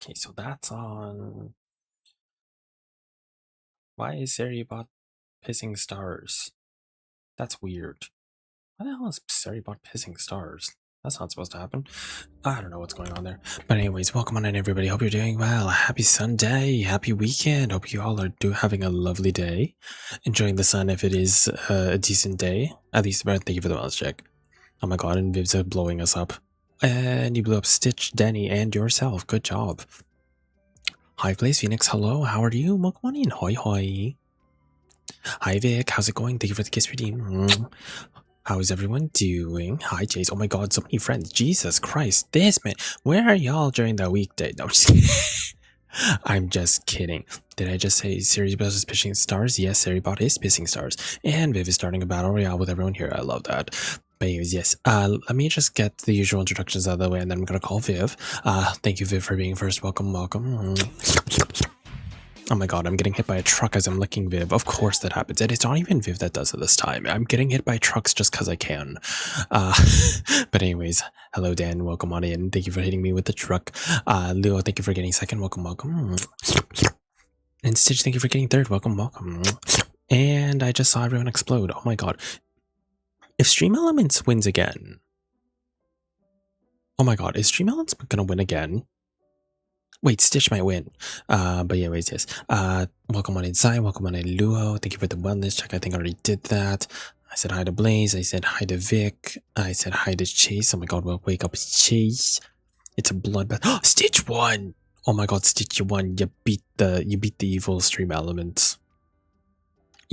Okay, so that's on. Why is Seriebot pissing stars? That's weird. Why the hell is Seriebot pissing stars? That's not supposed to happen. I don't know what's going on there. But anyways, welcome on in everybody. Hope you're doing well. Happy Sunday. Happy weekend. Hope you all are having a lovely day. Enjoying the sun if it is a decent day. At least, thank you for the wellness check. Oh my god, and Viv's blowing us up. And you blew up Stitch, Danny, and yourself. Good job. Hi, Blaze Phoenix. Hello, how are you? Welcome on in. Hoi hoi. Hi, Vic. How's it going? Thank you for the kiss redeem. How is everyone doing? Hi, Chase. Oh my god, so many friends. Jesus Christ. This man. Where are y'all during the weekday? No, I'm just kidding. I'm just kidding. Did I just say Seriebot is pissing stars? Yes, Seriebot is pissing stars. And Viv is starting a battle royale with everyone here. I love that. But anyways, yes. Let me just get the usual introductions out of the way and then I'm gonna call Viv. Thank you, Viv, for being first. Welcome, welcome. Oh my god, I'm getting hit by a truck as I'm licking Viv. Of course that happens. And it's not even Viv that does it this time. I'm getting hit by trucks just because I can. But anyways, hello Dan, welcome on in. Thank you for hitting me with the truck. Leo, thank you for getting second. Welcome, welcome. And Stitch, thank you for getting third. Welcome, welcome. And I just saw everyone explode. Oh my god. If Stream Elements wins again. Oh my god, is Stream Elements gonna win again? Wait, Stitch might win. But yeah, anyways, yes. Welcome on inside. Welcome on in, Luo. Thank you for the wellness check. I think I already did that. I said hi to Blaze. I said hi to Vic. I said hi to Chase. Oh my god, well, wake up, Chase. It's a bloodbath. Oh, Stitch won. Oh my god, Stitch, you won. You beat the evil Stream Elements.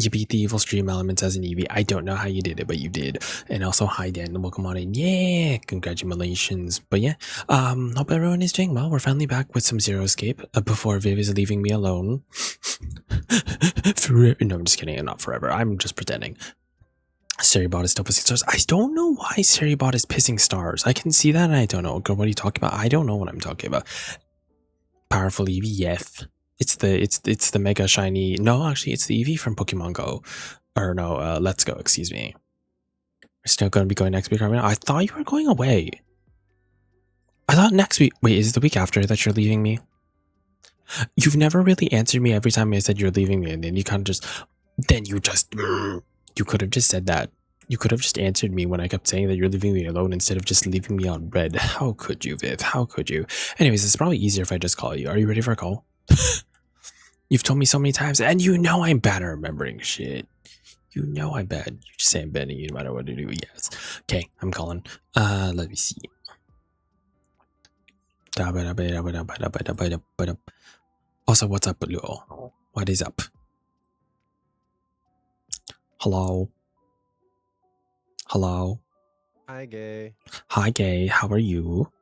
You beat the evil Stream Elements as an Eevee. I don't know how you did it, but you did. And also, hi Dan, welcome on in. Yeah, congratulations. But yeah, hope everyone is doing well. We're finally back with some Zero Escape before Viv is leaving me alone. Forever. No, I'm just kidding. Not forever. I'm just pretending. Seriebot is still pissing stars. I don't know why Seriebot is pissing stars. I can see that and I don't know. Girl, what are you talking about? I don't know what I'm talking about. Powerful Eevee, yes. It's the mega shiny. No, actually, it's the Eevee from Pokemon Go, or no, Let's Go. Excuse me. We're still going to be going next week. I thought you were going away. I thought next week. Wait, is it the week after that you're leaving me? You've never really answered me every time I said you're leaving me, and then you kind of just. Then you just. You could have just said that. You could have just answered me when I kept saying that you're leaving me alone instead of just leaving me on red. How could you, Viv? How could you? Anyways, it's probably easier if I just call you. Are you ready for a call? You've told me so many times, and you know I'm bad at remembering shit. You know I'm bad. You just say I'm bad, and you no matter what to do. Yes. Okay, I'm calling. Let me see. Also, what's up, Leo? What is up? Hello. Hello. Hi, Gay. Hi, Gay. How are you?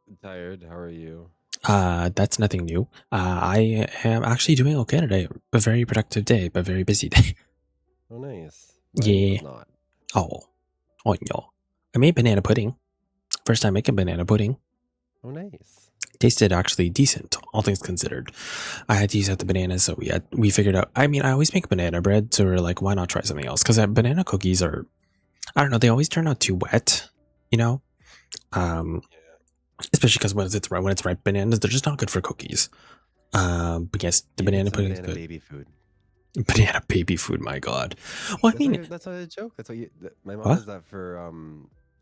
I'm tired. How are you? That's nothing new. I am actually doing okay today. A very productive day, but very busy day. Oh, nice. Yeah. Not. Oh no. I made banana pudding. First time making banana pudding. Oh, nice. Tasted actually decent, all things considered. I had to use out the bananas, so we figured out. I mean, I always make banana bread, so we're like, why not try something else? Because banana cookies are, I don't know, they always turn out too wet, you know. Yeah. Especially because when it's ripe bananas, they're just not good for cookies. But yes, the banana pudding is good. Baby food. Banana baby food, my god. Well, I mean, that's not a joke. That's what my mom what? does that for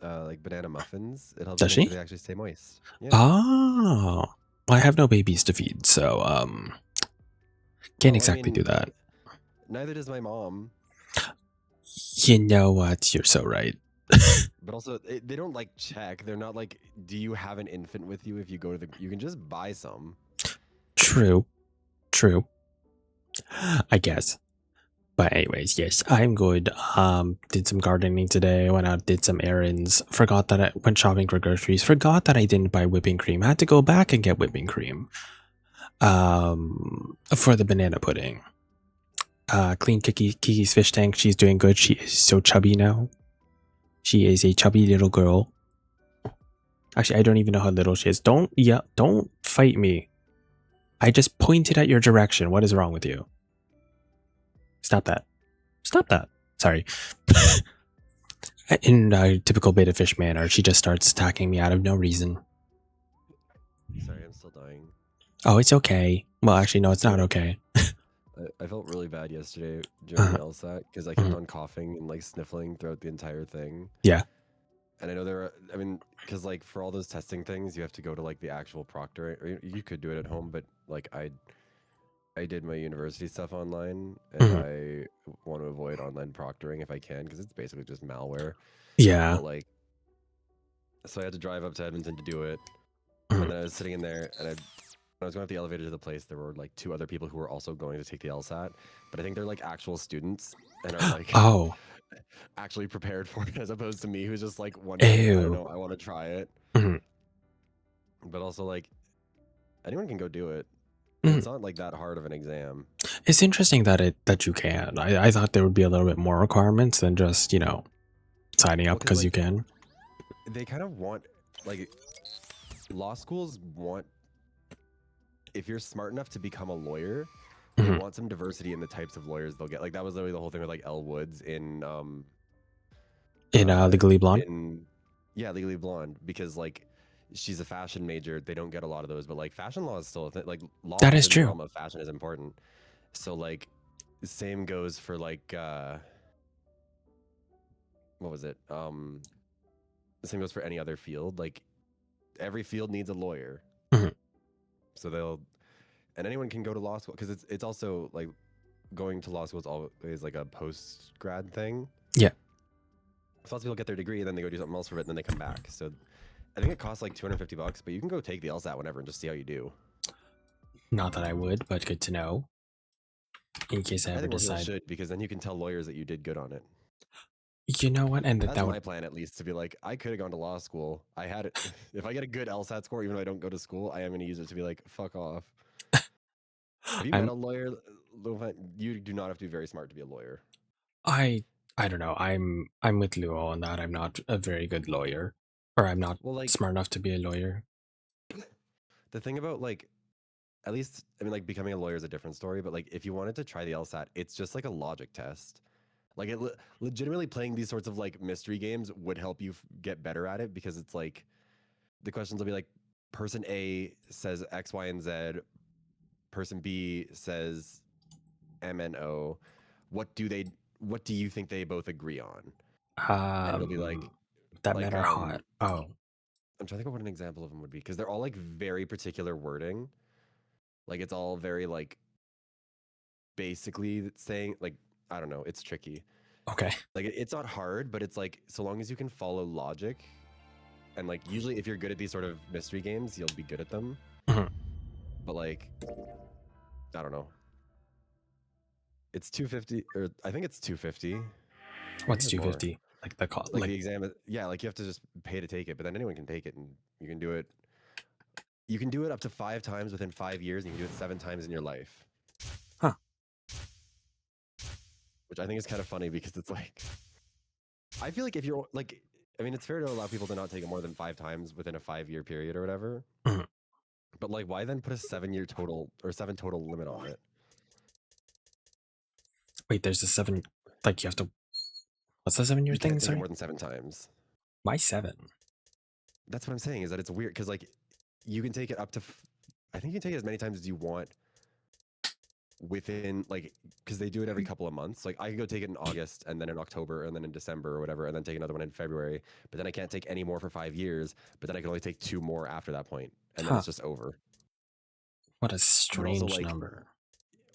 like banana muffins. It helps Does she? they actually stay moist. Yeah. Oh, I have no babies to feed, so can't exactly do that. Neither does my mom. You know what? You're so right. But also, they don't like check. They're not like, do you have an infant with you? If you go to you can just buy some. True. I guess. But anyways, yes, I'm good. Did some gardening today. Went out, did some errands. Forgot that I went shopping for groceries. Forgot that I didn't buy whipping cream. Had to go back and get whipping cream. For the banana pudding. Clean Kiki's fish tank. She's doing good. She is so chubby now. She is a chubby little girl. Actually, I don't even know how little she is. Don't fight me. I just pointed at your direction. What is wrong with you? Stop that. Sorry. In typical beta fish manner, she just starts attacking me out of no reason. I'm still dying. Oh, it's okay. Well, actually, no, it's not So okay. I felt really bad yesterday during the Uh, LSAT because I kept mhm. on coughing and like sniffling throughout the entire thing. Yeah. And I know there are, I mean, because like for all those testing things, you have to go to like the actual proctor, or you could do it at home, but like I did my university stuff online, and Mhm. I want to avoid online proctoring if I can because it's basically just malware. Yeah. But like, so I had to drive up to Edmonton to do it, and Mhm. then I was sitting in there, and when I was going up the elevator to the place, there were like two other people who were also going to take the LSAT, but I think they're like actual students and are like Oh. actually prepared for it, as opposed to me who's just like wondering, I don't Ew. know, I want to try it, Mhm. but also like anyone can go do it. Mhm. It's not like that hard of an exam. It's interesting that you can. I thought there would be a little bit more requirements than just signing Well, up because because you like can. they kind of want like law schools want, if you're smart enough to become a lawyer, they Mhm. want some diversity in the types of lawyers they'll get. Like that was literally the whole thing with like Elle Woods In Legally Blonde. in yeah, Legally Blonde, because like she's a fashion major. They don't get a lot of those, but like fashion law is still a thing. Like law That is within the true. realm of fashion is important. So like same goes for like what was it? The same goes for any other field. Like every field needs a lawyer. Mhm. So they'll, and anyone can go to law school because it's also like going to law school is always like a post grad thing. Yeah. So lots of people get their degree and then they go do something else for it and then they come back. So I think it costs like $250, but you can go take the LSAT whenever and just see how you do. Not that I would, but good to know in case I I ever think more people decide. should because then you can tell lawyers that you did good on it. You know what? And That's that would. my plan, at least, to be like, I could have gone to law school. I had it. If I get a good LSAT score, even though I don't go to school, I am going to use it to be like, fuck off. Have you met I'm. a lawyer? You do not have to be very smart to be a lawyer. I. I don't know. I'm with Luo on that. I'm not a very good lawyer, or I'm not Well, like, smart enough to be a lawyer. the thing about, like, at least, I mean, like, becoming a lawyer is a different story, but, like, if you wanted to try the LSAT, it's just like a logic test. Like, legitimately playing these sorts of, like, mystery games would help you get better at it because it's like, the questions will be like, person A says X, Y, and Z, person B says M and O. What do they? What do you think they both agree on? And it'll be Um, that like men are hot. Oh, I'm trying to think of what an example of them would be because they're all like very particular wording. Like it's all very like basically saying like I don't know. It's tricky. okay. Like it's not hard, but it's like so long as you can follow logic and like usually if you're good at these sort of mystery games, you'll be good at them. Mhm. But like I don't know. It's 250 or I think it's 250. Maybe What's it's more. 250? Like the call? Like the exam yeah, like you have to just pay to take it, but then anyone can take it and you can do it. You can do it up to 5 times within 5 years, and you can do it 7 times in your life, Huh? which I think is kind of funny because it's like I feel like if you're like, I mean, it's fair to allow people to not take it more than 5 times within a 5 year period or whatever. Mhm. But like, why then put a 7 year total or seven total limit on it? Wait, there's a seven. Like you have to. What's the 7 year You can't thing? take it Sorry. more than 7 times. Why seven? That's what I'm saying is that it's weird because like you can take it up to, I think you can take it as many times as you want within like because they do it every couple of months. Like I could go take it in August and then in October and then in December or whatever, and then take another one in February. But then I can't take any more for 5 years. But then I can only take two more after that point, and then Huh? it's just over. What a But also strange like, number.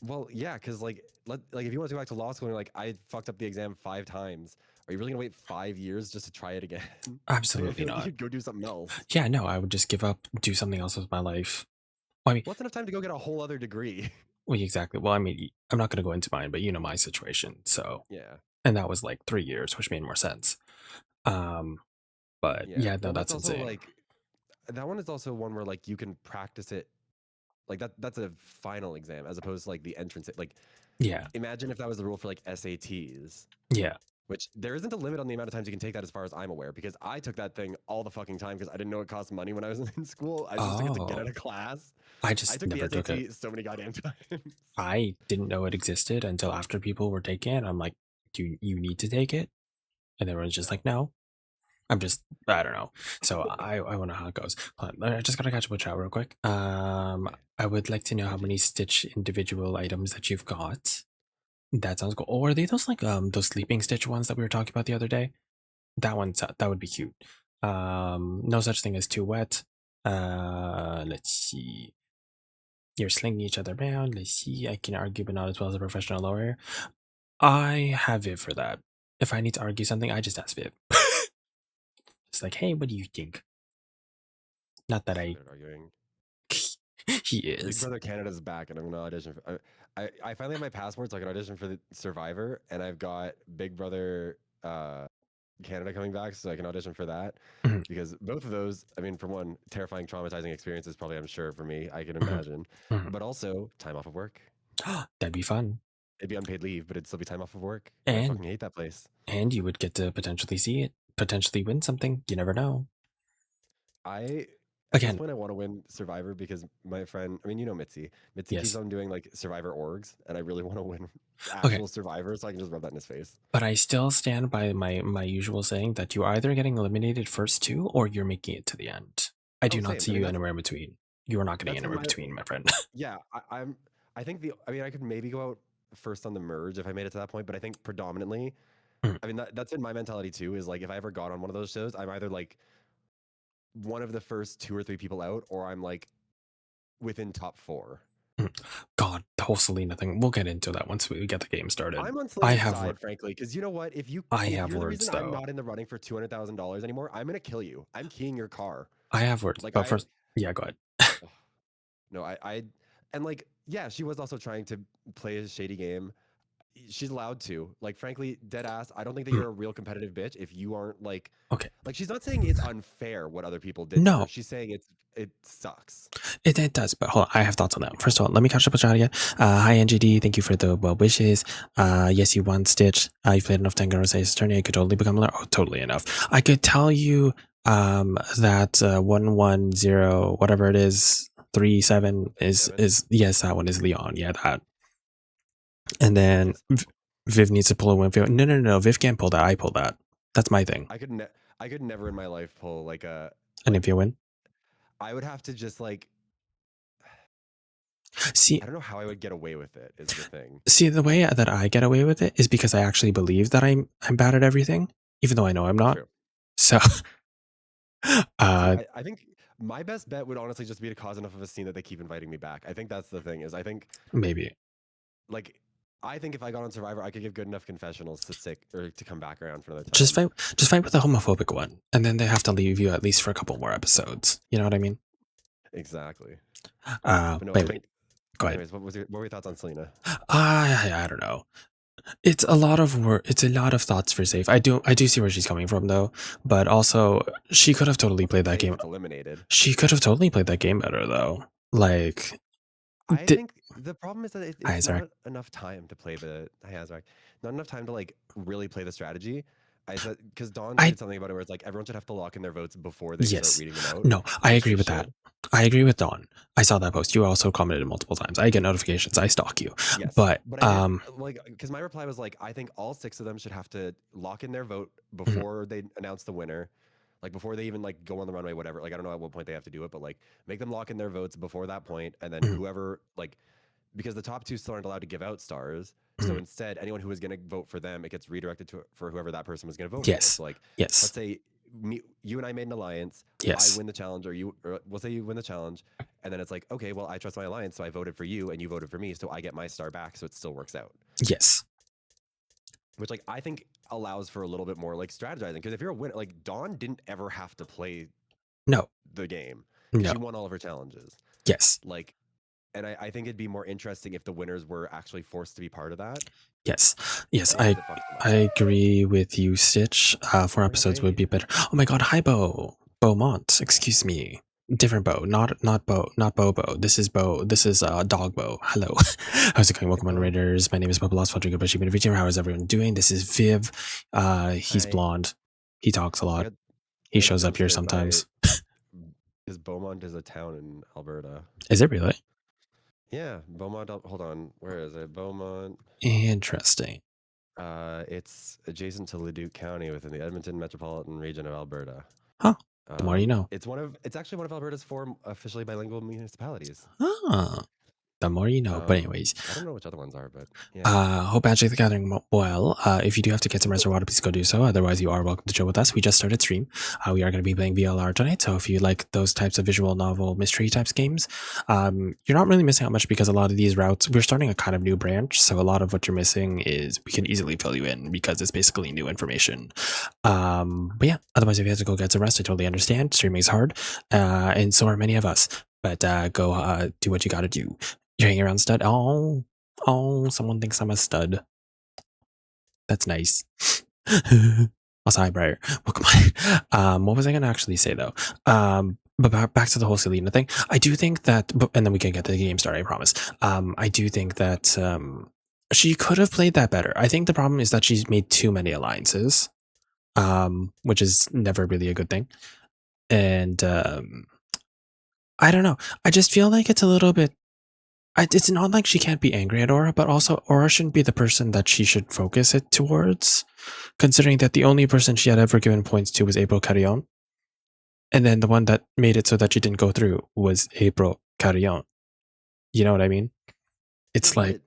well, yeah, because like if you want to go back to law school and you're like I fucked up the exam 5 times, are you really gonna wait 5 years just to try it again? Like I Absolutely feel like you not. could go do something else. Yeah, no, I would just give up, do something else with my life. Well, I mean, What's enough time to go get a whole other degree? well, exactly. Well, I mean, I'm not going to go into mine, but you know my situation. So, Yeah, and that was like 3 years, which made more sense. Um, but yeah. yeah, no, Well, that's that's also insane. like that one is also one where like you can practice it like that's a final exam as opposed to like the entrance. Like Yeah, imagine if that was the rule for like SATs, yeah. which there isn't a limit on the amount of times you can take that as far as I'm aware, because I took that thing all the fucking time because I didn't know it cost money when I was in school. I just took it to get out Oh, of class. I I just took the never took it. SAT so many goddamn times. I didn't know it existed until after people were taking it. I'm like, do you need to take it? And everyone's just Yeah. like, no. I don't know. So I wonder how it goes. Hold on, I just gotta catch up with chat real quick. Okay. I would like to know how OMG. many Stitch individual items that you've got. That sounds cool. Or are they those like those sleeping Stitch ones that we were talking about the other day? That would be cute. No such thing as too wet. Let's see. You're slinging each other around. Let's see. I can argue, but not as well as a professional lawyer. I have Viv for that. If I need to argue something, I just ask Viv. It's like, hey, what do you think? Not that So I. good at arguing. He Big is. Brother Canada's back, and I'm gonna audition for. I finally have my passport, so I can audition for the Survivor, and I've got Big Brother Canada coming back, so I can audition for that. Mhm, Because both of those, I mean, for one, terrifying, traumatizing experiences, probably I'm sure for me, I can mhm, imagine, mhm. but also time off of work. That'd be fun, It'd be unpaid leave, but it'd still be time off of work, and I and fucking hate that place. you would get to potentially see it, potentially win something. You never know. I at this Again, point I want to win Survivor because my friend, I mean, you know Mitzi. Mitzi keeps yes. on doing like Survivor orgs, and I really want to win Okay, actual Survivor, so I can just rub that in his face. but I still stand by my usual saying that you're either getting eliminated first two or you're making it to the end. I Oh, do not same. see I mean, you anywhere in between. You are not getting that's in anywhere in my between, my friend. yeah. I'm. I think the. I mean, I could maybe go out first on the merge if I made it to that point, but I think predominantly. Mm, I mean, that's in my mentality too. Is like if I ever got on one of those shows, I'm either like one of the first two or three people out, or I'm like within top four. mm. God, the whole Selena thing. We'll get into that once we get the game started. I'm on I Selena's have side, frankly, because you know what? I If have you're the reason words I'm though. not in the running for $200,000 anymore, I'm gonna kill you. I'm keying your car. I have words, Like but first, yeah, go ahead. ugh, no, and like, yeah, she was also trying to play a shady game. She's allowed to. Like, frankly, dead ass. I don't think that Mm, you're a real competitive bitch if you aren't okay, like she's not saying it's unfair what other people did to her. no, She's saying it sucks. it does, but hold on, I have thoughts on that. First of all, let me catch up with John again. Hi, NGD. Thank you for the well wishes. Yes, you won Stitch. You played enough Tengar Rosai's attorney. I could totally become a lawyer. Oh, totally enough. I could tell you that 110, whatever it is, 37 37. yes, that one is Leon. Yeah, that. And then Yes. Viv needs to pull a Winfield. No, no, no, no. Viv can't pull that. I pull that. That's my thing. I could I could never in my life pull like a And if like you win, I would have to just like see, I don't know how I would get away with it is the thing. the way that I get away with it is because I actually believe that I'm bad at everything, even though I know I'm not. True. So, See, uh, I think my best bet would honestly just be to cause enough of a scene that they keep inviting me back. I think that's the thing is I think maybe like I think if I got on Survivor, I could give good enough confessionals to stick or to come back around for another just time. fight, just fight with the homophobic one, and then they have to leave you at least for a couple more episodes. You know what I mean? Exactly. But no, I Wait, think go ahead. anyways, what were your thoughts on Selena? I don't know. It's a lot of work. It's a lot of thoughts for safe. I do see where she's coming from though, but also she could have totally Also played that safe, game. it's eliminated. She could have totally played that game better though. Like, I did, think the problem is that hi, it's sorry. not enough time to play the hi Azrak, not enough time to like really play the strategy. I said because Dawn I tweeted something about it where it's like everyone should have to lock in their votes before they start Yes. reading them out, No, I which agree they with that. should. I agree with Dawn. I saw that post. You also commented multiple times. I get notifications. I stalk you. Yes, But but I did like because my reply was like I think all six of them should have to lock in their vote mhm, before they announce the winner, like before they even like go on the runway, whatever. Like I don't know at what point they have to do it, but like make them lock in their votes before that point, and then mhm, whoever like because the top two still aren't allowed to give out stars. So mhm. instead, anyone who was going to vote for them, it gets redirected to for whoever that person was going to vote for. Yes. So like, Yes. let's say you and I made an alliance. I Yes. win the challenge, or we'll say you win the challenge, and then it's like, okay, well, I trust my alliance, so I voted for you, and you voted for me, so I get my star back, so it still works out. Yes. Which like I think allows for a little bit more like strategizing because if you're a winner, like Dawn didn't ever have to play No. the game because No. she won all of her challenges. Yes. Like, and I think it'd be more interesting if the winners were actually forced to be part of that Yes. Yes. and it fucks them I up. agree with you, Stitch. Four Bring episodes would away. be better. Oh my god, hi Bo. Beaumont, excuse me. Different Bo, not Bobo. This is Bo. This is Dog Bo. Hello. How's it going? Hey, Welcome on Bo. Raiders. My name is Bobo Lost Fudrigo Bushy Beneficio. How is everyone doing? This is Viv. He's Hi. blonde. He talks a I lot. got He I got shows up jump here scared by sometimes. because Beaumont is a town in Alberta. Is it really? Yeah, Beaumont. Hold on, where is it? Beaumont. Interesting. It's adjacent to Leduc County within the Edmonton Metropolitan Region of Alberta. Huh. The more you know. It's actually one of Alberta's four officially bilingual municipalities. Ah, the more you know. But anyways, I don't know which other ones are, but yeah. hope Magic the Gathering well. If you do have to get some rest or water, please go do so. Otherwise, you are welcome to chill with us. We just started stream. We are going to be playing VLR tonight. So if you like those types of visual novel mystery types games, you're not really missing out much because a lot of these routes, we're starting a kind of new branch. So a lot of what you're missing is we can easily fill you in because it's basically new information. But yeah, otherwise, if you have to go get some rest, I totally understand. Streaming is hard, and so are many of us. But go do what you got to do. You're hanging around, stud. Oh, someone thinks I'm a stud. That's nice. Also, hi, Briar. Welcome on. What was I going to actually say, though? But back to the whole Selena thing. I do think that, and then we can get to the game started, I promise. I do think that she could have played that better. I think the problem is that she's made too many alliances, which is never really a good thing. And I don't know. I just feel like it's a little bit. It's not like she can't be angry at Aura, but also Aura shouldn't be the person that she should focus it towards, considering that the only person she had ever given points to was April Carrion. And then the one that made it so that she didn't go through was April Carrion. You know what I mean? It's like,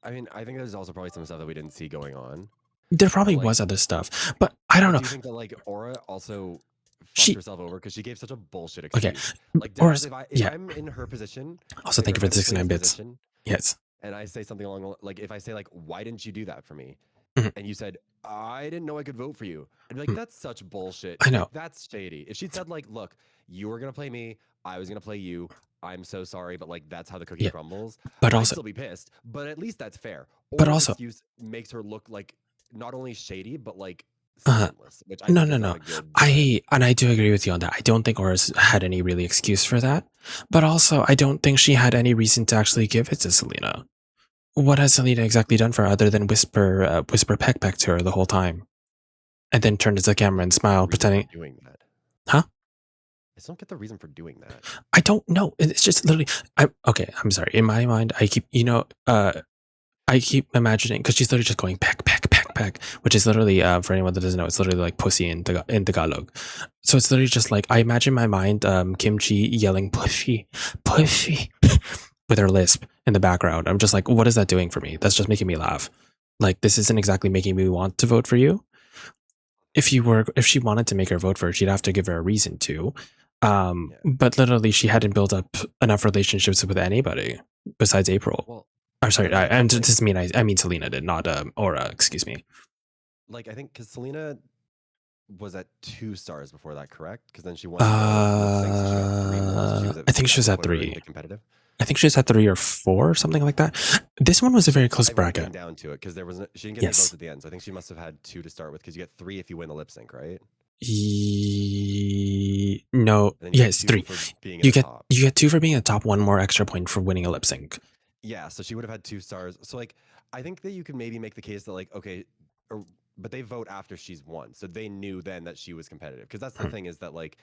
I mean, I think there's also probably some stuff that we didn't see going on. there probably like, was other stuff, but I don't know. Do you think that like Aura also fucked She, herself over because she gave such a bullshit okay. excuse? Like, Aura's, if yeah. I'm in her position, Also, if thank you I'm for in the the 69 Queen's bits. position, Yes. and I say something along like if I say like, why didn't you do that for me? Mhm. And you said, I didn't know I could vote for you. I'd be like, Mhm. that's such bullshit. I know. Like, that's shady. If she'd said like, look, you were gonna play me, I was gonna play you. I'm so sorry, but like that's how the cookie Yeah. crumbles. But I'd also, still be pissed, but at least that's fair. but Aura's also, excuse makes her look like not only shady, but like uh, spineless, which I no, think no, is not no. a good sign. I do agree with you on that. I don't think Aura's had any really excuse for that. But also, I don't think she had any reason to actually give it to Selena. What has Selena exactly done for her other than whisper peck peck to her the whole time? And then turn to the camera and The smile, reason for pretending, doing that. huh? I just don't get the reason for doing that. I don't know. It's just literally, I'm sorry. In my mind, I keep imagining, because she's literally just going peck, peck, peck, peck, which is literally, for anyone that doesn't know, it's literally like pussy in Tagalog. So it's literally just like, I imagine in my mind, Kimchi yelling pussy, pussy, with her lisp in the background. I'm just like, what is that doing for me? That's just making me laugh. Like, this isn't exactly making me want to vote for you. If she wanted to make her vote for her, she'd have to give her a reason to. Yeah. But literally, she hadn't built up enough relationships with anybody besides April. Well, I'm sorry, I think, like, this mean I mean Selena did, not Aura. Excuse me. like I think because Selena was at 2 stars before that, correct? Because then she won the lip sync, so she got 3 more. So she was at I think that she was would at put her 3. into competitive. I think she was at 3 or 4, or something like that. This one was a very close 5 when it came bracket. down to it, because there was she didn't get any Yes. votes at the end. So I think she must have had 2 to start with, because you get 3 if you win the lip sync, right? No. And then you Yes, get 2 3. for being You at the get top. 2 for being a top, 1 more extra point for winning a lip sync. Yeah, so she would have had 2 stars. So like, I think that you can maybe make the case that like, okay, but they vote after she's won, so they knew then that she was competitive. Because that's the thing, is that like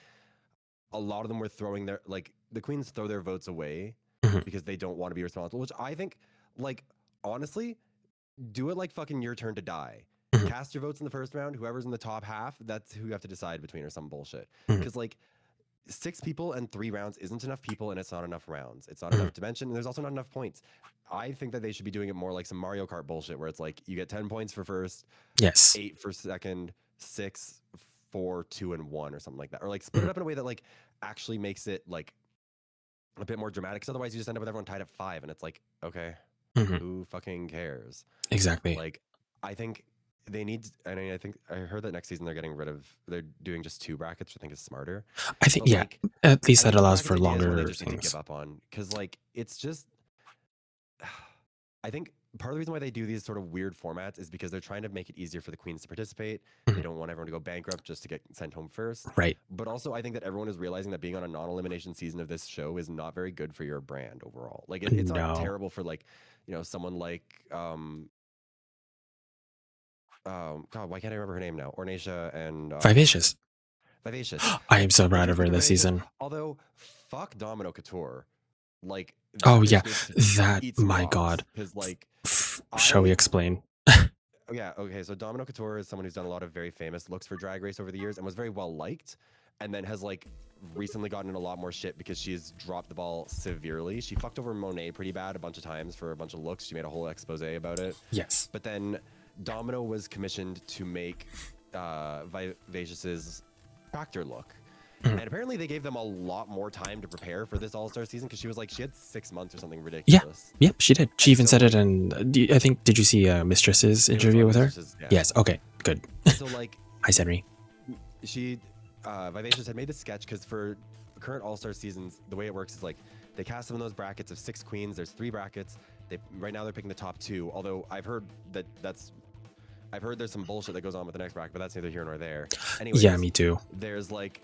a lot of them were throwing their, like, the queens throw their votes away Mhm. because they don't want to be responsible. Which I think, like, honestly, do it like fucking Your Turn to Die. Mhm. Cast your votes in the first round. Whoever's in the top half, that's who you have to decide between, or some bullshit. Mhm. Because like 6 people and 3 rounds isn't enough people, and it's not enough rounds. It's not Mhm. enough dimension, and there's also not enough points. I think that they should be doing it more like some Mario Kart bullshit, where it's like you get 10 points for first, Yes. 8 for second, 6, 4, 2, and 1, or something like that. Or like split it up in a way that like actually makes it like a bit more dramatic. Because otherwise, you just end up with everyone tied at 5, and it's like, okay, Mhm. who fucking cares? Exactly. Like, I think they need. I mean, I think I heard that next season they're doing just 2 brackets, which I think is smarter. I think, But yeah, like, at least I that think the allows brackets for idea is one they longer just need to give things. up on, because like it's just. I think part of the reason why they do these sort of weird formats is because they're trying to make it easier for the queens to participate. They Mhm. don't want everyone to go bankrupt just to get sent home first. Right. But also, I think that everyone is realizing that being on a non-elimination season of this show is not very good for your brand overall. Like, it's not No. terrible for like, someone like God, why can't I remember her name now? Ornacia and Vivacious. Vivacious. I am so They proud can of keep her it this vivacious. season. Although, fuck Domino Couture. Like, Oh that yeah, bitch needs to that, eat some my rocks. god. Because like Shall we I explain? Oh, yeah, okay. So Domino Couture is someone who's done a lot of very famous looks for Drag Race over the years and was very well liked, and then has like recently gotten in a lot more shit because she's dropped the ball severely. She fucked over Monet pretty bad a bunch of times for a bunch of looks. She made a whole expose about it. Yes. But then Domino was commissioned to make Vivacious's tractor look. Mhm. And apparently they gave them a lot more time to prepare for this All-Star season because she was like, she had 6 months or something Yeah. ridiculous. Yep. She did. She And even so, said it like, in. I think. Did you see Mistress's it was interview on with her? Mistresses, yeah. Yes. Okay. Good. So like, Hi, Henry. she Vivacious had made this sketch because for current All-Star seasons, the way it works is like they cast them in those brackets of 6 queens. There's 3 brackets. Right now they're picking the top 2. Although I've heard there's some bullshit that goes on with the next bracket, but that's neither here nor there. Anyways, Yeah, me too. there's like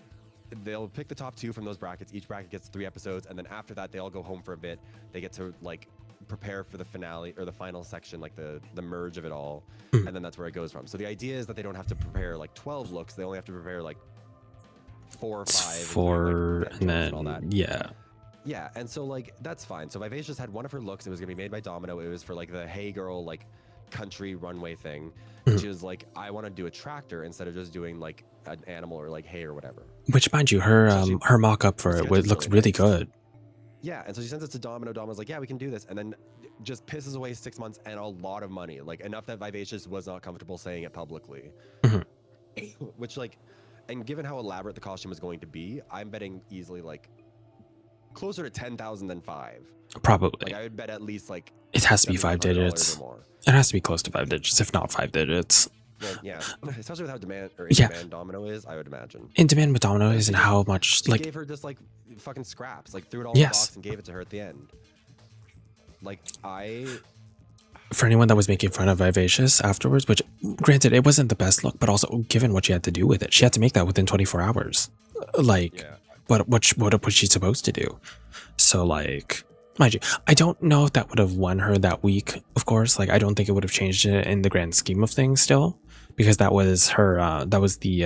they'll pick the top 2 from those brackets. Each bracket gets 3 episodes, and then after that they all go home for a bit. They get to like prepare for the finale or the final section, like the merge of it all, Mhm. and then that's where it goes from. So the idea is that they don't have to prepare like 12 looks. They only have to prepare like 4 or 5, For including, like, and all then that. yeah. Yeah, and so like that's fine. So Vivacious had one of her looks. It was gonna be made by Domino. It was for like the Hey Girl like country runway thing. And Mhm. she was like, I want to do a tractor instead of just doing like an animal or like hay or whatever. Which, mind you, her So her mock up for the it sketch is looks really really nice. good. Yeah, and so she sends it to Domino. Domino's like, yeah, we can do this, and then just pisses away 6 months and a lot of money, like enough that Vivacious was not comfortable saying it publicly. Mhm. Which like, and given how elaborate the costume is going to be, I'm betting easily like closer to 10,000 than 5. Probably. Like I would bet at least like It has to be 5 $7,500 digits. or more. It has to be close to 5 digits, if not 5 digits. Well, yeah, especially with how demand Yeah. Domino is, I would imagine. In demand with Domino And is she and just- how much She like gave her just like fucking scraps, like threw it all in a Yes. box and gave it to her at the end. Like for anyone that was making fun of Vivacious afterwards, which granted it wasn't the best look, but also given what she had to do with it, she had to make that within 24 hours. Like yeah, what was she supposed to do? So like, mind you, I don't know if that would have won her that week. Of course, like I don't think it would have changed it in the grand scheme of things still, because that was her. That was the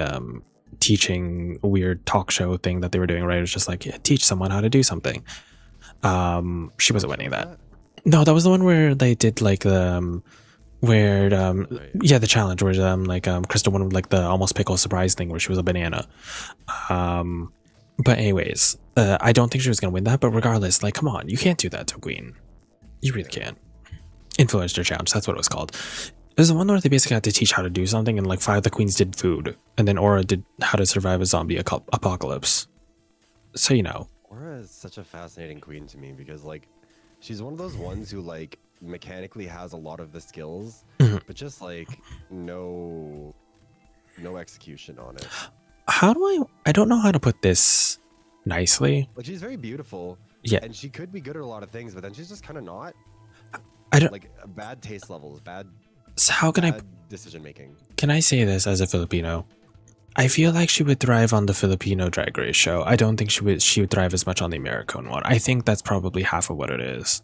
teaching weird talk show thing that they were doing. Right? It was just like, yeah, teach someone how to do something. She wasn't winning that. No, that was the one where they did like the where Right. yeah, the challenge where Krista won like the almost pickle surprise thing where she was a banana. But anyways, I don't think she was gonna win that. But regardless, like, come on, you can't do that to a queen. You really can't. Influencer challenge, that's what it was called. It was the one where they basically had to teach how to do something, and like 5 of the queens did food, and then Aura did how to survive a zombie apocalypse. So you know, Aura is such a fascinating queen to me because like she's one of those ones who like mechanically has a lot of the skills, Mhm. but just like no execution on it. how do I don't know how to put this nicely. Like she's very beautiful, Yeah, and she could be good at a lot of things, but then she's just kind of not. I don't. Like bad taste levels, bad So how can I decision making. Can I say this as a Filipino? I feel like she would thrive on the Filipino Drag Race show. I don't think she would thrive as much on the American one. I think that's probably half of what it is.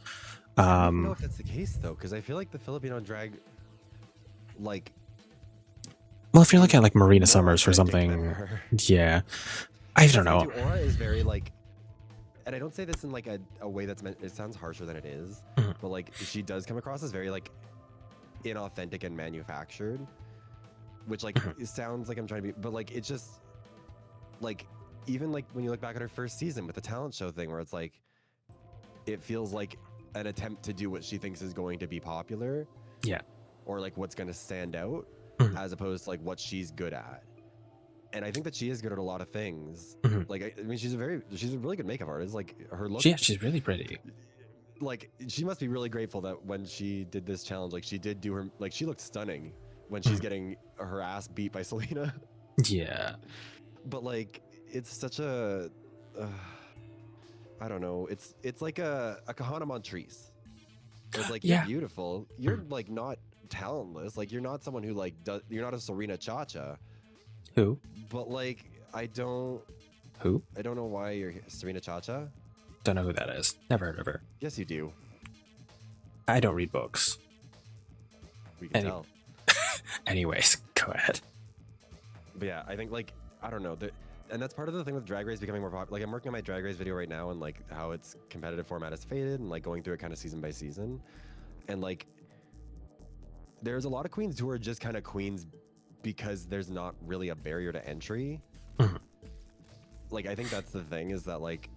I don't know if that's the case though, because I feel like the Filipino drag, like, Well, if you're looking at like Marina more Summers for authentic than something, her. yeah, I don't Mind know. you, Aura is very like, and I don't say this in like a way that's meant. It sounds harsher than it is, Mhm. but like she does come across as very like inauthentic and manufactured, which like Mhm. it sounds like I'm trying to be, but like it's just like even like when you look back at her first season with the talent show thing, where it's like it feels like an attempt to do what she thinks is going to be popular, Yeah. or like what's going to stand out, Mhm. as opposed to like what she's good at. And I think that she is good at a lot of things. Mhm. Like I mean, she's a really good makeup artist. Like her look, Yeah, she's really pretty. like she must be really grateful that when she did this challenge, like she did do her, like she looked stunning when she's Mhm. getting her ass beat by Selena. Yeah. But like it's such a I don't know, it's like a Kahana Montrese. It's like Yeah. you're beautiful, you're like not talentless, like you're not someone who like does, you're not a Serena Chacha, Who? but like I don't Who? know why you're Serena Chacha. Don't know who that is. Never heard of her. Yes, you do. I don't read books. We can Any- tell. Anyways, go ahead. But yeah, I think like I don't know, and that's part of the thing with Drag Race becoming more popular. Like I'm working on my Drag Race video right now, and like how its competitive format has faded, and like going through it kind of season by season, and like there's a lot of queens who are just kind of queens because there's not really a barrier to entry. Mhm. Like, I think that's the thing, is that like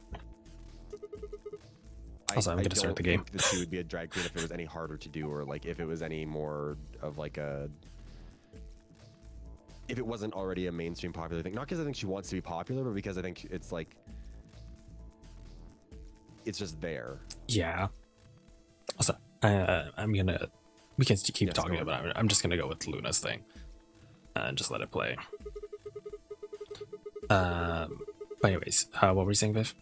Also, I'm I gonna start don't the game. think that she would be a drag queen if it was any harder to do, or like if it was any more of like a, if it wasn't already a mainstream popular thing. Not because I think she wants to be popular, but because I think it's like, it's just there. Yeah. Also, I'm gonna. We can keep Yes, talking go on. about it. I'm just gonna go with Luna's thing and just let it play. But anyways, what were you saying, Viv?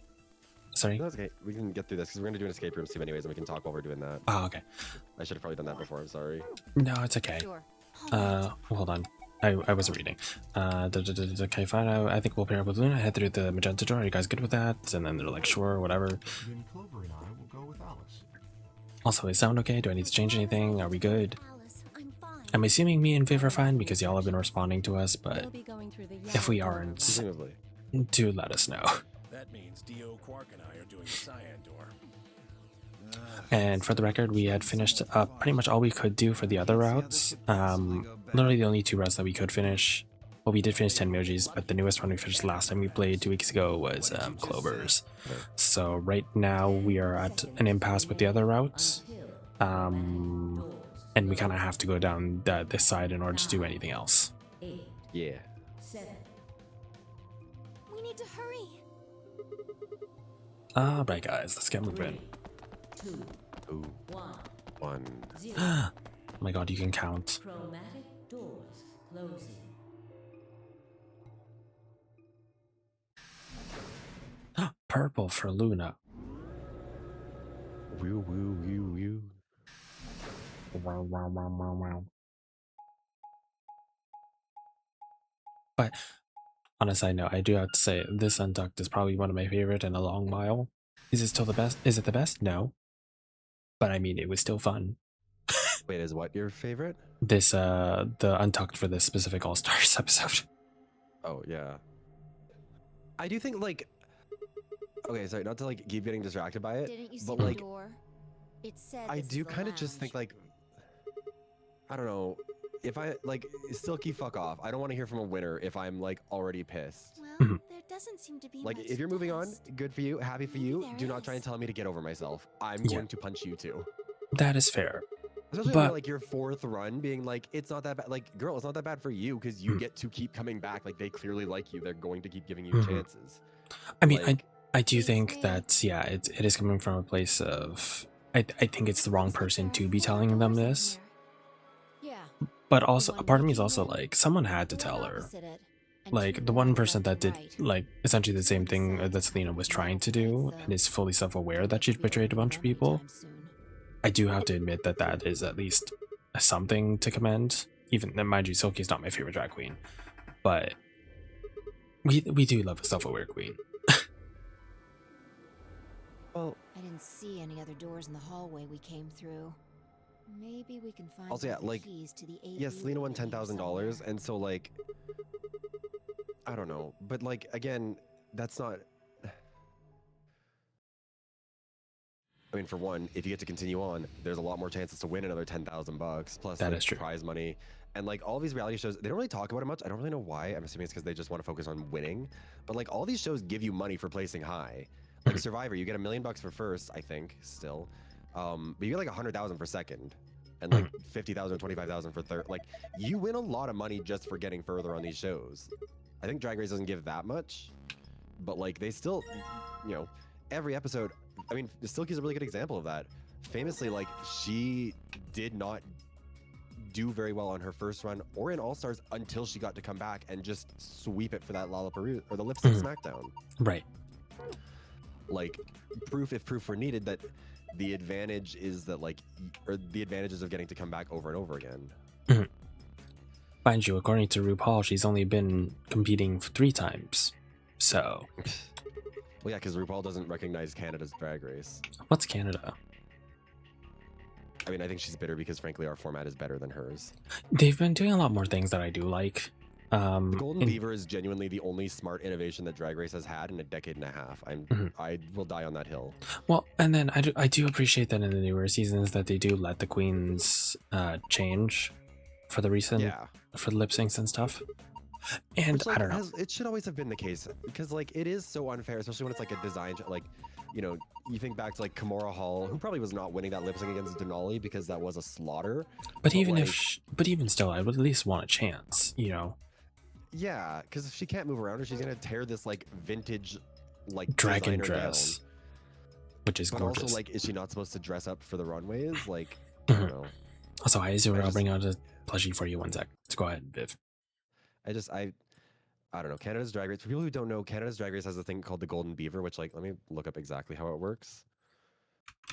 Sorry. No, that's okay. We can get through this because we're gonna do an escape room soon anyways, and we can talk while we're doing that. Oh, okay. I should have probably done that before. I'm sorry. No, it's okay. Sure. Hold on. I wasn't reading. Okay, fine. I think we'll pair up with Luna. Head through the magenta door. Are you guys good with that? And then they're like, sure, whatever. Then Clover and I will go with Alice. Also, is sound okay? Do I need to change anything? Are we good? Alice, I'm fine. I'm assuming me and Viv are fine because y'all have been responding to us, but We'll be going through the if we yellow door aren't, Presumably. do let us know. That means Dio, Quark, and I are doing the cyan door. And for the record, we had finished pretty much all we could do for the other routes. Literally the only 2 routes that we could finish. Well, we did finish 10 emojis, but the newest one we finished last time we played 2 weeks ago was Clover's. So right now we are at an impasse with the other routes. And we kind of have to go down this side in order to do anything else. Yeah. We need to hurry. Alright guys, let's get moving. Ooh. 1. Oh my god, you can count. Chromatic doors closing. Purple for Luna. Woo woo woo woo. Wow, wow, wow, wow, wow. But on a side note, I do have to say this Untucked is probably one of my favorite in a long while. Is it still the best? Is it the best? No. But I mean, it was still fun. Wait, is what your favorite? This the Untucked for this specific All Stars episode. Oh yeah. I do think like, okay, sorry, not to like keep getting distracted by it, Didn't you see but the like door? It said I this is do the kind of just think lounge. like, I don't know, if I like Silky, fuck off. I don't want to hear from a winner if I'm like already pissed. Well, Mhm. there doesn't seem to be Like much if you're moving on, dust. good for you, happy for Maybe you. there Do not try and is. tell me to get over myself. I'm Yeah. going to punch you too. That is fair. Especially when But- you're like your 4th run being like, it's not that bad. Like, girl, it's not that bad for you because you Mm. get to keep coming back. Like they clearly like you. They're going to keep giving you Mhm. chances. I mean, Like, I do Please, think ma'am. that yeah, it is coming from a place of I think it's the wrong Looks like person there to are be 4 telling them doors in this. here. Yeah. But also, a one part of me is leading also in, like someone had to the tell one her. opposite it, and Like 2 the more one person left that and did right. like essentially the same thing Besides, that Selena was we trying won't to fight, do though. and is fully self-aware that she'd We betrayed a won't bunch of run people. anytime soon. I do have to admit that that is at least something to commend. Even mind you, Silky's not my favorite drag queen, but we do love a self-aware queen. well, I didn't see any other doors in the hallway we came through. Maybe we can find Also, some yeah, of the like, keys to the yes, AV Selena won unit here $10,000, somewhere. and so like, I don't know, but like again, that's not. I mean, for one, if you get to continue on, there's a lot more chances to win another $10,000 plus That like, is true. prize money. And like all these reality shows, they don't really talk about it much. I don't really know why. I'm assuming it's because they just want to focus on winning. But like all these shows give you money for placing high. Like Mhm. Survivor, you get $1 million for first, I think, still. But you get like 100,000 for second, and like 50,000 or 25,000 for third. Like you win a lot of money just for getting further on these shows. I think Drag Race doesn't give that much, but like they still, you know, every episode. I mean, Silky's a really good example of that. Famously, like she did not do very well on her first run or in All Stars until she got to come back and just sweep it for that Lollapalooza or the Lip Sync Mhm. SmackDown. Right. Like proof, if proof were needed, that the advantage is that like, or the advantages of getting to come back over and over again. Mind you, according to RuPaul, she's only been competing 3 times. So, Well, yeah, because RuPaul doesn't recognize Canada's Drag Race. what's Canada? I mean, I think she's bitter because frankly, our format is better than hers. They've been doing a lot more things that I do like. The Golden in- Beaver is genuinely the only smart innovation that Drag Race has had in a decade and a half. Mhm. I will die on that hill. Well, and then I do appreciate that in the newer seasons that they do let the queens change for the Yeah. for the lip syncs and stuff. And Which, like, I don't know. it should always have been the case because, like, it is so unfair, especially when it's like a design, like, you know, you think back to like Kimora Hall, who probably was not winning that lip sync against Denali because that was a slaughter. But even like, if, but even still, I would at least want a chance, you know. yeah, because if she can't move around her, she's gonna tear this like vintage, like Dragon designer dress, down. which is But gorgeous. also, like, is she not supposed to dress up for the runways? Like, Mhm. I don't know. Also, hi Azura, I'll just- bring out a plushie for you one sec. Let's go ahead, Viv. I don't know. Canada's Drag Race. For people who don't know, Canada's Drag Race has a thing called the Golden Beaver, which, like, let me look up exactly how it works.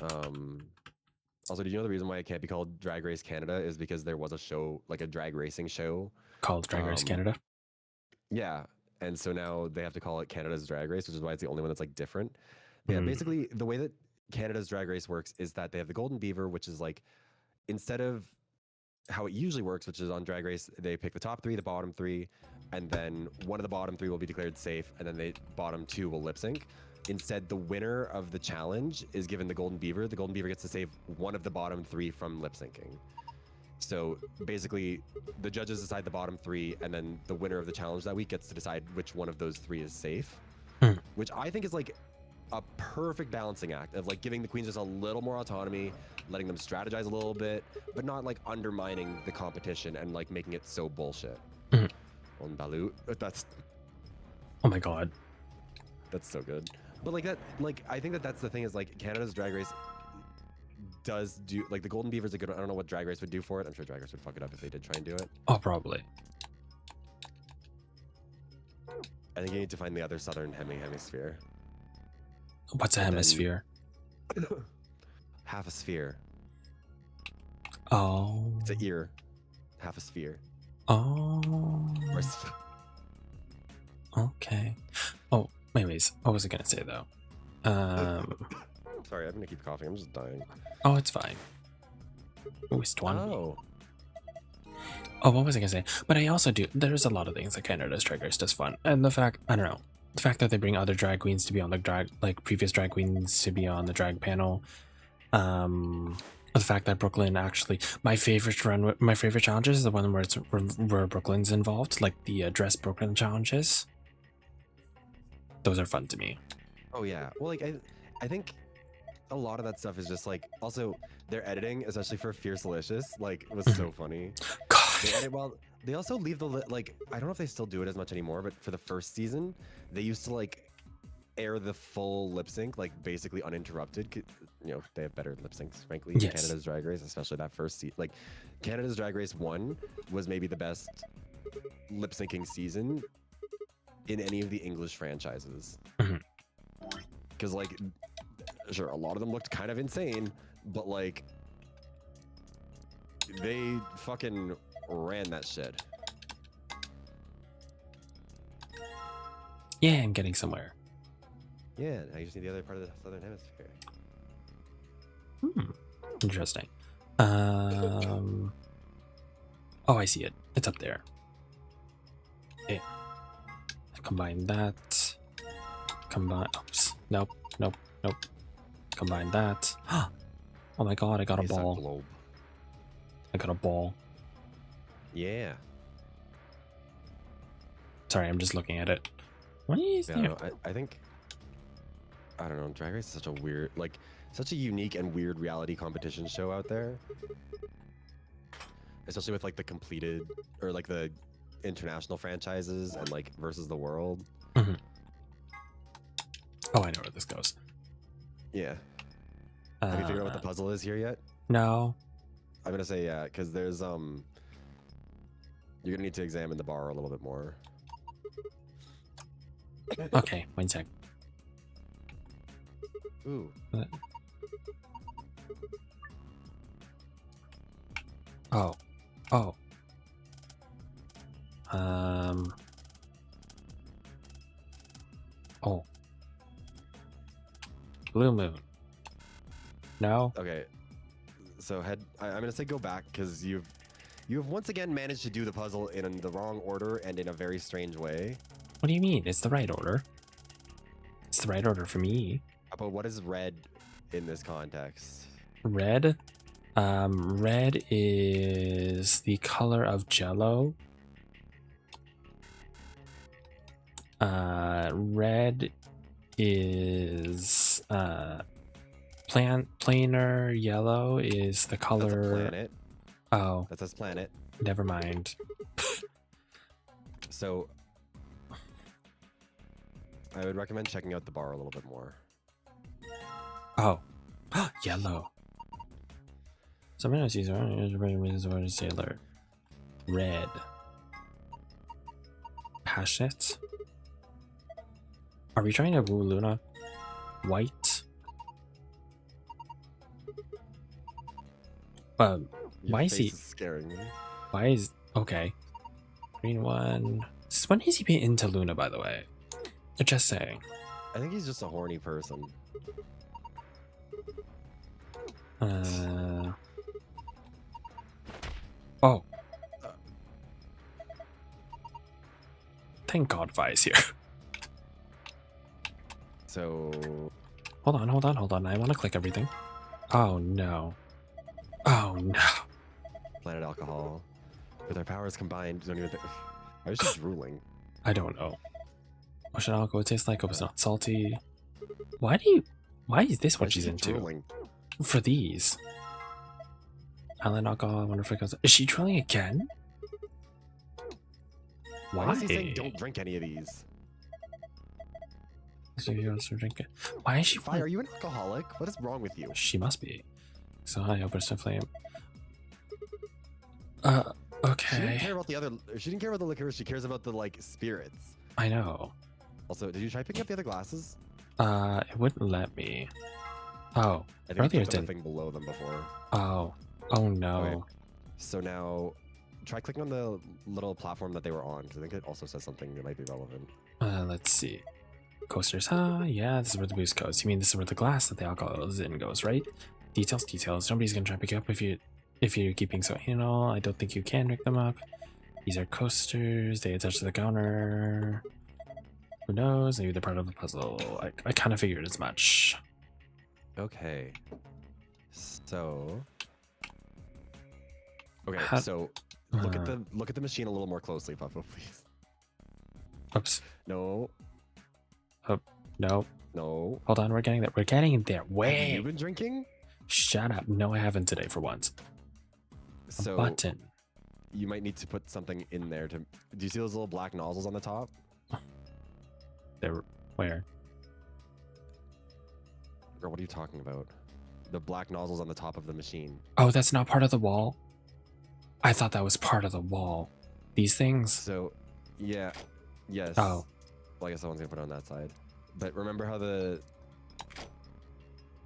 Also, did you know the reason why it can't be called Drag Race Canada is because there was a show, like a drag racing show. Called Drag Race Um, Canada. Yeah, and so now they have to call it Canada's Drag Race, which is why it's the only one that's like different. Yeah, basically the way that Canada's Drag Race works is that they have the Golden Beaver, which is like, instead of how it usually works, which is on Drag Race, they pick the top 3, the bottom 3, and then one of the bottom 3 will be declared safe, and then the bottom 2 will lip sync. Instead, the winner of the challenge is given the Golden Beaver. The Golden Beaver gets to save one of the bottom 3 from lip syncing. So basically, the judges decide the bottom 3, and then the winner of the challenge that week gets to decide which one of those 3 is safe, which I think is like a perfect balancing act of like giving the queens just a little more autonomy, letting them strategize a little bit, but not like undermining the competition and like making it so bullshit. On Balut, that's Oh my god. so good. But like that, like I think that's the thing is like Canada's Drag Race does do like the Golden Beaver's a good one. I don't know what Drag Race would do for it. I'm sure Drag Race would fuck it up if they did try and do it. Oh, probably. I think you need to find the other southern hemisphere. What's a And then- hemisphere? Half a sphere. Oh. It's an ear. Half a sphere. Oh. Or sp- Okay. Oh, anyways, what was I gonna say though? Sorry, I'm gonna keep coughing. I'm just dying. Oh, it's fine. Oh, it's 20. Oh. Oh, what was I gonna say? But I also do. There's a lot of things that Canada's Drag Race does fun, and the fact I don't know, the fact that they bring other drag queens to be on the drag, like previous drag queens to be on the drag panel. The fact that Brooklyn actually, my favorite challenges is the one where Brooklyn's involved, like the dress Brooklyn challenges. Those are fun to me. Oh yeah. Well, like I think a lot of that stuff is just like also their editing, especially for Fierce Delicious, like was so funny. They edit well. They also leave the like I don't know if they still do it as much anymore, but for the first season, they used to like air the full lip sync like basically uninterrupted. You know, they have better lip syncs, frankly. In Yes. Canada's Drag Race, especially that first season. Like Canada's Drag Race 1 was maybe the best lip syncing season in any of the English franchises. Mhm. Because like, sure, a lot of them looked kind of insane, but like, they fucking ran that shit. Yeah, I'm getting somewhere. Yeah, I just need the other part of the southern hemisphere. Interesting. Oh, I see it. It's up there. Okay. Combine that. Combine. Oops. Nope. Nope. Nope. Combine that. Oh my god! I got a It's ball. globe. I got a ball. Yeah. Sorry, I'm just looking at it. What is Yeah, there? no, I think I don't know. Drag Race is such a weird, like, such a unique and weird reality competition show out there. Especially with like the completed or like the international franchises and like versus the world. Oh, I know where this goes. Yeah. Have you figured out what the puzzle is here yet? No. I'm gonna say yeah, because there's you're gonna need to examine the bar a little bit more. Okay, one sec. Ooh. Oh. Oh. Oh. Blue moon. No. Okay. So I'm gonna say go back because You have once again managed to do the puzzle in the wrong order and in a very strange way. What do you mean? It's the right order. It's the right order for me. But what is red in this context? Red? Red is the color of Jello. Red is planar. Yellow is the That's a color. planet. Oh, That says planet. never mind. So I would recommend checking out the bar a little bit more. Oh, yellow. Someone else uses a sailor. Red. Passionate. Are we trying to woo Luna? White. Your Why is face he? is scaring me. Why is okay? Green one. When has he been into Luna, by the way? Just saying. I think he's just a horny person. Oh. Thank God Vi is here. So Hold on. I want to click everything. Oh no. Oh no. planet alcohol. With our powers combined, don't even think. I was just drooling. I don't know. Ocean alcohol tastes like it was not salty. Why is this what she's into? Drooling. For these. Island alcohol, I wonder if it goes. Is she drilling again? Why is he saying don't drink any of these? So he wants to drink it. Why is she? Fi, are you an alcoholic? What is wrong with you? She must be. So high up to flame. She didn't Okay. care about the other. She didn't care about the liquor. She cares about the like spirits. I know. Also, did you try picking up the other glasses? It wouldn't let me. Oh, I think I earlier put them a didn't. thing below them before. Oh, oh no. Okay. So now, try clicking on the little platform that they were on, because I think it also says something that might be relevant. Let's see. Coasters, huh? Yeah, this is where the boost goes. You mean this is where the glass that the alcohol is in goes, right? Details. Nobody's gonna try to pick you up if you're keeping so anal. I don't think you can pick them up. These are coasters. They attach to the counter. Who knows? Maybe they're part of the puzzle. I kind of figured as much. Okay. So. Okay. How- So look at the machine a little more closely, Puffo, please. Oops. No. No. No. Hold on. We're getting there. We're getting there. Have Wait. you been drinking? Shut up. No, I haven't today for once. A So button. you might need to put something in there to. Do you see those little black nozzles on the top? There. Where? Girl, what are you talking about? The black nozzles on the top of the machine. Oh, that's not part of the wall? I thought that was part of the wall. These things? So, yeah, yes. Oh. Well, I guess someone's gonna put it on that side. But remember how the.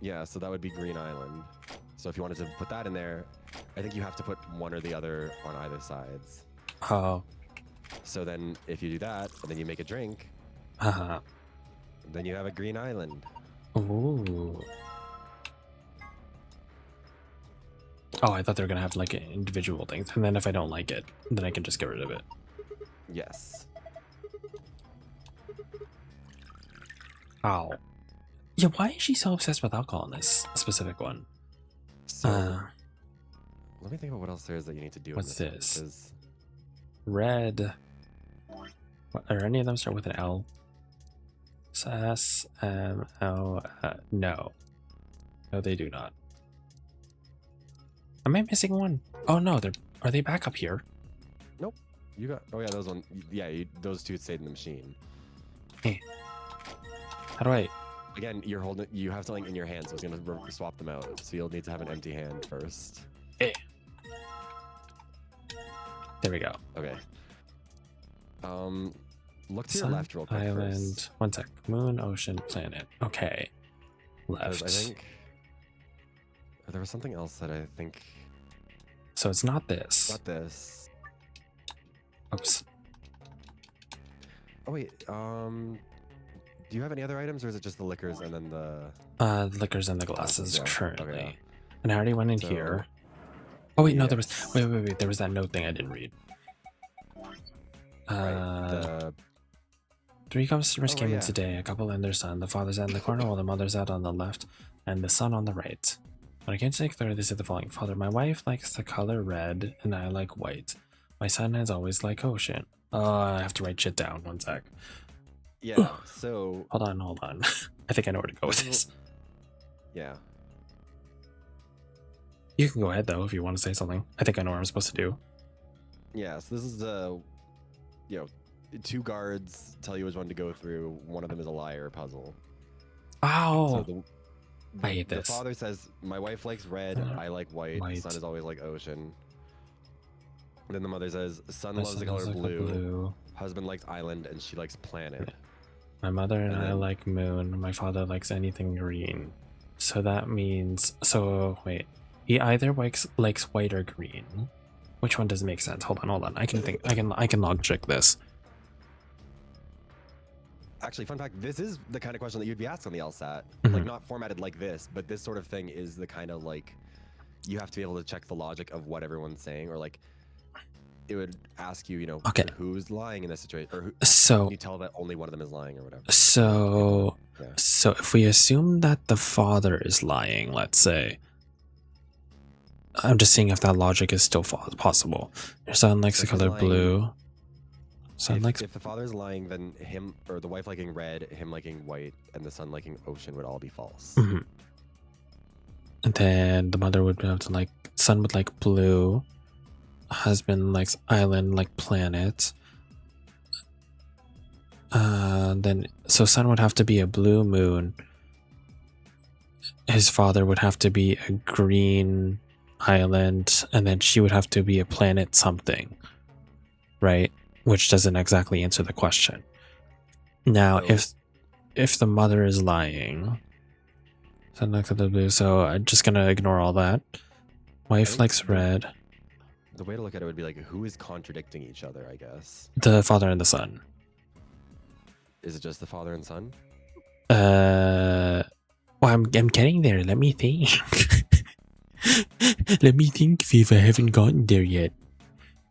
Yeah, so that would be Green Island. So if you wanted to put that in there, I think you have to put one or the other on either sides. Oh. So then if you do that, and then you make a drink, Uh-huh. then you have a Green Island. Ooh. Oh, I thought they were gonna have like individual things, and then if I don't like it, then I can just get rid of it. Yes. Ow. Yeah, why is she so obsessed with alcohol in this specific one? So Uh, let me think about what else there is that you need to do. What's in this? this? One, 'cause Red. What, are any of them start with an L? S M L. No. No, they do not. Am I missing one? Oh no, are they back up here? You got. Oh yeah, those one. Yeah, those two stayed in the machine. How do I? Again, you're holding. You have something in your hand, so it's gonna swap them out. So you'll need to have an empty hand first. There we go. Okay. Look to your Sun, left real quick Island. first. One sec. Moon, ocean, planet. Okay. 'Cause Left. I think there was something else that I think. So it's not this. Not this. Oops. Oh wait. Do you have any other items, or is it just the liquors and then the? The liquors and the glasses Yeah, currently. okay. And I already went in So- here. Oh wait, no, there was Yes. wait. There was that note thing I didn't read. Right. Three customers Oh, right, came in yeah. today, a couple and their son. The father's out in the corner while the mother's out on the left, and the son on the right. When I came to take the order, they said the following: Father, my wife likes the color red, and I like white. My son has always liked ocean. I have to write shit down. One sec. Yeah. So Hold on. I think I know where to go with This is this. yeah. You can go ahead though if you want to say something. I think I know what I'm supposed to do. Yeah. So this is the, you know, two guards tell you which one to go through. One of them is a liar puzzle. So Oh, I hate the this. father says, "My wife likes red. I like white. White. Son is always like ocean." And then the mother says, "Son My loves the son color is like a blue. blue. Husband likes island, and she likes planet." My mother and And I then- like moon. My father likes anything green. So that means wait. He either likes white or green. Which one doesn't make sense? Hold on. I can log check this. Actually, fun fact: this is the kind of question that you'd be asked on the LSAT. Mhm. Like not formatted like this, but this sort of thing is the kind of like you have to be able to check the logic of what everyone's saying, or like it would ask you, Okay. who's lying in this situation, or who, So can you tell that only one of them is lying, or whatever. so Yeah. so if we assume that the father is lying, let's say, I'm just seeing if that logic is still possible. Your son likes So the if he's color lying- blue. Son likes If the father is lying, then him or the wife liking red, him liking white, and the son liking ocean would all be false. Mhm. And then the mother would have to like, son would like blue, husband likes island, like planet. Then so son would have to be a blue moon. His father would have to be a green island, and then she would have to be a planet something, right? Which doesn't exactly answer the question. Now, So- if the mother is lying, son likes the blue, so I'm just gonna ignore all that. Wife think likes the- red. The way to look at it would be like, who is contradicting each other, I guess. The father and the son. Is it just the father and son? Well, I'm getting there. Let me think. Let me think, Viva. I haven't gotten there yet.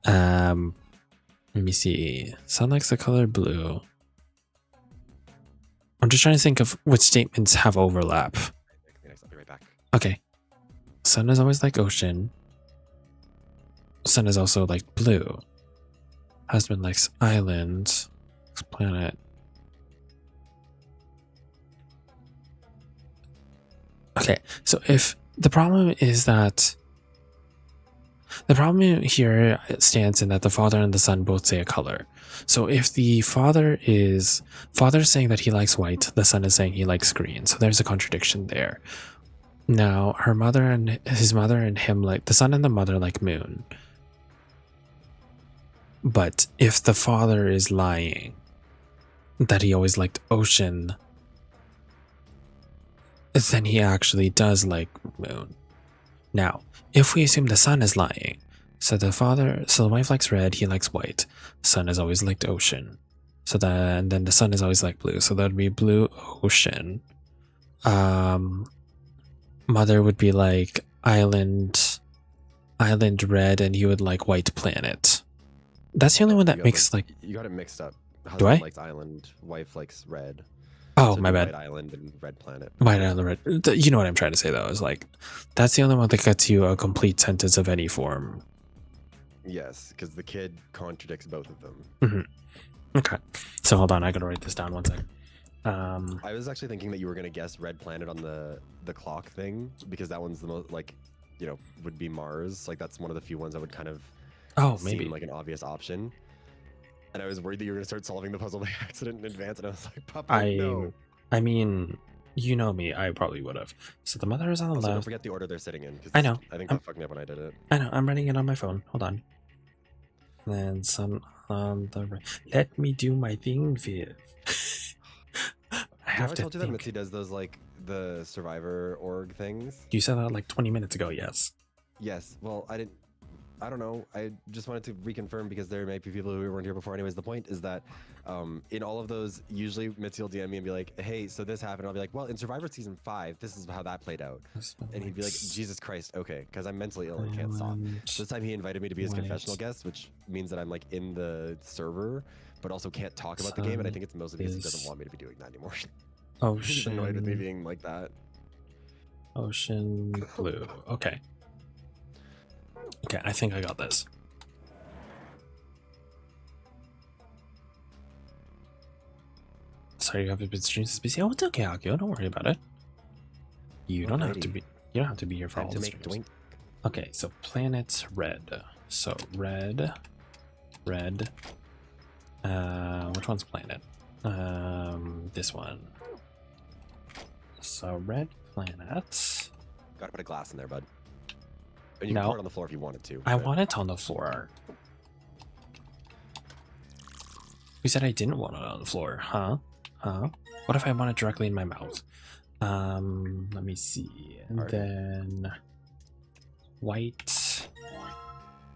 Let me see. Son likes the color blue. I'm just trying to think of what statements have overlap. I'll be right back. Okay. Sun is always like ocean. Sun is also like blue. Husband likes island. Likes planet. Okay, so if the problem is that the problem here stands in that the father and the son both say a color. So if the father is saying that he likes white, the son is saying he likes green. So there's a contradiction there. Now her mother and his mother and him like the son and the mother like moon. But if the father is lying that he always liked ocean, then he actually does like moon. Now, if we assume the son is lying, so the wife likes red, he likes white. Son has always liked ocean. So then the son is always like blue. So that would be blue ocean. Mother would be like island red, and he would like white planet. That's the only one that You got makes it- like. You got it mixed up. Husband Do I? likes island, wife likes red. Oh, So my do bad. White island and red planet. White island red. You know what I'm trying to say though, is like that's the only one that gets you a complete sentence of any form. Yes, because the kid contradicts both of them. Okay. So hold on, I gotta write this down one second. I was actually thinking that you were gonna guess red planet on the clock thing because that one's the most like, would be Mars. Like that's one of the few ones that would kind of oh, maybe. seem like an obvious option. And I was worried that you were gonna start solving the puzzle by accident in advance, and I was like, Papa, no. I mean, you know me, I probably would have. So the mother is on the Also, don't left. forget the order they're sitting in. 'Cause I know. I think that fucked me up when I did it. I know, I'm writing it on my phone. Hold on. And then son on the right. Let me do my thing, Viv. I have Have I to told you that think. Mitzi does those like the Survivor org things? You said that like 20 minutes ago, yes. Yes. Well, I didn't. I don't know. I just wanted to reconfirm because there might be people who weren't here before. Anyways, the point is that in all of those, usually Mitzi will DM me and be like, "Hey, so this happened." I'll be like, "Well, in Survivor Season 5, this is how that played out." And he'd be like, "Jesus Christ, okay," because I'm mentally ill and can't stop. So this time he invited me to be his confessional guest, which means that I'm like in the server, but also can't talk about the game. And I think it's mostly because he doesn't want me to be doing that anymore. He's annoyed with me being like that. Ocean blue. Okay. Okay, I think I got this. Sorry, you have a bit streams busy. Oh, it's okay, Akio. Don't worry about it. You don't have to be. You don't have to be here for Time all to the make streams. doink. Okay, so planets red. So red, red. Which one's planet? This one. So red planet. Gotta put a glass in there, bud. And you No. can pour it on the floor if you wanted to. I but- want it on the floor. Who said I didn't want it on the floor? Huh? Huh? What if I want it directly in my mouth? Let me see. And Alright. then white.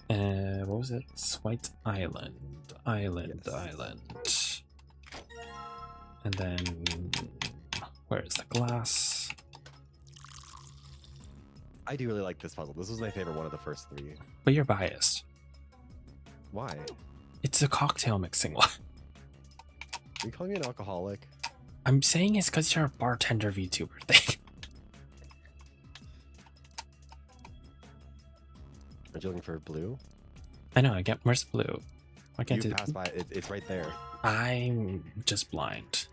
What was it? White island. Island. Yes. Island. And then where is the glass? I do really like this puzzle. This was my favorite one of the first 3. But you're biased. Why? It's a cocktail mixing one. Are you calling me an alcoholic? I'm saying it's because you're a bartender VTuber thing. Are you looking for blue? I know. I get where's blue? I You can't do. pass by. It's right there. I'm just blind.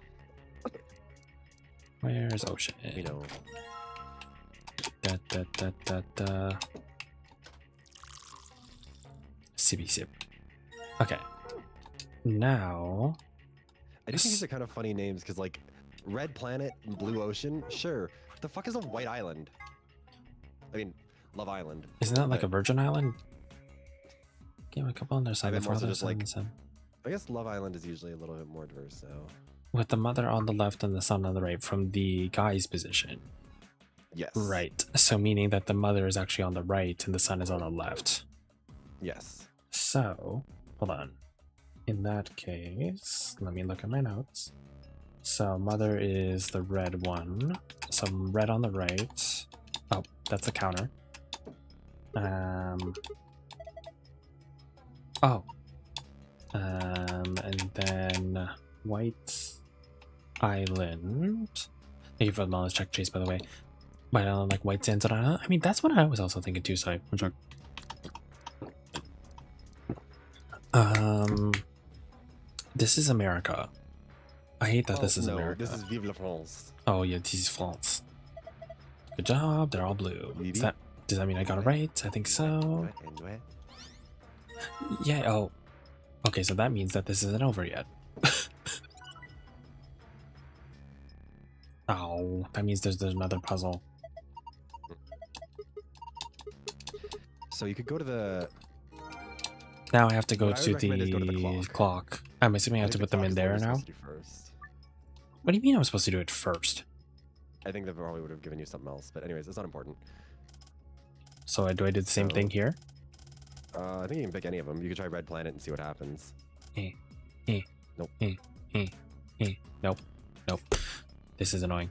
Where's ocean? You know. Da da da da da. Sippy sip. Okay. Now. I just think these are kind of funny names because, like, Red Planet and Blue Ocean. Sure. The fuck is a White Island? I mean, Love Island. Isn't that like but a Virgin Island? Give a couple on their I side, meant the more so father just side, like- and the son. I guess Love Island is usually a little bit more diverse now. With the mother on the left and the son on the right from the guy's position. Yes. Right. So meaning that the mother is actually on the right and the son is on the left. Yes. So, hold on. In that case, let me look at my notes. So, mother is the red one. So, red on the right. Oh, that's a counter. Oh. And then white island. Thank you for the knowledge check, Chase, by the way. White island, like white sands on island. I mean, that's what I was also thinking too, so I'm sorry. This is America. I hate that this is no, America. This is Vive la France. Oh yeah, this is France. Good job. They're all blue. Maybe. Does that mean I got it right? I think so. Yeah. Oh. Okay, so that means that this isn't over yet. Oh, that means there's another puzzle. So you could go to the. Now I have to go What I to would recommend is go to the the clock. clock. I'm assuming I have to think put the them in clock there is what now. we're supposed to do first. What do you mean I'm supposed to do it first? I think they probably would have given you something else, but anyways, it's not important. So do I do the same So- thing here? I think you can pick any of them. You could try Red Planet and see what happens. Nope. Nope. Nope. This is annoying.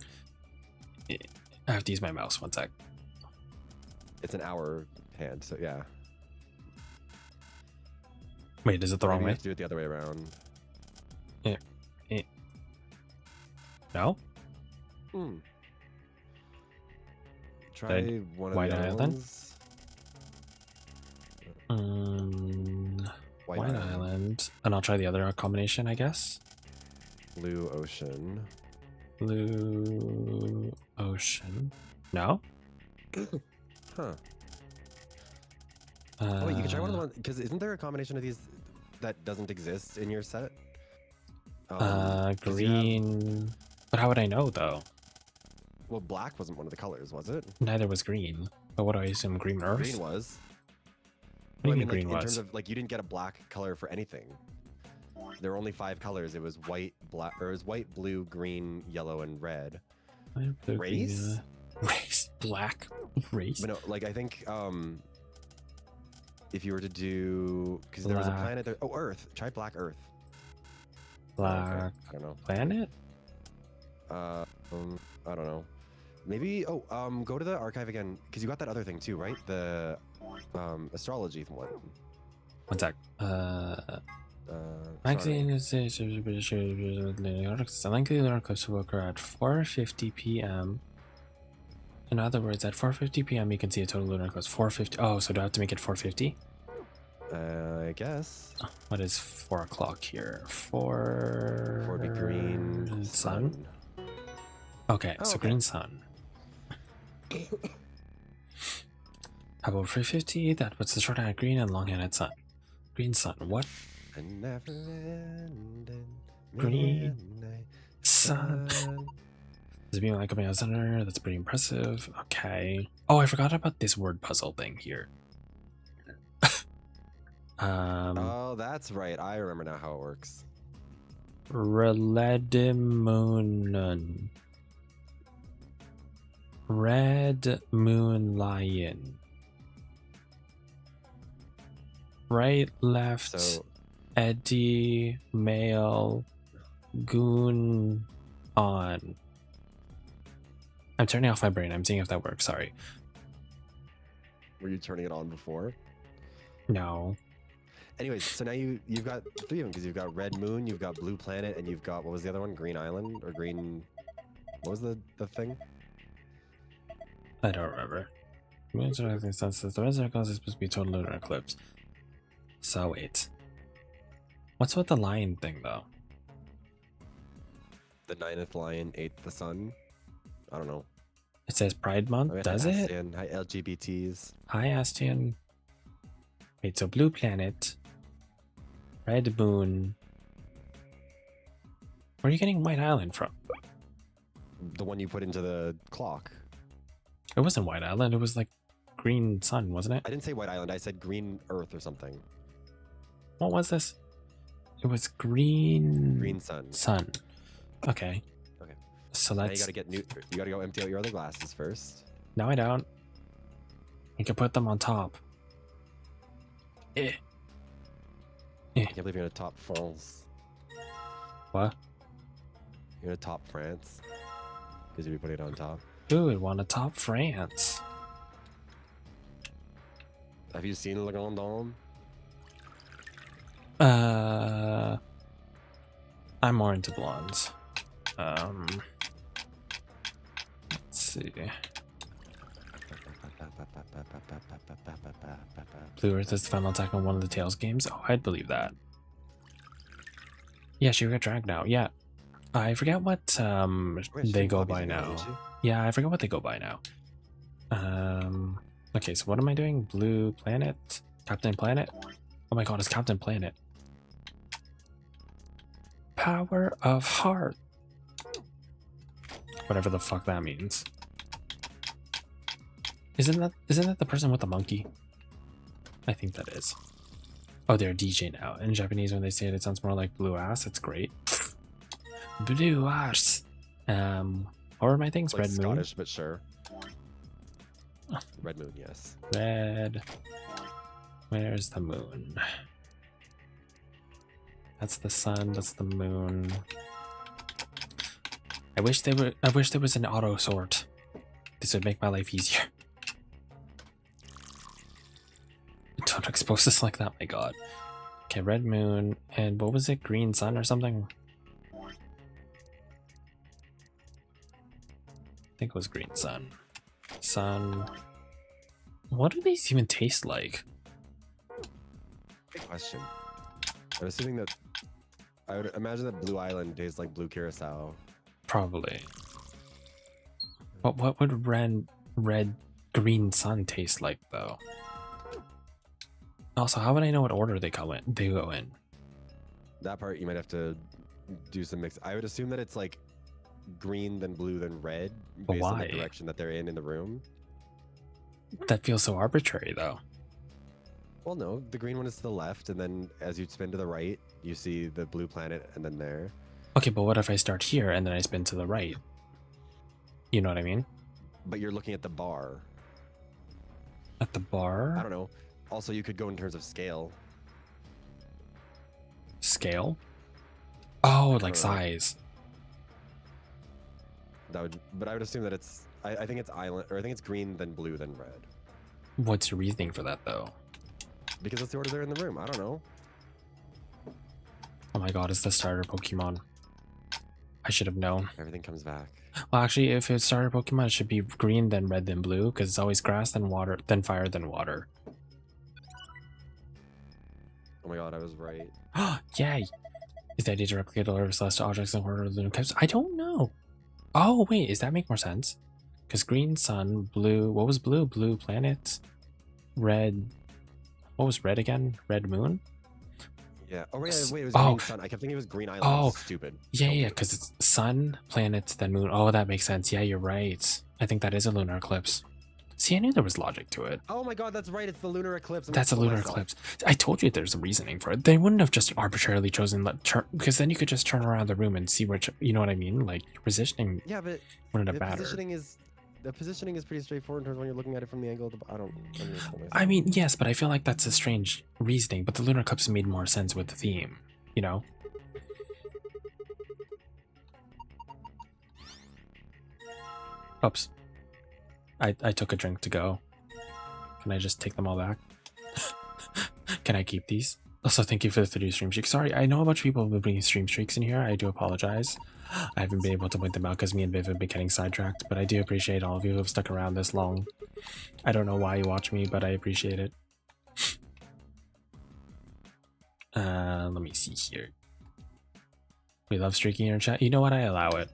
I have to use my mouse. One sec. It's an hour hand, so yeah. Wait, is it the Maybe wrong you way? have to do it the other way around. No? Hmm. Try one of White the other Island? ones. White Island. And I'll try the other combination, I guess. Blue Ocean. Blue ocean. No? Huh. Oh, wait, you can try one of the ones because isn't there a combination of these that doesn't exist in your set? 'Cause you have- Green. But how would I know though? well, black wasn't one of the colors, was it? Neither was green. But what do I assume? Green Earth? Green was. What do you Well, mean like, green in was? terms of like you didn't get a black color for anything. There were only 5 colors. It was white, black, or it was white, blue, green, yellow, and red. White, blue, green, Race? Race? Black? Race? But no, like I think if you were to do, because there was a Black. planet there. Oh, Earth. Try Black Earth. Black I don't know. planet? I don't know. Maybe. Oh, go to the archive again, because you got that other thing too, right? The astrology one. One sec. Sorry. Magazine is lengthy lunar eclipse will occur at 4:50 p.m. In other words, at 4:50 p.m. you can see a total lunar eclipse. 4:50. Oh, so do I have to make it 4:50? I guess. What is 4 o'clock here? 4. 4 would be green sun. Okay, Oh, so okay. green sun. How about 350? That puts the short-handed green and long-handed sun. Green sun. What? A never-ending Green midnight sun. sun. There's being like coming out of center. That's pretty impressive. Okay. Oh, I forgot about this word puzzle thing here. Oh, that's right. I remember now how it works. Reledimunen. Red Moon Lion. Right, left, So Eddie, male, goon, on. I'm turning off my brain. I'm seeing if that works. Sorry. were you turning it on before? No. Anyways, so now you've got 3 of them, because you've got Red Moon, you've got Blue Planet, and you've got, what was the other one? Green Island or Green? What was the thing? I don't remember. The red circle is supposed to be total lunar eclipse. So wait. What's with the lion thing though? The 9th lion, 8th the sun. I don't know. It says Pride Month, I mean, does hi, it? Astian, hi LGBTs. Hi Astian. Wait, so blue planet, red moon. Where are you getting White Island from? The one you put into the clock. It wasn't White Island, it was like green sun, wasn't it? I didn't say White Island. I said Green Earth or something. What was this? It was green Green sun. sun. Okay. Okay. So Now you let's. gotta get new. You gotta go empty out your other glasses first. No, I don't. You can put them on top. Eh. I can't believe you're gonna top France. What? You're gonna top France because you'll be putting it on top. Ooh, I want to top France. Have you seen Le Grand Dame? I'm more into blondes. Let's see. Blue Earth is the final attack on one of the Tales games. Oh, I'd believe that. Yeah, she got dragged now. Yeah, I forget what Wait, they she go Bobby's by in there, now. isn't she? Yeah, I forget what they go by now. Okay, so what am I doing? Blue Planet? Captain Planet? Oh my god, it's Captain Planet. Power of Heart. Whatever the fuck that means. Isn't that the person with the monkey? I think that is. Oh, they're a DJ now. In Japanese, when they say it sounds more like blue ass. It's great. Blue ass. What were my things? Like Red moon. Scottish, but sure. Red Moon, yes. Red. Where's the moon? That's the sun. That's the moon. I wish there was an auto sort. This would make my life easier. Don't expose this like that, my god. Okay, red moon, and what was it? Green sun or something? I think it was green sun. Sun. What do these even taste like? Good question. I'm assuming that I would imagine that Blue Island tastes like blue curacao. Probably. What would red green sun taste like though? Also, how would I know what order they go in? That part you might have to do some mix. I would assume that it's like green, then blue, then red, But based on why? the direction that they're in the room. That feels so arbitrary though. Well, no, the green one is to the left, and then as you spin to the right, you see the blue planet, and then there. Okay, but what if I start here and then I spin to the right? You know what I mean? But you're looking at the bar. At the bar? I don't know. Also, you could go in terms of scale. Scale? Oh, like don't know. size. That would, but I would assume that it's. I think it's island, or I think it's green, then blue, then red. What's your reasoning for that, though? Because that's the order they're in the room. I don't know. Oh my god, it's the starter Pokemon. I should have known. Everything comes back. Well, actually, if it's starter Pokemon, it should be green, then red, then blue, because it's always grass, then water, then fire, then water. Oh my god, I was right. Yay! Is the idea to replicate the order of celestial objects in order of lunar types? I don't know. Oh, wait, does that make more sense? Because green sun, blue, what was blue? Blue planet, red, what was red again? Red moon? Yeah. Oh wait, it was Oh. green sun. I kept thinking it was green island. Oh. Stupid. Yeah, because it's sun, planets, then moon. Oh, that makes sense. Yeah, you're right. I think that is a lunar eclipse. See, I knew there was logic to it. Oh my god, that's right. It's the lunar eclipse. That's a lunar eclipse. I told you there's a reasoning for it. They wouldn't have just arbitrarily chosen because then you could just turn around the room and see which, you know what I mean? Like your positioning Yeah, but wouldn't have the mattered. positioning is pretty straightforward in terms of when you're looking at it from the angle of the. I don't understand. I mean, yes, but I feel like that's a strange reasoning. But the lunar eclipse made more sense with the theme, you know? Oops. I took a drink to go. Can I just take them all back? Can I keep these? Also, thank you for the 30 stream streaks. Sorry, I know a bunch of people have been bringing stream streaks in here. I do apologize. I haven't been able to point them out because me and Viv have been getting sidetracked, but I do appreciate all of you who have stuck around this long. I don't know why you watch me, but I appreciate it. Let me see here. We love streaking in our chat. You know what? I allow it.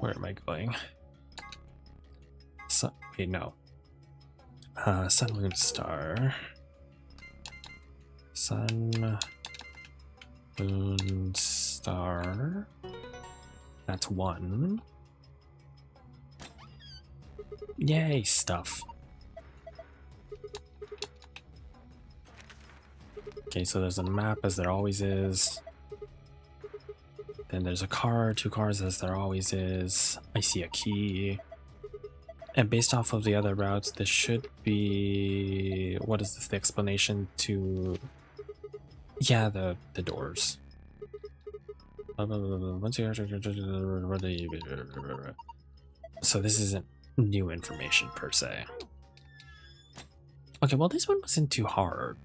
Where am I going? Wait, no. Sun, moon, star. Sun, moon, star. That's one. Yay, stuff. Okay, so there's a map as there always is. Then there's a car, 2 cars as there always is. I see a key. And based off of the other routes, this should be... What is this? The explanation to... Yeah, the doors. So this isn't new information per se. Okay, well this one wasn't too hard.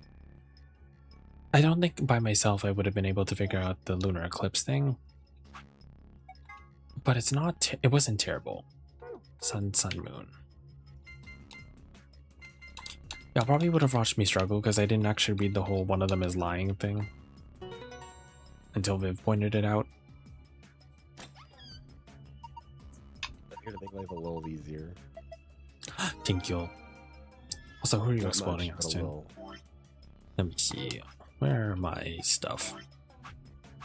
I don't think by myself I would have been able to figure out the lunar eclipse thing. But it's not, it wasn't terrible. Sun, sun, moon. Y'all probably would have watched me struggle because I didn't actually read the whole one of them is lying thing. Until Viv pointed it out. I'm here to make life a little easier. Thank you. Also, who are you Not exploding much, us but a to? little. Let me see. Where are my stuff?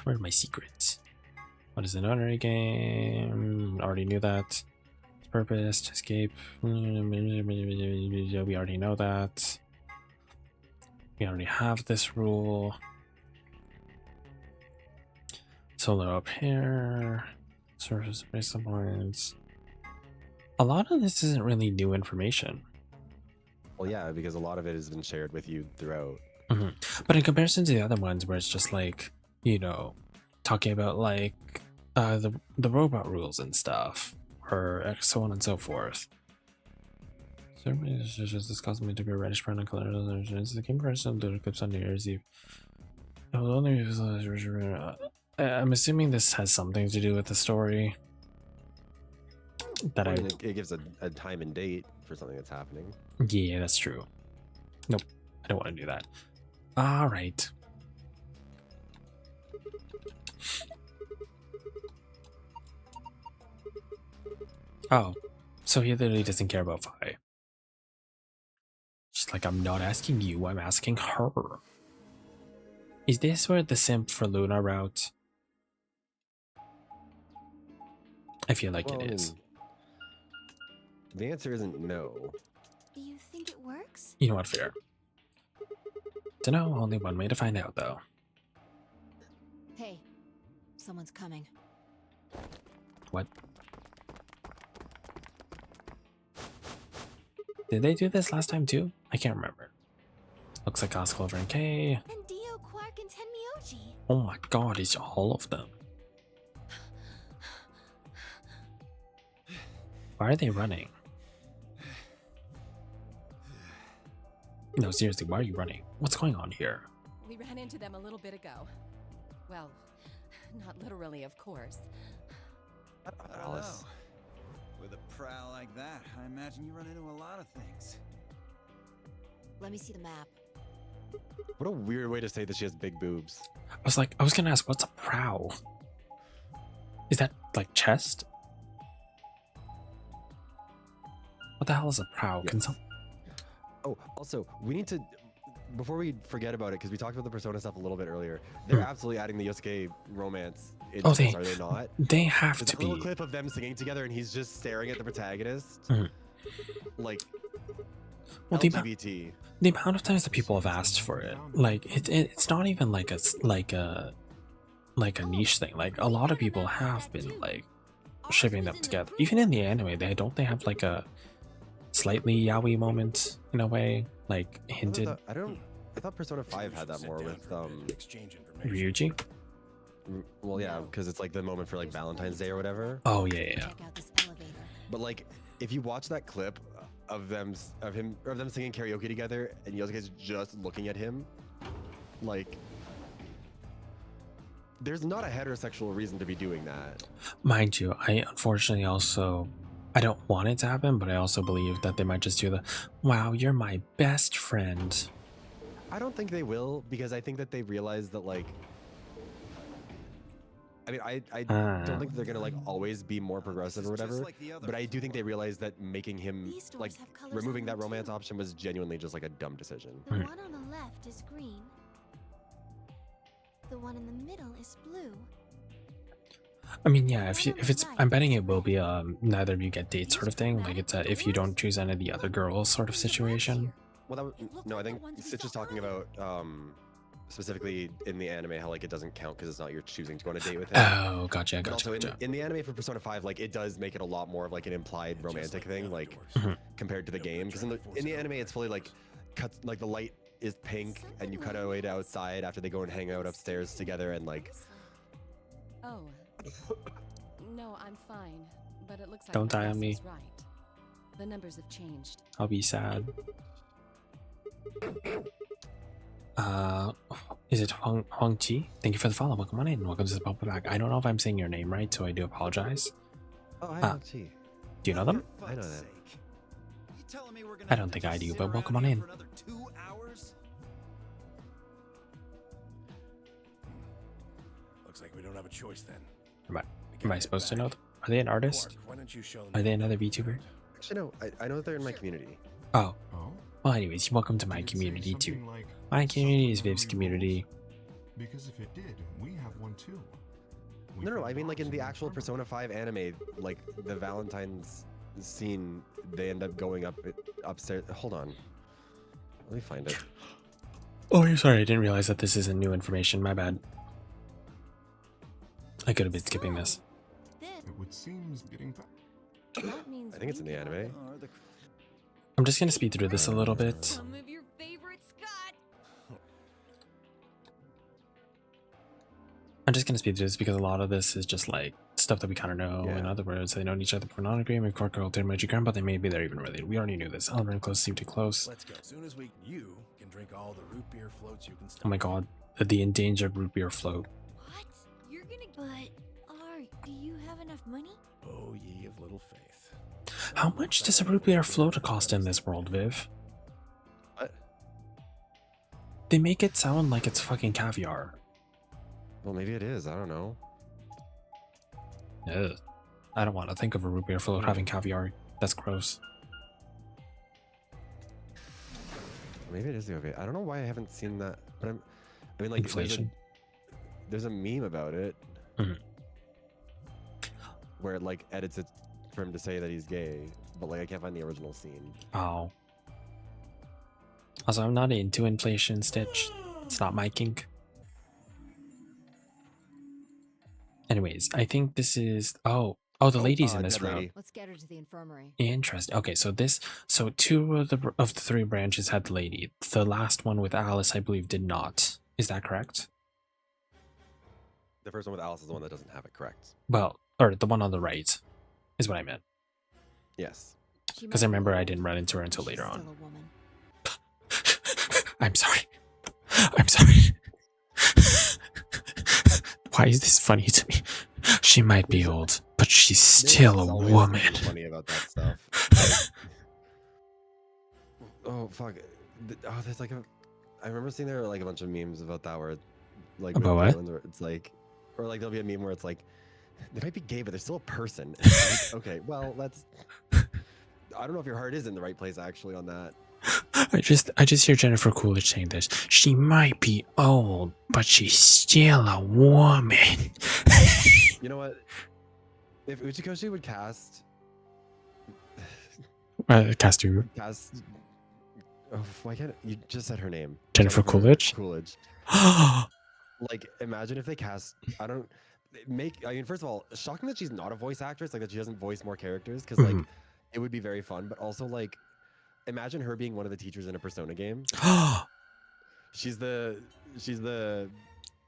Where are my secrets? What is an honorary game? Already knew that. Purpose, escape. We already know that. We already have this rule. Solo up here. Surface base points. A lot of this isn't really new information. Well, yeah, because a lot of it has been shared with you throughout. But in comparison to the other ones where it's just like, you know, talking about like the robot rules and stuff, or so on and so forth. So this caused me to be a reddish brown color. It's the game version of the clips on New Year's Eve. I'm assuming this has something to do with the story. That It gives a time and date for something that's happening. Yeah, that's true. Nope, I don't want to do that. All right. Oh, so he literally doesn't care about Fi. She's like, I'm not asking you, I'm asking her. Is this where the simp for Luna route? I feel like Well, it is. The answer isn't no. Do you think it works? You know what, fair. To know, only one way to find out, though. Hey, someone's coming. What? Did they do this last time too? I can't remember. Looks like Osclover and K. And Dio, Quark, and Tenmyoji. Oh my god, it's all of them. Why are they running? No, seriously, why are you running? What's going on here? We ran into them a little bit ago. Well, not literally, of course. Alice. With a prowl like that, I imagine you run into a lot of things. Let me see the map. What a weird way to say that she has big boobs. I was gonna ask, what's a prow? Is that like chest? What the hell is a prow? Yeah. Can some Oh, also, we need to, before we forget about it, because we talked about the Persona stuff a little bit earlier, they're absolutely adding the Yosuke romance into this, are they not? They have There's to a little be. clip of them singing together and he's just staring at the protagonist. Like, Well, LGBT. the amount of times that people have asked for it, like it's not even like a niche thing. Like a lot of people have been like shipping them together. Even in the anime, they have like a slightly yaoi moment in a way, like hinted. I thought Persona 5 had that more with exchange information. Ryuji. well, yeah, because it's like the moment for like Valentine's Day or whatever. Oh yeah. Check out this elevator. But like, if you watch that clip of them singing karaoke together and Yosuke's just looking at him, like, there's not a heterosexual reason to be doing that. Mind you, I unfortunately also I don't want it to happen, but I also believe that they might just do the wow, you're my best friend. I don't think they will, because I think that they realize that, like, I mean, I don't think they're gonna like always be more progressive or whatever, but I do think they realize that making him These doors like have colors removing on that them, romance too. option was genuinely just like a dumb decision. The one on the left is green. The one in the middle is blue. I mean, yeah, if it's I'm betting it will be neither of you get dates sort of thing. Like it's a if you don't choose any of the other girls sort of situation. Well, that was, no, I think Stitch is talking about specifically in the anime how like it doesn't count because it's not you're choosing to go on a date with him. Oh, gotcha, But gotcha, also gotcha. in the anime for Persona 5, like it does make it a lot more of like an implied romantic thing, like compared to the game. Because in the anime, it's fully like cuts like the light is pink and you cut away to outside after they go and hang out upstairs together and like. Oh. No, I'm fine. But it looks like Don't die on Alice me. is right. The numbers have changed. I'll be sad. Is it Huang Chi? Thank you for the follow. Welcome on in. Welcome to the Pop Back. I don't know if I'm saying your name right, so I do apologize. Oh, I Ah. don't see. Do you know them? I know that. I don't think I do, but welcome on in. Looks like we don't have a choice then. Am I supposed to know them? Are they an artist? Quark, why don't you show them Are they the another way? VTuber? Actually, no. I know that they're in my community. Oh. Oh? Well, anyways, welcome to my Did it say community too. something like, My community is "Something Viv's really community. old"? Because if it did, we have one too. We No, found I mean like in ours the the actual infirmary. Persona 5 anime, like the Valentine's scene, they end up going upstairs. Hold on. Let me find it. Oh, you're sorry. I didn't realize that this isn't new information. My bad. I could have been skipping this. This It would seem getting back. That means I think it's in we the have anime. I'm just gonna speed through this a little bit. some of your favorite Scott. I'm just gonna speed through this because a lot of this is just like stuff that we kind of know. In Yeah. other words, they know each other for non-agreement. Quark girl, Tenmyoji Grandpa, they maybe they're even related. We already knew this. Element close, seem too close. Let's go. As soon as you can drink all the root beer floats you can stop. Oh my god, the endangered root beer float. what? You're gonna. But, do you have enough money? Oh, ye of little faith. How much does a root beer float cost in this world, Viv? What? They make it sound like it's fucking caviar. Well, maybe it is. I don't know. Ugh. I don't want to think of a root beer float having caviar. That's gross. Maybe it is the OVA. I don't know why I haven't seen that, but I mean, like, Inflation. there's a meme about it Mhm. where it like edits it for him to say that he's gay, but like I can't find the original scene. Oh. Also, I'm not into inflation, Stitch. It's not my kink. Anyways, I think this is... Oh, Oh, the lady's in this Dead route. lady. Let's get her to the infirmary. Interesting. Okay, so two of the three branches had the lady. The last one with Alice, I believe, did not. Is that correct? The first one with Alice is the one that doesn't have it, correct? Well, or the one on the right is what I meant. Yes. Because I remember I didn't run into her until later on. Still a woman. I'm sorry. I'm sorry. Why is this funny to me? She might be old, but she's still a There's always woman. something funny about that stuff. Oh fuck! Oh, there's like a. I remember seeing there were like a bunch of memes about that where, like, About what? where it's like, or like there'll be a meme where it's like, they might be gay, but they're still a person. And it's like, okay, well, that's. I don't know if your heart is in the right place actually on that. I just hear Jennifer Coolidge saying this. She might be old, but she's still a woman. You know what? If Uchikoshi would cast. Cast who? Cast. Oh, why can't you just said her name? Jennifer Coolidge? Coolidge. Like, imagine if they cast. I mean, first of all, shocking that she's not a voice actress, like that she doesn't voice more characters, because like it would be very fun. But also, like, imagine her being one of the teachers in a Persona game. She's the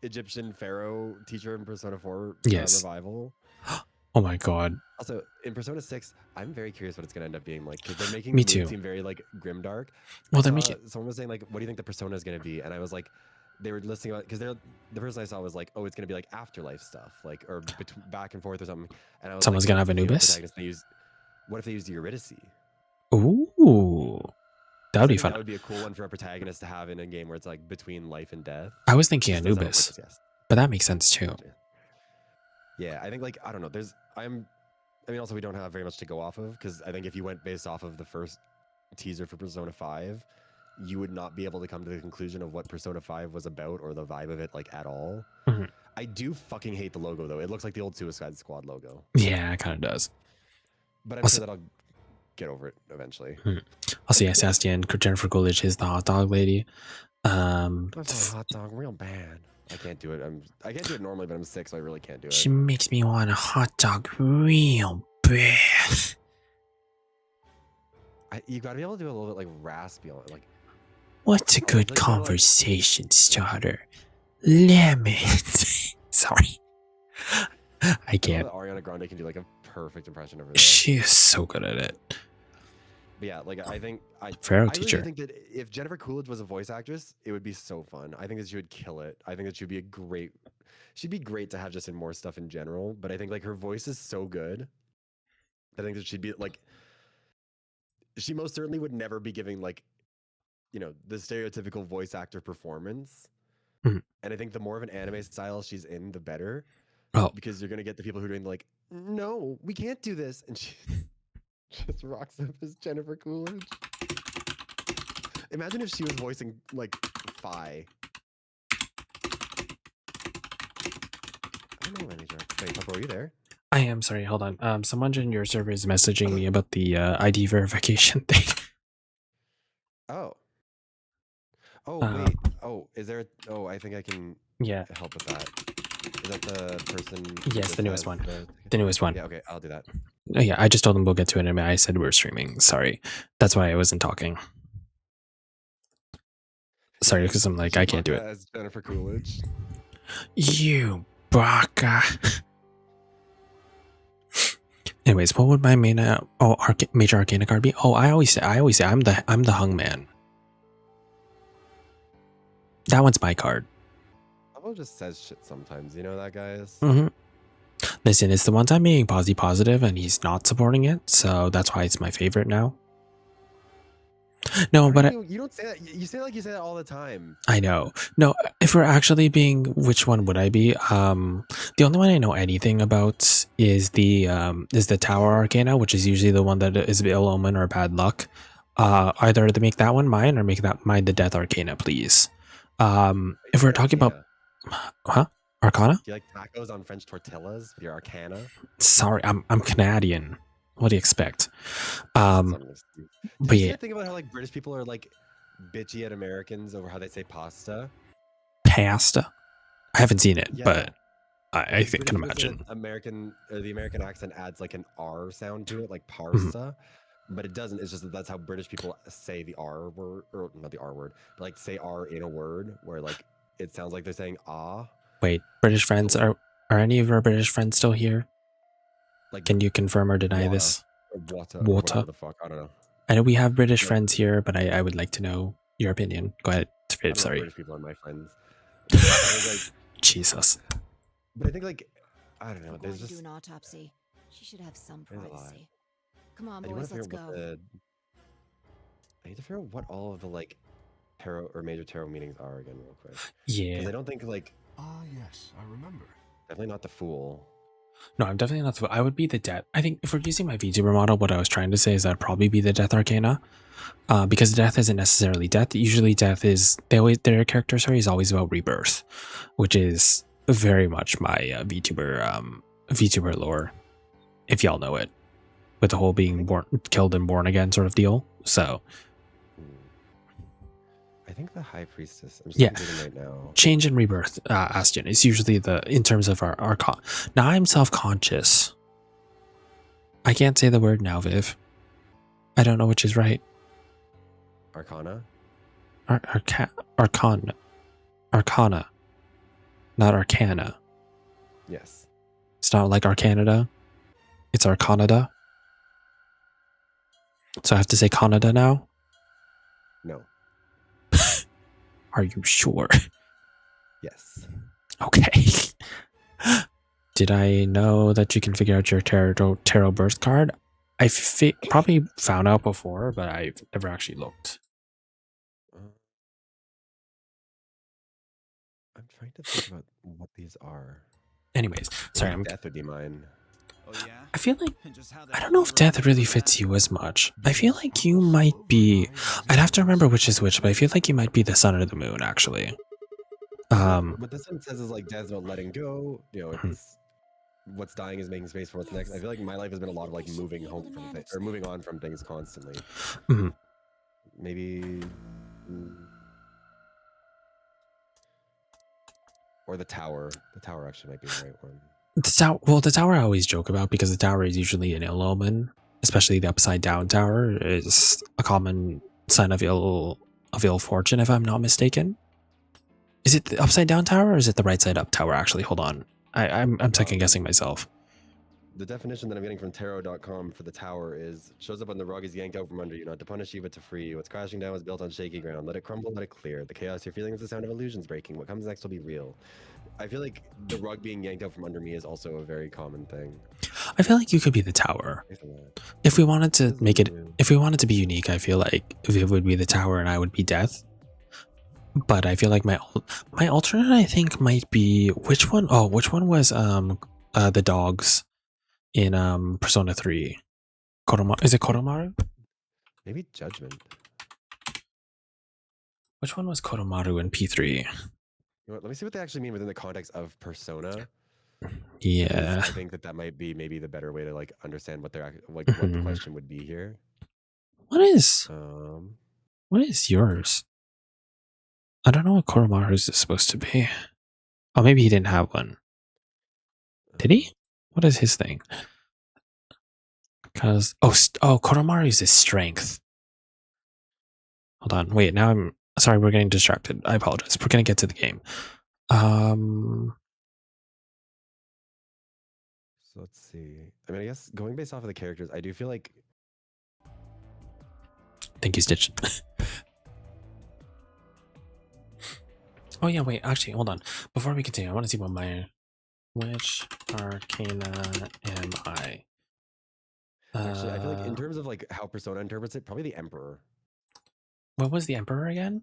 Egyptian pharaoh teacher in Persona 4 Yes. Revival. Oh my god. Also, in Persona 6, I'm very curious what it's going to end up being like, because they're making Me the mood too. seem very like grimdark. Well, they're making. Someone was saying like, what do you think the Persona is going to be? And I was like, they were listening about, because the person I saw was like, oh, it's going to be like afterlife stuff, like, or back and forth or something. And I was Someone's like, gonna have Anubis? What if they used Eurydice? Ooh, that would be fun. That would be a cool one for a protagonist to have in a game where it's like between life and death. I was thinking Just doesn't have Anubis, purpose, yes. but that makes sense too. Yeah, I think like, I don't know. I mean, also we don't have very much to go off of, because I think if you went based off of the first teaser for Persona 5, you would not be able to come to the conclusion of what Persona 5 was about or the vibe of it like at all. I do fucking hate the logo though. It looks like the old Suicide Squad logo. Yeah, it kind of does. But I'm sure that I'll get over it eventually. Also, yeah, Sastian, Jennifer Coolidge is the hot dog lady. That's a hot dog real bad. I can't do it. I can't do it normally, but I'm sick, so I really can't do it. She makes me want a hot dog real bad. You gotta be able to do a little bit like raspy on it, like. What's a good conversation starter? Lemon. Sorry. I can't. Ariana Grande can do like a perfect impression of her. She is so good at it. But yeah, like I think Pharaoh really teacher. think that if Jennifer Coolidge was a voice actress, it would be so fun. I think that she would kill it. I think that she'd be great to have just in more stuff in general. But I think like her voice is so good. I think that she'd be like, she most certainly would never be giving like, you know, the stereotypical voice actor performance. And I think the more of an anime style she's in, the better. Oh, because you're gonna get the people who are doing like, no, we can't do this, and she just rocks up as Jennifer Coolidge. Imagine if she was voicing like Fi. I don't know any joke. Wait, Papa, are you there? I am sorry. Hold on. Someone in your server is messaging me about the ID verification thing. Oh. Oh wait. Oh, is there? Oh, I think I can. Yeah. Help with that. Is that the person? Yes, the newest one. The newest one. Yeah. Okay, I'll do that. Oh, yeah, I just told them we'll get to it in a minute. I said we were streaming. Sorry. That's why I wasn't talking. Sorry, because I'm like, I can't do it. As Jennifer Coolidge. You baka. Anyways, what would my main major arcana card be? Oh, I always say I'm the hung man. That one's my card. Pablo just says shit sometimes. You know that, guys? Listen, it's the one time being positive and he's not supporting it, so that's why it's my favorite now. No, but you don't say that. You say that all the time. I know. No, if we're actually being, which one would I be? The only one I know anything about is the Tower Arcana, which is usually the one that is ill omen or bad luck. Either to make that one mine or make that mine the Death Arcana, please. If we're talking about, Arcana? Do you like tacos on French tortillas with your Arcana? Sorry, I'm Canadian. What do you expect? But yeah, think about how like British people are like bitchy at Americans over how they say pasta. Pasta. I haven't seen it, Yeah. but I British can people say that imagine. the American accent adds like an R sound to it, like Mhm. parsa, but it doesn't. It's just that that's how British people say the R word, or not the R word, but like say R in a word, where like it sounds like they're saying ah, Wait, British friends, like are any of our British friends still here? like Can you confirm or deny water this? or water or Water. whatever the fuck. I don't know. I know we have British Like friends here, but I would like to know your opinion. Go ahead. I don't know if Sorry. British people are my friends, but I think like, Jesus. but I think like I don't know. We're going There's to do just an autopsy. She should have some there's a lot. privacy. Come on, I do want boys, to figure let's out what go. the I need to figure out what all of the like tarot or major tarot meanings are again, real quick, because Yeah. I don't think like Ah, yes, I remember. definitely not the fool. No, I'm definitely not. I would be the death. I think if we're using my VTuber model, what I was trying to say is that I'd probably be the Death Arcana, because death isn't necessarily death. Usually, death is their character story is always about rebirth, which is very much my VTuber lore, if y'all know it, with the whole being born, killed and born again sort of deal. So I think the High Priestess. I'm just yeah, looking through them right now. change and rebirth, Astion is usually the in terms of our now I'm self-conscious. I can't say the word now, Viv. I don't know which is right. Arcana. Arcana, Arcana, not Arcana. Yes. It's not like Arcanada. It's Arcanada. So I have to say Canada now. No. Are you sure? Yes. Okay. Did I know that you can figure out your tarot birth card? I probably found out before, but I've never actually looked. I'm trying to think about what these are. Anyways, sorry. Death would be mine. Oh yeah? I feel like Just how the I hell don't know you if death remember really that? fits you as much. I feel Yes, like a you might silver be. eye is I'd have to remember yours. which is which, but I feel like you might be the son of the moon, actually. What this one says is like death's about letting go. You know, Mhm. it's what's dying is making space for what's next. I feel like my life has been a lot of like moving home from things or moving on from things constantly. Mhm. Maybe. Or the tower. The tower actually might be the right one. The tower I always joke about because the tower is usually an ill omen, especially the upside down tower is a common sign of ill fortune, if I'm not mistaken. Is it the upside down tower or is it the right side up tower? Actually, hold on. I'm second guessing myself. The definition that I'm getting from tarot.com for the tower is shows up when the rug is yanked out from under you, not to punish you, but to free you. What's crashing down is built on shaky ground. Let it crumble, let it clear. The chaos you're feeling is the sound of illusions breaking. What comes next will be real. I feel like the rug being yanked out from under me is also a very common thing. I feel like you could be the tower. Based on that. If we wanted to This make is it, new. if we wanted to be unique, I feel like Viv would be the tower and I would be death. But I feel like my alternate, I think, might be which one? Oh, which one was the dogs in Persona 3? Is it Koromaru? Maybe judgment. Which one was Koromaru in P3? You know what, let me see what they actually mean within the context of persona. Yeah. I think that might be maybe the better way to like understand what they're like what the question would be here. What is yours? I don't know what Koromaru's is supposed to be. Oh, maybe he didn't have one. Did he? What is his thing? Because Koromaru's is strength. Hold on, wait. Now I'm sorry. We're getting distracted. I apologize. We're gonna get to the game. So let's see. I mean, I guess going based off of the characters, I do feel like Thank you, Stitch. Oh yeah, wait. Actually, hold on. Before we continue, I want to see which arcana am I? actually I feel like in terms of like how Persona interprets it, probably the Emperor. What was the Emperor again?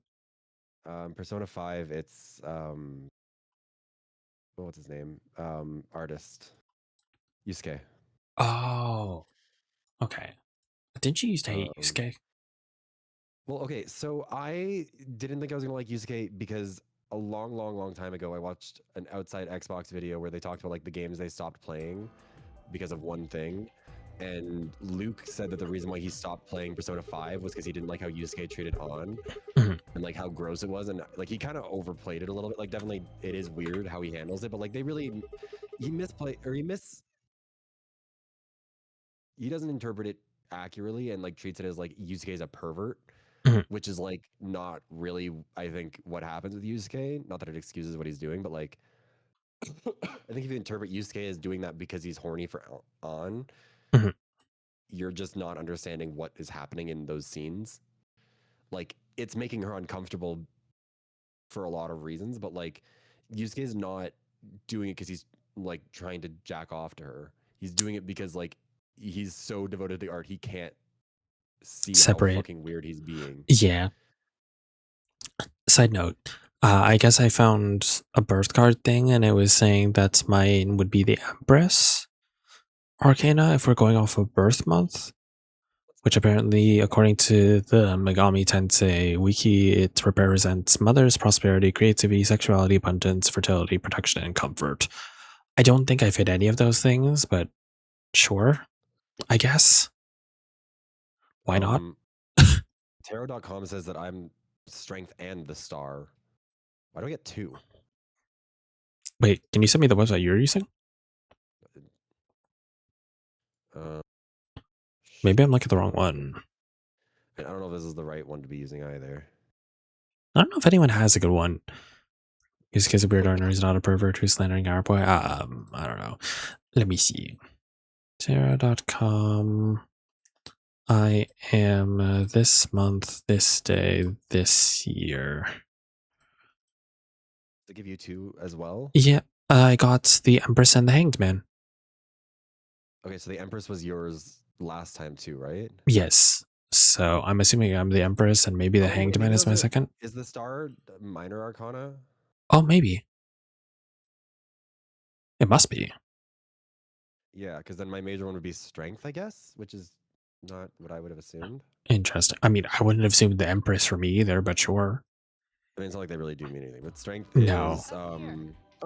Persona 5, it's what's his name? Artist. Yusuke. Oh, okay. Didn't you used to hate Yusuke? Well, okay, so I didn't think I was gonna like Yusuke because a long time ago I watched an outside Xbox video where they talked about like the games they stopped playing because of one thing. and Luke said that the reason why he stopped playing Persona 5 was because he didn't like how Yusuke treated On Mhm. and like how gross it was, and like he kind of overplayed it a little bit. Like definitely it is weird how he handles it, but like he doesn't interpret it accurately and like treats it as like Yusuke is a pervert, Mhm. which is like not really I think what happens with Yusuke. Not that it excuses what he's doing, but like I think if you interpret Yusuke as doing that because he's horny for On, Mhm. you're just not understanding what is happening in those scenes. Like it's making her uncomfortable for a lot of reasons, but like Yusuke is not doing it because he's like trying to jack off to her. He's doing it because like he's so devoted to the art he can't see how Separate. fucking weird he's being. Yeah. Side note, I guess I found a birth card thing, and it was saying that mine would be the Empress Arcana if we're going off of birth month, which apparently, according to the Megami Tensei wiki, it represents mother's prosperity, creativity, sexuality, abundance, fertility, protection, and comfort. I don't think I fit any of those things, but sure, I guess. Why not? Tarot.com says that I'm strength and the star. Why do I get two? Wait, can you send me the website you're using? Uh, Maybe I'm looking at the wrong one. I don't know if this is the right one to be using either. I don't know if anyone has a good one. He's a weird owner. He's not a pervert who's slandering our boy. I don't know. Let me see. Tarot.com. I am this month, this day, this year. To give you two as well? Yeah, I got the Empress and the Hanged Man. Okay, so the Empress was yours last time too, right? Yes. So I'm assuming I'm the Empress and maybe the Oh, wait, Hanged Man maybe is my those are- second. Is the star minor arcana? Oh, maybe. It must be. Yeah, because then my major one would be strength, I guess, which is not what I would have assumed. Interesting. I mean, I wouldn't have assumed the Empress for me either, but sure. I mean, it's not like they really do mean anything, but strength No. is. Oh,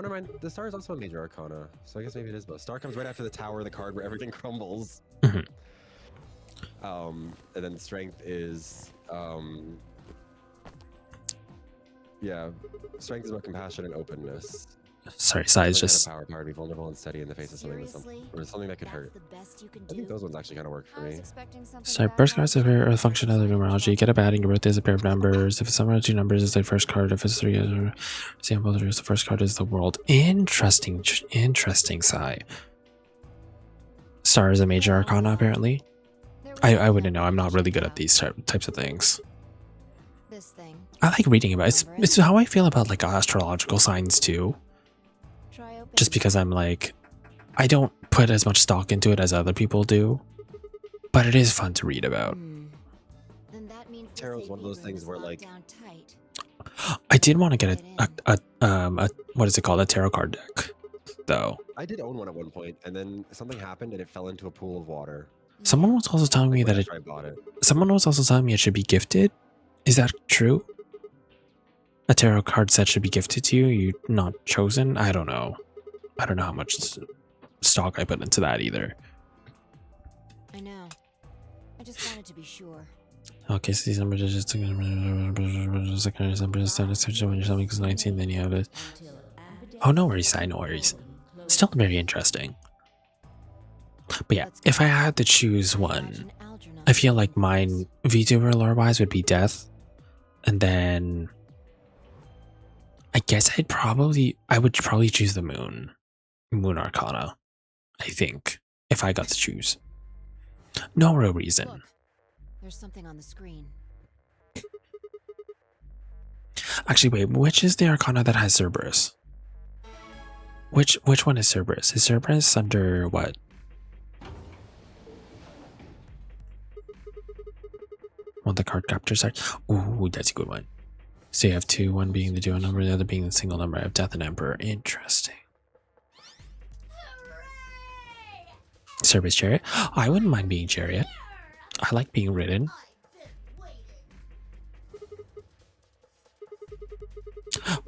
never mind. The star is also a major arcana, so I guess maybe it is both. Star comes right after the tower, the card where everything crumbles. Mhm. And then strength is. Yeah, strength is about compassion and openness. Sorry, size Some just. kind of power to be vulnerable and steady in the face of something or something that could hurt. I think those ones actually kind of work for me. Sorry, birth cards appear or function of the numerology. Get a batting. Your birthday is a pair of numbers. If it's somewhere two numbers, it's the first card. If it's three, example, the first card is the world. Interesting, interesting. Sigh. Star is a major arcana, apparently. I wouldn't know. I'm not really good at these types of things. This thing. I like reading about it. It's how I feel about like astrological signs too. Try open. Just because I'm like, I don't put as much stock into it as other people do, but it is fun to read about. Then that means this Tarot's one of AV those room things is where, locked like- down tight. I did want to get a what is it called, a tarot card deck, though. I did own one at one point, and then something happened and it fell into a pool of water. Someone was also telling me Like, that right it. after I bought it. Someone was also telling me it should be gifted. Is that true? A tarot card set should be gifted to you. You not chosen. I don't know. I don't know how much stock I put into that either. I know. I just wanted to be sure. Okay, so these numbers are just when you're something is 19, then you have it. Until Oh, no worries, no worries. Still very interesting. But yeah, if I had to choose one, I feel like mine VTuber lore wise would be Death, and then I guess I would probably choose the Moon Arcana. I think if I got to choose, no real reason. Look, there's something on the screen. Actually, wait, which is the Arcana that has Cerberus? Which one is Cerberus? Is Cerberus under what? Well, the card captors are. Ooh, that's a good one. So you have two, one being the dual number, the other being the single number. I have Death and Emperor. Interesting. Cerberus Chariot. I wouldn't mind being Chariot. I like being ridden.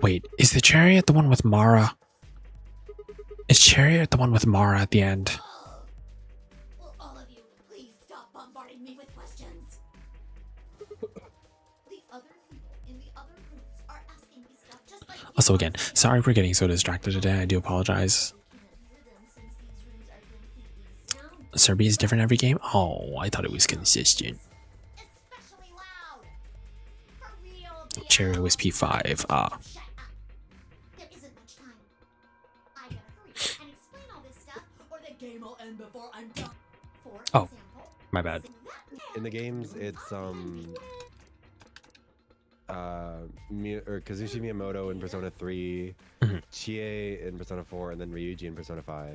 Wait, is the Chariot the one with Mara? Is Chariot the one with Mara at the end? Will all of you Also, again, sorry for getting so distracted today. I do apologize. Serbia is different every game? Oh, I thought it was consistent. Cherry was P5. Ah. Oh, my bad. In the games, it's Kazushi Miyamoto in Persona 3, Chie in Persona 4, and then Ryuji in Persona 5.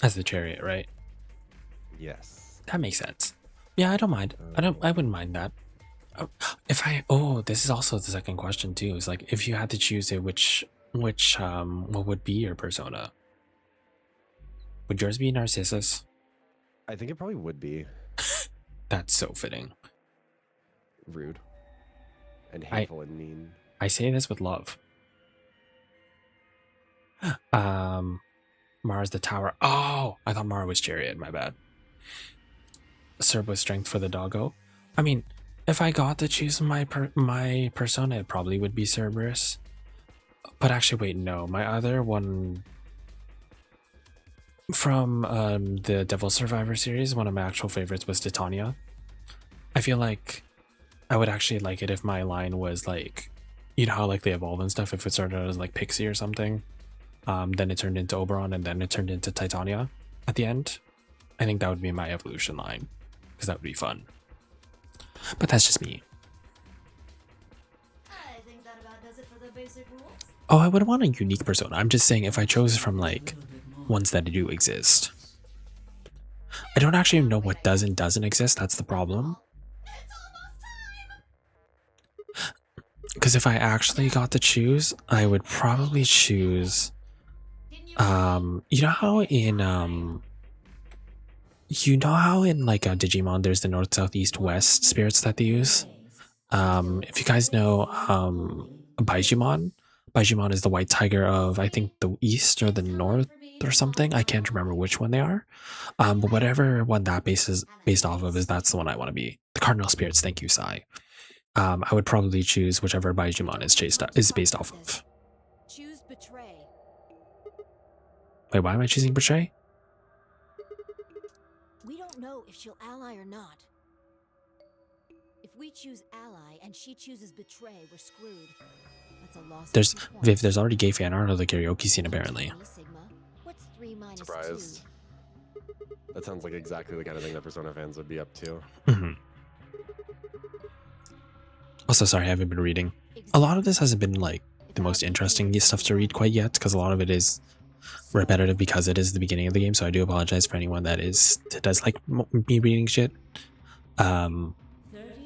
As the chariot, right? Yes. That makes sense. Yeah, I don't mind. I wouldn't mind that. This is also the second question too. Is like, if you had to choose it, what would be your persona? Would yours be Narcissus? I think it probably would be. That's so fitting. Rude. And hateful and mean. I say this with love. Mara's the tower. Oh, I thought Mara was chariot. My bad. Serb with strength for the doggo. I mean, if I got to choose my persona, it probably would be Cerberus. But actually, wait, no. My other one from the Devil Survivor series, one of my actual favorites was Titania. I feel like I would actually like it if my line was like, you know how like they evolve and stuff, if it started out as like Pixie or something, then it turned into Oberon, and then it turned into Titania at the end. I think that would be my evolution line, because that would be fun. But that's just me. I think that about does it for the basic rules. Oh, I would want a unique persona. I'm just saying if I chose from like ones that do exist. I don't actually know what does and doesn't exist. That's the problem. Because if I actually got to choose, I would probably choose you know how in like Digimon there's the north, south, east, west spirits that they use. If you guys know Baijimon is the white tiger of, I think, the east or the north or something. I can't remember which one they are. But whatever one that is based off of, that's the one I want to be. The cardinal spirits, thank you, Sai. I would probably choose whichever Baijimon is based off of. Choose betray. Wait, why am I choosing betray? We don't know if she'll ally or not. If we choose ally and she chooses betray, we're screwed. That's a loss. There's already gay fan art of the karaoke scene apparently. What's 3 minus Surprised. 2? That sounds like exactly the kind of thing that Persona fans would be up to. Also, sorry, I haven't been reading. A lot of this hasn't been like the most interesting stuff to read quite yet, because a lot of it is repetitive because it is the beginning of the game. So I do apologize for anyone that does like me reading shit. 30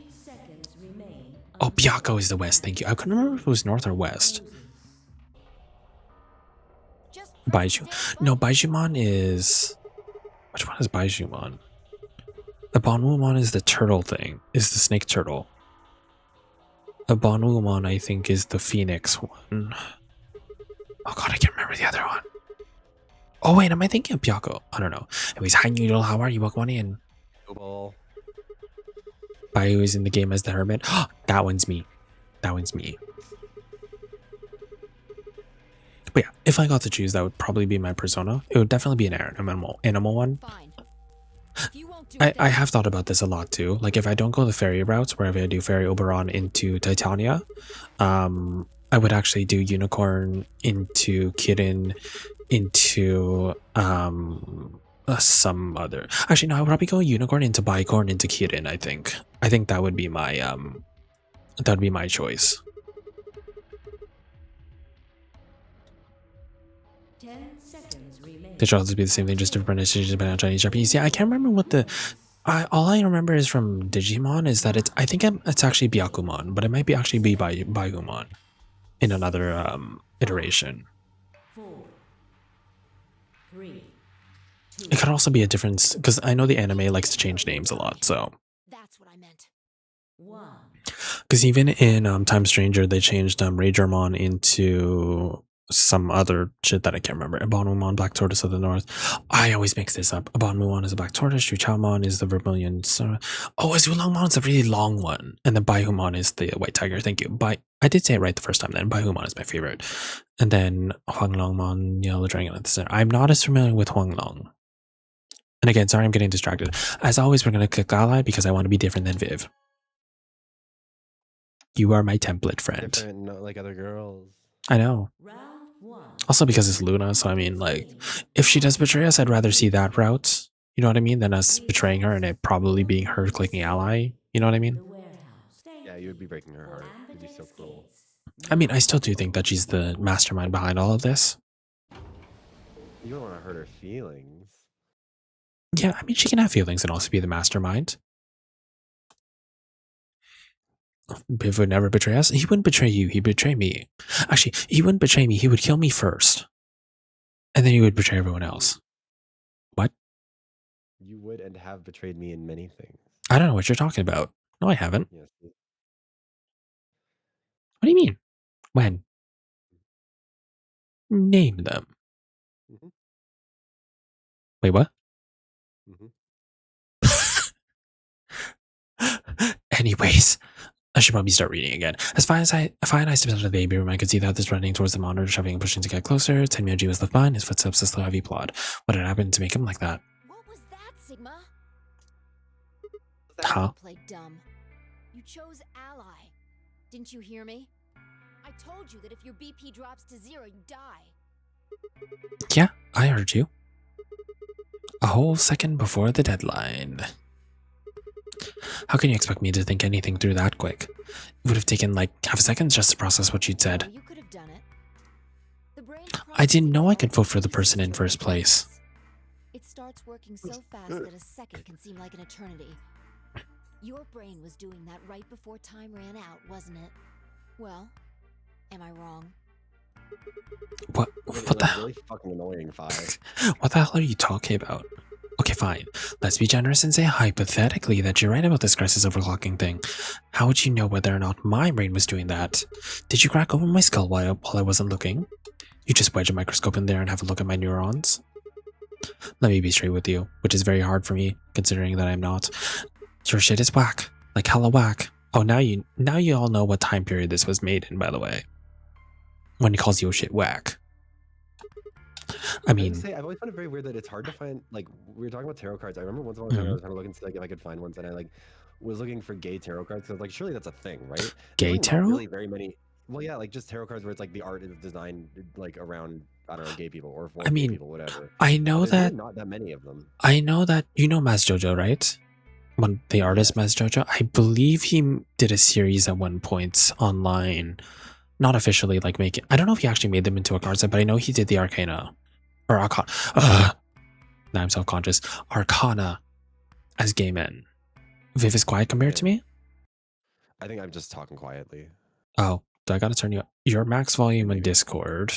seconds remain. Oh, Byakko is the west. Thank you. I couldn't remember if it was north or west. Baiju. No, Baijumon is. Which one is Baijumon? The Bonwumon is the turtle thing. Is the snake turtle. The Bonwumon, I think, is the phoenix one. Oh god, I can't remember the other one. Oh wait, am I thinking of Byakko? I don't know. Anyways, hi Noodle, how are you? Welcome on in. Bayu is in the game as the hermit. That one's me. That one's me. But yeah, if I got to choose, that would probably be my persona. It would definitely be an animal one. Fine. I have thought about this a lot too. Like if I don't go the fairy routes, wherever I do fairy Oberon into Titania, I would actually do unicorn into kitten into some other. Actually, no, I would probably go unicorn into bicorn into kitten. I think that would be my choice. 10 seconds remain. They should also be the same thing, just different pronunciations depending on Chinese Japanese. Yeah, I can't remember what all I remember is from Digimon is that I think it's actually Byakumon, but it might be actually be Bayumon in another iteration. 4, 3, 2. It could also be a difference because I know the anime likes to change names a lot. So That's what I meant. 1. because even in Time Stranger they changed Ragermon into some other shit that I can't remember. Abonmumon, Black Tortoise of the North. I always mix this up. Abonmumon is a Black Tortoise, Chuchalmon is the Vermilion. Zulongmon is a really long one. And then Baihumon is the White Tiger. Thank you. I did say it right the first time then. Baihumon is my favorite. And then Huanglongmon, Yellow Dragon at the center. I'm not as familiar with Huanglong. And again, sorry I'm getting distracted. As always, we're going to click ally because I want to be different than Viv. You are my template friend. Different, not like other girls. I know. Round 1. Also because it's Luna, so I mean, like, if she does betray us, I'd rather see that route. You know what I mean? Than us betraying her and it probably being her clicking ally. You know what I mean? The warehouse. Yeah, you would be breaking her heart. You'd be so cruel. I mean, I still do think that she's the mastermind behind all of this. You don't want to hurt her feelings. Yeah, I mean, she can have feelings and also be the mastermind. Biv would never betray us. He wouldn't betray you. He'd betray me. Actually, he wouldn't betray me. He would kill me first. And then he would betray everyone else. What? You would and have betrayed me in many things. I don't know what you're talking about. No, I haven't. Yes. What do you mean? When? Name them. Mhm. Wait, what? Mhm. Anyways, I should probably start reading again. As far as I stepped out of the baby room, I could see the others running towards the monitor, shoving and pushing to get closer. Tenmyoji was left behind, his footsteps a slow, heavy plod. What had happened to make him like that? What was that, Sigma? Huh? Don't play dumb. You chose ally. Didn't you hear me? I told you that if your BP drops to 0, you die. Yeah, I heard you. A whole second before the deadline. How can you expect me to think anything through that quick? It would have taken like half a second just to process what you'd said. Oh, you could have done it. The brain's I didn't know I could vote for processing the person in procedure first place. It starts working so fast that a second can seem like an eternity. Your brain was doing that right before time ran out, wasn't it? Well, am I wrong? What the hell? Really fucking annoying, Five. What the hell are you talking about? Okay, fine. Let's be generous and say hypothetically that you're right about this crisis overclocking thing. How would you know whether or not my brain was doing that? Did you crack open my skull while I wasn't looking? You just wedge a microscope in there and have a look at my neurons? Let me be straight with you, which is very hard for me, considering that I'm not. Your shit is whack. Like hella whack. Oh, now you all know what time period this was made in, by the way. When he calls your shit whack. I mean, I've always found it very weird that it's hard to find, like, we were talking about tarot cards. I remember once upon a time I was trying to look and see like if I could find ones, and I like was looking for gay tarot cards because I was like, surely that's a thing, right? There's, gay like, not tarot? really very many. Well, yeah, like just tarot cards where it's like the art is designed like around, I don't know, gay people or for I mean, gay people, whatever. I know There's that really not that many of them. I know that you know Maz Jojo, right? One the artist Maz Jojo. I believe he did a series at one point online. Not officially like make it. I don't know if he actually made them into a card set, but I know he did the Arcana or Arcana. Now I'm self-conscious. Arcana as gay men. Viv is quiet compared to me? I think I'm just talking quietly. Oh, do I gotta turn your max volume in Maybe. Discord?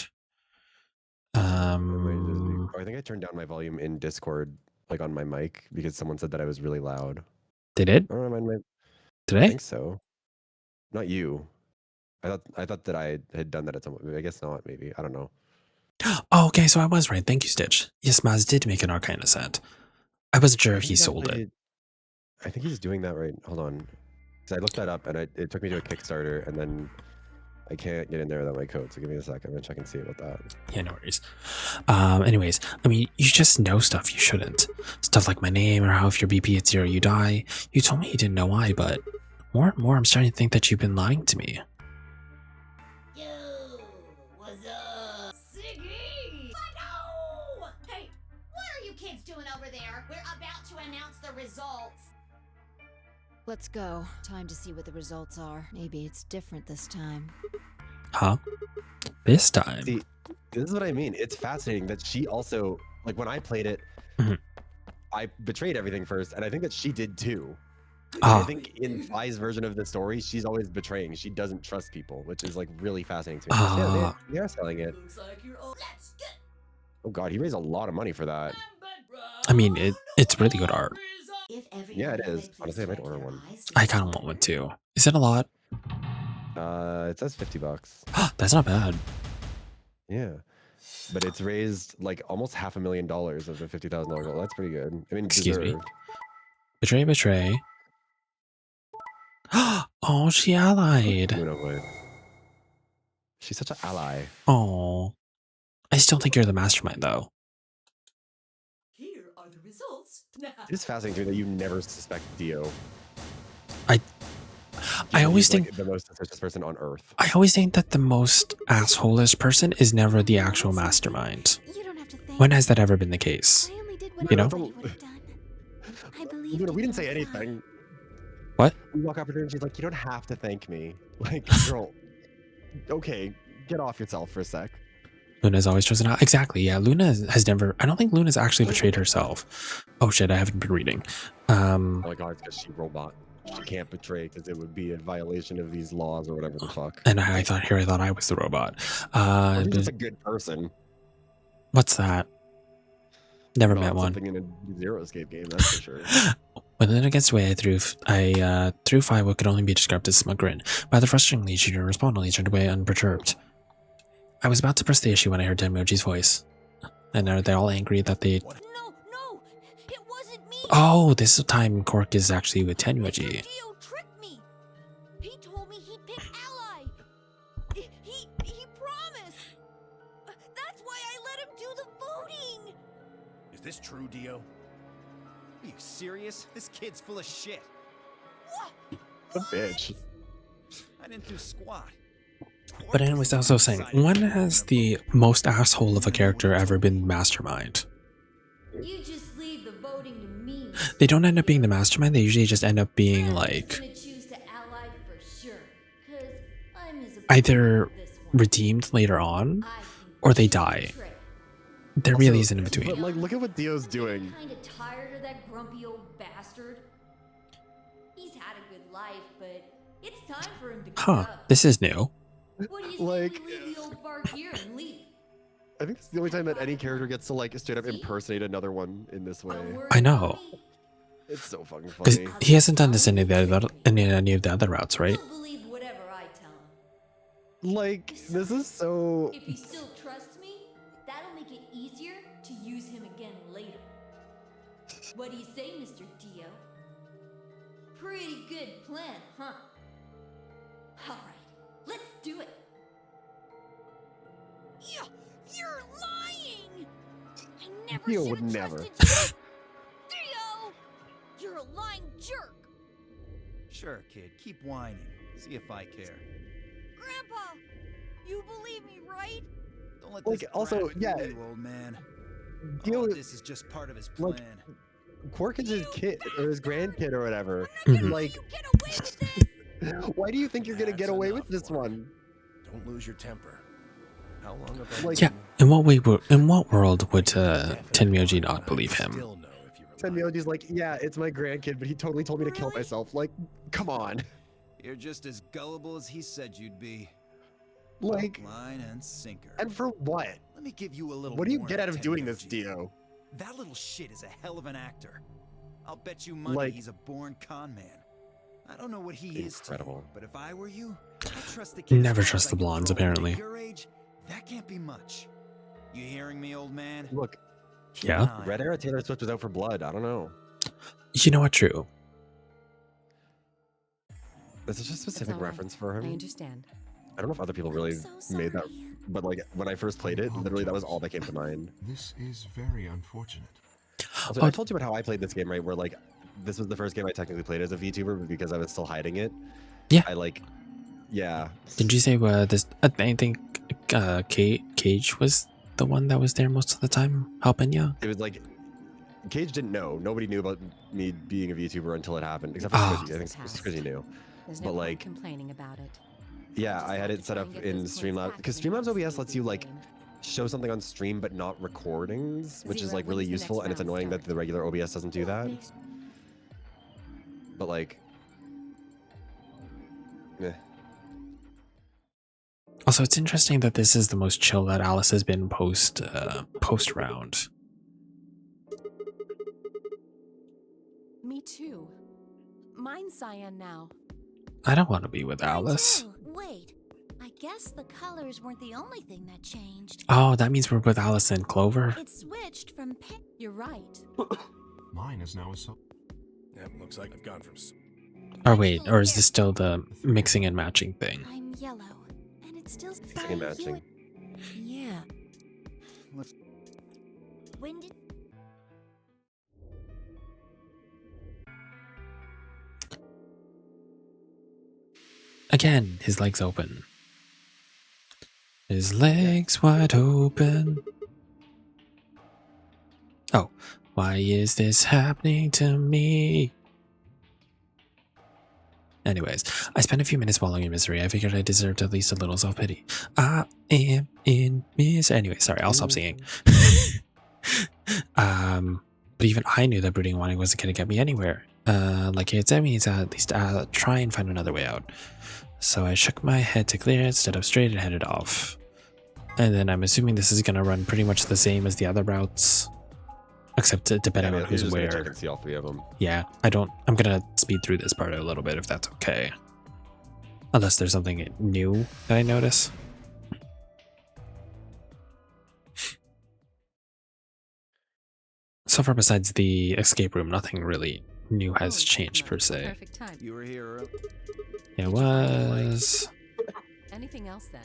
Oh, I think I turned down my volume in Discord, like on my mic, because someone said that I was really loud. Did it? I don't know, Did I I? think so. Not you. I thought that I had done that at some point. I guess not. Maybe I don't know. Oh, okay, so I was right. Thank you, Stitch. Yes, Maz did make an Arcana set. I wasn't sure if he sold it. I think he's doing that right. Hold on. Because I looked that up and it took me to a Kickstarter, and then I can't get in there without my code. So give me a sec. I'm gonna check and see about that. Yeah, no worries. Anyways, I mean, you just know stuff you shouldn't. Stuff like my name or how if your BP hits 0, you die. You told me you didn't know why, but more and more I'm starting to think that you've been lying to me. Yo, what's up? Siggy! No! Hey, what are you kids doing over there? We're about to announce the results. Let's go. Time to see what the results are. Maybe it's different this time. Huh? This time? See, this is what I mean. It's fascinating that she also, like when I played it, I betrayed everything first, and I think that she did too. I think in Fi's version of the story, she's always betraying. She doesn't trust people, which is like really fascinating to me. Yeah, they are selling it. Looks like you're all... Let's get... Oh god, he raised a lot of money for that. I mean, it's really good art. Yeah, it is. Honestly, I might order one. I kind of want one too. Is it a lot? It says $50. That's not bad. Yeah. But it's raised like almost $500,000 of the $50,000 goal. That's pretty good. I mean, Excuse me. deserved. Betray, betray. Oh, she allied. Luna would. She's such an ally. Oh, I still think you're the mastermind, though. Here are the results. It is fascinating to me that you never suspect Dio. I Given always he's, think like, the most suspicious person on Earth. I always think that the most assholish person is never the actual mastermind. You don't have to thank When has that ever been the case? I only did You know? what everybody would have done. I believe Luna, we didn't say anything. What? We walk up to her and she's like, you don't have to thank me. Like, girl, okay, get off yourself for a sec. Luna's always chosen out. Exactly. Yeah. Luna has never. I don't think Luna's actually betrayed herself. Oh shit! I haven't been reading. Oh my god, it's because she's robot. She can't betray because it would be a violation of these laws or whatever the fuck. And I thought I was the robot. Or she's just a good person. What's that? Never Not met one. something in a Zero Escape game, that's for sure. When Luna gets away, I threw 5 what could only be described as smug grin. Rather frustratingly, she didn't respond, only turned away unperturbed. I was about to press the issue when I heard Tenmoji's voice. And are they all angry that they... No, it wasn't me. Oh, this time Cork is actually with Tenmoji. Dio tricked me. He told me he'd pick Ally. He promised. That's why I let him do the voting. Is this true, Dio? Are you serious? This kid's full of shit. What? A bitch. I didn't do squat. But anyways, I was also saying, when has the most asshole of a character ever been mastermind? You just leave the voting to me. They don't end up being the mastermind, they usually just end up being like... I'm gonna choose to ally for sure, 'cause I'm his either opponent this one. redeemed later on, I think or they he's die. betrayed. There Also, really isn't in But between. like, look at what Dio's doing. Kinda tired of that grumpy old bastard. He's had a good life, but it's time for him to grow Huh, up. this is new. What do you like- say we leave the old fart here and leave? I think it's the only time that any character gets to like straight up impersonate another one in this way. Don't worry I know. about me. It's so fucking Because funny. he hasn't done this in any of the other routes, right? He'll believe whatever I tell him. Like, this is so... If he still trusts me, that'll make it easier to use him again later. What do you say, Mr. Dio? Pretty good plan, huh? Alright, let's do it. You're lying. I never Dio should would have never. trusted you. Dio, you're a lying jerk. Sure, kid. Keep whining. See if I care. Grandpa, you believe me, right? Don't let Like, this also, brat yeah, fool you, old man. Dio, All this is just part of his plan. like, Quark is his kid, or his grandkid or whatever. Mhm. Like, You get away with this. why do you think you're gonna That's get away enough, with this Quark. one? Don't lose your temper. How long have I Like- Yeah, in what world would Tenmyoji not believe him? Still know if you rely Tenmyoji's like, yeah, it's my grandkid, but he totally told me to kill myself. Like, come on. You're just as gullible as he said you'd be. Like, Line and sinker. and for what? Let me give you a little What do you warning, get out of doing this, Tenmyoji. Dio? That little shit is a hell of an actor. I'll bet you money Like- he's a born con man. I don't know what he is to Incredible. you, but if I were you, I'd trust the kid. Never as far trust as the I can blondes, throw him. At apparently. your age, that can't be much. You hearing me, old man? Look, Keep Yeah? an eye Red on Era him. Taylor Swift was out for blood. I don't know. You know what? True. This is just a specific all right. reference for I him. understand. I don't know if other people really so made that, sorry. but like when I first played it, literally that was all that came to mind. This is very unfortunate. Also, I told you about how I played this game, right? Where like this was the first game I technically played as a VTuber, but because I was still hiding it, Yeah. I like, yeah. Didn't you say this? I think Cage was the one that was there most of the time helping you. It was like Cage didn't know. Nobody knew about me being a VTuber until it happened, except for Ah. Squidgy. I think Squidgy knew. There's But, no point like- complaining about it. Yeah, Just I had like it set to try up and get in those points Streamlabs back because if they Streamlabs don't OBS see lets the you like game. show something on stream but not recordings, which is Zero, like when really does the useful, next and it's round annoying that start? the regular OBS doesn't do that. But like, eh. Also, it's interesting that this is the most chill that Alice has been post round. Me too. Mine's Cyan now. I don't want to be with Mine Alice. too. Wait, I guess the colors weren't the only thing that changed. Oh, that means we're with Alice and Clover. It switched from pink. You're right. Mine is now a so. Yep, looks like I've gone from. Or wait, or is this still the mixing and matching thing? I'm yellow, and it's still Mixing and matching. Yeah. Let's. When did Again, his legs open. His legs wide open. Oh, why is this happening to me? Anyways, I spent a few minutes wallowing in misery. I figured I deserved at least a little self-pity. I am in misery. Anyway, sorry, I'll stop singing. But even I knew that brooding and whining wasn't going to get me anywhere. Like it said, means at least try and find another way out. So I shook my head to clear it, stood up straight, and headed off. And then I'm assuming this is going to run pretty much the same as the other routes. Except depending on who's where. Check and see all 3 of them. Yeah, I'm gonna speed through this part a little bit if that's okay. Unless there's something new that I notice. So far, besides the escape room, nothing really new has changed per se. Perfect time. You were here early. It was Anything else then?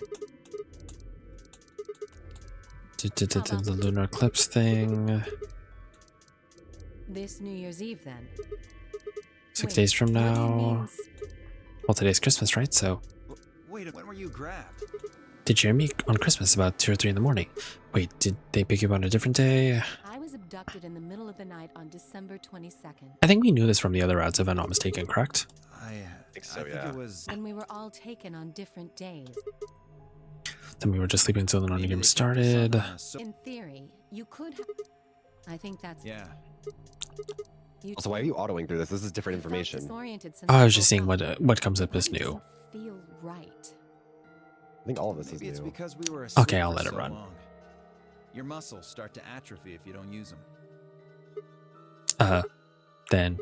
the lunar eclipse thing. This New Year's Eve then. 6 Wait, days from what do you now. mean Well, today's Christmas, right? So, Wait, when were you grabbed? did you hear me on Christmas about 2 or 3 in the morning? Wait, did they pick you up on a different day? I was abducted in the middle of the night on December 22nd. I think we knew this from the other routes, if I'm not mistaken, correct? I think so, I think yeah. it was. And we were all taken on different days. Then we were just sleeping until the maybe game they picked us started. up on a so- In theory, you could have... I think that's... Yeah. You Also, why are you autoing through this? This is different I felt information. disoriented since Oh, I was woke just seeing up. what comes up as Something new. doesn't feel right. I think all of this is Maybe it's new. because we were asleep Okay, I'll for let it so run. long. Your muscles start to atrophy if you don't use them. Then,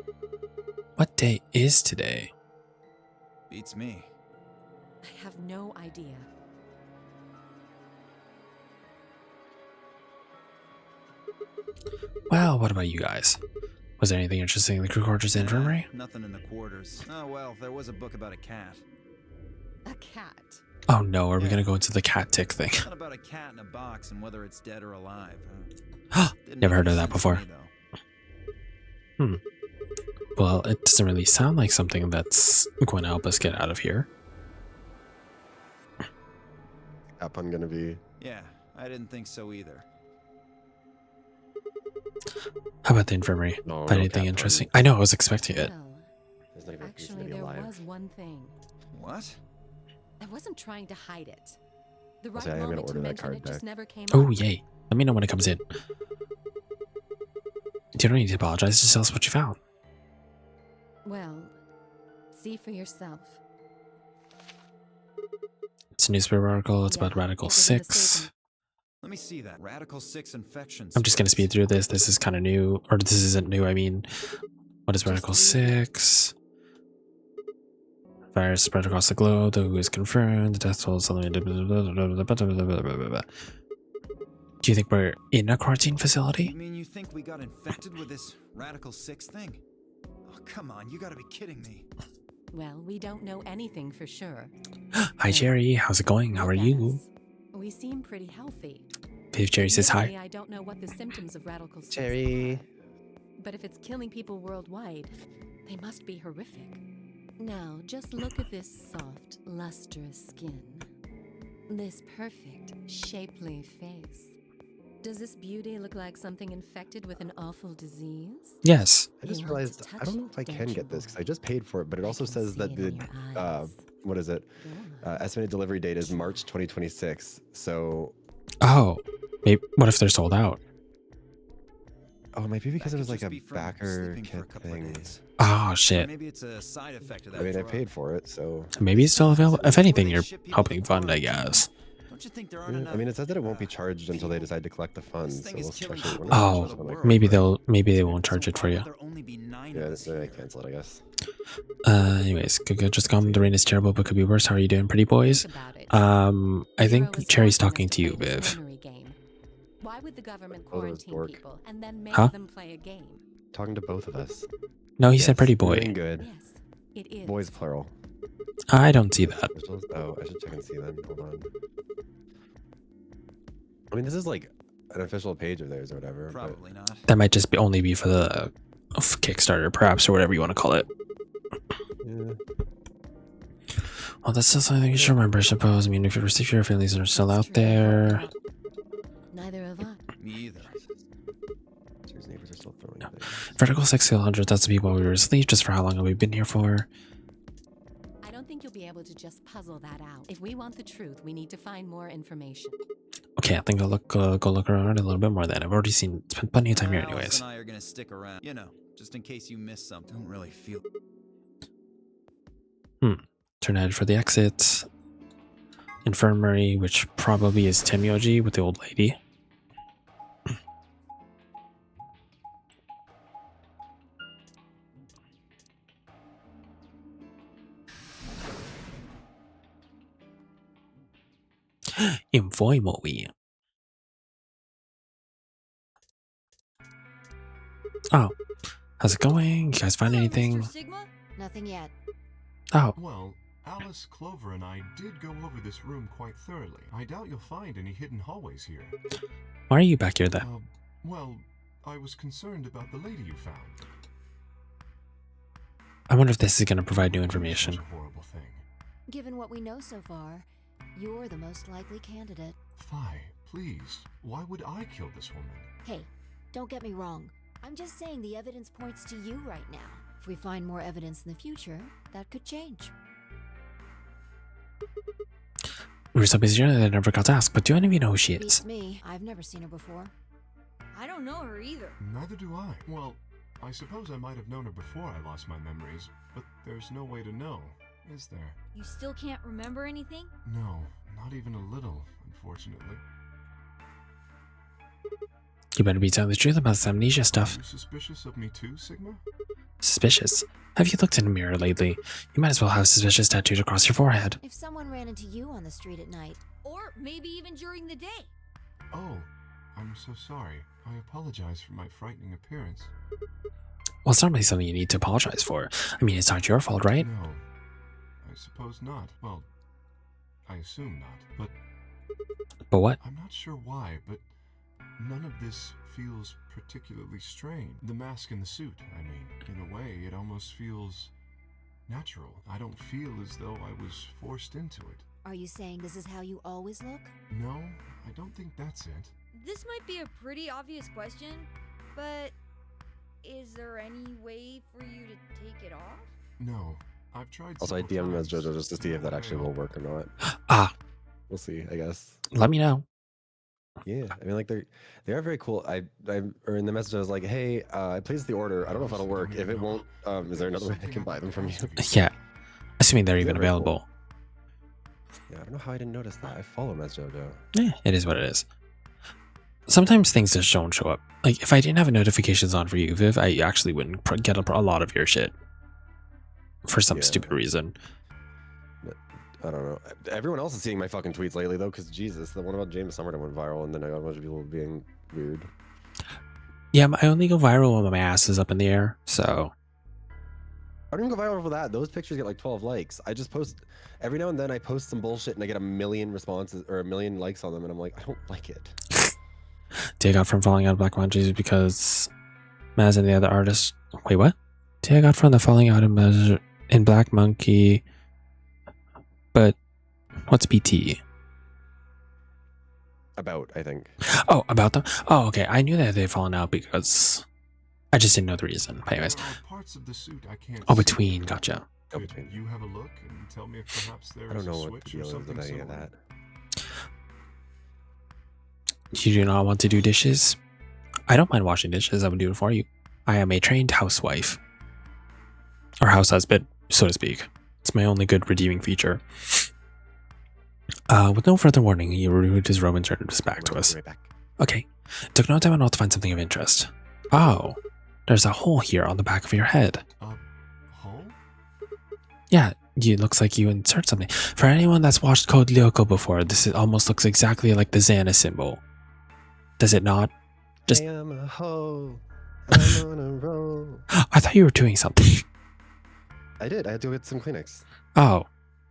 what day is today? Beats me. I have no idea. Well, what about you guys? Was there anything interesting in the crew quarters infirmary? Nothing in the quarters. Oh well, there was a book about a cat. A cat. Oh no, are we Yeah. gonna go into the cat tick thing? Not about a cat in a box and whether it's dead or alive. Didn't Never make heard of any that sense to before. me, though. Well, it doesn't really sound like something that's going to help us get out of here. That pun gonna be. Yeah, I didn't think so either. How about the infirmary? No, Find no anything cat interesting? pun. I know, I was expecting it. Well, There's not even a reason to actually, be there alive. was one thing. What? I wasn't trying to hide it. The I'll right say I am gonna moment to order that mention card it just back. never came Oh, up. yay. Let me know when it comes in. You don't need to apologize, just tell us what you found. Well, see for yourself. It's a newspaper article, it's Yeah, about Radical it was in the 6. statement. Let me see that. Radical 6 infection. I'm just going to speed spreads. through this. This is kind of new, or this isn't new, I mean. What is Just Radical read it. 6? Virus spread across the globe, the WHO is confirmed, the death toll is something. Do you think we're in a quarantine You facility? mean you think we got infected with this Radical 6 thing? Oh, come on, you gotta be kidding me. Well, we don't know anything for sure. Hi, Jerry. How's it going? How are Look at you? us. We seem pretty healthy. If Jerry says Admittedly, hi. I don't know what the symptoms of Radical 6 Jerry. are, but if it's killing people worldwide, they must be horrific. Now, just look at this soft, lustrous skin. This perfect, shapely face. Does this beauty look like something infected with an awful disease? Yes. I just You want to realized I don't know if I touch it, can don't get you, this because boy? I just paid for it, but it I also can says see that it the in your eyes. what is it? Go on. Estimated delivery date is March 2026. So, Oh, maybe. What if they're sold out? oh, it might be because That it was could like just a be from backer sleeping for a kit couple of thing. days. Oh, Or shit. maybe it's a side effect of that I mean, I drug. paid for it, so. Maybe it's still available. If anything, Before you're they ship people helping to fund, I quarantine, guess. Don't you think there aren't Yeah, enough? I mean, it says that it won't be uh, charged until they people? decide to collect the funds. thing So is we'll killing actually. people we're not all Oh, over just the gonna- world. maybe right? they won't So charge it for why you. would there only be 9 Yeah, of us then I here? cancel it, I guess. Anyways, good. Just calm. The rain is terrible, but could be worse. How are you doing, pretty boys? Think about it. I Zero think is Cherry's forcing talking us to you, play this Viv. memory game. Why would the government Both of us quarantine dork. people and then make Huh? them play a game? Talking to both of us. No, he said Yes, pretty we're boy. doing good. Yes, it is. Boys plural. I don't see that. Oh, I should check and see then. Hold on. I mean, this is like an official page of theirs or whatever. but- Probably not. That might just be only be for the Kickstarter, perhaps, or whatever you want to call it. Yeah. Well, that's still something you should remember, I suppose. I mean, if your feelings are still out there. Neither of us. Me either. His neighbors are still throwing things. Vertical 600, that's the people we were asleep. Just for how long have we been here for? I don't think you'll be able to just puzzle that out. If we want the truth, we need to find more information. Okay, I think I'll go look around a little bit more then. I've already spent plenty of time here Alice anyways. and I are gonna stick around. You know, just in case you miss something. Don't really feel. Turn ahead for the exit. Infirmary, which probably is Temyoji with the old lady. Infirmary. Oh, how's it going? You guys find Hello, anything? Mr. Sigma? Nothing yet. Oh, Well, Alice, Clover, and I did go over this room quite thoroughly. I doubt you'll find any hidden hallways here. why are you back here then? Well, I was concerned about the lady you found. I wonder if this is going to provide new information. Such a horrible thing. Given what we know so far, you're the most likely candidate. Fi, please. Why would I kill this woman? Hey, don't get me wrong. I'm just saying the evidence points to you right now. If we find more evidence in the future, that could change. We were so busy that I never got to ask, but do any of you know who she is? Beats me. I've never seen her before. I don't know her either. Neither do I. Well, I suppose I might have known her before I lost my memories, but there's no way to know, is there? You still can't remember anything? No, not even a little, unfortunately. You better be telling the truth about this amnesia stuff. Are you suspicious of me too, Sigma? Suspicious? Have you looked in a mirror lately? You might as well have suspicious tattooed across your forehead. If someone ran into you on the street at night, Or maybe even during the day. Oh, I'm so sorry. I apologize for my frightening appearance. Well, it's not really something you need to apologize for. I mean, it's not your fault, right? No, I suppose not. Well, I assume not, But what? I'm not sure why, but none of this feels particularly strange. The mask and the suit, I mean. In a way, it almost feels natural. I don't feel as though I was forced into it. are you saying this is how you always look? No, I don't think that's it. This might be a pretty obvious question, but is there any way for you to take it off? No, I've tried Also, I several DM him as times. JoJo just to see if that actually will work or not. Ah, We'll see, I guess. let me know. Yeah, I mean, like they are very cool. Or in the message I was like, hey, I placed the order. I don't know if it'll work. If it won't, is there another way I can buy them from you? Yeah, assuming they're even They're very cool. available. Yeah, I don't know how I didn't notice that. I follow him as JoJo. Yeah, it is what it is. Sometimes things just don't show up. Like, if I didn't have notifications on for you, Viv, I actually wouldn't get a lot of your shit. For some Yeah. stupid reason. I don't know. Everyone else is seeing my fucking tweets lately though, because Jesus, the one about James Summerton went viral, and then I got a bunch of people being weird. Yeah, I only go viral when my ass is up in the air, so... I don't even go viral for that. Those pictures get like 12 likes. I just post every now and then. I post some bullshit and I get 1 million responses or 1 million likes on them, and I'm like, I don't like it. Day got from falling out of Black Monkeys because Maz and the other artists... Wait, what? Day got from the falling out of Maz in Black Monkey... But what's BT? About, I think. Oh, about them? Oh, okay. I knew that they'd fallen out because I just didn't know the reason. But anyways. There are parts of the suit I can't Oh, see. between. Gotcha. Oh, Could between. you have a look and tell me if perhaps there I is don't know a what the switch or deal is something with any of similar? that. You do not want to do dishes? I don't mind washing dishes. I would do it for you. I am a trained housewife. Or house husband, so to speak. It's my only good redeeming feature. With no further warning, he removed his robe and turned his back to us. Right back. Okay. Took no time at all to find something of interest. Oh, there's a hole here on the back of your head. Hole? Yeah, it looks like you insert something. For anyone that's watched Code Lyoko before, almost looks exactly like the Xana symbol. Does it not? Just I am a hoe. I'm on a roll. I thought you were doing something. I did. I had to go get some Kleenex. Oh,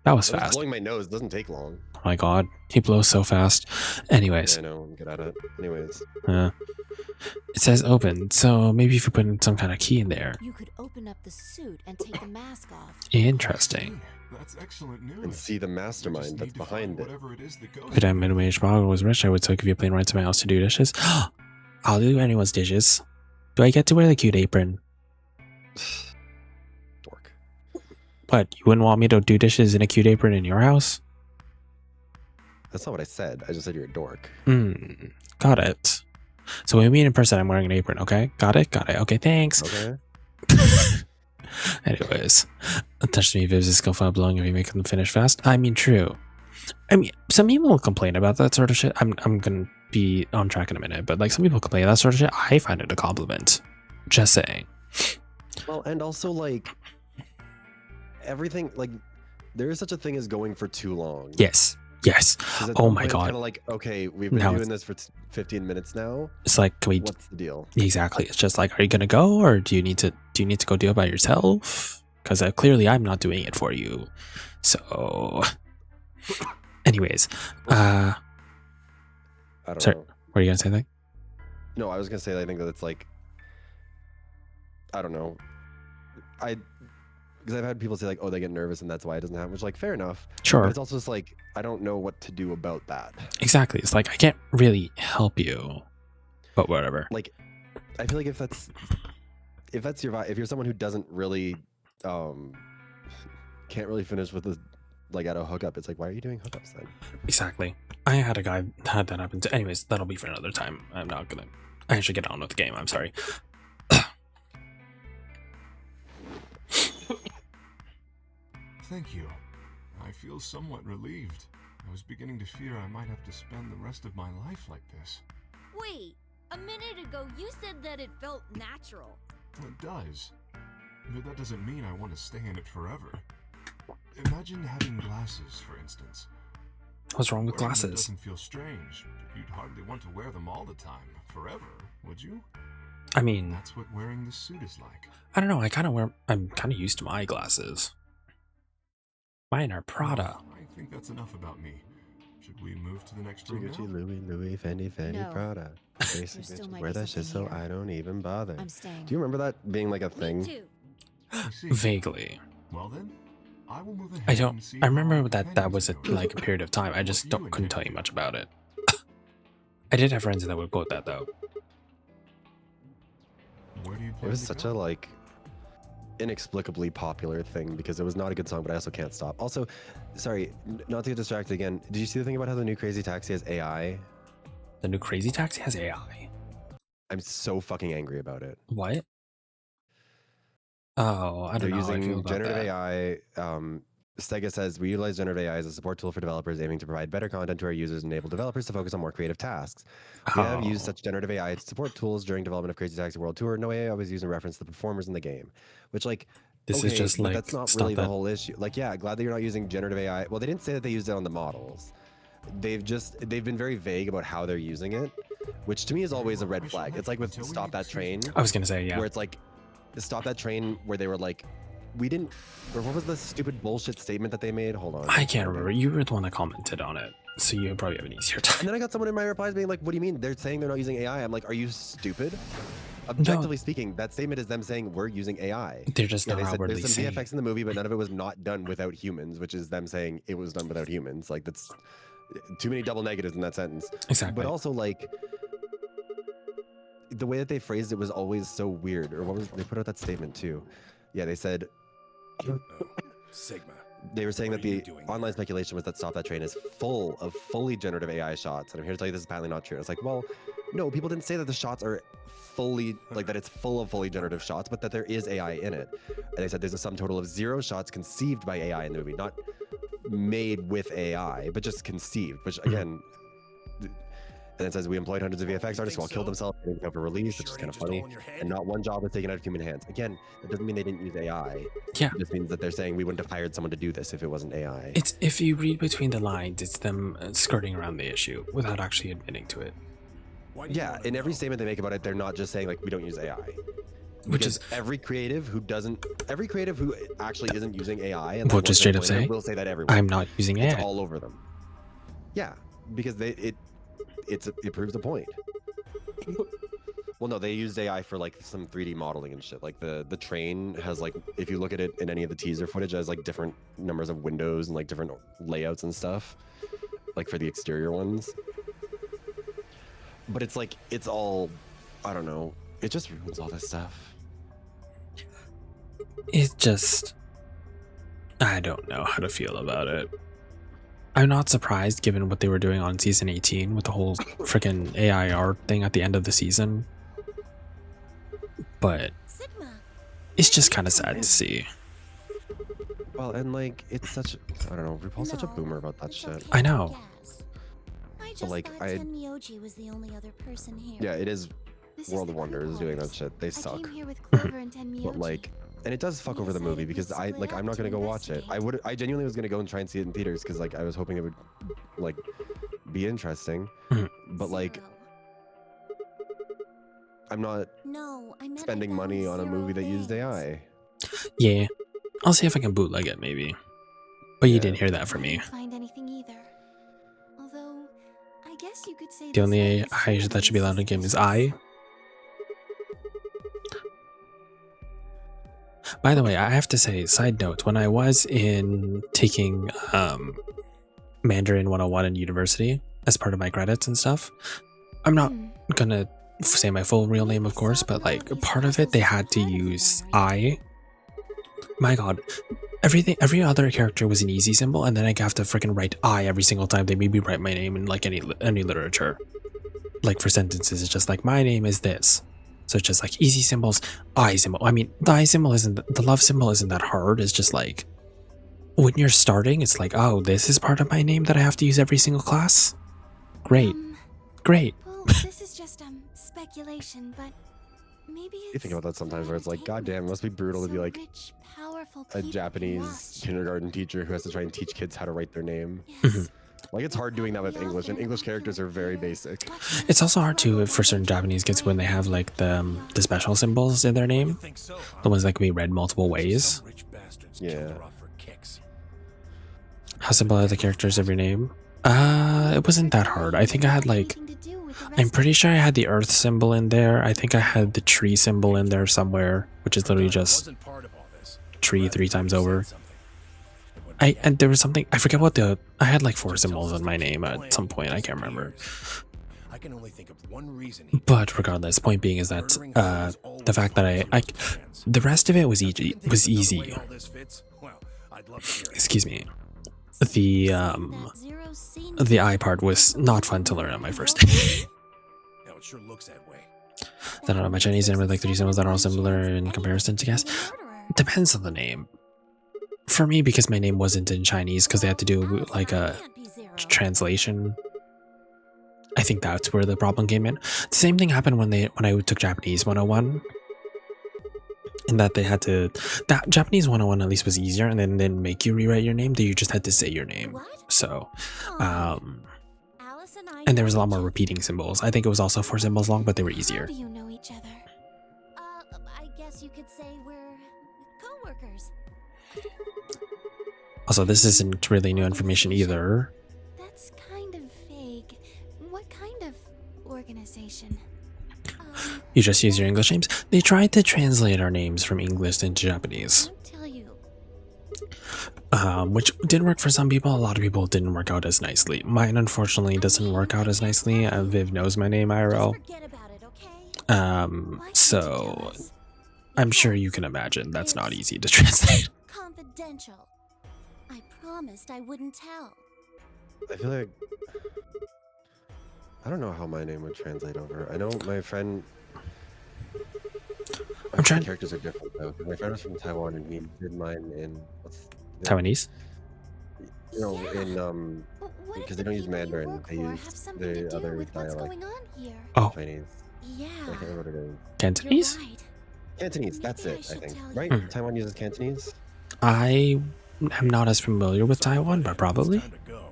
that was I was fast. blowing my nose. It doesn't take long. Oh my god, he blows so fast. Anyways, Yeah, I know. I'm good at it. Anyways. it says open, so maybe if you put in some kind of key in there. You could open up the suit and take the mask off. Interesting. That's excellent news. And see the mastermind that's behind it. Whatever it is that goes. If I mid-wage model was rich, I would so give you a plane ride to my house to do dishes. I'll do anyone's dishes. Do I get to wear the cute apron? Dork. What, you wouldn't want me to do dishes in a cute apron in your house? That's not what I said. I just said you're a dork. Got it. So when we meet in person, I'm wearing an apron, okay? Got it? Got it. Okay, thanks. Okay. Anyways, touch me if it's a skill file blowing if you make them finish fast. I mean, true. I mean, some people will complain about that sort of shit. I'm gonna be on track in a minute, but like some people complain that sort of shit. I find it a compliment. Just saying. Well, and also like everything, like there is such a thing as going for too long. Yes. Yes. Oh my god. Kind of like, okay, we've been Now doing this for 15 minutes now. It's like, can we? What's the deal? Exactly. It's just like, are you gonna go, or do you need to go do it by yourself? Because clearly I'm not doing it for you. So, anyways, I don't sorry, know. were you gonna say anything? No, I was gonna say I think that it's like, I don't know. Because I've had people say like, oh, they get nervous and that's why it doesn't happen. Which like, fair enough. Sure. But it's also just like, I don't know what to do about that. Exactly. It's like I can't really help you, but whatever. Like, I feel like if that's your vibe, if you're someone who doesn't really, can't really finish with at a hookup, it's like, why are you doing hookups then? Exactly. I had a guy had that happen to. Anyways, that'll be for another time. I'm not gonna. I should get on with the game. I'm sorry. Thank you. I feel somewhat relieved. I was beginning to fear I might have to spend the rest of my life like this. Wait, a minute ago you said that it felt natural. It does. But that doesn't mean I want to stay in it forever. Imagine having glasses, for instance. What's wrong with Wearing them glasses? doesn't feel strange, but you'd hardly want to wear them all the time, forever, would you? I mean, That's what wearing this suit is like. I don't know. I'm kind of used to my glasses. Mine are Prada. Well, I think that's enough about me. Should we move to the next room Gucci, now? Louis, Fendi, No. Prada. Basic still bitches might wear be that shit, so something here. I don't even bother. I'm staying. Do you remember that being like a Me thing? too. I see. Vaguely. Well then, I will move ahead I don't. and see I how remember our that companions was a go. like a period of time. I just What you couldn't intend tell to you do? much about it. I did have friends that would quote that though. Where do you It plan was to such go? a like inexplicably popular thing because it was not a good song, but I also can't stop. Also, sorry, not to get distracted again. Did you see the thing about how the new Crazy Taxi has AI? The new Crazy Taxi has AI. I'm so fucking angry about it. What? Oh, I don't They're know how I feel using about generative that. AI. Stega says we utilize generative AI as a support tool for developers, aiming to provide better content to our users and enable developers to focus on more creative tasks. We have used Oh. such generative AI to support tools during development of Crazy Taxi World Tour. No AI was used in reference to the performers in the game, which like This is just but like that's not stop really the that. whole issue. Like, yeah, glad that you're not using generative AI. Well, they didn't say that they used it on the models. They've been very vague about how they're using it, which to me is always a red flag. It's like with Until we Stop That Train, I was gonna say yeah. where it's like Stop That Train, where they were like, we didn't. Or what was the stupid bullshit statement that they made? Hold on. I can't remember. You were the one that commented on it, so you probably have an easier And time. then I got someone in my replies being like, what do you mean? They're saying they're not using AI. I'm like, are you stupid? Objectively speaking, that statement is them saying we're using AI. They're just Yeah, not they said outwardly there's some saying. VFX in the movie, but none of it was not done without humans, which is them saying it was done without humans. Like, that's too many double negatives in that sentence. Exactly. But also, like, the way that they phrased it was always so weird. Or what was they put out that statement too? Yeah, they said Sigma. they were saying What that are you the doing online here? speculation was that Stop That Train is full of fully generative AI shots, and I'm here to tell you this is patently not true. It's like, well, no, people didn't say that the shots are fully like that. It's full of fully generative shots, but that there is AI in it. And they said there's a sum total of 0 shots conceived by AI in the movie, not made with AI, but just conceived. Which again, And it says we employed hundreds of VFX You artists who all think killed so? themselves and for release, which Sure is kind ain't of just all funny. in your head? And not one job was taken out of human hands. Again, that doesn't mean they didn't use AI. Yeah. It just means that they're saying we wouldn't have hired someone to do this if it wasn't AI. It's if you read between the lines, it's them skirting around the issue without actually admitting to it. Why do you Yeah, wanna in every know? statement they make about it, they're not just saying like we don't use AI. Which Because is every creative who actually isn't using AI and Will like, just wants to straight up employ it say, will say that everywhere. I'm not using It's AI. all over them. Yeah, because it proves the point. Well, no, they used AI for like some 3D modeling and shit. Like the train has like, if you look at it in any of the teaser footage, it has like different numbers of windows and like different layouts and stuff, like for the exterior ones. But it's like it's all, I don't know. It just ruins all this stuff. It just, I don't know how to feel about it. I'm not surprised given what they were doing on season 18 with the whole freaking AI art thing at the end of the season. But it's just kind of sad to see. Well, and like it's such, I don't know. RuPaul's such a boomer about that shit. I know. I just like, thought I- Tenmyoji was the only other person here. Yeah, it is. This is World the of Wonder crew is doing that quarters. shit. They I suck. came here with Clover and Tenmyoji. But like, and it does fuck We over the movie decided we'd because I'm split not up gonna to go watch it. investigate. I genuinely was gonna go and try and see it in theaters because like I was hoping it would like be interesting. Mhm. But like, Zero. I'm not No, I meant I spending found money on a 0 movie that used things. AI. Yeah, I'll see if I can bootleg it maybe. But you Yeah. didn't hear that from I me. didn't find anything either. Although, I guess you could say The this only life AI is that should be allowed in the game is I. By the way, I have to say, side note, when I was in taking Mandarin 101 in university as part of my credits and stuff, I'm not gonna say my full real name, of course, but like part of it they had to use I. My god, every other character was an easy symbol, and then I have to freaking write I every single time they made me write my name in like any literature. Like for sentences, it's just like my name is this. So it's just like easy symbols, I symbol. I mean, the I symbol the love symbol isn't that hard. It's just like when you're starting, it's like, oh, this is part of my name that I have to use every single class. Great, great. Well, this is just speculation, but maybe it's You think about that sometimes where it's like, god damn, it must be brutal to be like rich, powerful a people Japanese watch. kindergarten teacher who has to try and teach kids how to write their name. Yes. Like it's hard doing that with English, and English characters are very basic. It's also hard too for certain Japanese kids when they have like the special symbols in their name, Think so, huh? the ones that can be read multiple ways. Some rich bastards killed Yeah. her off for kicks. How simple are the characters of your name? It wasn't that hard. I think I had like, I'm pretty sure I had the earth symbol in there. I think I had the tree symbol in there somewhere, which is literally just Wasn't part of all this. tree Rather 3 times said over. something. It wouldn't And there was something, I forget what I had like 4 symbols in my name at some point, I can't remember. I can only think of one reason. he But regardless, point being is that murdering her was always the fact that I plans. the rest of it was If you easy. can think Was of another easy. way all this fits, well, I'd love to hear it. Excuse me. The I part was not fun to learn on my first day. Now it sure looks that way. I don't know, my Chinese name with like 3 symbols that are all similar in comparison to guess. Depends on the name. For me, because my name wasn't in Chinese, because they had to do like a translation. I think that's where the problem came in. The same thing happened when I took Japanese 101. In that they had to, that Japanese 101 at least was easier, and then they didn't make you rewrite your name. You just had to say your name. So, and there was a lot more repeating symbols. I think it was also 4 symbols long, but they were easier. How do you know each other? I guess you could say we're co-workers. Also, this isn't really new information either. That's kind of vague. What kind of organization? You just use your English names. They tried to translate our names from English into Japanese. Don't tell you. Which did work for some people. A lot of people didn't work out as nicely. Mine, unfortunately, doesn't work out as nicely. Viv knows my name, IRL. Forget about it, okay? So I'm sure you can imagine that's not easy to translate. Confidential. I promised I wouldn't tell. I feel like I don't know how my name would translate over. I know my friend. I'm trying. Characters are different though. My friend was from Taiwan and he did mine in Taiwanese? No, Yeah. in What if because the they don't use people you Mandarin, work they for use have something to the do other with what's dialect, going on here? Oh, Chinese. I Yeah. can't remember what it is. You're Cantonese? right. Cantonese, that's Maybe I it, I should think. tell Right? you. Hmm. Taiwan uses Cantonese? I am not as familiar with Sorry, Taiwan, buddy, but it's probably. time to go.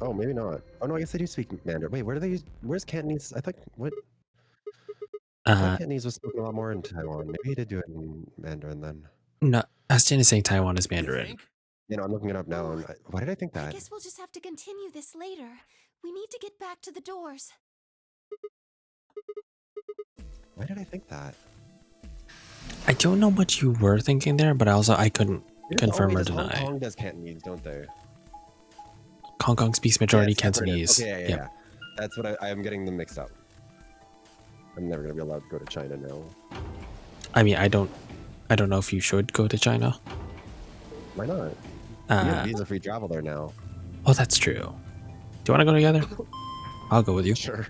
Oh, maybe not. Oh no, I guess they do speak Mandarin. Wait, where do they use? Where's Cantonese? I thought what? I thought Uh, Cantonese was spoken a lot more in Taiwan. Maybe he did do it in Mandarin then. no, Aston is saying Taiwan is You Mandarin. think? You know, I'm looking it up now. Oh, And why did I think I that? guess we'll just have to continue this later. We need to get back to the doors. Why did I think that? I don't know what you were thinking there, but also I couldn't confirm or does Hong deny. Kong does Cantonese, don't they? Hong Kong speaks Yeah, majority that's what it is. Cantonese. Okay, yeah. Yep. That's what I am getting them mixed up. I'm never gonna be allowed to go to China now. I mean, I don't know if you should go to China. Why not? We have Uh, visa-free travel there now. oh, that's true. Do you want to go together? I'll go with you. Sure.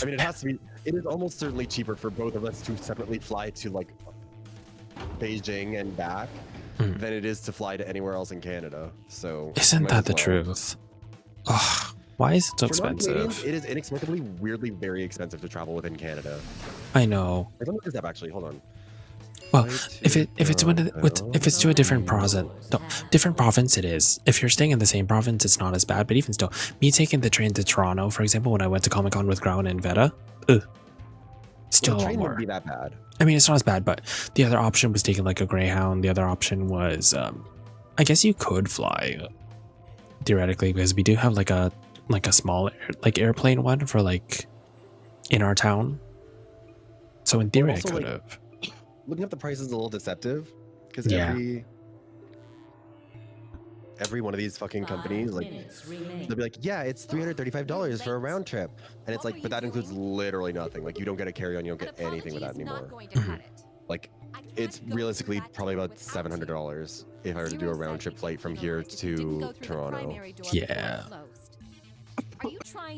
I mean, it has to be. It is almost certainly cheaper for both of us to separately fly to like Beijing and back Mm. than it is to fly to anywhere else in Canada. So Isn't might that as the well. truth? Ugh, why is it so For non-Canadians, expensive? it is inexplicably, weirdly very expensive to travel within Canada. I know. Wait, let me look this up actually. Hold on. Well, Flight if to it's to a different province, different province it is. If you're staying in the same province, it's not as bad. But even still, me taking the train to Toronto, for example, when I went to Comic Con with Ground and Veta, still Well, a the lot train wouldn't more. be that bad. I mean, it's not as bad, but the other option was taking like a Greyhound. The other option was, I guess you could fly theoretically because we do have like a small airplane one for like in our town. So in theory, I also, could like, have. Looking up the price is a little deceptive because Yeah. every one of these fucking companies, like, they'll be like, yeah, it's $335 for a round trip, and it's like, but that includes literally nothing. Like, you don't get a carry-on, you don't get anything with that anymore. Like, it's realistically probably about $700 if I were to do a round trip flight from here to Toronto. Yeah.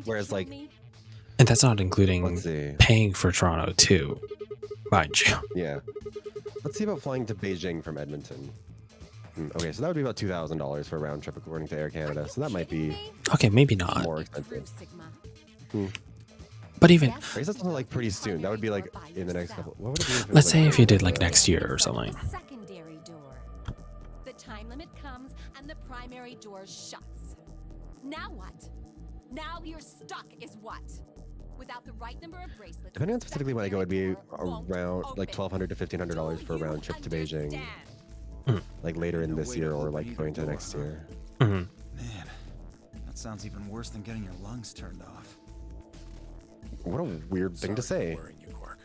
Whereas, like, And that's not including let's see, paying for Toronto too, mind you. yeah, let's see about flying to Beijing from Edmonton. Okay, so that would be about $2,000 for a round trip according to Air Canada. So that might be Okay, maybe not. more expensive. But even, I guess that's something like pretty soon. That would be like in the next couple. What would it be? If it was, let's like, say if you did like next year or something. Secondary door. The time limit comes and the primary door shuts. Now what? Now you're stuck is what? Without the right number of bracelets. Depending on specifically when I go, it'd be around like $1,200 to $1,500 for a round trip to Beijing, like later in this year or like going to the next year. Mhm. Man, that sounds even worse than getting your lungs turned off. What a weird thing to say. Worrying you, Quark.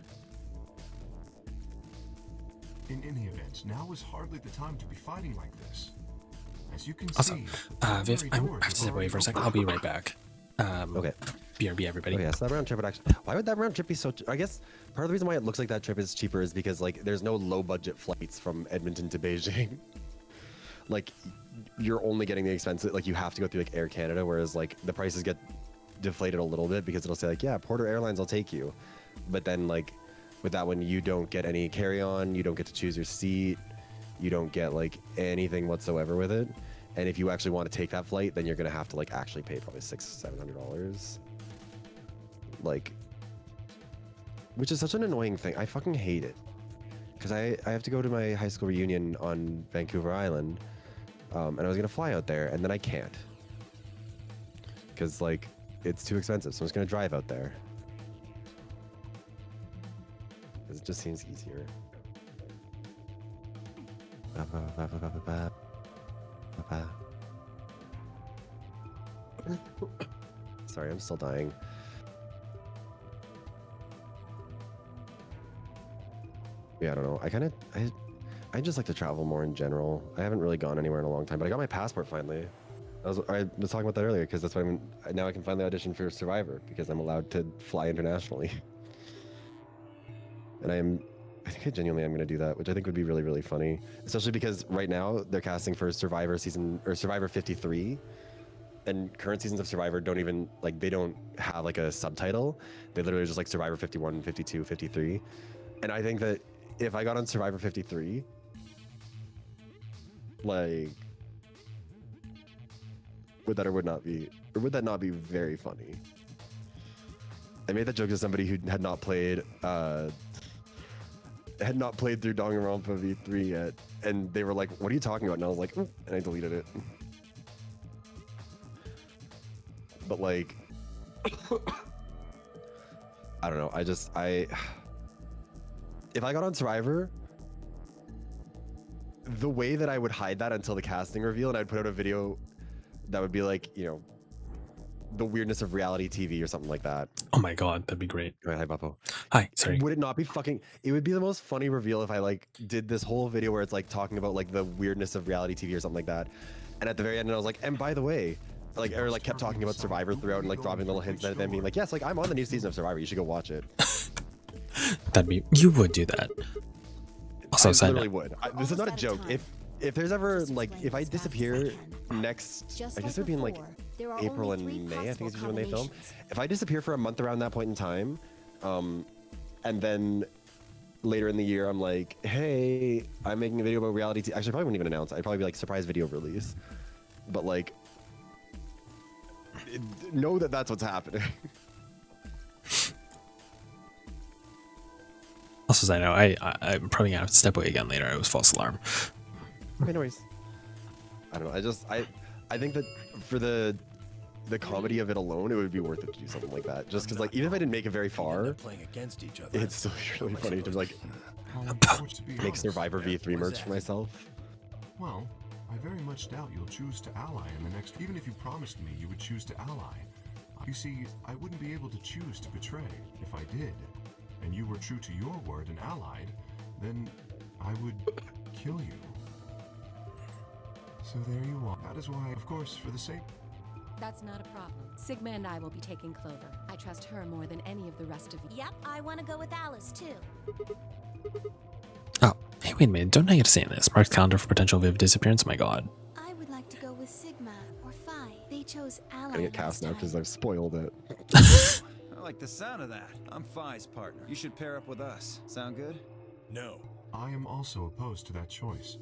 In any event, now is hardly the time to be fighting like this. As you can Also, see, Viv, primary I doors have to step have away for a second. I'll be right back. Okay. BRB, everybody. Oh yeah, so that round trip would actually. Why would that round trip be so? I guess part of the reason why it looks like that trip is cheaper is because like there's no low budget flights from Edmonton to Beijing. Like you're only getting the expensive. Like you have to go through like Air Canada, whereas like the prices get deflated a little bit because it'll say like, yeah, Porter Airlines will take you, but then like with that one you don't get any carry on, you don't get to choose your seat, you don't get like anything whatsoever with it. And if you actually want to take that flight, then you're gonna have to like actually pay probably $600-700. Like, which is such an annoying thing. I fucking hate it because I have to go to my high school reunion on Vancouver Island, and I was gonna fly out there, and then I can't because like it's too expensive. So I'm just gonna drive out there because it just seems easier. Sorry, I'm still dying. Yeah, I don't know. I just like to travel more in general. I haven't really gone anywhere in a long time, but I got my passport finally. I was talking about that earlier because that's why now I can finally audition for Survivor because I'm allowed to fly internationally. And I think I genuinely am going to do that, which I think would be really, really funny, especially because right now they're casting for Survivor season or Survivor 53. And current seasons of Survivor don't even like, they don't have like a subtitle. They literally just like Survivor 51, 52, 53. And I think that if I got on Survivor 53, like would that or would not be, or would that not be very funny? I made that joke to somebody who had not played through Danganronpa V3 yet, and they were like, "What are you talking about?" And I was like, and I deleted it. But like, I don't know. If I got on Survivor, the way that I would hide that until the casting reveal, and I'd put out a video that would be like, you know, the weirdness of reality TV or something like that. Oh my god, that'd be great. Go ahead, hi, Bappo. Hi, sorry. Would it not be fucking? It would be the most funny reveal if I like did this whole video where it's like talking about like the weirdness of reality TV or something like that, and at the very end I was like, and by the way, like or like kept talking about Survivor throughout and like dropping little hints and then being like, yes, like I'm on the new season of Survivor, you should go watch it. That'd be, you would do that. Also, I side literally note. would. This is not a joke. If there's ever like if I disappear next, I guess it would be in like April and May, I think is usually when they film. If I disappear for a month around that point in time, and then later in the year I'm like, hey, I'm making a video about reality TV. Actually, I probably wouldn't even announce it. I'd probably be like surprise video release. But like, know that that's what's happening. Also, side note, I'm probably gonna have to step away again later. It was false alarm. Anyways, I don't know. I think that for the comedy of it alone, it would be worth it to do something like that. Just because, like, even if I didn't make it very far, playing against each other. it's still really funny to like To be make honest, Survivor V3 merch for myself. Well, I very much doubt you'll choose to ally in the next. Even if you promised me you would choose to ally. You see, I wouldn't be able to choose to betray. If I did, and you were true to your word and allied, then I would kill you. So there you are. That is why, of course, for the sake. That's not a problem. Sigma and I will be taking Clover. I trust her more than any of the rest of you. Yep, I want to go with Alice too. Oh, hey, wait a minute. Don't I get to say this? Mark's calendar for potential Viv disappearance? My god. I would like to go with Sigma or Phi. They chose I'm Ally gonna get cast now because I've spoiled it. I like the sound of that. I'm Phi's partner. You should pair up with us. Sound good? No. I am also opposed to that choice.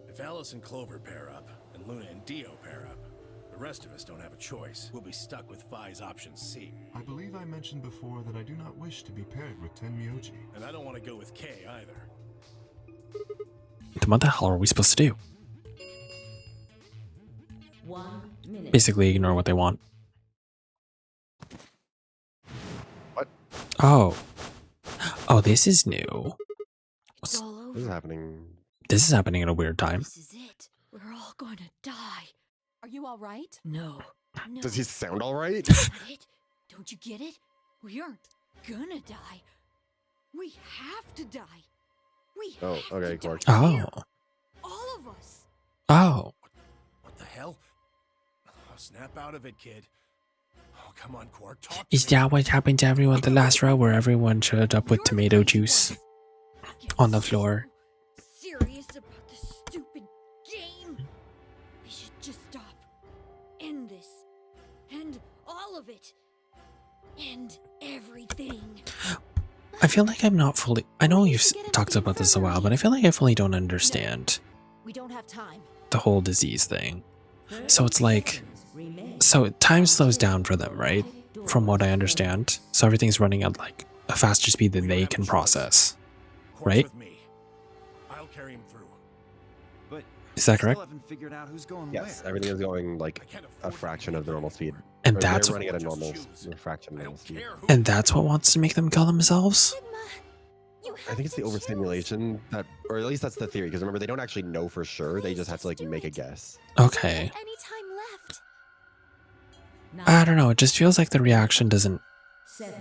If Alice and Clover pair up, and Luna and Dio pair up, the rest of us don't have a choice. We'll be stuck with Phi's option C. I believe I mentioned before that I do not wish to be paired with Tenmyoji. And I don't want to go with K either. Then what the hell are we supposed to do? 1 minute. Basically ignore what they want. What? Oh. Oh, this is new. It's all over. This is happening. This is happening at a weird time. This is it. We're all going to die. Are you all right? No. No. Does he sound all right? Is that it? Don't you get it? We aren't gonna die. We have to die. We Oh, have okay, to Clark. die. Oh. Here. All of us. Oh. What the hell? Oh, snap out of it, kid. Oh, come on, Quark. Talk to Is me. that what happened to everyone the last row where everyone showed up with You're tomato the juice ones getting on the floor? so serious about this stupid game. We should just stop. End this. End all of it. End everything. I feel like I'm not fully... I know you've We need to get him talked to about the this a while, infirmary. but I feel like I fully don't understand We don't have time. the whole disease thing. So it's like... So time slows down for them, right? From what I understand. So everything's running at like a faster speed than they can process. Quark's right? with me. I'll carry him through. But Is that we correct? Still haven't figured out who's going Yes, where. everything is going I like can't a afford to fraction leave of the normal anymore. speed. And Or that's they're running at a Just normal choose. a fraction of I normal don't speed. care who. And that's what wants to make them kill themselves? Sigma, you have I think it's the to choose. overstimulation that, or at least that's the theory. Because remember, they don't actually know for sure. They just have to like do make a it. guess. Okay. Any time left. I don't know. It just feels like the reaction doesn't... 7.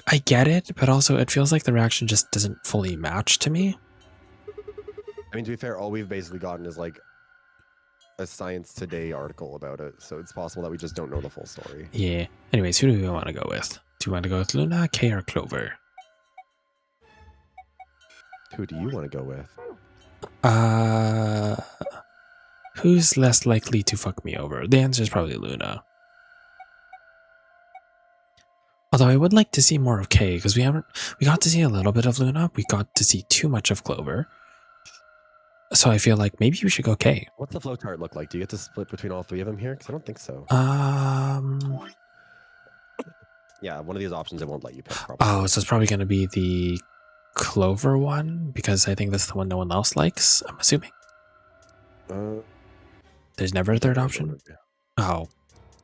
I get it, but also it feels like the reaction just doesn't fully match to me. I mean, to be fair, all we've basically gotten is like a Science Today article about it. So it's possible that we just don't know the full story. Yeah. Anyways, who do we want to go with? Do you want to go with Luna, Kay, or Clover? Who do you want to go with? Who's less likely to fuck me over? The answer is probably Luna. Although I would like to see more of Kay, because we got to see a little bit of Luna. We got to see too much of Clover. So I feel like maybe we should go K. What's the flow chart look like? Do you get to split between all three of them here? Because I don't think so. Yeah, one of these options it won't let you pick. Probably. Oh, so it's probably going to be the Clover one because I think that's the one no one else likes. I'm assuming. There's never a third option. Oh,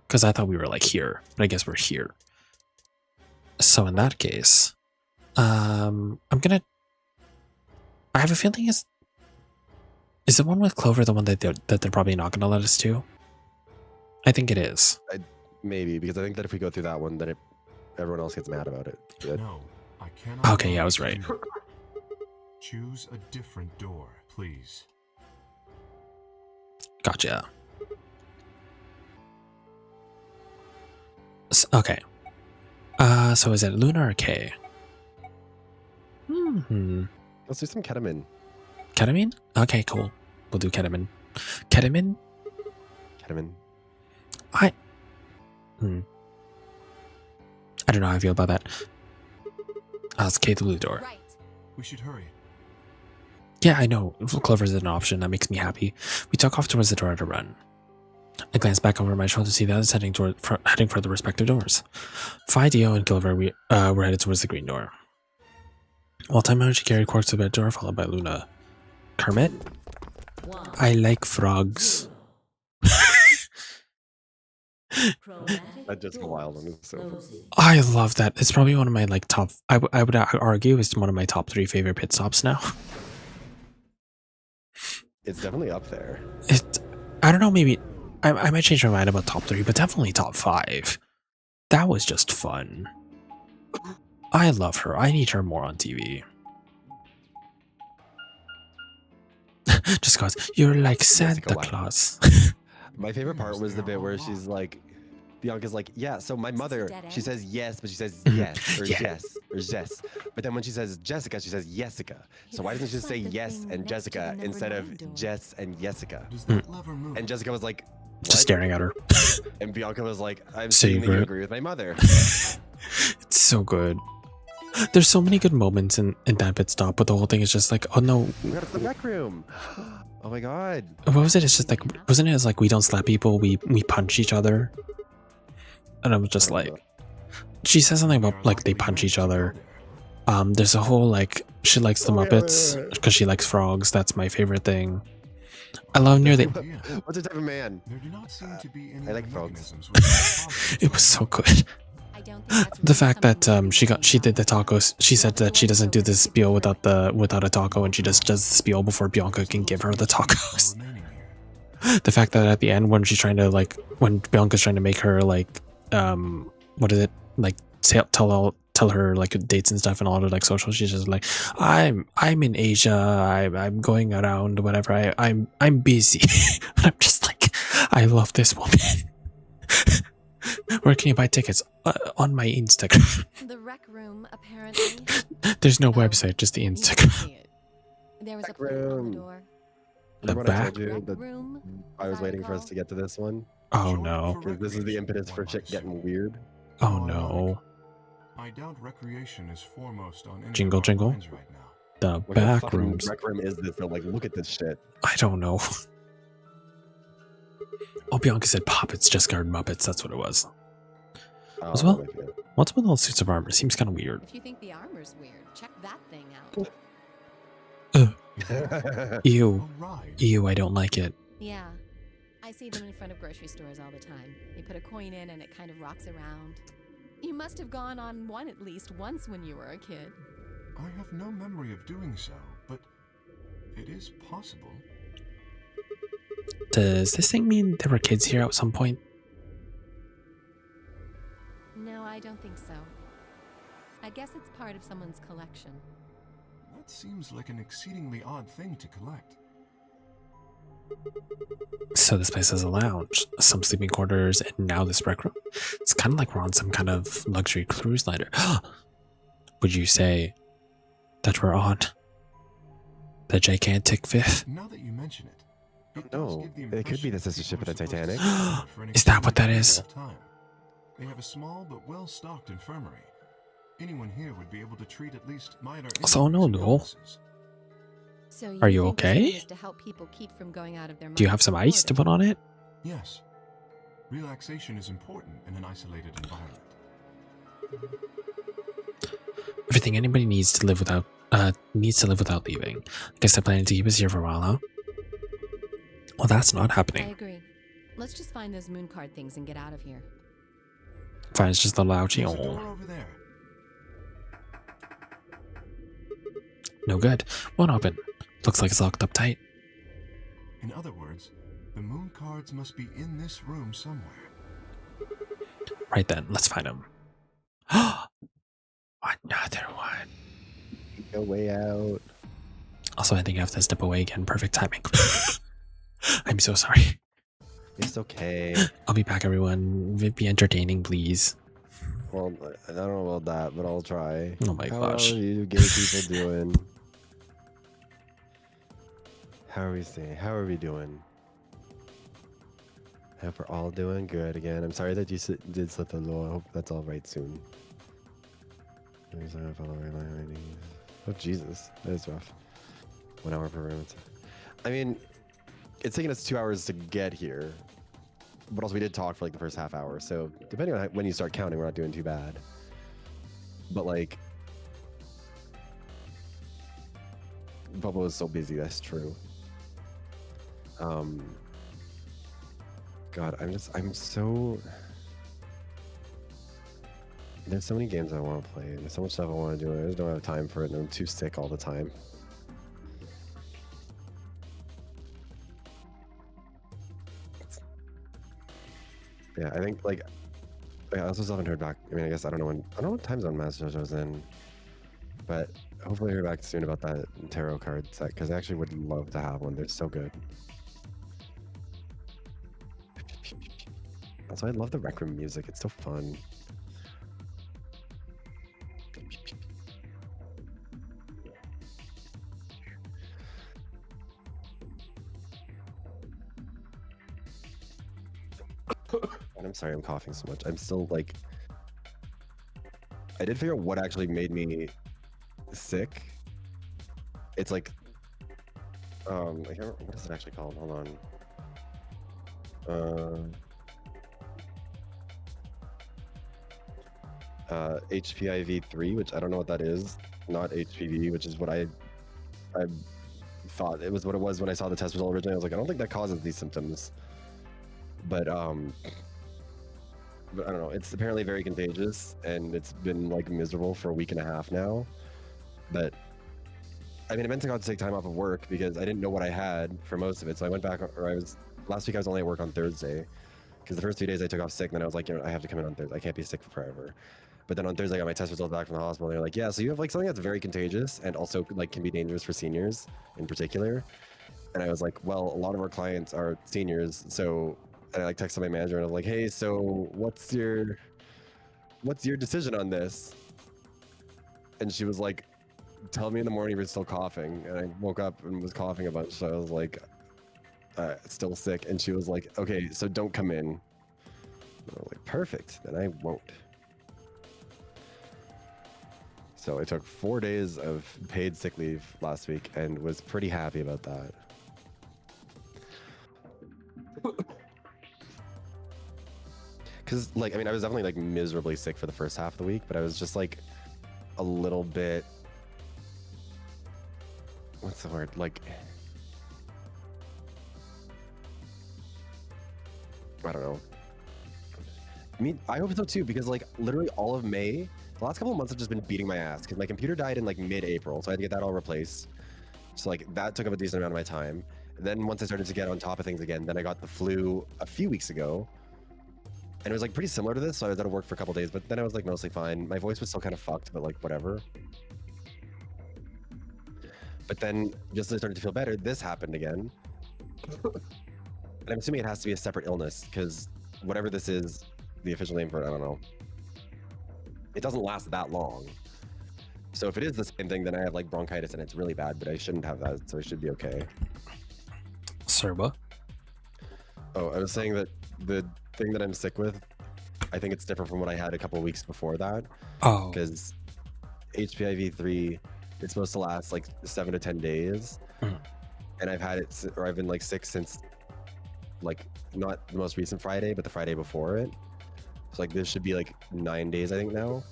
because I thought we were like here, but I guess we're here. So in that case, I'm gonna. I have a feeling is the one with Clover the one that they're probably not gonna let us do? I think it is. Maybe because I think that if we go through that one, then everyone else gets mad about it. Good. No, I cannot. Okay, yeah, I was right. Choose a different door, please. Gotcha. Okay. So is it Luna or K? Let's do some ketamine. Ketamine? Okay, cool. We'll do ketamine. Ketamine? Ketamine. I don't know how I feel about that. Let's K the blue door. Right. We should hurry. Yeah, I know. Clover is an option. That makes me happy. We took off towards the door to run. I glanced back over my shoulder to see the others heading for the respective doors. Phi, Dio, and Clover were headed towards the green door. While Time Energy carried Quark to the red door, followed by Luna. Kermit? I like frogs. That Jessica Wilde one is so funny. I love that. It's probably one of my like top. I would argue it's one of my top 3 favorite pit stops now. It's definitely up there. I don't know. Maybe I might change my mind about top 3, but definitely top 5. That was just fun. I love her. I need her more on TV. Just cause you're like Santa Claus. My favorite part was the bit where she's like, Bianca's like, yeah, so my mother, she says yes, but she says yes, or yes, or yes. But then when she says Jessica, she says Jessica. So why doesn't she just say yes and Jessica instead of Jess and Jessica? And Jessica was like, what? Just staring at her. And Bianca was like, I'm saying that you agree with my mother. It's so good. There's so many good moments in that pit stop, but the whole thing is just like, oh no. We got to the rec room. Oh my god. What was it? It's just like, wasn't it? It's like we don't slap people, we punch each other. And I was just like, she says something about like they punch each other. There's a whole like she likes the Muppets because she likes frogs. That's my favorite thing. I love near the. What's the type of man? There do not seem to be any I like frogs. It was so good. The fact that she did the tacos. She said that she doesn't do this spiel without a taco, and she just does the spiel before Bianca can give her the tacos. The fact that at the end when she's trying to like when Bianca's trying to make her like what is it like tell her like dates and stuff and all the like social, she's just like I'm in Asia, I'm going around whatever, I'm busy. And I'm just like, I love this woman. Where can you buy tickets? On my Instagram. The rec room apparently. There's no website, just the Instagram. There was a plaque on the door. The Remember when I back? told you that I was waiting for us to get to this one? Oh no. Because this is the impetus for shit getting weird. Oh no. I doubt recreation is foremost on any Jingle of our jingle. minds right now. The What kind of back fucking rooms. rec room is this though? Like, look at this shit. I don't know. Oh, Bianca said Poppets just guard Muppets. That's what it was. Oh, As well? okay. What's with all suits of armor? Seems kind of weird. If you think the armor's weird, check that thing out. Ew. A ride. Ew, I don't like it. Yeah. I see them in front of grocery stores all the time. You put a coin in and it kind of rocks around. You must have gone on one at least once when you were a kid. I have no memory of doing so, but it is possible. Does this thing mean there were kids here at some point? No, I don't think so. I guess it's part of someone's collection. That seems like an exceedingly odd thing to collect. So this place has a lounge, some sleeping quarters, and now this rec room. It's kind of like we're on some kind of luxury cruise liner. Would you say that we're on the gigantic fifth? Now that you mention it, No, it could be the sister ship of the Titanic. Is that what that is? They have a small but well-stocked infirmary. Anyone here would be able to treat at least minor So no, injuries and no. illnesses. So Are you think this okay? one is to help people keep from going out of their Do you mind have some for ice to put boredom? on it? Yes. Relaxation is important in an isolated environment. Everything anybody needs to live without leaving. Guess they're planning to keep us here for a while, huh? Well, that's not I happening. agree. Let's just find those moon card things and get out of here. Fine, it's just the louchy. There's a door Oh, over there. no good. Won't open. Looks like it's locked up tight. In other words, the moon cards must be in this room somewhere. Right then, let's find them. Another one. Go way out. Also, I think I have to step away again. Perfect timing. I'm so sorry. It's okay. I'll be back, everyone. Be entertaining, please. Well, I don't know about that, but I'll try. Oh my How gosh. are you gay people doing? How are we staying? How are we doing? I hope we're all doing good again. I'm sorry that you did slip a little. I hope that's all right soon. Oh, Jesus. That is rough. 1 hour per room. I mean, it's taken us 2 hours to get here. But also, we did talk for like the first half hour. So, depending on when you start counting, we're not doing too bad. But like, Bubba was so busy. That's true. God, I'm so. There's so many games I want to play. There's so much stuff I want to do. And I just don't have time for it. And I'm too sick all the time. Yeah, I think like. I also still haven't heard back. I mean, I guess I don't know what time zone Master was in. But hopefully I hear back soon about that tarot card set, because I actually would love to have one. They're so good. Also, I love the Rec Room music. It's so fun. And I'm sorry I'm coughing so much. I'm still like... I did figure out what actually made me sick. It's like... I can't remember, what is it actually called? Hold on. HPIV3, which I don't know what that is. Not HPV, which is what I thought it was what it was when I saw the test result originally. I was like, I don't think that causes these symptoms. But I don't know. It's apparently very contagious, and it's been like miserable for a week and a half now. But I mean, I meant to go out to take time off of work because I didn't know what I had for most of it. So I went back, last week I was only at work on Thursday because the first 2 days I took off sick. And then I was like, I have to come in on Thursday. I can't be sick forever. But then on Thursday, I got my test results back from the hospital. And they're like, yeah, so you have like something that's very contagious and also like can be dangerous for seniors in particular. And I was like, well, a lot of our clients are seniors. So I like texted my manager and I was like, hey, so what's your decision on this? And she was like, tell me in the morning if you're still coughing. And I woke up and was coughing a bunch. So I was like, still sick. And she was like, okay, so don't come in. And I was like, perfect, then I won't. So I took 4 days of paid sick leave last week and was pretty happy about that. Because, like, I mean, I was definitely, like, miserably sick for the first half of the week, but I was just, like, a little bit... What's the word? Like... I don't know. I mean, I hope so, too, because, like, literally all of May... The last couple of months have just been beating my ass, because my computer died in, like, mid-April, so I had to get that all replaced. So, like, that took up a decent amount of my time. Then once I started to get on top of things again, then I got the flu a few weeks ago. And it was like pretty similar to this, so I was out of work for a couple days, but then I was like mostly fine. My voice was still kind of fucked, but like whatever. But then just as I started to feel better, this happened again. And I'm assuming it has to be a separate illness, because whatever this is, the official name for it, I don't know. It doesn't last that long. So if it is the same thing, then I have like bronchitis and it's really bad, but I shouldn't have that, so I should be okay. Serba? Oh, I was saying that the thing that I'm sick with, I think it's different from what I had a couple of weeks before that. Oh. Because HPIV3, it's supposed to last like 7 to 10 days. Mhm. and I've had it, or I've been like sick since like not the most recent Friday, but the Friday before it. So like this should be like 9 days, I think now,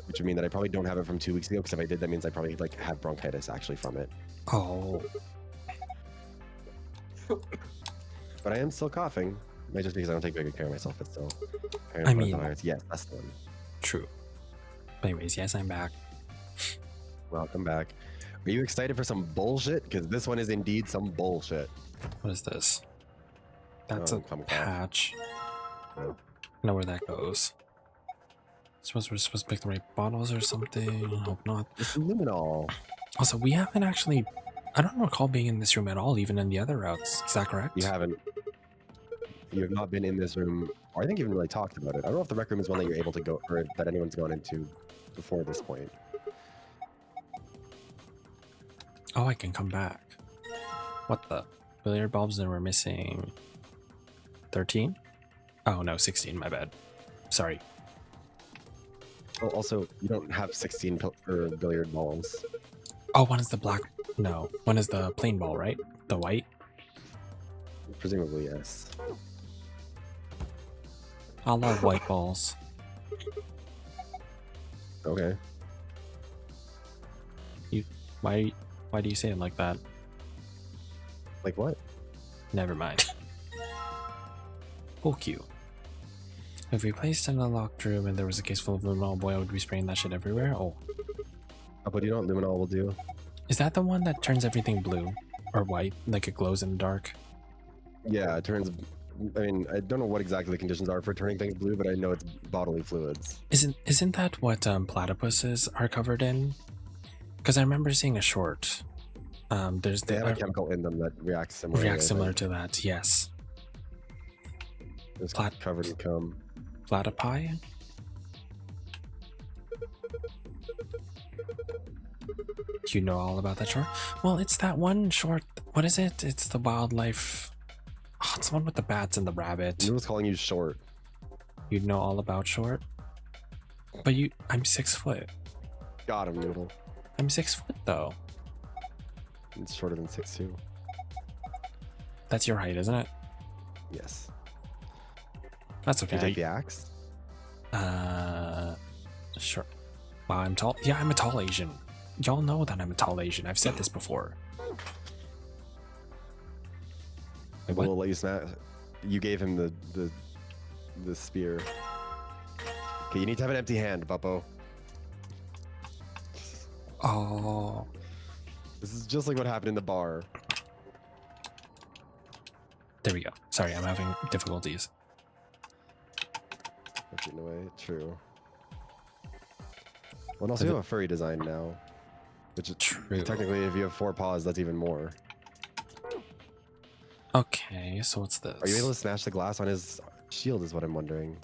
which would mean that I probably don't have it from 2 weeks ago. Because if I did, that means I probably like have bronchitis actually from it. Oh, But I am still coughing. Might just because I don't take very good care of myself. But still, I mean- coronavirus. Yes, that's the one. true. But anyways, yes, I'm back. Welcome back. Are you excited for some bullshit? Because this one is indeed some bullshit. What is this? That's a come off. patch. I know where that goes. Suppose we're supposed to pick the right bottles or something. Hope not. It's luminol. Also, we haven't actually. I don't recall being in this room at all, even in the other routes. Is that correct? You haven't. You have not been in this room, or I think even really talked about it. I don't know if the rec room is one that you're able to go, or that anyone's gone into before this point. Oh, I can come back. What the? Billiard bulbs, and we're missing 13? Oh no, 16, my bad. Sorry. Oh, also, you don't have 16 billiard balls. Oh, one is the black. No, one is the plain ball, right? The white? Presumably, yes. I love white balls. Okay. Why do you say it like that? Like what? Never mind. Fuck you. If we placed in a locked room and there was a case full of luminol, boy, I would be spraying that shit everywhere. Oh. Oh, but you know what luminol will do? Is that the one that turns everything blue? Or white? Like it glows in the dark? Yeah, it turns. I mean, I don't know what exactly the conditions are for turning things blue, but I know it's bodily fluids. Isn't that what platypuses are covered in? Because I remember seeing a short. There's They have a chemical in them that reacts similar. Reacts similar to that, yes. It's covered in cum. Platypi? Do you know all about that short? Well, it's that one short. What is it? It's the wildlife. Oh, it's the one with the bats and the rabbit. Noodle's calling you short. You know all about short? But I'm 6 foot. Got him, Noodle. I'm 6 foot though. It's shorter than 6'2". That's your height, isn't it? Yes. That's Can okay. you take the axe? Sure. Wow, I'm tall. Yeah, I'm a tall Asian. Y'all know that I'm a tall Asian. I've said this before. Wait, what? We'll let you smash. You gave him the spear. Okay, you need to have an empty hand, Buppo. Oh. This is just like what happened in the bar. There we go. Sorry, I'm having difficulties. That's in a way true. Well, and also you have a furry design now, which is True. technically, if you have 4 paws, that's even more. Okay, so what's this? Are you able to smash the glass on his shield? Is what I'm wondering.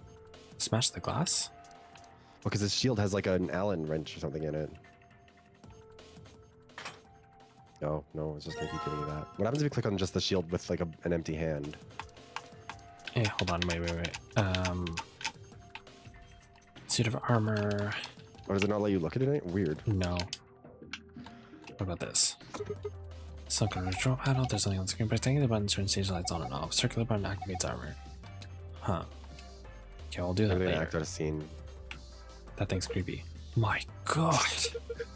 Smash the glass? Because his shield has like an Allen wrench or something in it. No, it's just gonna keep giving you that. What happens if you click on just the shield with like an empty hand? Hey, hold on, wait. Suit of armor. Or does it not let you look at it? Weird. No. What about this? Circular control panel. There's something on the screen. Pressing the button turns stage lights on and off. Circular button activates armor. Huh. Okay, I'll do that Maybe they later. act out a scene. That thing's creepy. My god.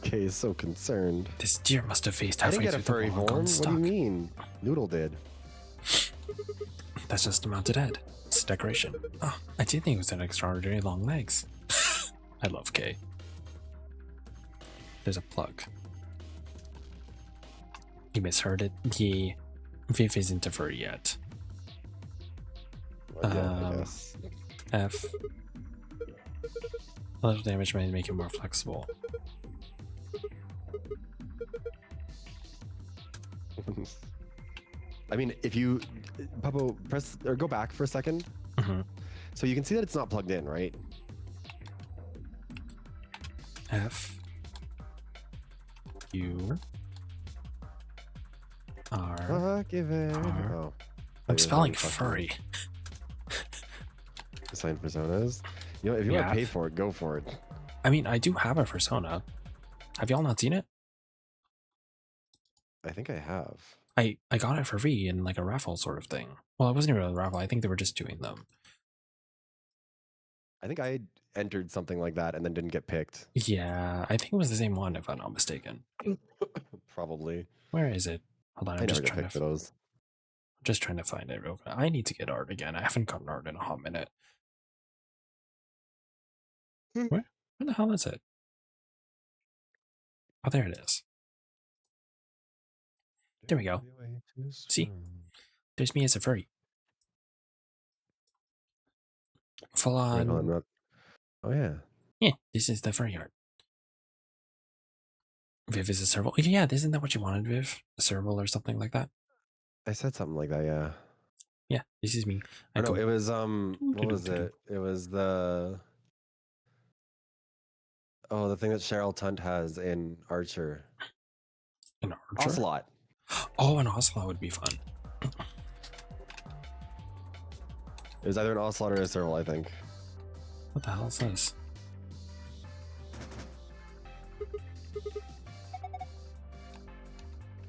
Kay is so concerned. This deer must have faced I didn't halfway get a through furry the wall and form. gone What stuck. do you mean? Noodle did. That's just a mounted head. It's a decoration. Oh, I did think it was an extraordinary long legs. I love Kay. There's a plug. You misheard it. The Viv isn't a furry yet. Well, yeah, I guess. F. A little damage might make it more flexible. I mean, if you, Puppo, press or go back for a second. Mm-hmm. So you can see that it's not plugged in, right? F. U. R. Give it. R. Oh, I'm spelling fucking furry. Assign personas. You know, if you want Yeah. to pay for it, go for it. I mean, I do have a persona. Have y'all not seen it? I think I have. I got it for free in like a raffle sort of thing. Well, it wasn't really a raffle. I think they were just doing them. I think I entered something like that and then didn't get picked. Yeah, I think it was the same one if I'm not mistaken. Probably. Where is it? Hold on, I never get picked for those. I'm just trying to find it real quick. I need to get art again. I haven't gotten art in a hot minute. Where the hell is it? Oh, there it is. There we go. See? There's me as a furry. Full Wait, on. not... Oh, yeah. Yeah, this is the furry art. Viv is a serval. Yeah, isn't that what you wanted, Viv? A serval or something like that? I said something like that, yeah. Yeah, this is me. Oh, no, it was, what was it? It was the... Oh, the thing that Cheryl Tunt has in Archer. An Archer? Ocelot. Oh, an Ocelot would be fun. It was either an Ocelot or a serval, I think. What the hell is this?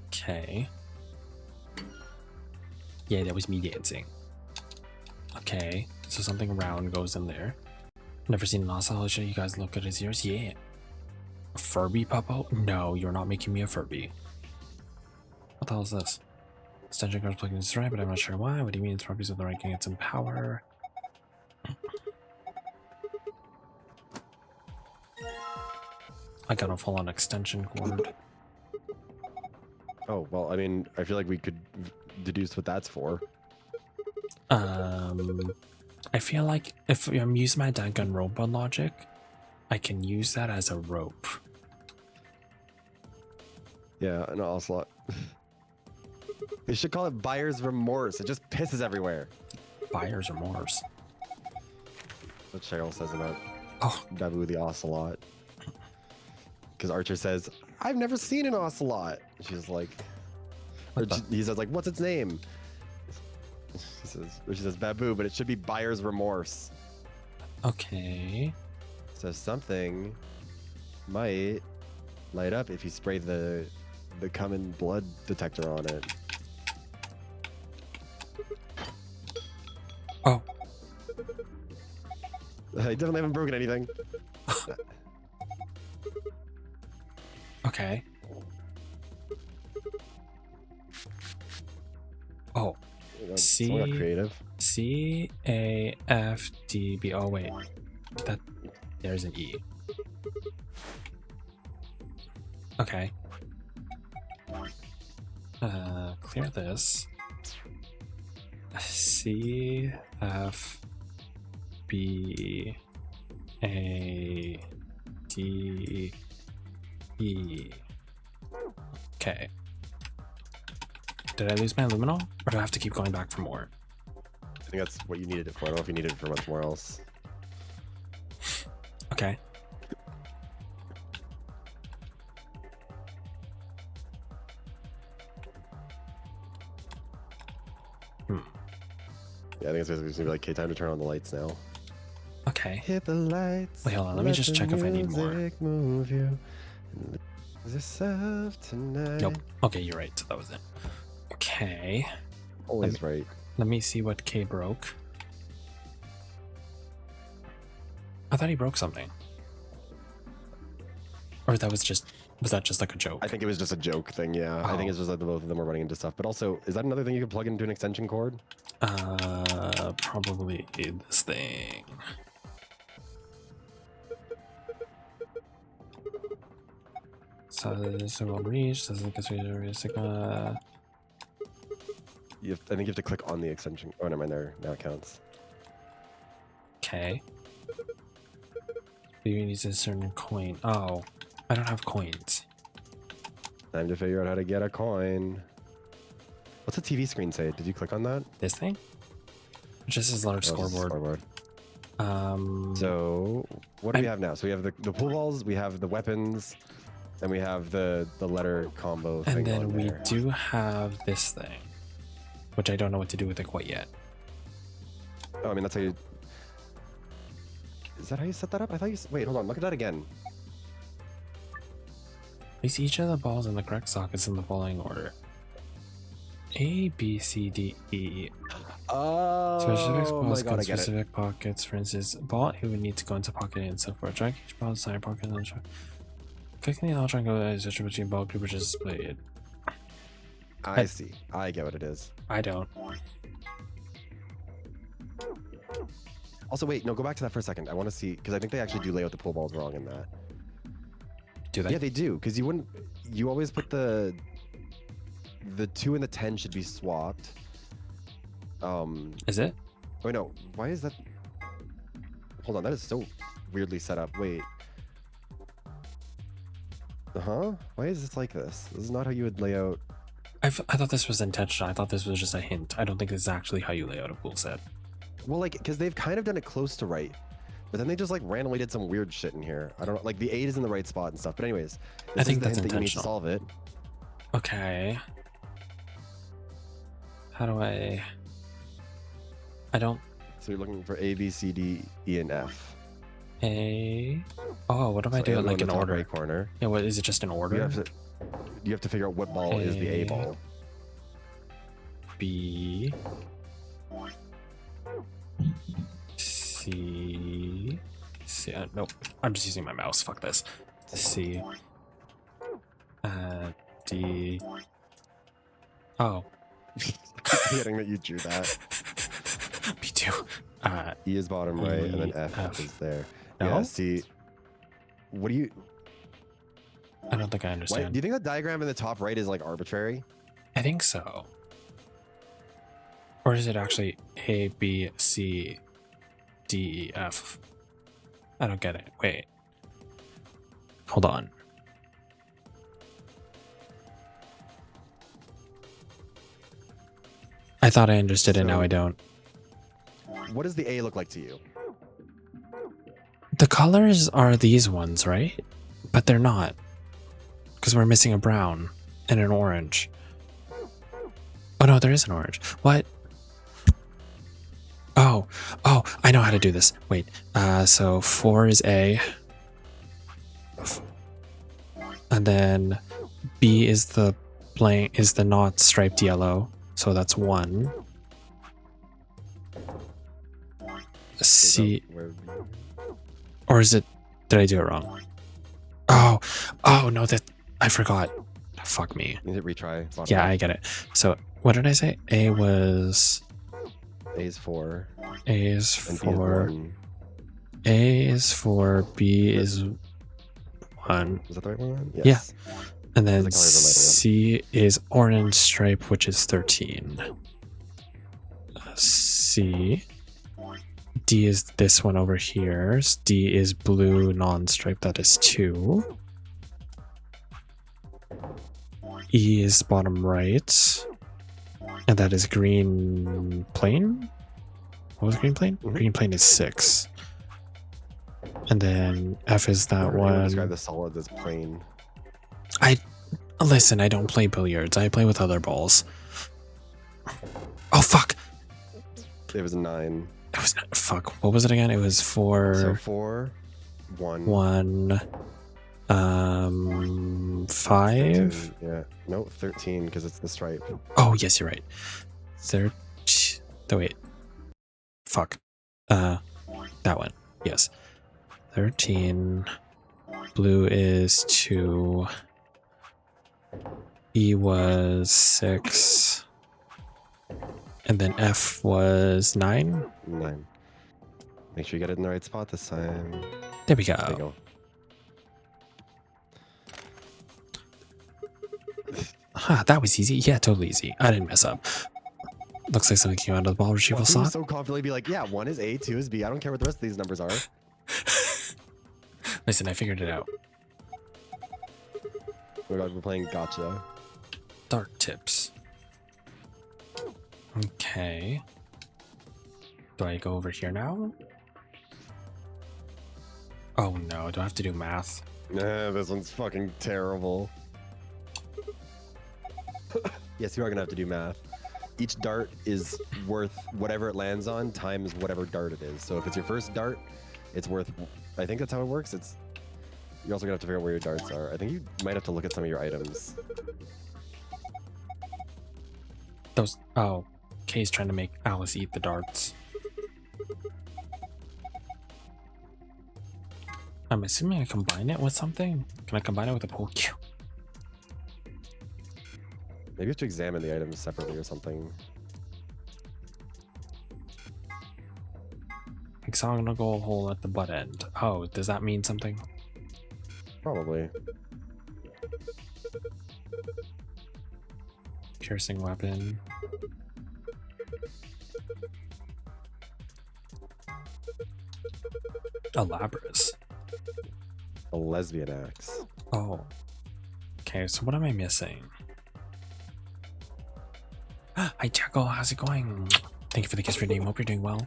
Okay. Yeah, that was me dancing. Okay, so something round goes in there. Never seen an Ocelot. I'll show you guys look at his ears. Yeah. A Furby Puppo? No, you're not making me a Furby. What the hell is this? Extension card's plugged into right, but I'm not sure why. What do you mean it's Furbies with the right, can get some power? I got a full-on extension cord. Oh, well, I mean, I feel like we could deduce what that's for. I feel like if I'm using my Dangun robot logic, I can use that as a rope. Yeah, an Ocelot. They should call it buyer's remorse. It just pisses everywhere. Buyer's remorse. What Cheryl says about Babu the Ocelot. Because Archer says, I've never seen an Ocelot. She's like, he says, like, what's its name? She says Babu, but it should be buyer's remorse. Okay. So something might light up if you spray the common blood detector on it. Oh. I definitely haven't broken anything. Okay. Oh. Someone got creative. C-A-F-D-B. Oh, wait. There's an E. Okay. Clear this. C-F-B-A-D-E. Okay. Did I lose my luminol? Or do I have to keep going back for more? I think that's what you needed it for. I don't know if you needed it for much more else. Okay. Yeah, I think it's basically just gonna be like, okay, time to turn on the lights now. Okay. Hit the lights. Wait, hold on. Let me just check if I need more. Move you. Yourself tonight. Nope. Okay, you're right. So that was it. Okay. Always right. Let me see what K broke. I thought he broke something. Or was that just like a joke? I think it was just a joke thing, yeah. I think it's just like the both of them are running into stuff. But also, is that another thing you can plug into an extension cord? Probably this thing. So this will reach, doesn't get Sigma. I think you have to click on the extension. Oh, never mind, there. Now it counts. Okay. You need a certain coin. Oh, I don't have coins. Time to figure out how to get a coin. What's the TV screen say? Did you click on that? This thing? Just this large scoreboard. So what do we have now? So we have the pool balls, we have the weapons, and we have the letter combo thing. And then on we there. do have this thing, which I don't know what to do with it quite yet. Oh, I mean, that's how you... Is that how you set that up? I thought you... Wait, hold on. Look at that again. Place each of the balls in the correct sockets in the following order. A, B, C, D, E. Specific Oh balls my go god, in I get it. specific pockets. For instance, ball A would need to go into pocket A and so forth. Drag each ball inside pocket and then try. Clicking the L triangle is between ball group which is displayed. I see. I get what it is. I don't. Also, wait, no, go back to that for a second. I want to see, because I think they actually do lay out the pool balls wrong in that. Do they? Yeah, they do, because you always put the 2 and the 10 should be swapped. Is it? Oh, no, why is that? Hold on, that is so weirdly set up. Wait. Uh-huh, why is this like this? This is not how you would lay out. I thought this was intentional. I thought this was just a hint. I don't think this is actually how you lay out a pool set. Well, like, because they've kind of done it close to right, but then they just like randomly did some weird shit in here. I don't know, like the 8 is in the right spot and stuff. But anyways, I think is the that's hint that you need to intentional. solve it. Okay. How do I don't. So you're looking for A, B, C, D, E, and F. A. Oh, what if I So do A it will go like in in the top order? right corner. Yeah, what is it? Just in order? You have to figure out what ball is the A A. ball. B. C. C. Nope. I'm just using my mouse. Fuck this. C. D. Oh. Forgetting that you drew that. Me too. E is bottom right, and then E, F, F. is there. No? Yeah, C. What do you? I don't think I Why, understand. do you think that diagram in the top right is like arbitrary? I think so. Or is it actually A, B, C, D, E, F? I don't get it. Wait. Hold on. I thought I understood it, now So- I don't. What does the A look like to you? The colors are these ones, right? But they're not. Because we're missing a brown and an orange. Oh no, there is an orange. What? Oh, I know how to do this. Wait, so 4 is A. And then B is the blank, is the not striped yellow. So that's 1. C, or is it, did I do it wrong? Oh no, that, I forgot. Fuck me. You need to retry. Bottom Yeah, right. I get it. So what did I say? A was, A is 4. A is And B is 4. 1. A is 4, B is 1. Is that the right one? Yeah. Yes. And then The colors are lighting C is orange stripe, which is 13. C. D is this one over here. D is blue non-stripe, that is 2. E is bottom right. And that is green plain? What was green plain? Mhm. Green plain is 6. And then F is that Or do you wanna one. Describe the solid as plain. Listen, I don't play billiards. I play with other balls. Oh, fuck. It was 9. It was not. Fuck. What was it again? It was So 4, 4, 1. 1, 5. 13, yeah. No, 13 because it's the stripe. Oh, yes, you're right. 13. Oh, wait. Fuck. That one. Yes. 13. Blue is 2. E was 6. And then F was 9. 9. Make sure you get it in the right spot this time. There we go. There you go. That was easy. Yeah, totally easy. I didn't mess up. Looks like something came out of the ball retrieval Well, you slot. so confidently be like, yeah, 1 is A, 2 is B. I don't care what the rest of these numbers are. Listen, I figured it out. Oh my god, we're playing gotcha. Dart tips. Okay. Do I go over here now? Oh no, do I have to do math? Nah, this one's fucking terrible. Yes, you are gonna have to do math. Each dart is worth whatever it lands on times whatever dart it is. So if it's your first dart, it's worth, I think that's how it works. It's You're also gonna have to figure out where your darts are. I think you might have to look at some of your items. Those. Oh, Kay's trying to make Alice eat the darts. I'm assuming I combine it with something. Can I combine it with a pool cue? Maybe you have to examine the items separately or something. Hexagonal hole at the butt end. Oh, does that mean something? Probably. Piercing weapon. A Labras. A lesbian axe. Oh. Okay, so what am I missing? Hi, Jackal. How's it going? Thank you for the gift redeem. Hope you're doing well.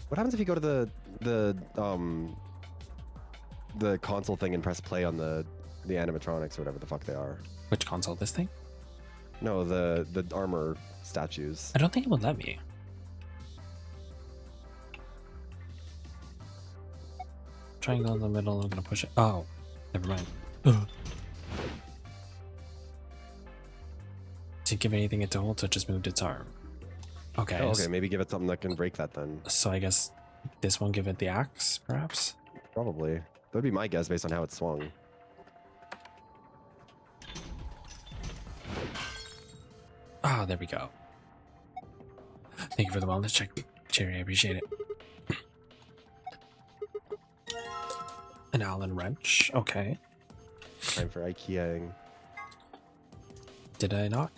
What happens if you go to the console thing and press play on the animatronics or whatever the fuck they are? Which console? This thing? No, the armor statues. I don't think it would let me. Triangle in the middle. I'm gonna push it. Oh, never mind. Ugh. Didn't give anything it to hold, so it just moved its arm. Okay. Oh, okay, maybe give it something that can break that then. So I guess this one give it the axe, perhaps? Probably. That would be my guess based on how it swung. Ah, there we go. Thank you for the wellness check, Cherry. I appreciate it. An Allen wrench. Okay. Time for IKEAing. Did I not?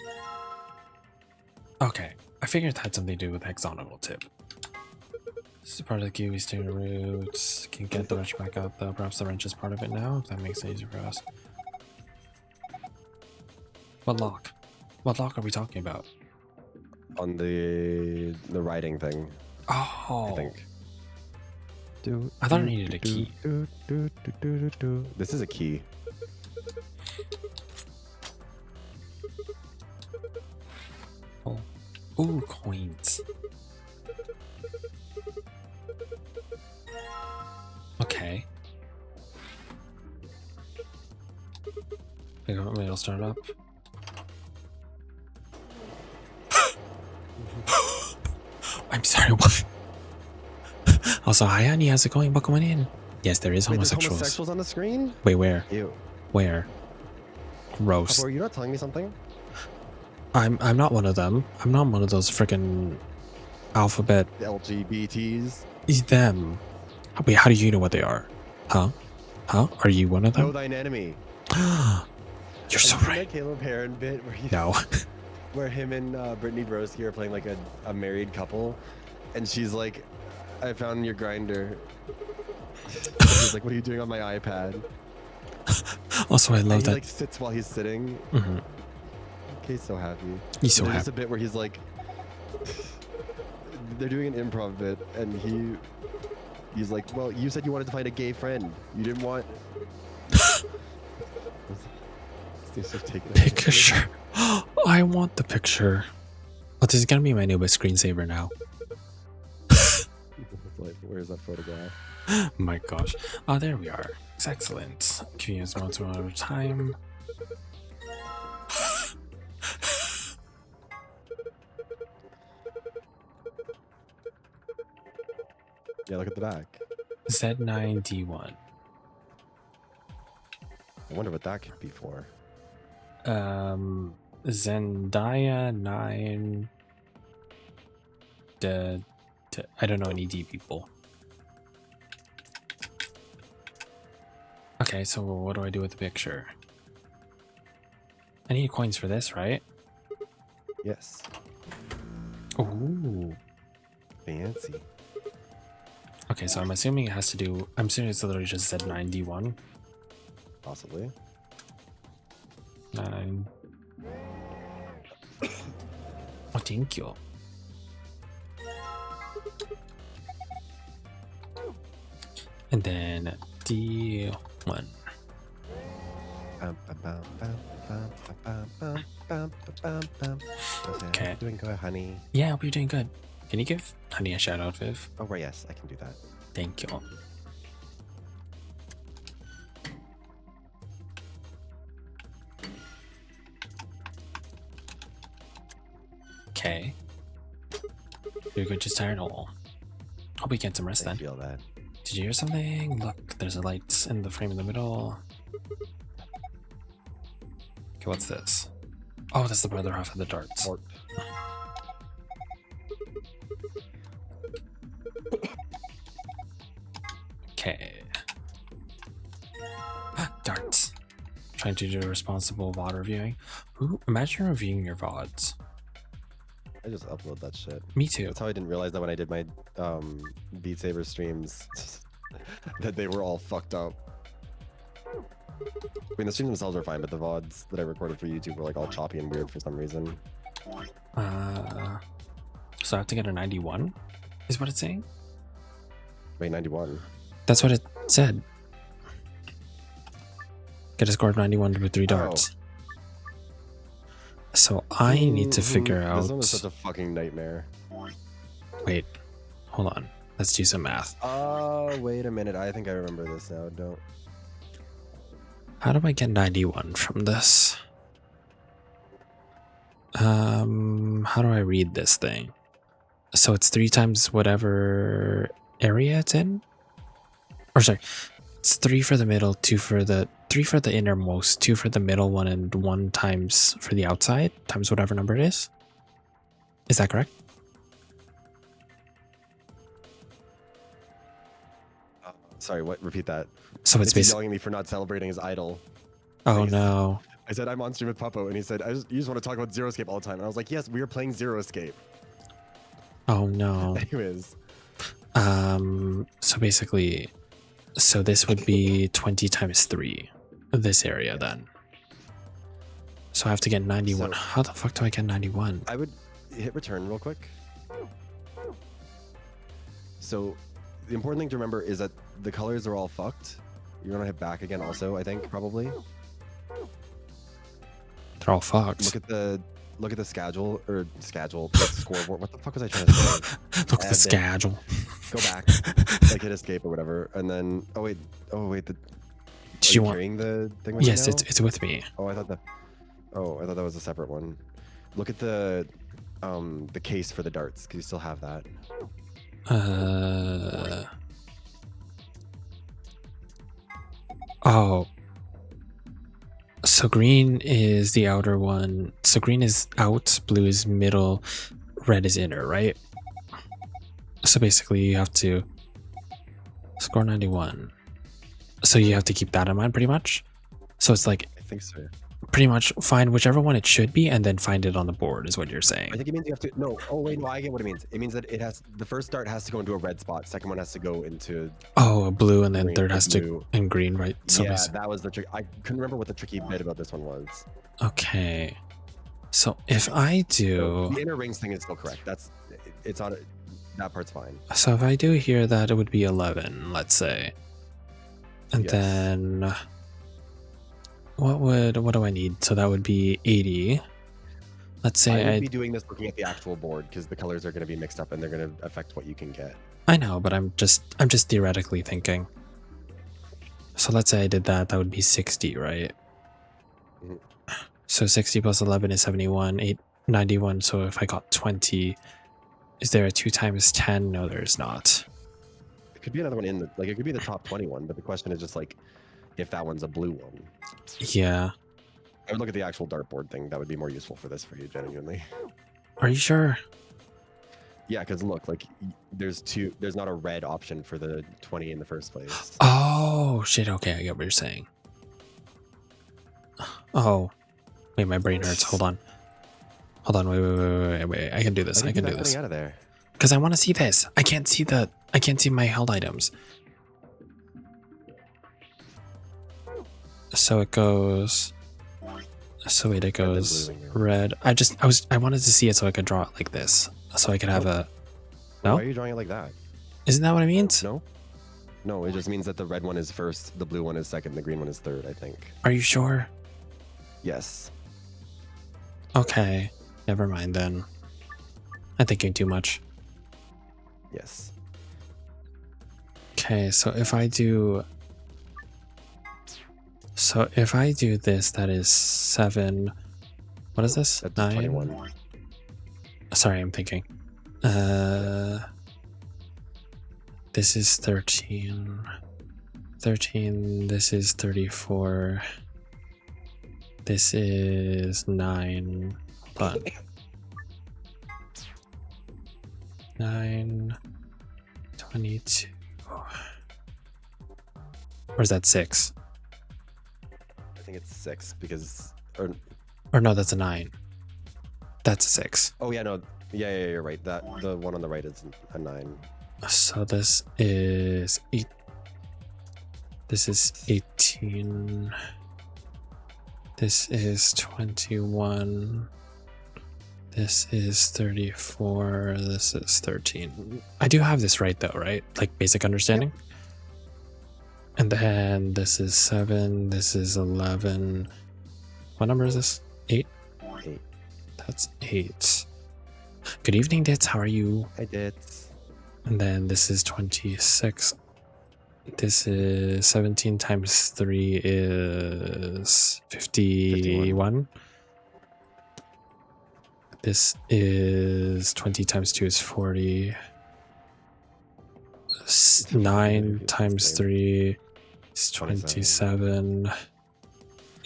Okay. I figured it had something to do with hexagonal tip. This is part of the Kiwi steering roots. Can get the wrench back out though. Perhaps the wrench is part of it now, if that makes it easier for us. What lock? What lock are we talking about? On the riding thing. Oh. I think. I thought I needed a key. This is a key. Oh. Ooh, coins. Okay. Maybe I'll start up. I'm sorry, what? Also, hi Annie, how's it going? Welcome on in. Yes, there is Wait, there's homosexuals. homosexuals on the screen? Wait, where? Ew. Where? Gross. Are you not telling me something? I'm not one of them. I'm not one of those freaking alphabet. The LGBTs? Is them. Wait, how do you know what they are? Huh? Huh? Are you one of Know them? thine enemy. You're so Have you seen right. that Caleb Heron bit where No. where him and Brittany Broski are playing like a married couple, and she's like, "I found your grinder." He's like, "What are you doing on my iPad?" Also, I love and he that. like sits while he's sitting. Mm-hmm. Kay's so happy. He's so There's happy. just a bit where he's like, they're doing an improv bit, and he's like, "Well, you said you wanted to find a gay friend. You didn't want." Picture. I want the picture. Oh, this is gonna be my newest screensaver now. Like, where's that photograph? My gosh. Oh, there we are. It's excellent. Convenience modes one at a time. Yeah, look at the back. Z9D1. I wonder what that could be for. Zendaya 9. I don't know any D people. Okay, so what do I do with the picture? I need coins for this, right? Yes. Ooh. Fancy. Okay, so I'm assuming it has to do. I'm assuming it's literally just Z9D1. Possibly. 9. Oh, thank you. And then D1. Okay. Doing good, honey. Yeah, I hope you're doing good. Can you give Honey a shout out, Viv? Oh, right, yes, I can do that. Thank you. Okay. You're good, just tired. Oh. Hope we get some rest I then. feel that. Did you hear something? Look, there's a light in the frame in the middle. Okay, what's this? Oh, that's the brother half of the darts. Okay. Darts. Trying to do responsible VoD reviewing. Ooh, imagine reviewing your VoDs. I just upload that shit. Me too. That's how I didn't realize that when I did my Beat Saber streams, that they were all fucked up. I mean, the streams themselves are fine, but the VODs that I recorded for YouTube were like all choppy and weird for some reason. So I have to get a 91? Is what it's saying? Wait, 91? That's what it said. Get a score of 91 with 3 darts. So I need to figure out... This one is such a fucking nightmare. Wait, hold on. Let's do some math. Wait a minute. I think I remember this now. Don't. How do I get 91 from this? How do I read this thing? So it's 3 times whatever area it's in? Or sorry, it's 3 for the middle, 3 for the innermost, 2 for the middle one, and 1 times for the outside, times whatever number it is. Is that correct? Sorry, what? Repeat that. So it's basically yelling at me for not celebrating his idol. Oh no. I said, I'm on stream with Puppo, and he said, you just want to talk about Zero Escape all the time. And I was like, yes, we are playing Zero Escape. Oh no. Anyways. So basically, so this would be 20 times 3, this area then. So I have to get 91. So, how the fuck do I get 91? I would hit return real quick. So the important thing to remember is that the colors are all fucked. You're gonna hit back again also, I think, probably. They're all fucked. Look at the schedule or the scoreboard. What the fuck was I trying to say? Look at the schedule. Go back, like hit escape or whatever, and then oh wait. Did you want carrying the thing? With yes, you now? it's with me. I thought that was a separate one. Look at the case for the darts. Cause you still have that. Oh. So green is the outer one. So green is out, blue is middle, red is inner, right? So basically you have to score 91. So you have to keep that in mind pretty much. So it's like, I think so. Pretty much find whichever one it should be and then find it on the board is what you're saying. I think it means you have to, no, oh wait, no, I get what it means. It means that the first dart has to go into a red spot, second one has to go into... Oh, a blue, and then green, third has to in green, right? So yeah, that was the trick. I couldn't remember what the tricky bit about this one was. Okay. So if I do... So the inner rings thing is still correct. It's on, that part's fine. So if I do here that, it would be 11, let's say. And yes. Then... What do I need? So that would be 80. Let's say I would be doing this looking at the actual board because the colors are going to be mixed up and they're going to affect what you can get. I know, but I'm just theoretically thinking. So let's say I did that. That would be 60, right? Mm-hmm. So 60 plus 11 is 71, 91. So if I got 20, is there a 2 times 10? No, there's not. It could be another one in the, like it could be the top 21, but the question is just like if that one's a blue one. Yeah. I would look at the actual dartboard thing. That would be more useful for this for you, genuinely. Are you sure? Yeah, because look, like there's not a red option for the 20 in the first place. Oh shit! Okay, I get what you're saying. Oh, wait, my brain hurts. Hold on. Wait. I can do this. I can do this. Out of there. Because I want to see this. I can't see my held items. So it goes. So wait, it goes red. I wanted to see it so I could draw it like this, so I could have a. No. Why are you drawing it like that? Isn't that what it means? No, it just means that the red one is first, the blue one is second, the green one is third, I think. Are you sure? Yes. Okay, never mind then. I'm thinking too much. Yes. Okay, so if I do this, that is 7. What is this? That's 9. 21. Sorry, I'm thinking. This is 13. 13, this is 34. This is 9. Hold on. 9, 22. Or is that 6? I think it's 6 because, or no, that's a 9. That's a 6. Oh yeah, no, yeah, you're right. That the one on the right is a 9. So this is 8. This is 18. This is 21. This is 34. This is 13. I do have this right though, right? Like basic understanding. Yep. And then this is 7. This is 11. What number is this? 8? 8. That's 8. Good evening, Dits. How are you? Hi, Dits. And then this is 26. This is 17 times 3 is 51. This is 20 times 2 is 40. 9 times 3 is 27.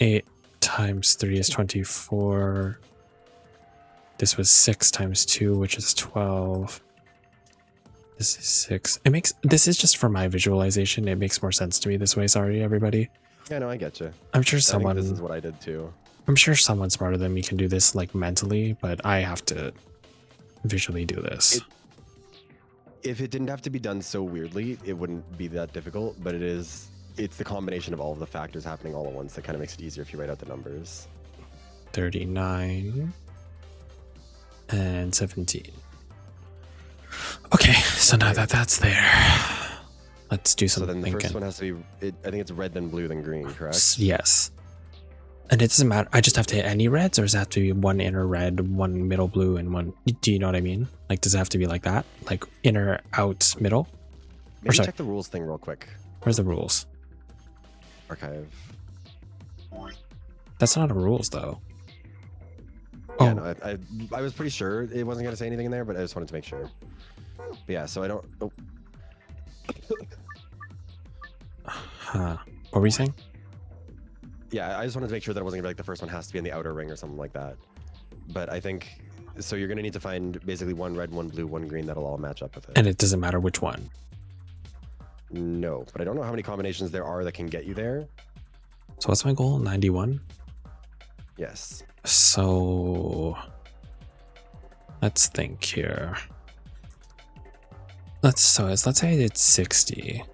8 times 3 is 24. This was 6 times 2, which is 12. This is 6. This is just for my visualization. It makes more sense to me this way. Sorry, everybody. Yeah, no, I get you. I'm sure someone. This is what I did too. I'm sure someone smarter than me can do this like mentally, but I have to visually do this. If it didn't have to be done so weirdly, it wouldn't be that difficult. But it's the combination of all of the factors happening all at once that kind of makes it easier if you write out the numbers. 39 and 17. Okay, so now that's there, let's do some So then the thinking. first one has to be, I think it's red, then blue, then green, correct? Yes. And it doesn't matter. I just have to hit any reds, or does it have to be one inner red, one middle blue, and one... Do you know what I mean? Like, does it have to be like that? Like, inner, out, middle? Maybe check the rules thing real quick. Where's the rules? Archive. That's not a rules, though. Yeah, no, I was pretty sure it wasn't going to say anything in there, but I just wanted to make sure. But yeah, so I don't... Oh. Huh. What were you saying? Yeah, I just wanted to make sure that it wasn't going to be like the first one has to be in the outer ring or something like that. But I think... So you're going to need to find basically one red, one blue, one green that'll all match up with it. And it doesn't matter which one? No, but I don't know how many combinations there are that can get you there. So what's my goal? 91? Yes. So... Let's think here. Let's say I did 60.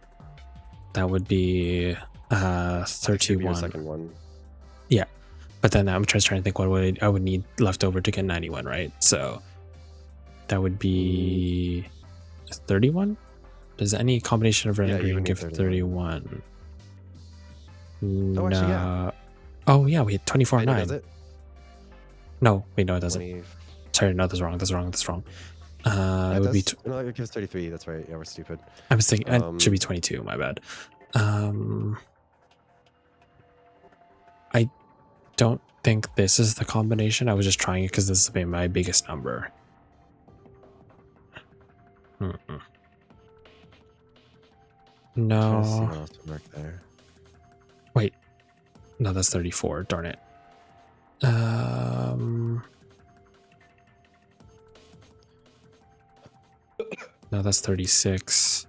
That would be 31. Second one. Yeah, but then I'm just trying to think what I would need left over to get 91, right? So that would be 31. Does any combination of red and green give 31? Oh, actually, yeah. Oh yeah, we had 24 and 9. Does it? No, wait, no, it doesn't. 20... Sorry, no, that's wrong. it would be no, it gives 33. That's right. Yeah, we're stupid. I was thinking it should be 22. My bad. I don't think this is the combination. I was just trying it because this has been my biggest number. No. Wait. No, that's 34. Darn it. No, that's 36.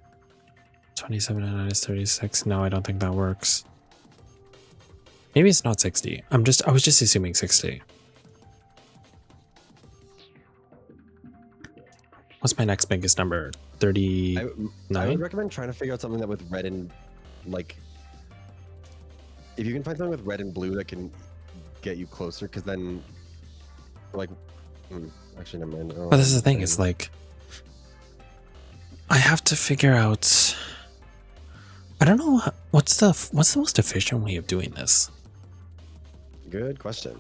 27 and 9 is 36. No, I don't think that works. Maybe it's not 60. I was just assuming 60. What's my next biggest number? 39? I would recommend trying to figure out something that with red and like if you can find something with red and blue that can get you closer, because then like actually never mind. But this is the thing, it's like I have to figure out. I don't know what's the most efficient way of doing this. Good question.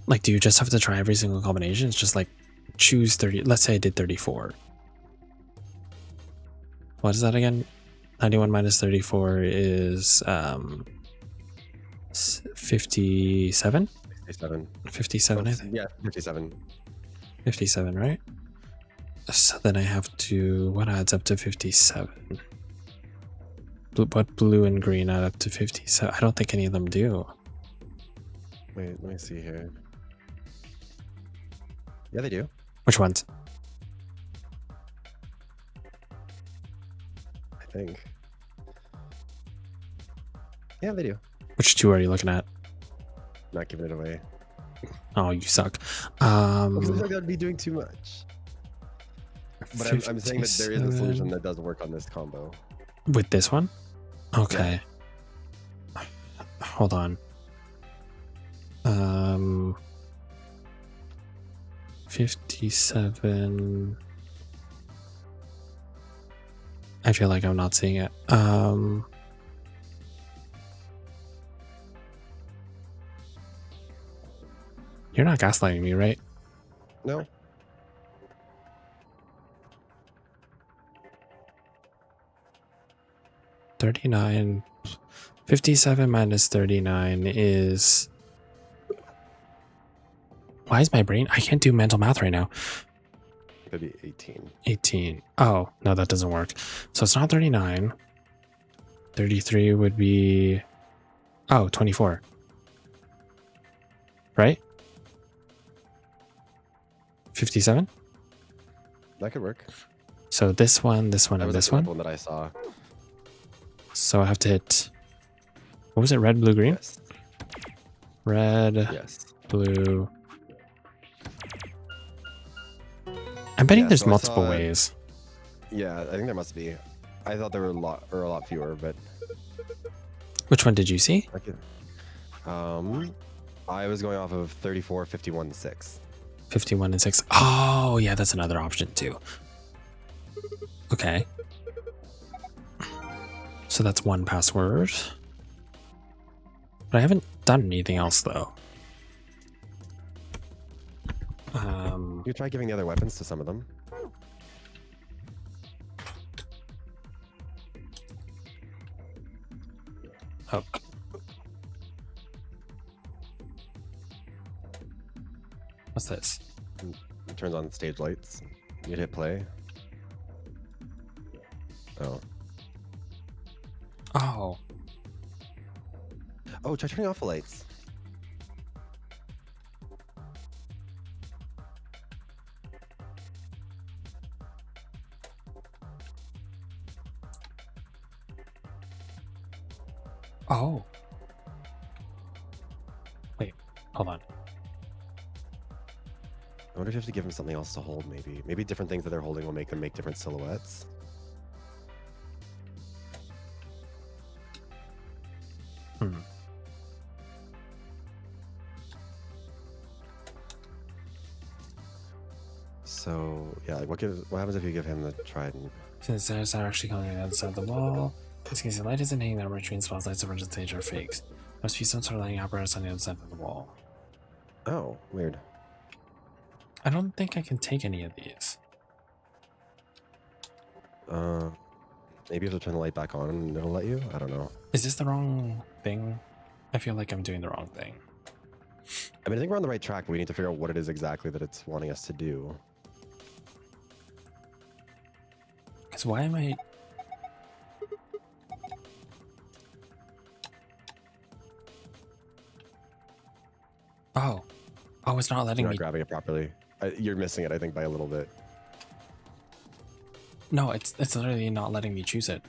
Like, do you just have to try every single combination? It's just like choose 30. Let's say I did 34. What is that again? 91 minus 34 is 57. 57. 57, I think. Yeah, 57. 57, right? So then I have to... What adds up to 57? What blue and green add up to 57? I don't think any of them do. Wait, let me see here. Yeah, they do. Which ones? I think. Yeah, they do. Which two are you looking at? Not giving it away. Oh, you suck. Because I feel like I'd be doing too much. But I'm saying that there is a solution that does work on this combo. With this one? Okay. Yeah. Hold on. 57. I feel like I'm not seeing it. You're not gaslighting me, right? No. $39. 57 minus 39 is... Why is my brain... I can't do mental math right now. Maybe 18. 18. Oh, no, that doesn't work. So it's not 39. 33 would be... Oh, 24. Right? 57? That could work. So this one, and this one. The one that I saw. So I have to hit... What was it? Red, blue, green? Yes. Red, Yes. blue... I'm betting there's so multiple ways. Yeah, I think there must be. I thought there were a lot fewer, but... Which one did you see? I was going off of 34, 51, 6. 51 and 6. Oh, yeah, that's another option too. Okay. So that's one password. But I haven't done anything else though. You try giving the other weapons to some of them. Oh. What's this? It turns on stage lights. You'd hit play. Oh. Oh. Oh, try turning off the lights. Oh. Wait, hold on. I wonder if you have to give him something else to hold, maybe. Maybe different things that they're holding will make them make different silhouettes. So, yeah, like what happens if you give him the trident? Since there's not actually coming on the other side of the wall, this case the light isn't hitting that much means spotlights over the stage are fakes. Must be some sort of lighting apparatus on the other side of the wall. Oh, weird. I don't think I can take any of these. Maybe you have to turn the light back on and it'll let you? I don't know. Is this the wrong thing? I feel like I'm doing the wrong thing. I mean, I think we're on the right track, but we need to figure out what it is exactly that it's wanting us to do. Because why am I... Oh. Oh, it's not letting You're not me... grabbing it properly. You're missing it, I think, by a little bit. No, it's literally not letting me choose it.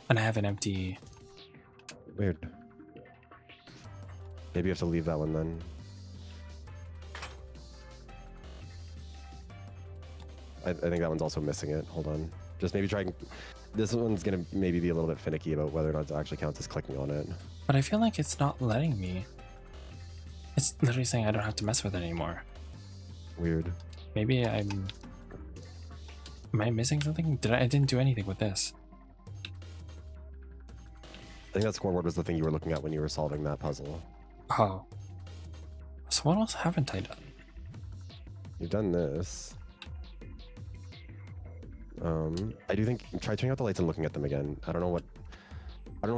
And I have an empty... Weird. Maybe you have to leave that one then. I think that one's also missing it. Hold on. Just maybe try... This one's going to maybe be a little bit finicky about whether or not it actually counts as clicking on it. But I feel like it's not letting me. It's literally saying I don't have to mess with it anymore. Weird. Maybe I'm... Am I missing something? I didn't do anything with this. I think that scoreboard was the thing you were looking at when you were solving that puzzle. Oh. So what else haven't I done? You've done this. I do think try turning out the lights and looking at them again. I don't know what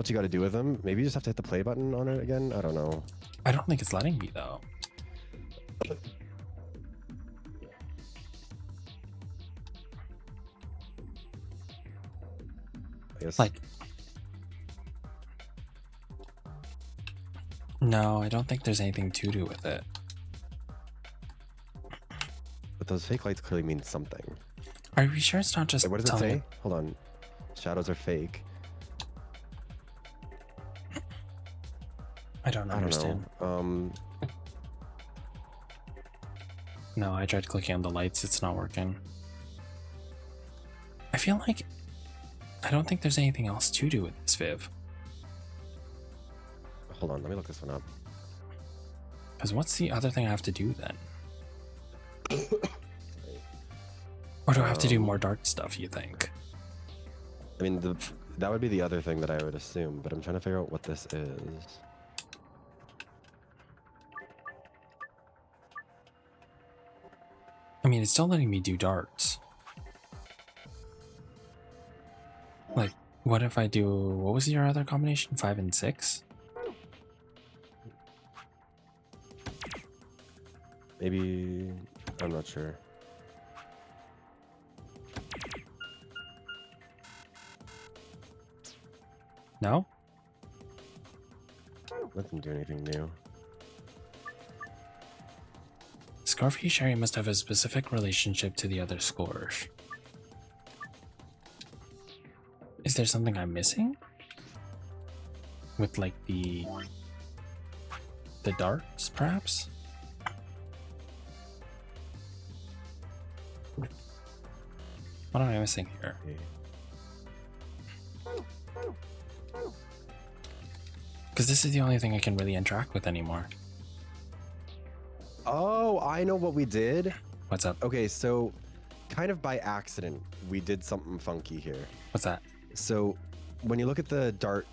you got to do with them. Maybe you just have to hit the play button on it again. I don't know. I don't think it's letting me though. focus. Like, no, I don't think there's anything to do with it. But those fake lights clearly mean something. Are we sure it's not just Wait, what does it telling say? Hold on. Shadows are fake. I don't understand. Know. No, I tried clicking on the lights. It's not working. I feel like I don't think there's anything else to do with this, Viv. Hold on, let me look this one up. Because what's the other thing I have to do then? Or do I have to do more dark stuff, you think? I mean, that would be the other thing that I would assume, but I'm trying to figure out what this is. I mean, it's still letting me do darts. Like, what if I do... What was your other combination? 5 and 6? Maybe... I'm not sure. No? Doesn't do anything new. Scarfy Sherry must have a specific relationship to the other scores. Is there something I'm missing? With like the darts, perhaps? What am I missing here? Because this is the only thing I can really interact with anymore. Oh, I know what we did. What's up? Okay, so kind of by accident, we did something funky here. What's that? So when you look at the dart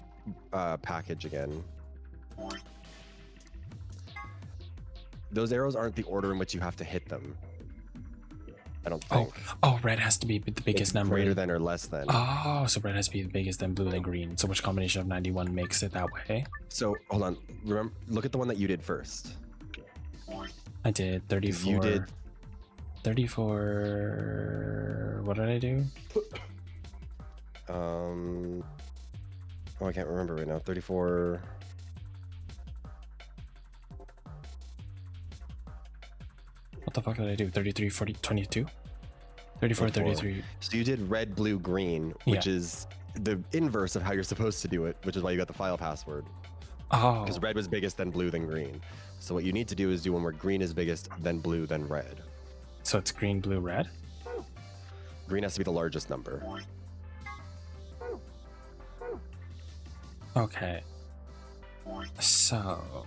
package again, those arrows aren't the order in which you have to hit them. I don't think. Oh, red has to be the biggest It's number. greater than or less than. Oh, so red has to be the biggest, then blue, then green. So which combination of 91 makes it that way? So hold on. Remember, look at the one that you did first. I did 34. You did 34. What did I do? Oh, I can't remember right now. 34. What the fuck did I do? 33, 40, 22? 34, 33. So you did red, blue, green, which is the inverse of how you're supposed to do it, which is why you got the file password. Oh. Because red was biggest, then blue, then green. So what you need to do is do one where green is biggest, then blue, then red. So it's green, blue, red? Green has to be the largest number. Okay. So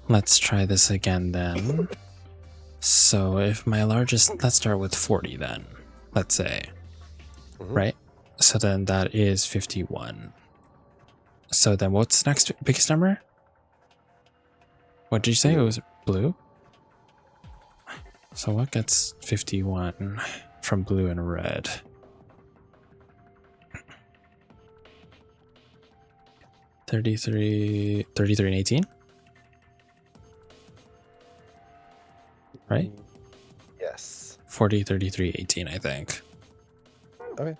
let's try this again then. So if my largest, let's start with 40 then, let's say, right? So then that is 51. So then what's the next biggest number? What did you say? It was blue? So what gets 51 from blue and red? $33 and 18? Right? Yes. 40, 33, 18, I think. Okay.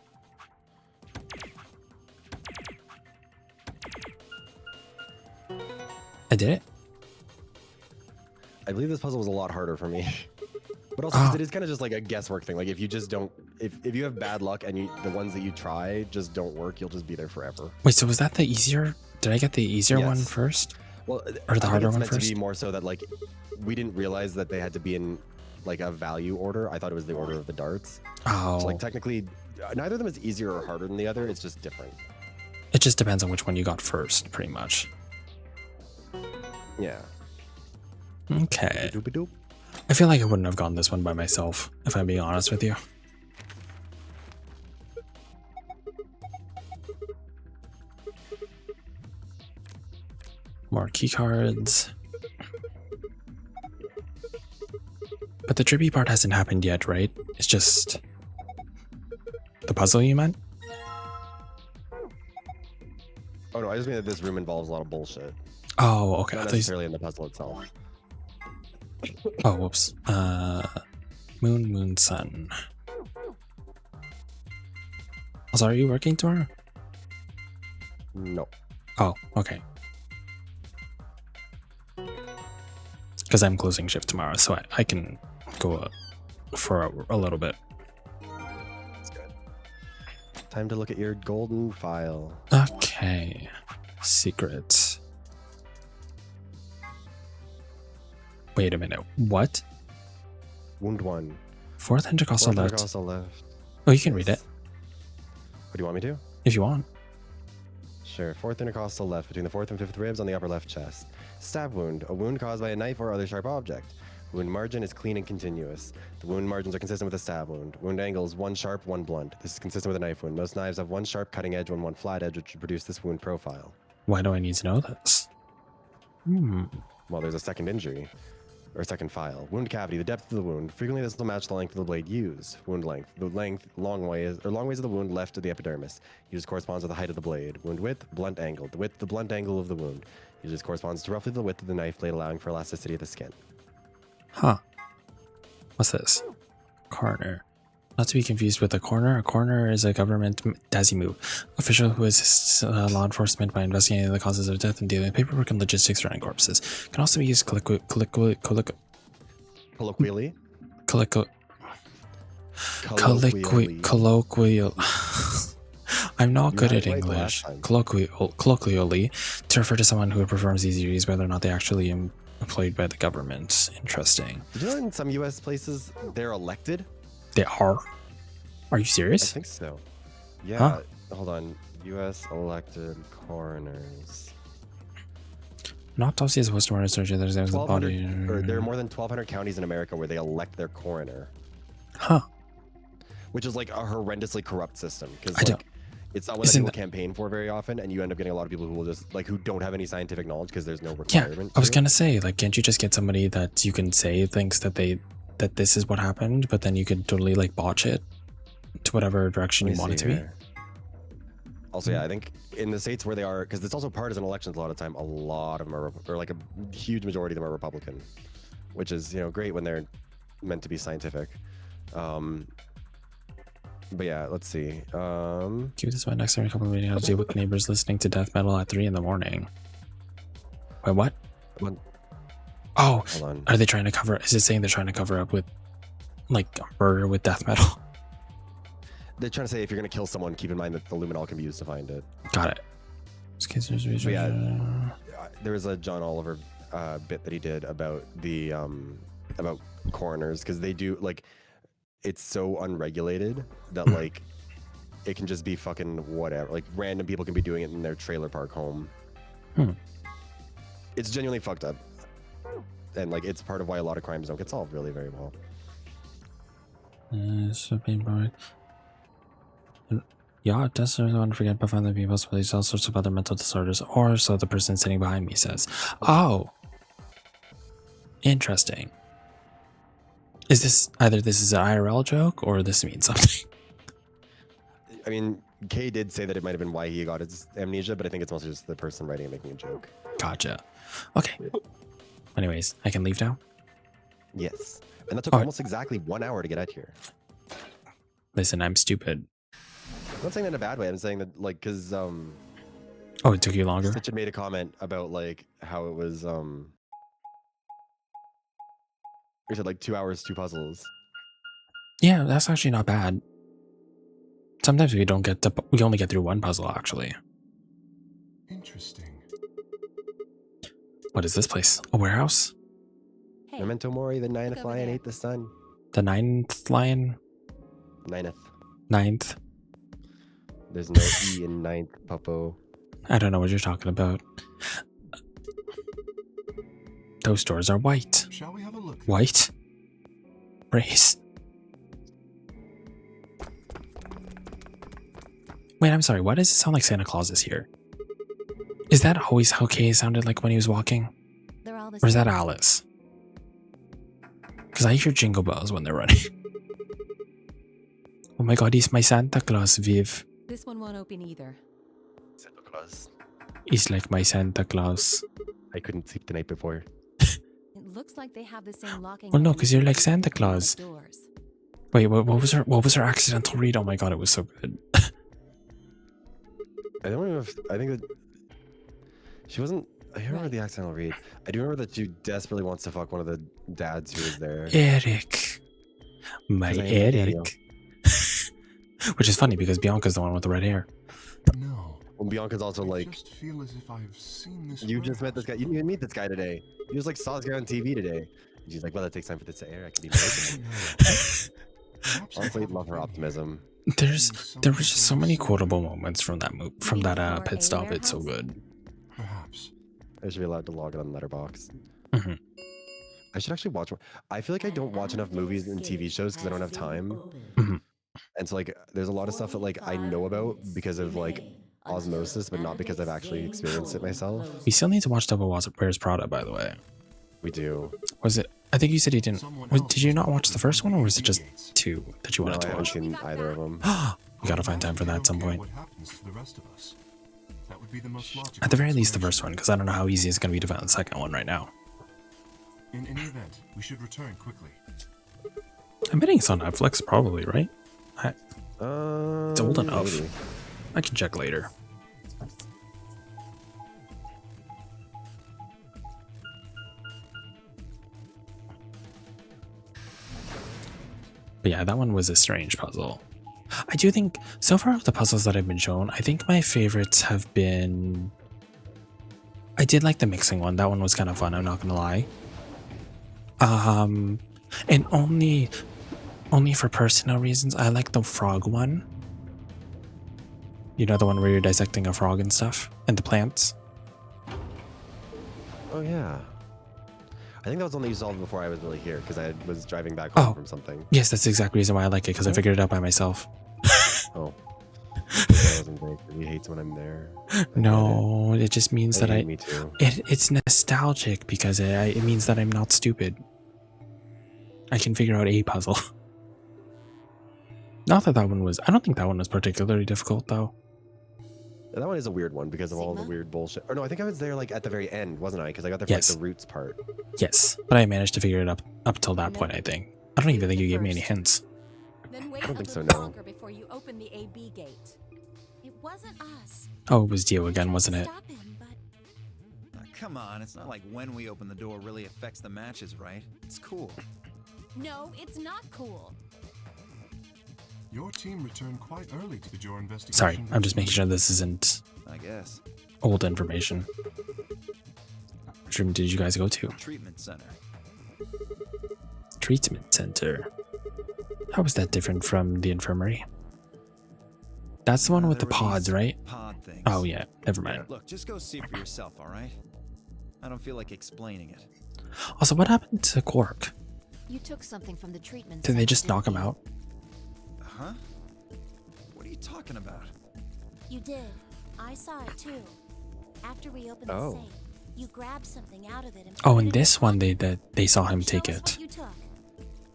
I did it? I believe this puzzle was a lot harder for me. But also, 'cause it is kind of just like a guesswork thing. Like if you just don't, if you have bad luck and the ones that you try just don't work, you'll just be there forever. Wait, so was that the easier? Did I get the easier one first? Well, or the harder it's one meant first? to be more so that like we didn't realize that they had to be in like a value order. I thought it was the order of the darts. Oh. So like technically, neither of them is easier or harder than the other. It's just different. It just depends on which one you got first, pretty much. Yeah. Okay. I feel like I wouldn't have gotten this one by myself, if I'm being honest with you. More key cards. But the trippy part hasn't happened yet, right? It's just the puzzle you meant? Oh no, I just mean that this room involves a lot of bullshit. Oh, okay. Not necessarily in the puzzle itself. Oh, whoops. Moon, moon, sun. Also, are you working tomorrow? No. Oh, okay. Because I'm closing shift tomorrow, so I can go for a little bit. That's good. Time to look at your golden file. Okay. Secrets. Wait a minute. What? Wound 1. Fourth intercostal left. Intercostal left. Oh, you can read it What do you want me to? if you want. Sure. Fourth intercostal left between the fourth and fifth ribs on the upper left chest. Stab wound. A wound caused by a knife or other sharp object. Wound margin is clean and continuous. The wound margins are consistent with a stab wound. Wound angle is one sharp, one blunt. This is consistent with a knife wound. Most knives have one sharp cutting edge and one flat edge, which would produce this wound profile. Why do I need to know this? Well, there's a second injury. Or second file. Wound cavity, the depth of the wound. Frequently this will match the length of the blade used. Wound length. The length, long ways of the wound left of the epidermis. Usually corresponds with the height of the blade. Wound width, blunt angle. The width, the blunt angle of the wound. Usually corresponds to roughly the width of the knife blade, allowing for elasticity of the skin. Huh. What's this? Coroner. Not to be confused with a coroner. A coroner is a government desimu official who assists law enforcement by investigating the causes of death and dealing with paperwork and logistics surrounding corpses. Can also be used colloquially. I'm not good at English. Colloquially, to refer to someone who performs these duties, whether or not they actually employed by the government. Interesting. Did you know in some U.S. places they're elected? They are? Are you serious? I think so. Yeah. Huh? Hold on. U.S. elected coroners. An autopsy is supposed to murder surgery that examines the body. Or there are more than 1,200 counties in America where they elect their coroner. Huh. Which is like a horrendously corrupt system. Because like, it's not one that people campaign for very often, and you end up getting a lot of people who will just like who don't have any scientific knowledge because there's no requirement. Yeah, I was gonna say, like, can't you just get somebody that you can say thinks that this is what happened, but then you could totally like botch it to whatever direction you want it to be. Also, yeah, I think in the states where they are, because it's also partisan elections a lot of time, a lot of them are, or like a huge majority of them are Republican, which is, you know, great when they're meant to be scientific. But yeah, let's see. Keep this one next time a couple of meetings. I'll deal with neighbors listening to death metal at 3 a.m. Wait, what? Oh, hold on. Are they trying to cover? Is it saying they're trying to cover up with like murder with death metal? They're trying to say if you're going to kill someone, keep in mind that the luminol can be used to find it. Got it. But yeah, there was a John Oliver bit that he did about the about coroners, because they do like, it's so unregulated that like it can just be fucking whatever. Like random people can be doing it in their trailer park home. It's genuinely fucked up, and like it's part of why a lot of crimes don't get solved really very well. Yeah, it does want to forget about finding people, but there's all sorts of other mental disorders, or so the person sitting behind me says. Oh, interesting. Is this either this is an IRL joke or this means something? I mean, Kay did say that it might have been why he got his amnesia, but I think it's mostly just the person writing and making a joke. Gotcha. Okay. Anyways, I can leave now? Yes. And that took almost exactly 1 hour to get out here. Listen, I'm stupid. I'm not saying that in a bad way. I'm saying that, like, because... Oh, it took you longer? Stitch had made a comment about, like, how it was, he said, like, 2 hours, 2 puzzles. Yeah, that's actually not bad. Sometimes we don't get to... We only get through one puzzle, actually. Interesting. What is this place? A warehouse? Hey, Memento Mori, the ninth lion ate the sun. The ninth lion? Ninth. There's no E in ninth, Puppo. I don't know what you're talking about. Those doors are white. Shall we have a look? White? Race. Wait, I'm sorry. Why does it sound like Santa Claus is here? Is that always how Kay sounded like when he was walking? Or is that Alice? Because I hear jingle bells when they're running. Oh my god, he's my Santa Claus, Viv. This one won't open either. Santa Claus. He's like my Santa Claus. I couldn't sleep the night before. It looks like they have the same locking. Well, no, because you're like Santa Claus. Wait, what was her accidental read? Oh my god, it was so good. I don't know if I think that she wasn't. I remember Right. the accidental read. I do remember that she desperately wants to fuck one of the dads who was there. Eric. My 'Cause I am your daddy-o. Eric. Which is funny because Bianca's the one with the red hair. No. Well, Bianca's also I like, just feel as if I've seen this. you just met this guy. You didn't even meet this guy today. You just like saw this guy on TV today. And she's like, well, that takes time for this to air. I can be married. Perhaps I Honestly, haven't love her been here. optimism. There were just so many quotable moments from that from Maybe that for pit a stop. It's so warehouse? good. Perhaps. I should be allowed to log it on Letterboxd. hmm I should actually watch more. I feel like I don't watch enough movies and TV shows because I don't have time. And so like, there's a lot of stuff that like I know about because of like osmosis, but not because I've actually experienced it myself. We still need to watch Double Wears Prada, by the way. We do. Was it? I think you said you didn't. Someone Was, else did you must not have watch the first one, or was it just gates. 2 that you No, wanted I to haven't watch? seen either of them. We gotta find time for that at some point. What happens to the rest of us? That would be the most logical. At the very least, the explanation. first one, because I don't know how easy it's gonna be to find the second one right now. In any event, we should return quickly. I'm betting it's on Netflix, probably, right? It's old enough. Maybe. I can check later. But yeah, that one was a strange puzzle. I do think, so far of the puzzles that I've been shown, I think my favorites have been... I did like the mixing one. That one was kind of fun, I'm not gonna lie. And only for personal reasons, I like the frog one. You know, the one where you're dissecting a frog and stuff? And the plants? Oh yeah. I think that was the one that you solved before I was really here because I was driving back home Oh. from something. Yes, that's the exact reason why I like it, because I figured it out by myself. Oh. That wasn't great. He hates when I'm there. No, it just means that Me too. it's nostalgic because it means that I'm not stupid. I can figure out a puzzle. Not that that one was... I don't think that one was particularly difficult, though. That one is a weird one because of all the Sigma? weird bullshit. Or no, I think I was there like at the very end, wasn't I? Because I got there for Yes. like the roots part. Yes, but I managed to figure it up till that point, I think. I don't even think you gave me any First. hints. Then wait I don't a think so, little no. longer before you open the AB gate. It wasn't us. Oh, it was Dio again, wasn't it? Stop him, but Oh, come on, it's not like when we open the door really affects the matches, right? It's cool. No, it's not cool. Your team returned quite early to the Jor investigation. Sorry, I'm just making sure this isn't I guess. old information. Which room did you guys go to? Treatment center. Treatment center. How is that different from the infirmary? That's the one with the There were pods, these right? Pod things. Oh yeah, never mind. Look, just go see for yourself, all right? I don't feel like explaining it. Also, what happened to Quark? you took something from the treatment Did they center, just didn't knock him you? out? Huh? What are you talking about? You did. I saw it too. After we opened Oh. the safe, you grabbed something out of it and Oh, put in it this one, they saw him Show take us it. what you took.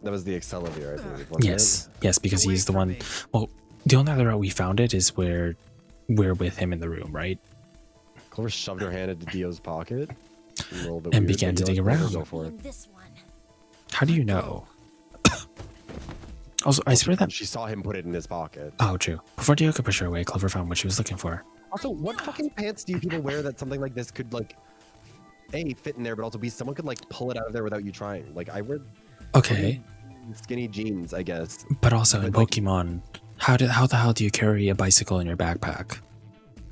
That was the Accelavir, I believe. wasn't Yes, yes, because Away he's the from one. me. Well, the only other route we found it is where we're with him in the room, right? it? Clover shoved her hand into Dio's pocket. A little bit And weird, began but to dig let her around. Go for it. In this one. How do you know? Also, I swear that. She saw him put it in his pocket. Oh, true. Before Dio could push her away, Clover found what she was looking for. Also, what fucking pants do you people wear that something like this could like, A, fit in there, but also B, someone could like pull it out of there without you trying? Like I wear Okay, skinny jeans, I guess. but also in But, like- Pokemon, how the hell do you carry a bicycle in your backpack?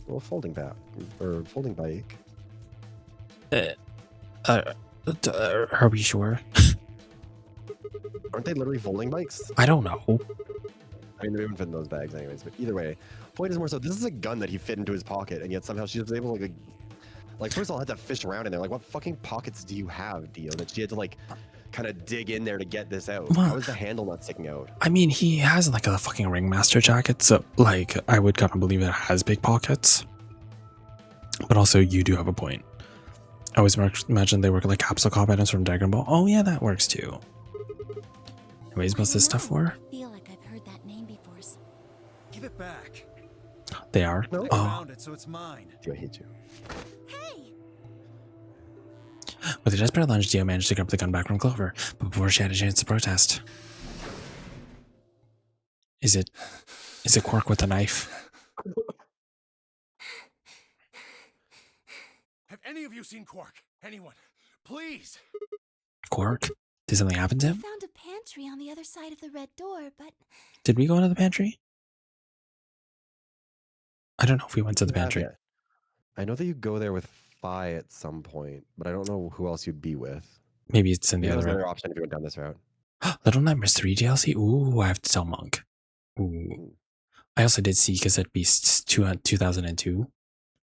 Well, folding back or folding bike. Are we sure? Aren't they literally folding bikes? I don't know. I mean, they wouldn't fit in those bags anyways. But either way, point is more so this is a gun that he fit into his pocket, and yet somehow she was able to like first of all had to fish around in there. Like, what fucking pockets do you have, Dio? That she had to like kind of dig in there to get this out. What? How is the handle not sticking out? I mean, he has like a fucking ringmaster jacket, so like I would kind of believe it has big pockets. But also, you do have a point. I always imagine they work like capsule items from Dragon Ball. Oh yeah, that works too. Anyways, what's this stuff for? I feel like I've heard that name before. Give it back. They are. No. I Oh, found it, so it's mine. Dio, I hate you. Hey! with a desperate lunge, Dio managed to grab the gun back from Clover, but before she had a chance to protest, is it Quark with a knife? any of you seen Quark? Anyone? Please. Quark? Did something happen to I him? found a pantry on the other side of the red door, but Did we go into the pantry? I don't know if we went to the pantry. Yeah. I know that you go there with Phi at some point, but I don't know who else you'd be with. Maybe it's in the Maybe that was other another route. option if you went down this route. Little Nightmares 3 DLC? Ooh, I have to tell Monk. Ooh. Ooh. I also did see Cassette Beasts 2002.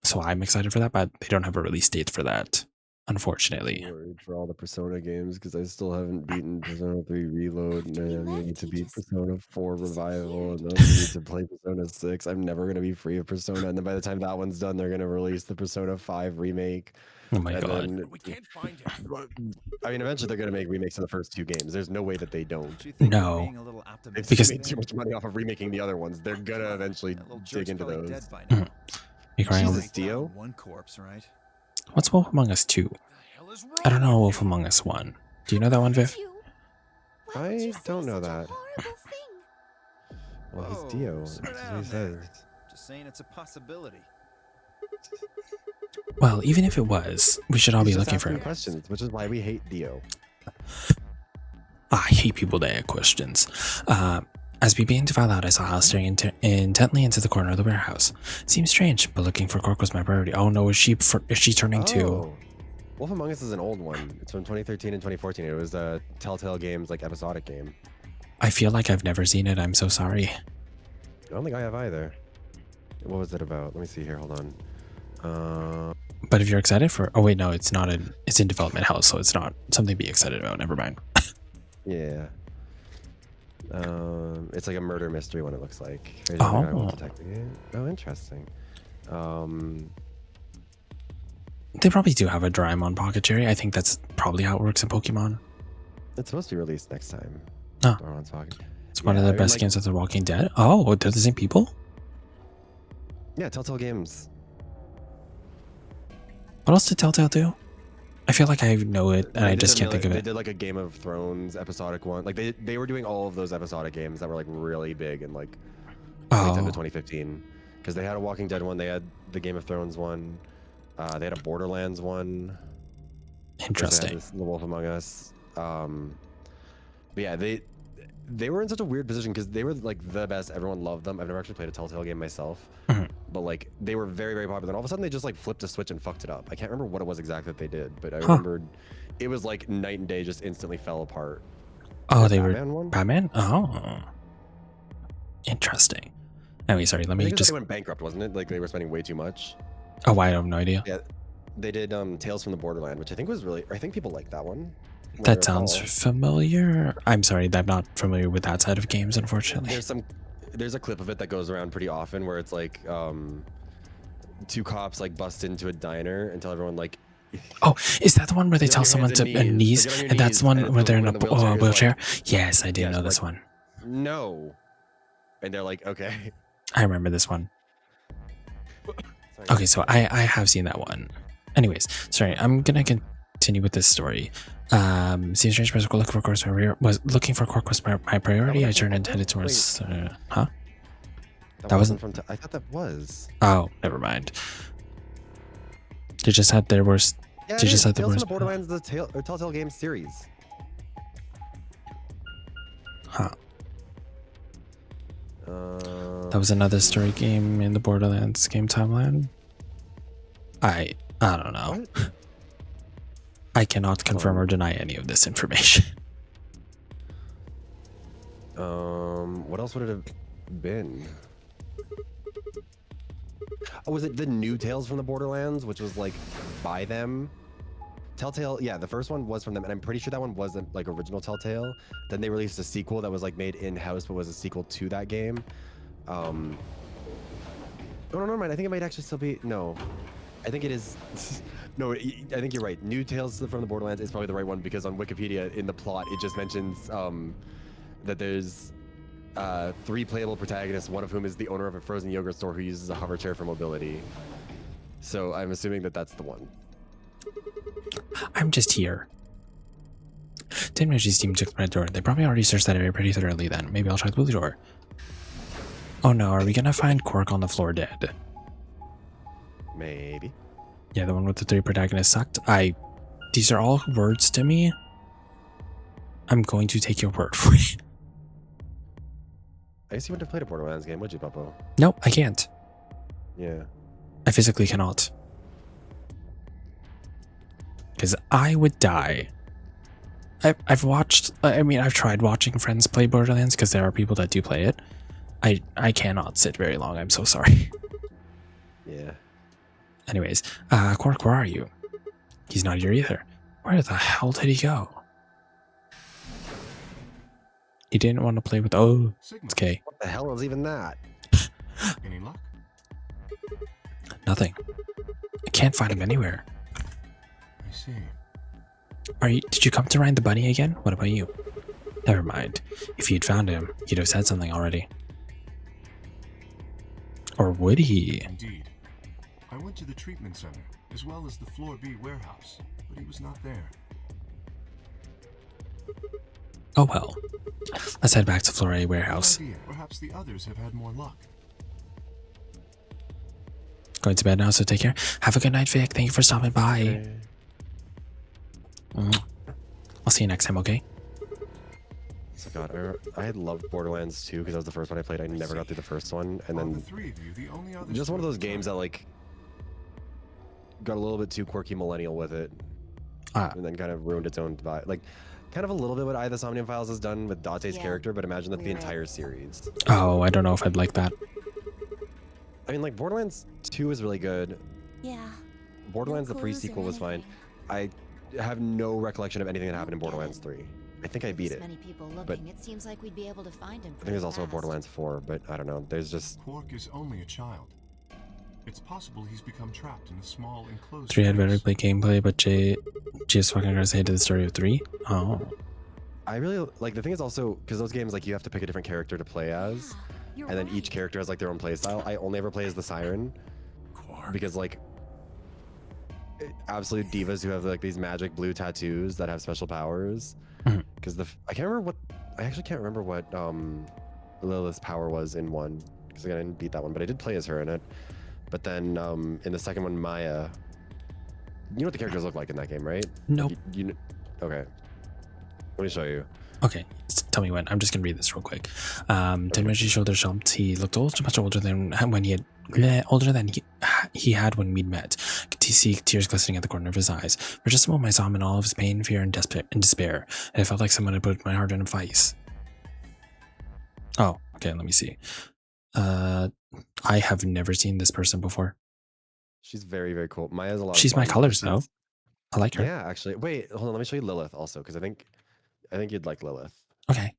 So I'm excited for that, but they don't have a release date for that, unfortunately. I'm worried for all the Persona games because I still haven't beaten Persona 3 Reload, and After we then I left, need to he beat just Persona 4 Revival, and then I need to play Persona 6. I'm never going to be free of Persona, and then by the time that one's done, they're going to release the Persona 5 remake. Oh my and god. Then, We can't find him. I mean, eventually they're going to make remakes of the first 2 games. There's no way that they don't. Don't you think No. we're being a little They've Because- made too much money off of remaking the other ones. They're going to eventually That little dig jerk's into probably those. dead by now. Me crying over- Jesus, Dio? One corpse, right? What's Wolf Among Us 2? What the hell is wrong I don't know with Wolf you? Among Us 1. Do you know that one, Viv? Why would you I say don't know such a that. horrible thing? Well, he's Whoa, Dio. slow That's what down he there. says. Just saying it's a possibility. Well, even if it was, we should all He's be just looking for asking him. questions, which is why we hate Dio. I hate people that ask questions. As we began to file out, I saw Hal staring intently into the corner of the warehouse. It seemed strange, but looking for Quark was my priority. Oh no, is she turning to? Oh. Wolf Among Us is an old one. It's from 2013 and 2014. It was a Telltale Games like episodic game. I feel like I've never seen it. I'm so sorry. I don't think I have either. What was it about? Let me see here. Hold on. But if you're excited for, oh wait, no, it's not in. It's in development hell, so it's not something to be excited about. Never mind. Yeah. It's like a murder mystery one. It looks like. Oh. Oh, interesting. They probably do have a Doraemon Pocket Cherry. I think that's probably how it works in Pokemon. It's supposed to be released next time. Oh. Doraemon's Pocket. It's one Yeah, of I the mean, best like- games of The Walking Dead. Oh, they're the same people? Yeah, Telltale Games. What else did Telltale do? I feel like I know it, and They I did just a can't think of They it. did like a Game of Thrones episodic one. Like they were doing all of those episodic games that were like really big in like 2010 to Oh, 2015. Because they had a Walking Dead one, they had the Game of Thrones one, they had a Borderlands one. Of course, they had interesting. The Wolf Among Us. But yeah, they were in such a weird position because they were like the best. Everyone loved them. I've never actually played a Telltale game myself, Mhm. but like they were very, very popular. And all of a sudden, they just like flipped a switch and fucked it up. I can't remember what it was exactly that they did, but I Huh. remembered it was like night and day. Just instantly fell apart. Oh, The they were Batman one? Batman? Oh, interesting. Anyway, sorry, let I me think it was just. they went bankrupt, wasn't it? Like they were spending way too much. Oh, I have no idea. Yeah, they did Tales from the Borderland, which I think was really. I think people like that one. from what I That sounds recall. familiar. I'm sorry, I'm not familiar with that side of games, unfortunately. There's a clip of it that goes around pretty often where it's like 2 cops like bust into a diner and tell everyone like Oh, is that the one where they Get tell on your someone hands to and knees, Get on your and that's knees, the one and it's where the they're in a one in the wheelchair? who's Yes, I do Yes, know this like- one. no, and they're like okay. I remember this one. Sorry. Okay, so I have seen that one. Anyways, sorry, I'm gonna continue with this story. Seems strange, but looking for Quark was looking for Quark was my priority. I turned and headed towards. Huh? that wasn't- from. I thought that was. Oh, never mind. They just had there was. Yeah, They it just is. had the Tales from worst- the Borderlands, the Telltale Games series. Huh. Uh, That was another story game in the Borderlands game timeline. I don't know. what? I cannot confirm or deny any of this information. What else would it have been? Oh, was it the new Tales from the Borderlands, which was like by them? Telltale, yeah, the first one was from them, and I'm pretty sure that one wasn't like original Telltale. Then they released a sequel that was like made in-house, but was a sequel to that game. Oh, no, never mind. I think it might actually still be. No, I think it is. No, I think you're right. New Tales from the Borderlands is probably the right one because on Wikipedia, in the plot, it just mentions that there's 3 playable protagonists, one of whom is the owner of a frozen yogurt store who uses a hover chair for mobility. So I'm assuming that that's the one. I'm just here. Didn't mention Steam took the red door. They probably already searched that area pretty thoroughly then. Maybe I'll try the blue door. Oh no, are we gonna find Quark on the floor dead? Maybe. Yeah, the one with the 3 protagonists sucked. These are all words to me. I'm going to take your word for it. I guess you wouldn't have played a Borderlands game, would you, Bubbo? Nope, I can't. Yeah. I physically cannot. Because I would die. I've watched, I mean, I've tried watching friends play Borderlands because there are people that do play it. I cannot sit very long. I'm so sorry. Yeah. Anyways, Quark, where are you? He's not here either. Where the hell did he go? He didn't want to play with. Oh, it's okay. What the hell is even that? Any luck? Nothing. I can't find him anywhere. I see. Did you come to ride the bunny again? What about you? Never mind. If you'd found him, you'd have said something already. Or would he? Indeed. I went to the treatment center, as well as the Floor B warehouse, but he was not there. Oh well. Let's head back to Floor A warehouse. Perhaps the others have had more luck. Going to bed now, so take care. Have a good night, Vic. Thank you for stopping by. I'll see you next time, okay? So God, I had loved Borderlands 2 because that was the first one I played. I never got through the first one, and then just one of those games that like got a little bit too quirky millennial with it, and then kind of ruined its own vibe. Like, kind of a little bit what the Somnium Files has done with Date's character, but imagine that the entire series. Oh, I don't know if I'd like that. I mean, like Borderlands 2 is really good. Yeah. Borderlands the pre-sequel was fine. I have no recollection of anything that happened in Borderlands 3. I think I beat it. Many people but looking, it seems like we'd be able to find him. I think there's also a Borderlands 4, but I don't know. There's just Quark is only a child. It's possible he's become trapped in a small enclosed 3 had better play gameplay, but J is fucking gonna say to the story of 3. Oh. I really like the thing is also because those games like you have to pick a different character to play as, and then each character has like their own play style. I only ever play as the Siren because like absolute divas who have like these magic blue tattoos that have special powers. Because I actually can't remember what Lilith's power was in 1 because I didn't beat that one, but I did play as her in it. But then in the second one, Maya, you know what the characters look like in that game, right? Nope. Like, okay. Let me show you. Okay, tell me when. I'm just gonna read this real quick. Then when she showed their jumps, he looked much older than when he had he had when we'd met. Could see tears glistening at the corner of his eyes. For just a moment, I saw him in all of his pain, fear, and despair. And it felt like someone had put my heart in a vice. Oh, okay. Let me see. I have never seen this person before. She's very, very cool. Maya's a lot. She's my colors though. I like her. Yeah, actually. Wait, hold on. Let me show you Lilith also because I think you'd like Lilith. Okay.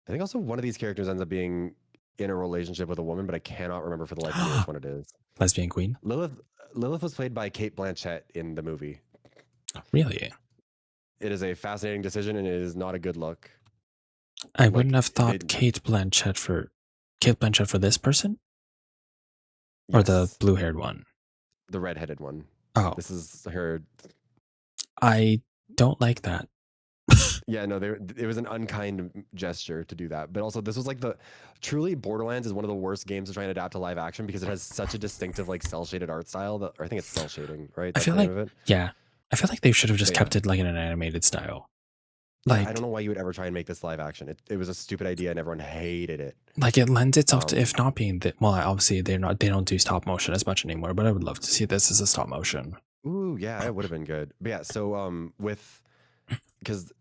I think also one of these characters ends up being in a relationship with a woman, but I cannot remember for the life of me which one it is. Lesbian queen? Lilith was played by Cate Blanchett in the movie. Really? It is a fascinating decision and it is not a good look. I wouldn't have thought Cate Blanchett for this person? Yes. Or the blue-haired one? The red-headed one. Oh. This is her. I don't like that. Yeah, no, it was an unkind gesture to do that. But also, this was like truly Borderlands is one of the worst games to try and adapt to live action because it has such a distinctive like cell shaded art style or I think it's cell shading, right? That's I feel like I feel like they should have just kept it like in an animated style. Like I don't know why you would ever try and make this live action. It was a stupid idea and everyone hated it. Like it lends itself to if not being well, obviously they don't do stop motion as much anymore, but I would love to see this as a stop motion. Ooh, yeah, it would have been good. But yeah, so because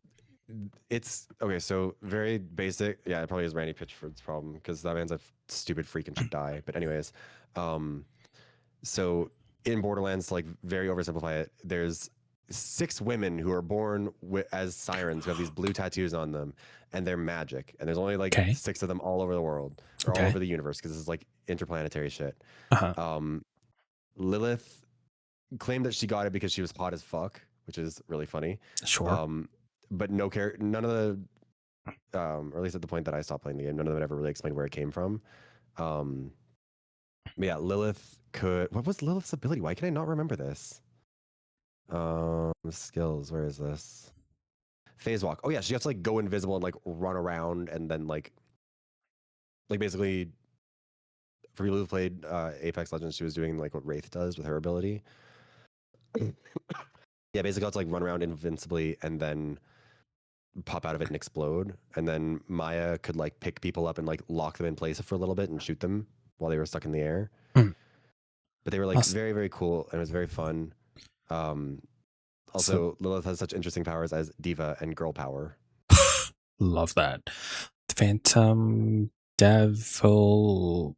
it's okay, so very basic. Yeah, it probably is Randy Pitchford's problem because that man's a stupid freak and should die. But anyways, so in Borderlands, like very oversimplify it, there's 6 women who are born as sirens who have these blue tattoos on them, and they're magic. And there's only like 6 of them all over the world or all over the universe because this is like interplanetary shit. Lilith claimed that she got it because she was hot as fuck, which is really funny. Sure. But none of the, or at least at the point that I stopped playing the game, none of them ever really explained where it came from. Yeah, Lilith what was Lilith's ability? Why can I not remember this? Skills, where is this? Phase walk. Oh yeah, she has to like go invisible and like run around and then like basically for people who played Apex Legends, she was doing like what Wraith does with her ability. Yeah, basically it's like run around invincibly and then pop out of it and explode. And then Maya could like pick people up and like lock them in place for a little bit and shoot them while they were stuck in the air. Hmm. But they were like Awesome. very, very cool and it was very fun. Also, Lilith has such interesting powers as diva and girl power. Love that. Phantom Devils.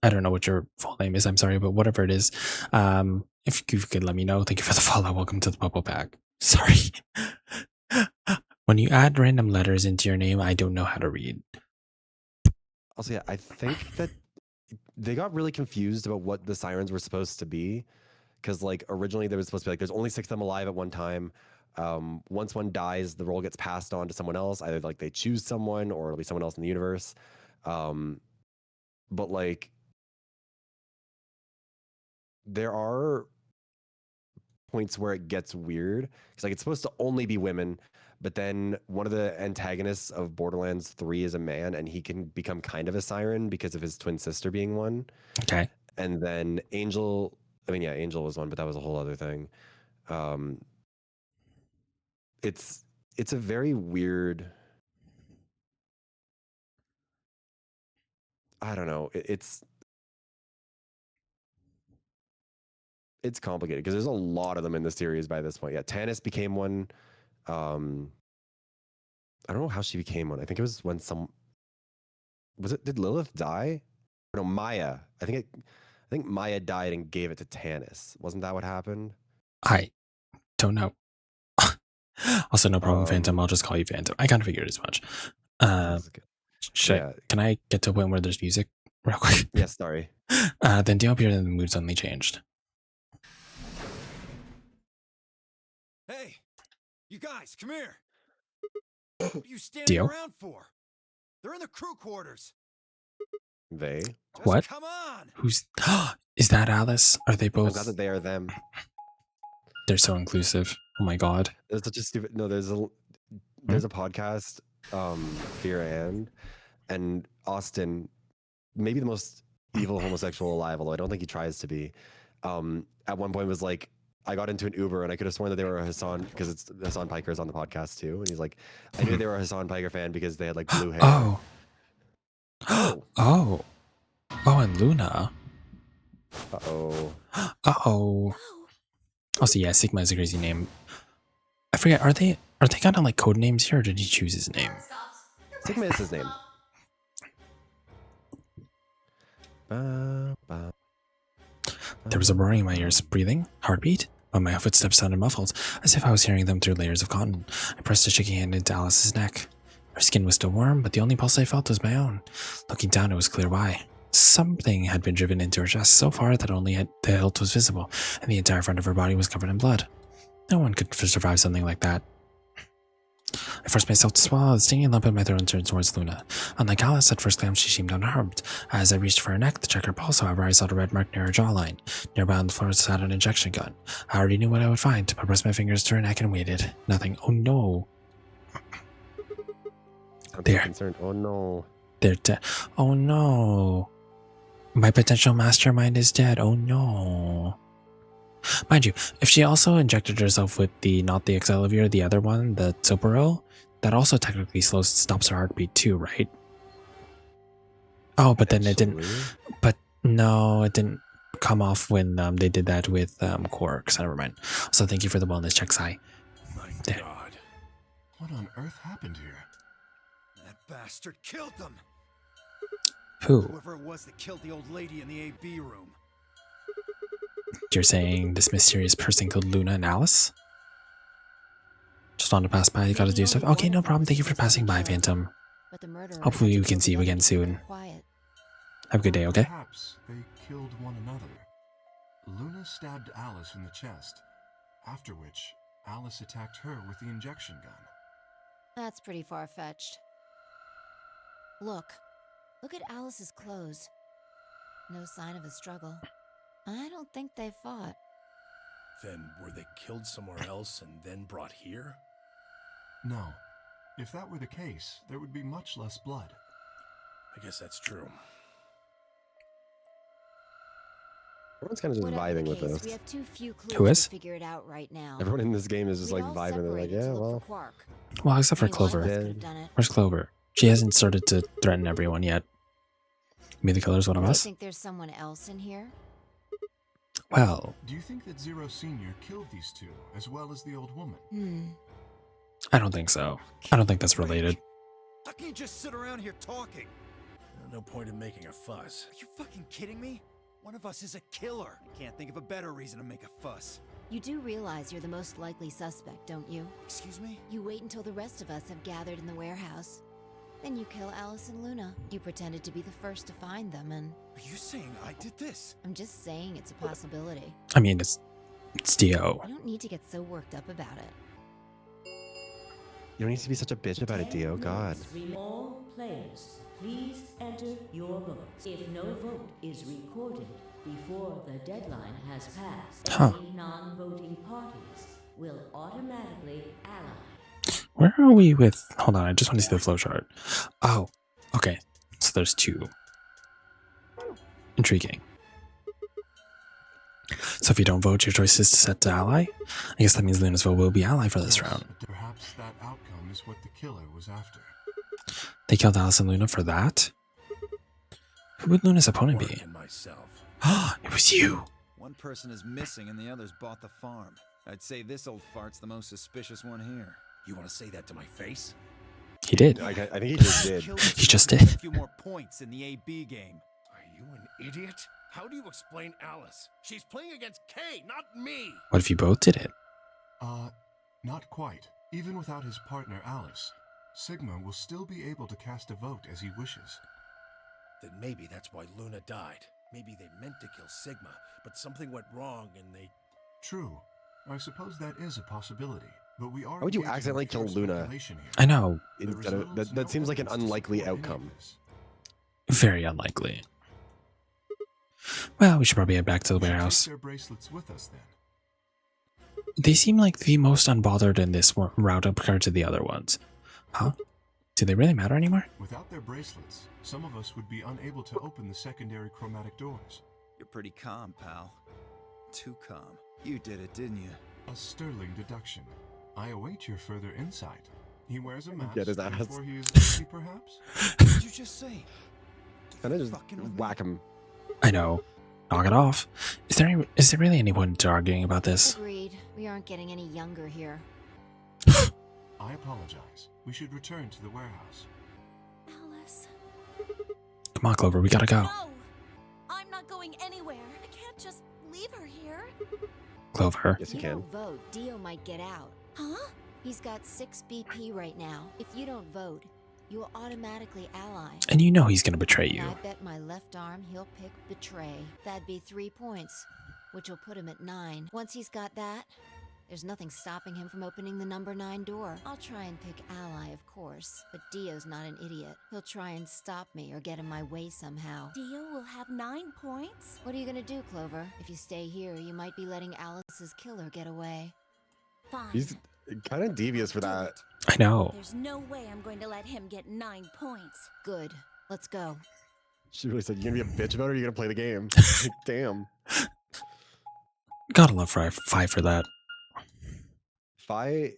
I don't know what your full name is. I'm sorry, but whatever it is, if you could let me know. Thank you for the follow. Welcome to the Bubble Pack. Sorry. When you add random letters into your name, I don't know how to read. Also, yeah, I think that they got really confused about what the sirens were supposed to be. Because like originally there was supposed to be like there's only 6 of them alive at one time. Once one dies, the role gets passed on to someone else. Either like they choose someone or it'll be someone else in the universe. But like there are points where it gets weird. Because like it's supposed to only be women, but then one of the antagonists of Borderlands 3 is a man, and he can become kind of a siren because of his twin sister being one. Okay. And then Angel was one, but that was a whole other thing. It's a very weird. I don't know. It's complicated because there's a lot of them in the series by this point. Yeah, Tannis became one. I don't know how she became one. I think it was when did Lilith die? No, Maya. I think Maya died and gave it to Tannis. Wasn't that what happened? I don't know. Also, no problem, Phantom. I'll just call you Phantom. I kind of figured as much. Can I get to a point where there's music real quick? Yes, sorry. Then do appear that the mood suddenly changed. Hey, you guys, come here. What are you standing Dio? around for? They're in the crew quarters. They? Just What? come on. Who's? Is that Alice? Are they both? I'm glad that they are them. They're so inclusive. Oh my god. There's such a stupid. No, there's a podcast, Fear and Austin, maybe the most evil homosexual alive, although I don't think he tries to be. At one point was like, I got into an Uber and I could have sworn that they were a Hassan, because it's Hassan Piker's on the podcast too, and he's like, I knew they were a Hassan Piker fan because they had like blue hair. Oh, and Luna. Oh, so yeah, Sigma is a crazy name. I forget. Are they kind of like code names here, or did he choose his name? Sigma is his name. There was a roaring in my ears, breathing, heartbeat, but my footsteps sounded muffled, as if I was hearing them through layers of cotton. I pressed a shaky hand into Alice's neck. Her skin was still warm, but the only pulse I felt was my own. Looking down, it was clear why. Something had been driven into her chest so far that only the hilt was visible, and the entire front of her body was covered in blood. No one could survive something like that. I forced myself to swallow the stinging lump in my throat and turned towards Luna. Unlike Alice, at first glance she seemed unharmed. As I reached for her neck to check her pulse, however, I saw the red mark near her jawline. Nearby on the floor sat an injection gun. I already knew what I would find, but pressed my fingers to her neck and waited. Nothing. Oh no. They're concerned. Oh no. They're dead. Oh no. My potential mastermind is dead. Oh no. Mind you, if she also injected herself with not the Excalibur, the other one, the Soporil, that also technically stops her heartbeat too, right? Oh, but then it didn't. But no, it didn't come off when they did that with Quark. So never mind. So thank you for the wellness check, Sai. My God. What on earth happened here? That bastard killed them. Who? Whoever it was that killed the old lady in the AB room. You're saying this mysterious person killed Luna and Alice? Just wanted to pass by, gotta do stuff. Okay, no problem. Thank you for passing by, Phantom. Hopefully we can see you again soon. Have a good day, okay? Perhaps they killed one another. Luna stabbed Alice in the chest, after which Alice attacked her with the injection gun. That's pretty far-fetched. Look at Alice's clothes. No sign of a struggle. I don't think they fought. Then were they killed somewhere else and then brought here? No. If that were the case, there would be much less blood. I guess that's true. Everyone's kind of just Whatever the vibing with case, this. we have too few clues Who is? to figure it out right now. Everyone in this game is just We'd like all vibing. They're like, separated to yeah, look well, for Quark. Well, except for Any one of Clover. us could have done it. Where's Clover? She hasn't started to threaten everyone yet. Maybe the killer's one of Do you us? think there's someone else in here? Well, Do you think that Zero Senior killed these two, as well as the old woman? I don't think so. I don't think that's related. How can you just sit around here talking? No point in making a fuss. Are you fucking kidding me? One of us is a killer. I can't think of a better reason to make a fuss. You do realize you're the most likely suspect, don't you? Excuse me? You wait until the rest of us have gathered in the warehouse. Then you kill Alice and Luna. You pretended to be the first to find them, and Are you saying I did this? I'm just saying it's a possibility. I mean, it's Dio. You don't need to get so worked up about it. you don't need to be such a bitch about it, Dio. God. All players, please enter your votes. If no vote is recorded before the deadline has passed, any non-voting parties will automatically ally. Where are we with... Hold on, I just want to see the flowchart. Oh, okay. So there's two. Intriguing. So if you don't vote, your choice is to set to ally? I guess that means Luna's vote will be ally for this round. Perhaps that outcome is what the killer was after. They killed Alice and Luna for that? Who would Luna's opponent be? And myself. It was you! One person is missing and the others bought the farm. I'd say this old fart's the most suspicious one here. You want to say that to my face? He did. I think he just did. He just A did. few more points in the AB game. Are you an idiot? How do you explain Alice? She's playing against Kay, not me! What if you both did it? Not quite. Even without his partner Alice, Sigma will still be able to cast a vote as he wishes. Then maybe that's why Luna died. Maybe they meant to kill Sigma, but something went wrong and they... True. I suppose that is a possibility. But we are. How would you engaging in accidentally kill pure Luna? speculation here. I know. The Instead of, results that seems like an no evidence to unlikely support any of outcome. this. Very unlikely. Well, we should probably head back to the We should take warehouse. their bracelets with us then. They seem like the most unbothered in this route compared to the other ones. Huh? Do they really matter anymore? Without their bracelets, some of us would be unable to open the secondary chromatic doors. You're pretty calm, pal. Too calm. You did it, didn't you? A sterling deduction. I await your further insight. He wears a mask Get his ass. before he is guilty, perhaps? What did you just say? Kind of just Fucking with me? whack him. I know. Knock it off. Is there really anyone arguing about this? Agreed. We aren't getting any younger here. I apologize. We should return to the warehouse. Alice. Come on, Clover, we gotta go. No! I'm not going anywhere. I can't just leave her here. Clover. Yes, If you you can. don't vote, Dio might get out. Huh? He's got 6 BP right now. If you don't vote, you will automatically ally. And you know he's gonna betray you. And I bet my left arm he'll pick betray. That'd be 3 points, which will put him at 9. Once he's got that, there's nothing stopping him from opening the number 9 door. I'll try and pick ally, of course, but Dio's not an idiot. He'll try and stop me or get in my way somehow. Dio will have 9 points? What are you gonna do, Clover? If you stay here, you might be letting Alice's killer get away. Fine. He's kind of devious for Do that. it. I know. There's no way I'm going to let him get 9 points. Good. Let's go. She really said, "You gonna be a bitch about it, or you gonna play the game?" Like, damn. Gotta love Fi for that. Fi.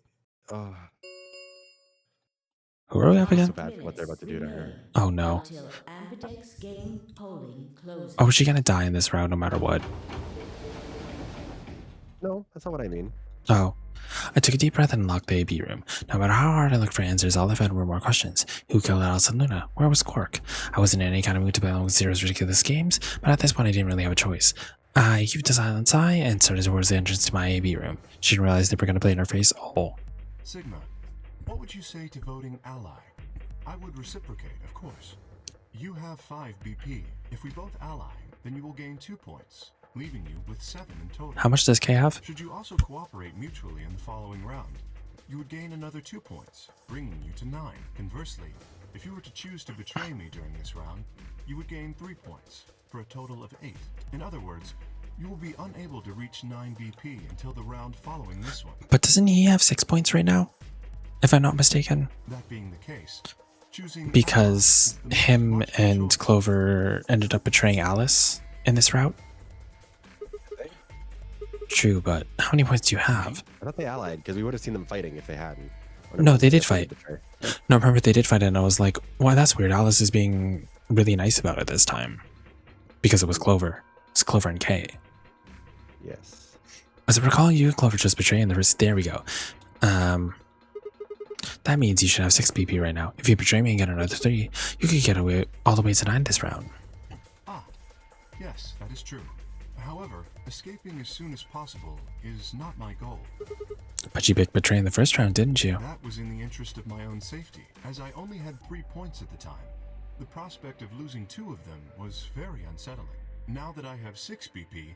Who are we up So again? bad for what they're about to do to her. Oh no. Until Ambidex game polling closes. Oh, is she gonna die in this round no matter what? No, that's not what I mean. Oh. I took a deep breath and unlocked the AB room. No matter how hard I looked for answers, all I found were more questions. Who killed Alice and Luna? Where was Quark? I wasn't in any kind of mood to play along with Zero's ridiculous games, but at this point I didn't really have a choice. I heaved a silent sigh and started towards the entrance to my AB room. She didn't realize they were going to play in her face all. Sigma, what would you say to voting ally? I would reciprocate, of course. You have 5 BP. If we both ally, then you will gain 2 points, leaving you with 7 in total. How much does Kay have? Should you also cooperate mutually in the following round, you would gain another 2 points, bringing you to 9. Conversely, if you were to choose to betray me during this round, you would gain 3 points, for a total of 8. In other words, you will be unable to reach 9 BP until the round following this one. But doesn't he have 6 points right now? If I'm not mistaken. That being the case, choosing Because ally is the most him logical and choice. Clover ended up betraying Alice in this route. True, but how many points do you have? I thought they allied because we would have seen them fighting if they hadn't. No, they did Definitely fight. betray. No, remember they did fight, and I was like, "Why? That's weird." Alice is being really nice about it this time because it was Clover. It's Clover and Kay. Yes. As I recall, you and Clover just betraying the first. There we go. That means you should have 6 PP right now. If you betray me and get another 3, you could get away all the way to 9 this round. Ah, yes, that is true. However, escaping as soon as possible is not my goal. But you picked betraying the first round, didn't you? That was in the interest of my own safety, as I only had 3 points at the time. The prospect of losing 2 of them was very unsettling. Now that I have 6 BP,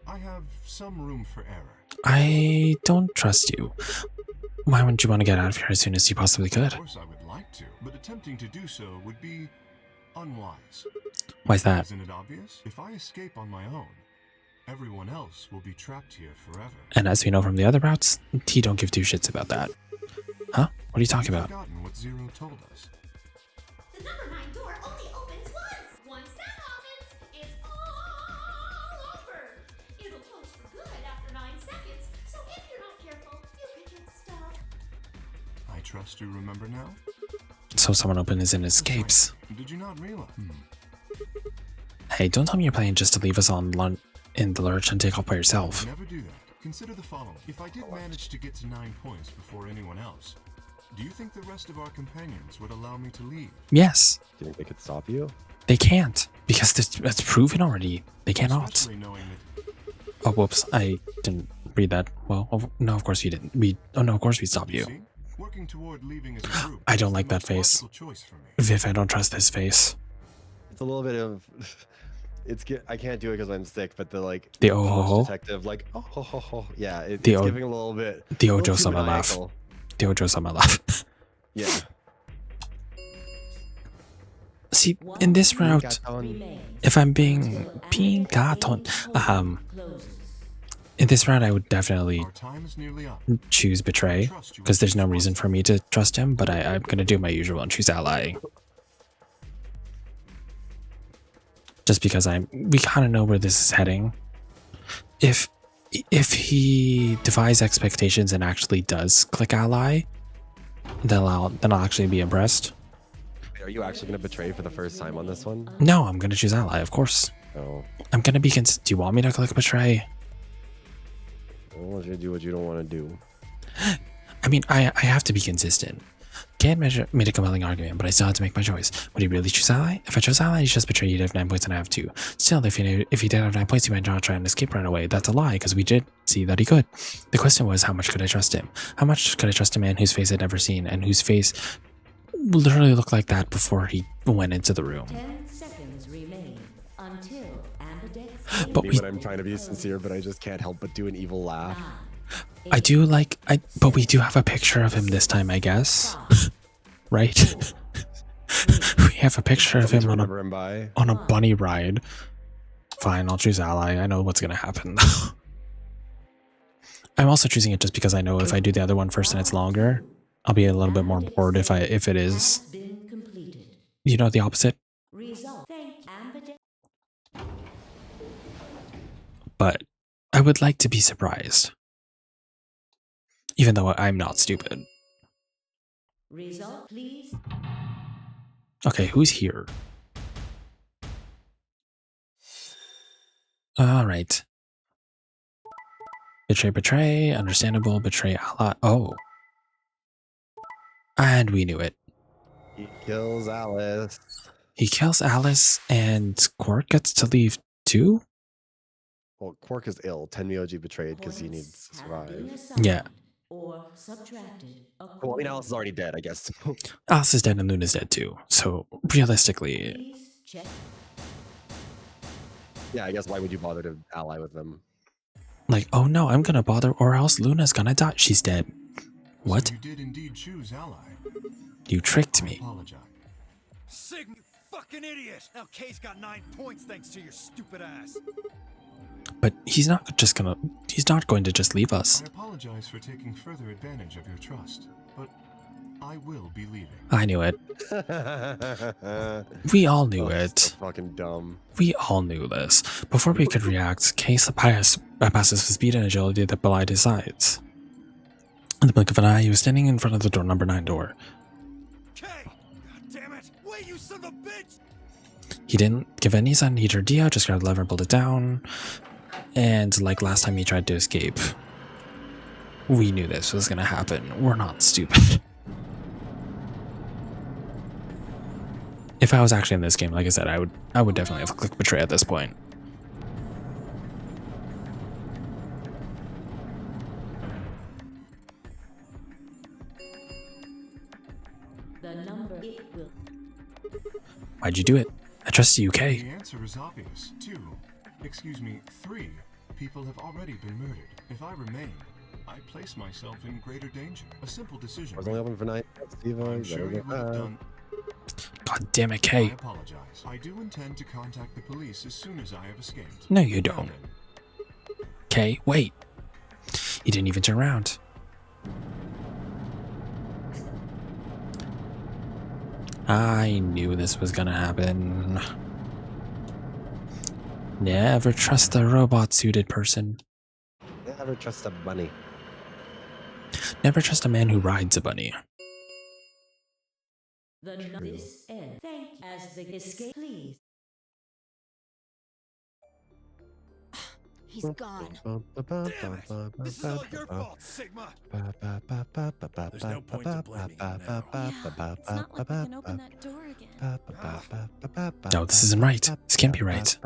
I have some room for error. I don't trust you. Why wouldn't you want to get out of here as soon as you possibly could? Of course I would like to, but attempting to do so would be unwise. Why's that? Isn't it obvious? If I escape on my own, everyone else will be trapped here forever. And as we know from the other routes, T don't give 2 shits about that. Huh? What are you talking about? I've forgotten what Zero told us. The number 9 door only opens once. Once that happens, it's all over. It'll close for good after 9 seconds. So if you're not careful, you could get stuck. I trust you remember now? So someone opens and escapes. Did you not realize? Hey, don't tell me you're playing just to leave us on in the lurch and take off by yourself. Never do that. Consider the following. If I did manage to get to 9 points before anyone else, do you think the rest of our companions would allow me to leave? Yes. Do you think they could stop you? They can't, because that's proven already. They cannot. Especially knowing that Oh, whoops. I didn't read that. Well, no, of course we didn't. No, of course we stopped you. see, working toward leaving as a group I don't is like the that most face. logical choice for me. Viv, I don't trust this face. It's a little bit of. I can't do it because I'm sick, but the like The oh ho ho. detective like oh ho ho ho. Yeah, it's The giving a little bit. The a little Ojo too summer laugh. maniacal. The Ojo summer laugh. Yeah. See, in this route, Gaton. if I'm being gaton, in this round I would definitely Our time is nearly up. choose betray, because there's no reason for me to trust him, but I'm gonna do my usual and choose ally. Just because we kind of know where this is heading. If he defies expectations and actually does click ally, then I'll actually be impressed. Are you actually gonna betray for the first time on this one? No, I'm gonna choose ally, of course. Oh. I'm gonna be do you want me to click betray? I don't want you to do what you don't want to do. I mean, I have to be consistent. Can't made a compelling argument, but I still had to make my choice. Would he really choose ally? If I chose ally, he'd just betray. You'd have 9 points and I have 2. Still, if he did have 9 points, he might not try and escape right away. That's a lie, because we did see that he could. The question was, how much could I trust him? How much could I trust a man whose face I'd never seen, and whose face literally looked like that before he went into the room? 10 seconds remain until Ambidex. But But I'm trying to be sincere, but I just can't help but do an evil laugh. I do like, but we do have a picture of him this time, I guess. Right? We have a picture of him Remember him by. on a bunny ride. Fine, I'll choose ally. I know what's gonna happen. I'm also choosing it just because I know if I do the other one first and it's longer, I'll be a little bit more bored if it is, Been completed. you know, the opposite. Result. Thank Ambidex. But I would like to be surprised. Even though I'm not stupid. Result, please. Okay, who's here? Alright. Betray, understandable, betray ally. Oh. And we knew it. He kills Alice. He kills Alice and Quark gets to leave too? Well, Quark is ill. Tenmyoji betrayed because he needs to survive. Yeah. Or subtracted. Well, I mean, Alice is already dead, I guess. Alice is dead and Luna's dead too. So realistically, Please check. Yeah, I guess why would you bother to ally with them? like, oh no, I'm gonna bother or else Luna's gonna die. She's dead. What? So you did indeed choose ally. You tricked me. Apologize. Sign, you fucking idiot! Now Kay's got 9 points thanks to your stupid ass. But he's not going to just leave us. I apologize for taking further advantage of your trust, but I will be leaving. I knew it. We all knew it. So fucking dumb. We all knew this. Before we could react, Case passes for speed and agility that belied his size. In the blink of an eye, he was standing in front of the door, number 9 door. Okay. God damn it. Wait, you son of a bitch. He didn't give any sign to either Dio, just grabbed the lever and pulled it down. And like last time he tried to escape, we knew this was gonna happen. We're not stupid. If I was actually in this game, like I said, I would definitely have clicked betray at this point. The number it will. Why'd you do it? I trust you, The Kay. answer is obvious. 3 people have already been murdered. If I remain, I place myself in greater danger. A simple decision. I was only open for 9. Steve, I'm sure you would have done. God damn it, I Kay. apologize. I do intend to contact the police as soon as I have escaped. No, you Now don't. then, Kay, wait. He didn't even turn around. I knew this was gonna happen. Never trust a robot-suited person. Never trust a bunny. Never trust a man who rides a bunny. The this end. Thank you. As the escape, please. He's gone. Damn it. This is all your fault, Sigma. There's no point to blaming him now. Yeah, it's not like we can open that door again. No, this isn't right. This can't be right.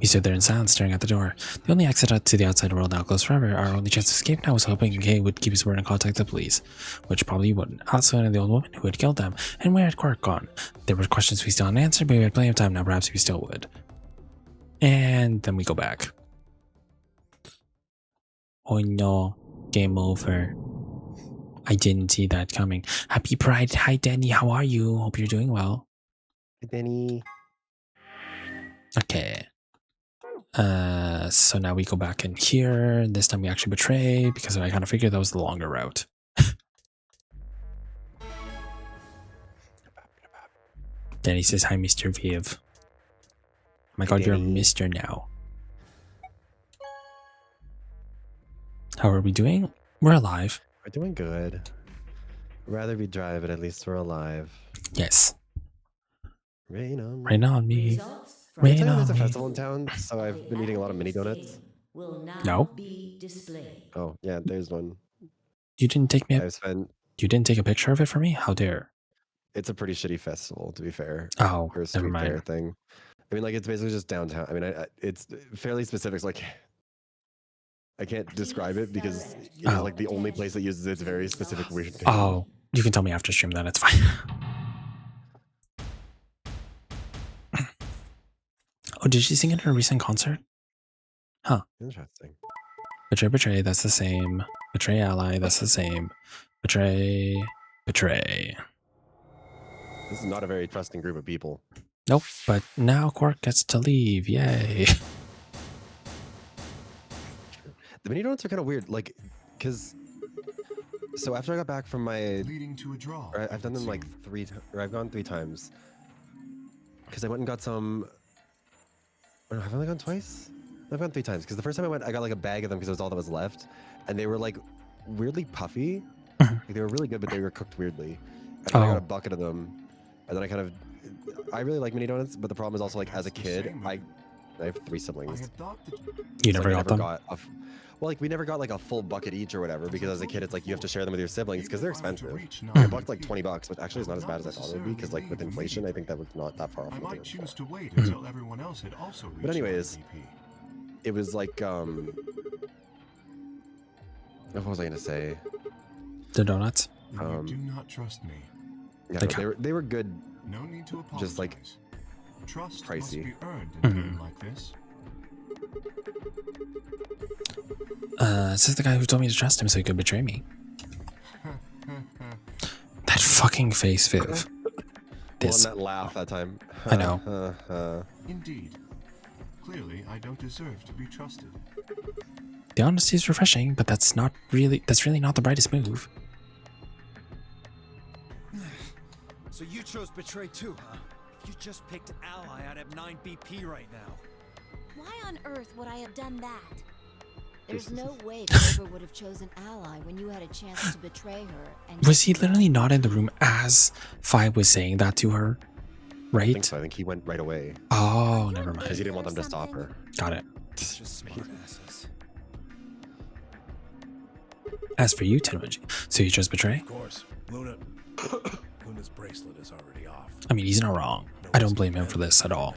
We stood there in silence, staring at the door. The only exit out to the outside world now closed forever. Our only chance to escape now was hoping Kay would keep his word and contact the police, which probably wouldn't. Also, the old woman who had killed them. And where had Quark gone? There were questions we still hadn't answered, but we had plenty of time now. Perhaps we still would. And then we go back. Oh no, game over. I didn't see that coming. Happy Pride. Hi, Danny. How are you? Hope you're doing well. Hey, Danny. Okay. So now we go back in here. This time we actually betray because I kind of figured that was the longer route. Danny says, hi, Mr. Viv. Oh my god, you're a Mr. now. How are we doing? We're alive. We're doing good. I'd rather be dry, but at least we're alive. Yes. Rain on me. Rain on me. Results from Rain Tell you on there's a me. festival in town, so I've been eating a lot of mini donuts. will now No. be displayed. Oh, yeah, there's one. You didn't take me. I've spent. You didn't take a picture of it for me? How dare? It's a pretty shitty festival, to be fair. Oh, Or a never street fair mind. thing. I mean, like, it's basically just downtown. I mean, it's fairly specific. So, like, I can't describe it because it's Oh. like the only place that uses its very specific weird thing. Oh, you can tell me after stream then. It's fine. Oh, did she sing it at a recent concert? Huh. Interesting. Betray, betray, that's the same. Betray ally, that's the same. Betray, betray. This is not a very trusting group of people. Nope, but now Quark gets to leave. Yay. The mini donuts are kind of weird, like, because. So after I got back from my. leading to a draw. Or I've done them like I've gone 3 times. Because I went and got some. Or no, have I only gone twice? I've gone 3 times. Because the first time I went, I got like a bag of them because it was all that was left. And they were like weirdly puffy. Like, they were really good, but they were cooked weirdly. And then I got a bucket of them. And then I kind of. I really like mini donuts, but the problem is also like as a kid, I have 3 siblings. You never got them? Well, like we never got like a full bucket each or whatever because as a kid it's like you have to share them with your siblings because they're expensive. I bucked like $20, which actually is not as bad as I thought it would be because like with inflation I think that was not that far off. I what they might were choose to wait Mm-hmm. until everyone else had also reached. But anyways, MVP. it was like what was I gonna say? The donuts? Then you do not trust me. Yeah, Like- no, they were good. No need to apologize. Just like Trust pricey. must be earned in a Mhm. game like this. This is the guy who told me to trust him so he could betray me. That fucking face, Viv. well, This. and that laugh that time. I know. Indeed. Clearly, I don't deserve to be trusted. The honesty is refreshing, but that's really not the brightest move. So you chose Betray too, huh? If you just picked Ally, I'd have 9 BP right now. Why on earth would I have done that? There's no way Clover would have chosen Ally when you had a chance to betray her. And Was he literally not in the room as Fi was saying that to her? I think Right? so. I think he went right away Oh, never because mind. he didn't want them to stop her. Got it. Just smartasses. As for you, Tenmaji, so you chose Betray? Of course, Luna's bracelet is already off. I mean, he's not wrong. I don't blame him for this at all.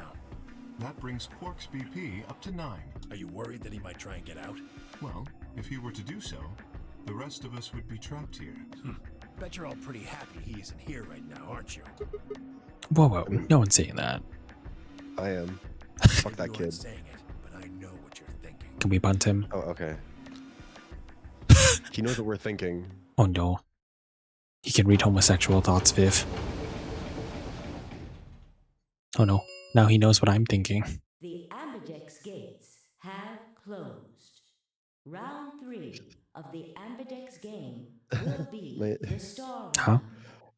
That brings Quark's BP up to 9. Are you worried that he might try and get out? Well, if he were to do so, the rest of us would be trapped here. Bet you're all pretty happy he isn't here right now, aren't you? Whoa, whoa, no one's saying that. I am. Fuck that You kid. aren't saying it, but I know what you're thinking. Can we bunt him? Oh, okay. He knows what we're thinking. Oh no. He can read homosexual thoughts, Viv. Oh no. Now he knows what I'm thinking. The Ambidex gates have closed. Round 3 of the Ambidex game will be the Star Huh?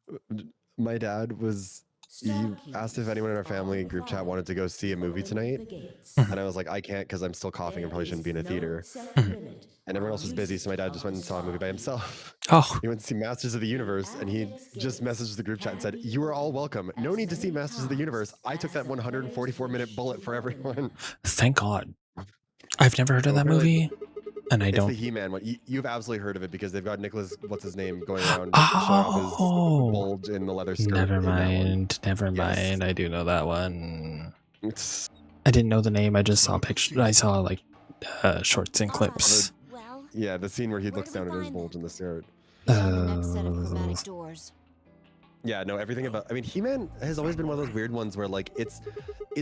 Round. My dad was. He asked if anyone in our family group chat wanted to go see a movie tonight. And I was like, I can't because I'm still coughing and probably shouldn't be in a theater. And everyone else was busy, so my dad just went and saw a movie by himself. Oh. He went to see Masters of the Universe, and he just messaged the group chat and said, "You are all welcome. No need to see Masters of the Universe. I took that 144-minute bullet for everyone." Thank God. I've never heard of that Apparently- movie. And I It's don't. the He-Man one. You've absolutely heard of it because they've got Nicholas, what's his name, going around showing off his Oh. bulge in the leather skirt. Never in that one. mind. Never Yes. mind. I do know that one. It's- I didn't know the name. I just saw pictures. I saw like shorts and clips. Well, Yeah, the scene where he Where looks do we down at his find bulge in the skirt. Beyond the next set of chromatic Uh, doors. Yeah, no, everything about. I mean, He-Man has always been one of those weird ones where like it's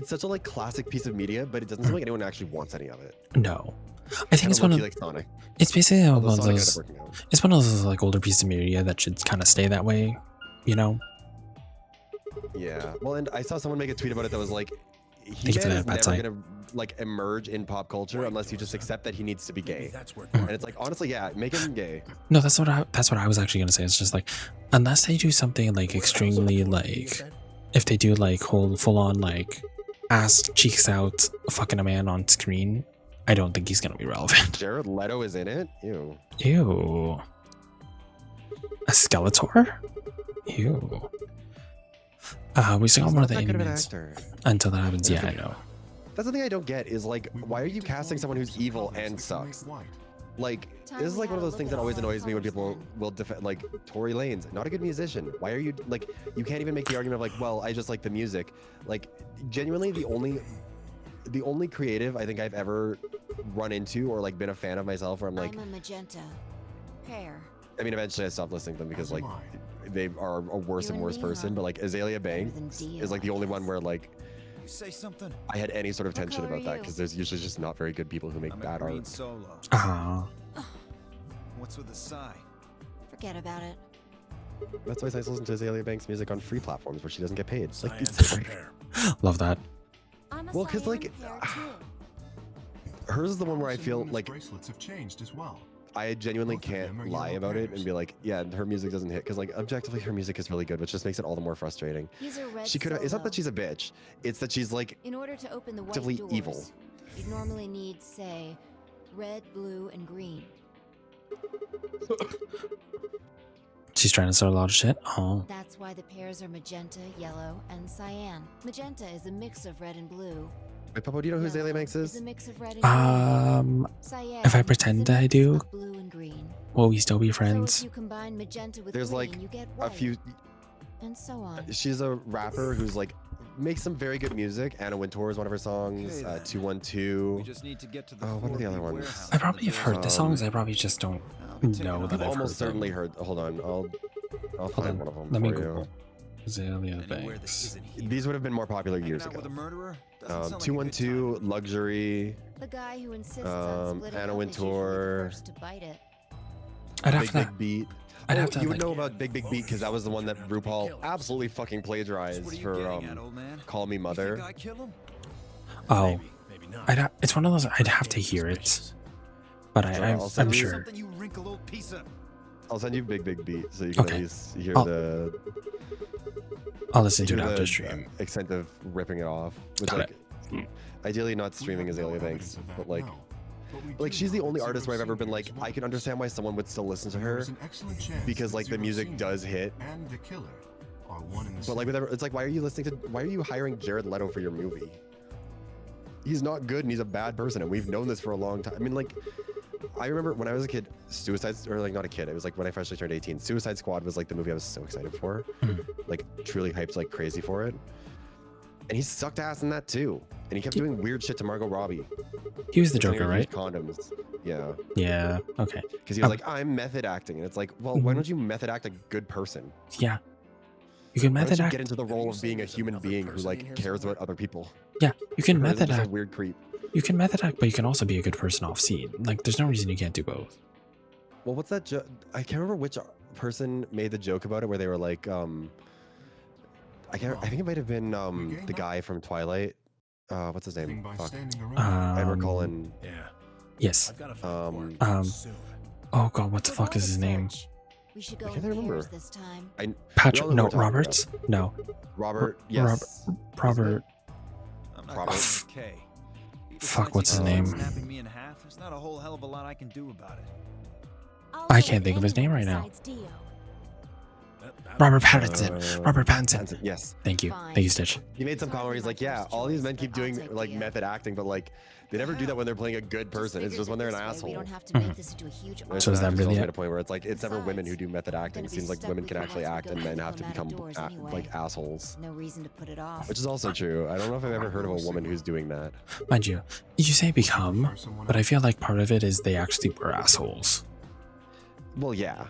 such a like classic piece of media, but it doesn't seem like anyone actually wants any of it. No. I think it's one of. like Sonic. It's basically one Although of Sonic ended those. up working out. It's one of those like older pieces of media that should kind of stay that way. You know. Yeah. Well, and I saw someone make a tweet about it that was like, you for He-Man that, is Pat never Side. gonna like emerge in pop culture unless you just accept that he needs to be Maybe gay. that's where And it's like, honestly, yeah, make him gay. No, that's what I was actually gonna say. It's just like, unless they do something like extremely like, if they do like whole full on like ass cheeks out fucking a man on screen, I don't think he's gonna be relevant. Jared Leto is in it. Ew. Ew. A Skeletor? Ew. We still got He's more not of the that good of an animes. actor. Until that happens, yeah, I know. That's the thing I don't get is like, why are you casting someone who's evil and sucks? Like, this is like one of those things that always annoys me when people will defend, like, Tory Lanez, not a good musician. Why are you, like, you can't even make the argument of like, well, I just like the music. Like, genuinely, the only creative I think I've ever run into or like been a fan of myself where I'm like, I'm a magenta. Pear. I mean, eventually I stopped listening to them because like they are a worse You and and worse me, person, huh? but like Azalea than Banks Dio, is like the I only one guess. where like You say something? I had any sort of What tension color about are that you? because there's usually just not very good people who make I'm bad a green art. solo. Ah. What's with the sigh? Forget about it. That's why it's nice to listen to Azalea Banks music on free platforms where she doesn't get paid. Like, Science it's repair. Love that. I'm a Well, 'cause, cyan like, pear too. hers is the one where I Alice and feel Luna's like bracelets have changed as well. I genuinely Both of them can't are lie yellow about it pairs. and be like, yeah, her music doesn't hit because like objectively her music is really good, which just makes it all the more frustrating. He's a red She could. It's not solo. that she's a bitch. It's that she's like In order to open the white actively doors, evil. you'd normally need, say, red, blue, and green. She's trying to start a lot of shit. Oh. That's why the pairs are magenta, yellow, and cyan. Magenta is a mix of red and blue. Wait, Papa, do you know who Azalea Yellow Banks is a is? mix of red and green. Cyan if I is a pretend I mix do, of blue and green. will we still be So friends? if you combine magenta with There's green, like you get a white, few. and so on. She's a rapper who's like makes some very good music. Anna Wintour is one of her songs. Okay, then. 212. We just need to get to the Oh, what are the 4B other ones? warehouse I probably have heard the Um, songs. I probably just don't I'll be taking know off. that You've I've almost heard certainly them. heard. Hold on, I'll Hold find on. one of them Let me for Google. you. Azalea Anywhere that Banks. isn't here. These would have been more popular Hanging years out with ago. a murderer? Doesn't sound like a good 212, time. Luxury. The guy who insists on splitting Anna up is usually the Wintour. first to bite it. I'd have Big to. Big Beat. I'd Oh, have to, you would like- know about Big Big Beat because that was the one that RuPaul absolutely fucking plagiarized What are you for getting at, old man? Call Me You Mother. think I kill him? Oh, Maybe, maybe not. it's one of those. I'd have to hear it, but Sure, I'm I'll send I'm you- sure. Something you wrinkle old piece of. I'll send you Big Big Beat so you can Okay. at least hear I'll- the. I'll listen to To it after the stream. extent of ripping it off, which Got like ideally not streaming Azalea Banks, but like she's the only artist where I've ever been like I can understand why someone would still listen to her because like the music does hit. And the killer are one and the But like same. it's like why are you hiring Jared Leto for your movie? He's not good and he's a bad person, and we've known this for a long time. I mean, like, I remember when I was a kid, not a kid, it was like when I freshly turned 18, Suicide Squad was like the movie I was so excited for. Like, truly hyped like crazy for it. And he sucked ass in that too. And he kept doing weird shit to Margot Robbie. He was the Pretending Joker, to use right? Condoms. Yeah. Yeah. Okay. Because he was like, I'm method acting. And it's like, well, why don't you method act a good person? Yeah. You can Why don't method you act. get into the role of being a human being who like cares about other people? Yeah. You can Or is it method just a act. weird creep. You can method act, but you can also be a good person off scene. Like, there's no reason you can't do both. Well, what's that joke? I can't remember which person made the joke about it where they were like, I think it might have been the guy from Twilight. What's his name? Fuck. Edward Cullen. Yeah. Yes. I've got a phone for it soon. Oh god, what the fuck is his name? We should go Why can't in I remember? pairs this time. Patrick? we all know No, who we're talking Roberts? No. Robert. Yes. Robert. I'm not Robert. going okay. He Fuck, decides what's he his thinks name? Snapping me in half. There's not a whole hell of a lot I can do about it. I'll I go can't with think of his name anyone right now. besides Dio. Robert Pattinson. Robert Pattinson. Pattinson, yes. Thank you. Fine. Thank you, Stitch. He made some comment where he's like, yeah, all these men keep doing like method acting, but like they never do that when they're playing a good person. It's just when they're an asshole. We don't have to make this into a huge There's So is that an really actress it? made a point where it's like it's never women who do method acting. It gonna be seems like stuck women with can you actually once we act go and men back have to become outdoors anyway. like assholes. No reason to put it off. Which is also true. I don't know if I've ever heard of a woman who's doing that. Mind you say become, but I feel like part of it is they actually were assholes. Well, yeah.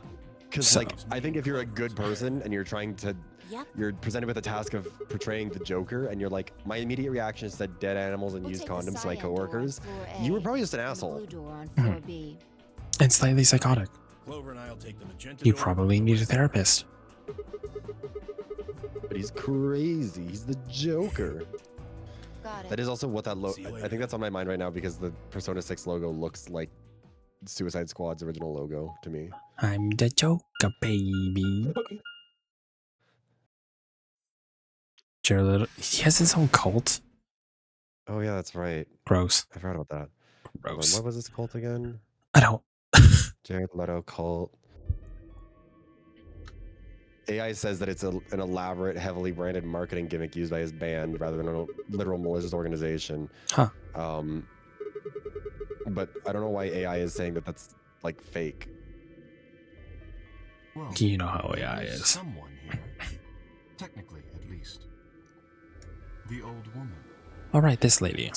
Because So- like I think if you're a good person and you're trying to Yep. you're presented with the task of portraying the Joker and you're like, my immediate reaction is to dead animals and We'll use take the condoms to my cyan door on coworkers. floor You A were probably just an and the asshole. blue door on floor B. And slightly psychotic. Clover and I'll take the magenta You door. probably need a therapist. But he's crazy. He's the Joker. Got it. That is also what that See you I later. think that's on my mind right now because the Persona 6 logo looks like Suicide Squad's original logo to me. I'm the Joker, baby. Jared, he has his own cult. Oh yeah, that's right. Gross. I forgot about that. Hold on, Gross. what was this cult again? I don't. Jared Leto cult. AI says that it's an elaborate, heavily branded marketing gimmick used by his band rather than a literal malicious organization. Huh. But I don't know why AI is saying that that's like fake. Well, You know how there AI is. Someone here. Technically, at least. The old woman. Alright, this lady.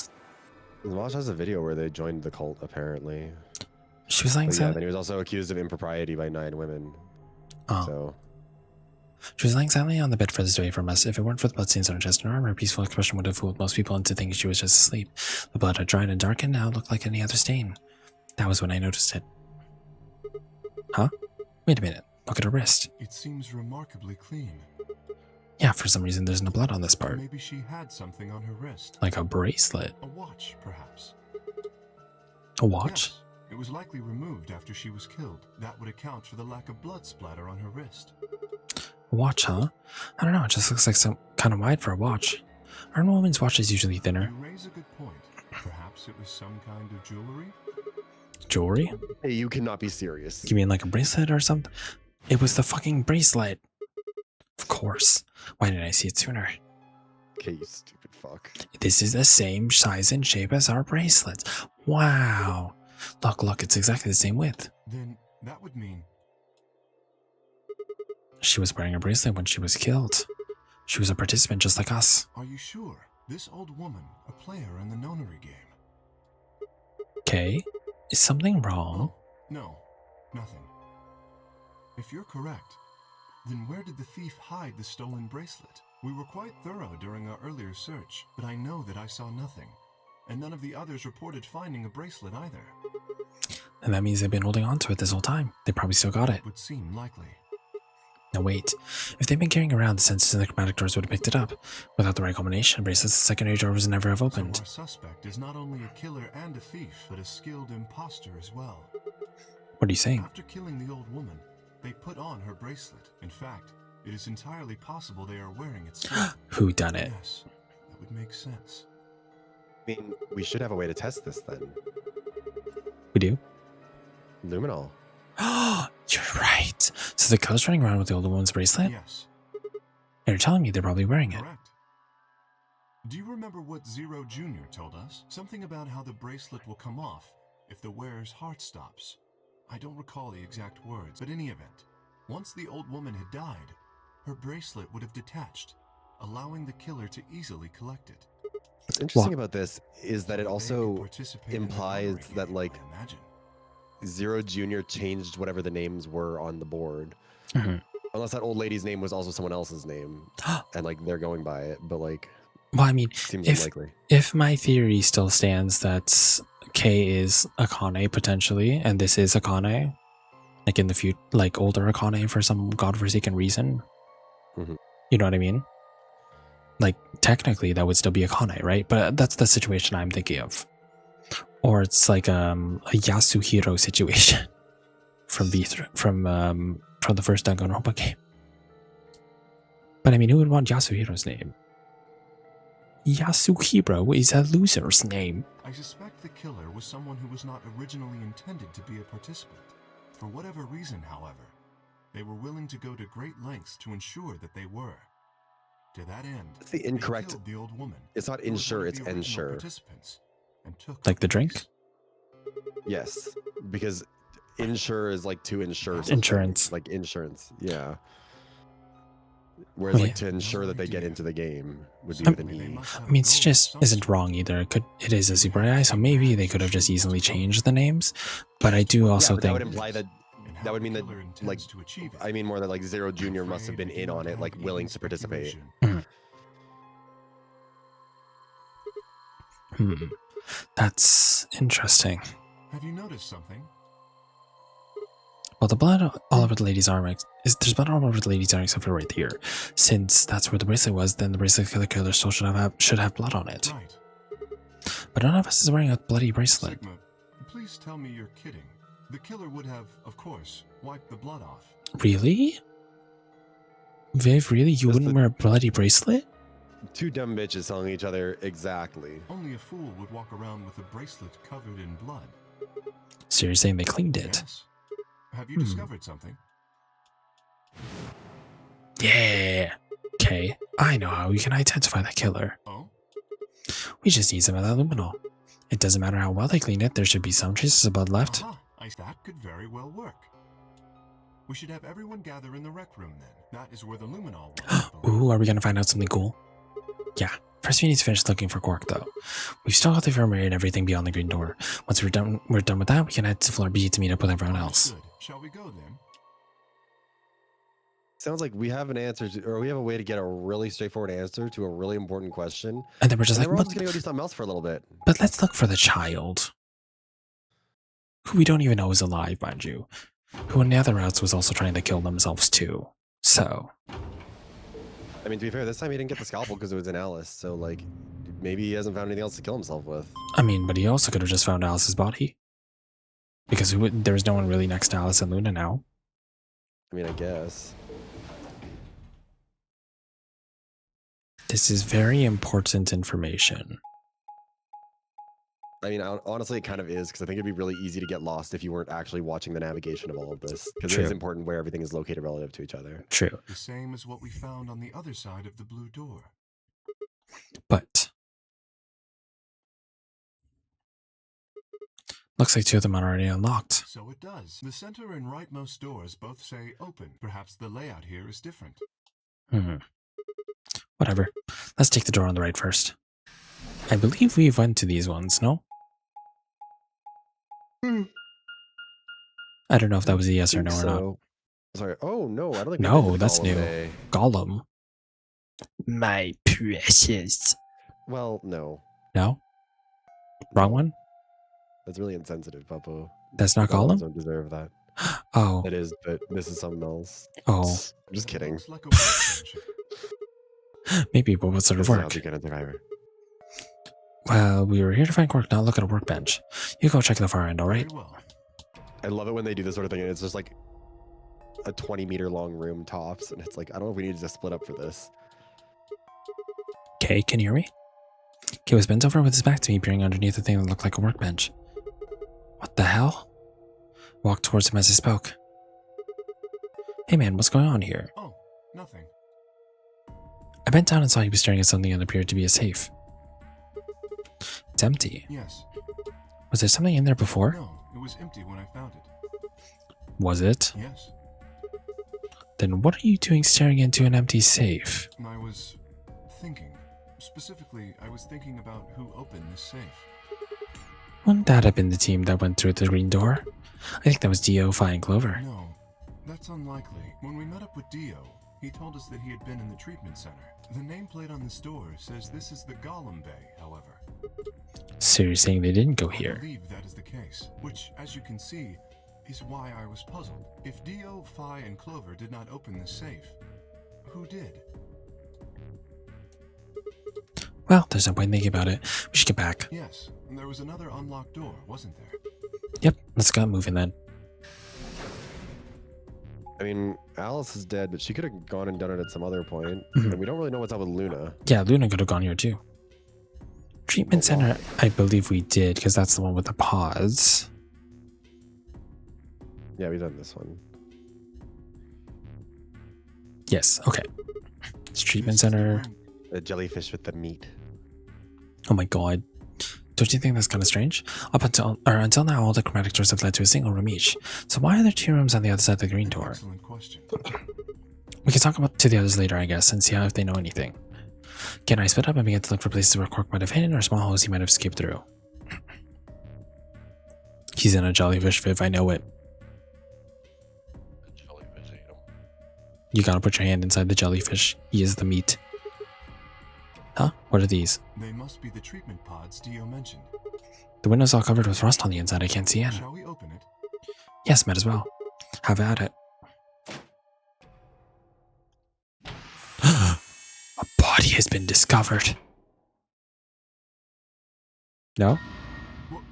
Mosh has a video where they joined the cult, apparently. She was lying But yeah, silent. then he was also accused of impropriety by 9 women. Oh. So, She was lying silently on the bed furthest away from us. If it weren't for the bloodstains on her chest and arm, her peaceful expression would have fooled most people into thinking she was just asleep. The blood had dried and darkened, now looked like any other stain. That was when I noticed it. Huh? Wait a minute. Look at her wrist. It seems remarkably clean. Yeah, for some reason there's no blood on this part. Maybe she had something on her wrist. Like a bracelet. A watch, perhaps. A watch? Yes, it was likely removed after she was killed. That would account for the lack of blood splatter on her wrist. A watch, huh? I don't know, it just looks like some kind of wide for a watch. Aren't women's watches usually thinner? You raise a good point. Perhaps it was some kind of jewelry? Jewelry? hey, you cannot be serious. You mean like a bracelet or something? It was the fucking bracelet. Of course. Why didn't I see it sooner? Okay, you stupid fuck. This is the same size and shape as our bracelets. Wow. Look, it's exactly the same width. Then that would mean She was wearing a bracelet when she was killed. She was a participant just like us. Are you sure? This old woman, a player in the nonary game. Okay? Is something wrong? No, nothing. If you're correct, then where did the thief hide the stolen bracelet? We were quite thorough during our earlier search, but I know that I saw nothing. And none of the others reported finding a bracelet either. And that means they've been holding on to it this whole time. They probably still got it. Would seem likely. Now wait, if they've been carrying around, the sensors in the chromatic doors would have picked it up. Without the right combination of bracelets, the secondary door was never have opened. So our suspect is not only a killer and a thief, but a skilled imposter as well. What are you saying? After killing the old woman, they put on her bracelet. In fact, It is entirely possible they are wearing it still. Who done it? Yes, that would make sense. I mean, we should have a way to test this then. We do? Luminol. Oh, you're right. So the killer's running around with the older woman's bracelet? Yes, And you're telling me they're probably wearing it. correct. Do you remember what Zero Jr. told us? Something about how the bracelet will come off if the wearer's heart stops. I don't recall the exact words, but in any event, once the old woman had died, her bracelet would have detached, allowing the killer to easily collect it. What's interesting What? about this is that it They could also participate in the implies lottery that, game, like, I imagine. Zero Jr. changed whatever the names were on the board. Mhm. Unless that old lady's name was also someone else's name. And, like, they're going by it. But, like, Well, I mean, seems if unlikely. if my theory still stands that K is Akane potentially, and this is Akane, like in the future, like older Akane for some godforsaken reason, Mhm. you know what I mean? Like technically, that would still be Akane, right? But that's the situation I'm thinking of, or it's like a Yasuhiro situation from from the first Danganronpa game. But I mean, who would want Yasuhiro's name? Yasuhiro is a loser's name. I suspect the killer was someone who was not originally intended to be a participant. For whatever reason, however, they were willing to go to great lengths to ensure that they were. To that end, That's the they incorrect. killed the old woman. It's not who was ensure, one of it's the original ensure. participants, and took Like her the drink? place. Yes. Because insure is like to insure something. Insurance. Like insurance. Yeah. Whereas, Oh, like, yeah. to ensure that they get into the game would be Um, with an E. I mean, it's just isn't wrong either. It is a super AI, so maybe they could have just easily changed the names. But I do also Yeah, but that would think imply that. And That how would the mean that, killer intends like, to achieve it. I mean more that, like, Zero I'm Jr. must have afraid been we do in not on it, have like, even willing to participate. speculation. that's interesting. Have you noticed something? Well, the blood all over the lady's arm there's blood all over the lady's arm except for right here. Since that's where the bracelet was, then the bracelet for the killer still should have blood on it. Right. But none of us is wearing a bloody bracelet. Sigma, please tell me you're kidding. The killer would have, of course, wiped the blood off. Really? Viv, really? You Just wouldn't the- wear a bloody bracelet? Two dumb bitches telling each other exactly. Only a fool would walk around with a bracelet covered in blood. So you're saying they cleaned it? Yes. Have you discovered something? Yeah. Okay, I know how we can identify that killer. Oh? We just need some of that luminol. It doesn't matter how well they clean it, there should be some traces of blood left. Aha, that could very well work. We should have everyone gather in the rec room then. That is where the luminol was. I believe. Ooh, are we gonna find out something cool? Yeah. First we need to finish looking for Quark though. We've still got the infirmary and everything beyond the green door. Once we're done with that, we can head to floor B to meet up with everyone else. Good. Shall we go then? Sounds like we have an answer to, or we have a way to get a really straightforward answer to a really important question. And then we're just And like, then we're all but, just gonna go do something else for a little bit. but let's look for the child. Who we don't even know is alive, mind you. Who in the other routes was also trying to kill themselves too. So, I mean, to be fair, this time he didn't get the scalpel because it was in Alice. So, like, maybe he hasn't found anything else to kill himself with. I mean, but he also could have just found Alice's body. Because there's no one really next to Alice and Luna now. I mean, I guess. This is very important information. I mean, honestly, it kind of is, because I think it'd be really easy to get lost if you weren't actually watching the navigation of all of this. Because it True. is important where everything is located relative to each other. True. The same as what we found on the other side of the blue door. But looks like two of them are already unlocked. So it does. The center and rightmost doors both say open. Perhaps the layout here is different. Whatever. Let's take the door on the right first. I believe we went to these ones, no? I don't know if that was a yes or no or not. Sorry. Oh, no, I don't think we No, did the that's Gollum new. Bay. Gollum. My precious. Well, no. No? Wrong one? That's really insensitive, Puppo. That's not Golems Gollum? don't deserve that. Oh. It is, but this is something else. Oh. I'm just kidding. Looks like a workbench. Maybe, but what sort of This is how work? to get a survivor. Well, we were here to find Quark, not look at a workbench. You go check the far end, alright? Very well. I love it when they do this sort of thing, and it's just like a 20-meter long room tops, and it's like, I don't know if we need to split up for this. Okay, can you hear me? Kay was bent over with his back to me, peering underneath the thing that looked like a workbench. What the hell? Walked towards him as I spoke. Hey man, what's going on here? Oh, nothing. I bent down and saw he was staring at something that appeared to be a safe. It's empty. Yes. Was there something in there before? No, it was empty when I found it. Was it? Yes. Then what are you doing staring into an empty safe? I was thinking. Specifically, I was thinking about who opened this safe. Wouldn't that have been the team that went through the green door? I think that was Dio, Fi, and Clover. No, that's unlikely. When we met up with Dio, he told us that he had been in the treatment center. The nameplate on this door says this is the Golem Bay, however. So you're saying they didn't go here? I believe that is the case, which, as you can see, is why I was puzzled. If Dio, Fi, and Clover did not open this safe, who did? Well, there's no point in thinking about it. We should get back. Yes, and there was another unlocked door, wasn't there? Yep, let's get moving then. I mean, Alice is dead, but she could have gone and done it at some other point. Mhm. And we don't really know what's up with Luna. Yeah, Luna could have gone here too. Treatment center, I believe we did, because that's the one with the pods. Yeah, we've done this one. Yes, okay. It's treatment center. The jellyfish with the meat. Oh my god. Don't you think that's kind of strange? Until now, all the chromatic doors have led to a single room each. So why are there two rooms on the other side of the green door? Excellent question. We can talk about to the others later, I guess, and see how if they know anything. Again, I split up and began to look for places where Quark might have hidden or small holes he might have escaped through. He's in a jellyfish, Viv, I know it. You gotta put your hand inside the jellyfish. He is the meat. Huh? What are these? They must be the treatment pods Dio mentioned. The window's all covered with rust on the inside. I can't see in. Shall we open it? Yes, might as well. Have at it. A body has been discovered. No?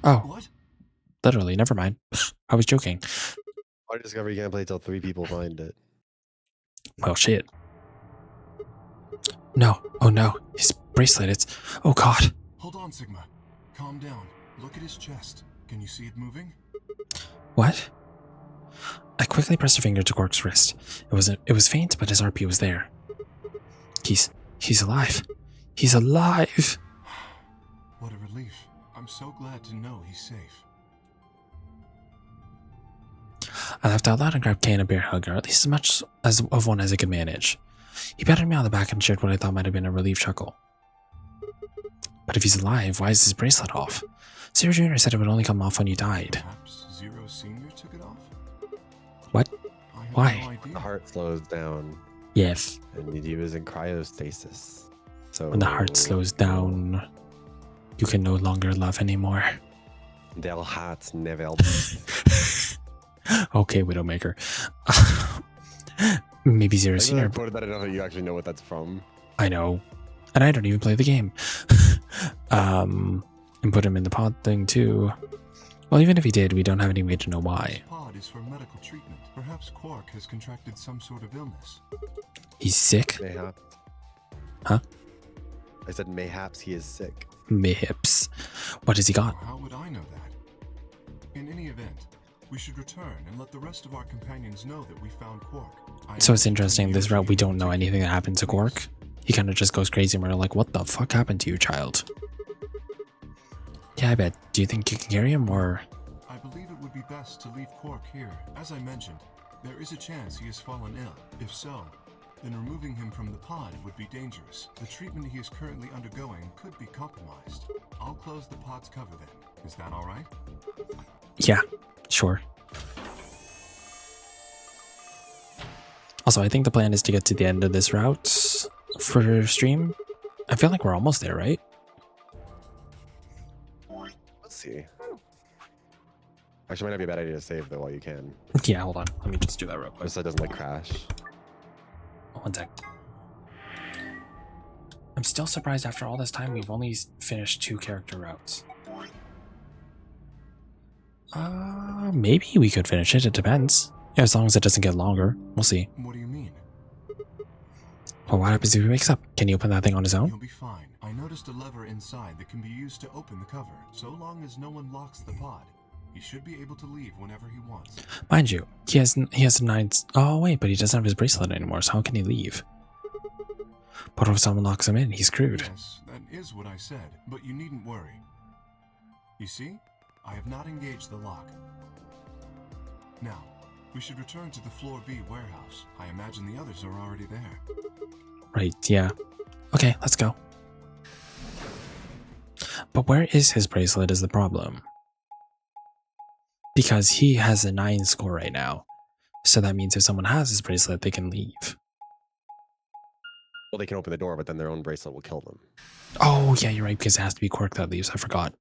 Oh. What? Literally, never mind. I was joking. I discover you can't play till 3 people find it. Well, shit. No. Oh no. His bracelet, it's... Oh god. Hold on, Sigma. Calm down. Look at his chest. Can you see it moving? What? I quickly pressed a finger to Quark's wrist. It was faint, but his RP was there. He's alive. He's alive! What a relief. I'm so glad to know he's safe. I laughed out loud and grabbed Kay and a bear hug, or at least as much as of one as I could manage. He patted me on the back and shared what I thought might have been a relieved chuckle. But if he's alive, why is his bracelet off? Zero Jr. said it would only come off when you died. Perhaps Zero Senior took it off? What? I have Why? no idea. The heart slows down. Yes. And he was in cryostasis. So When the heart slows down, you can no longer love anymore. Del hearts never. Okay, Widowmaker. Maybe Zero I Senior. quoted that enough that you actually know what that's from. I know. And I don't even play the game. And put him in the pod thing too. Well, even if he did, we don't have any way to know why. Pod is for medical treatment. Perhaps Quark has contracted some sort of illness. He's sick? Mayhaps. Huh? I said mayhaps he is sick. Mayhaps. What has he got? How would I know that? In any event, we should return and let the rest of our companions know that we found Quark. So it's interesting, this route we don't know anything that happened to Quark. He kind of just goes crazy and we're like, what the fuck happened to you, child? Yeah, I bet. Do you think you can carry him, or...? I believe it would be best to leave Quark here. As I mentioned, there is a chance he has fallen ill. If so, then removing him from the pod would be dangerous. The treatment he is currently undergoing could be compromised. I'll close the pod's cover then. Is that alright? Yeah, sure. Also, I think the plan is to get to the end of this route for stream. I feel like we're almost there, right? Let's see. Actually, might not be a bad idea to save though while you can. Yeah, hold on. Let me just do that real quick. Just so it doesn't like crash. One sec. I'm still surprised after all this time we've only finished 2 character routes. Maybe we could finish it. It depends. Yeah, as long as it doesn't get longer. We'll see. What do you mean? Well, what happens if he wakes up? Can he open that thing on his You'll own? be fine. I noticed a lever inside that can be used to open the cover, so long as no one locks the pod. He should be able to leave whenever he wants. Mind you, he has a 9... Oh, wait, but he doesn't have his bracelet anymore, so how can he leave? But if someone locks him in, he's screwed. Yes, that is what I said, but you needn't worry. You see? I have not engaged the lock. Now, we should return to the Floor B warehouse. I imagine the others are already there. Right, yeah. Okay, let's go. But where is his bracelet is the problem. Because he has a 9 score right now. So that means if someone has his bracelet, they can leave. Well, they can open the door, but then their own bracelet will kill them. Oh, yeah, you're right, because it has to be Quark that leaves. I forgot.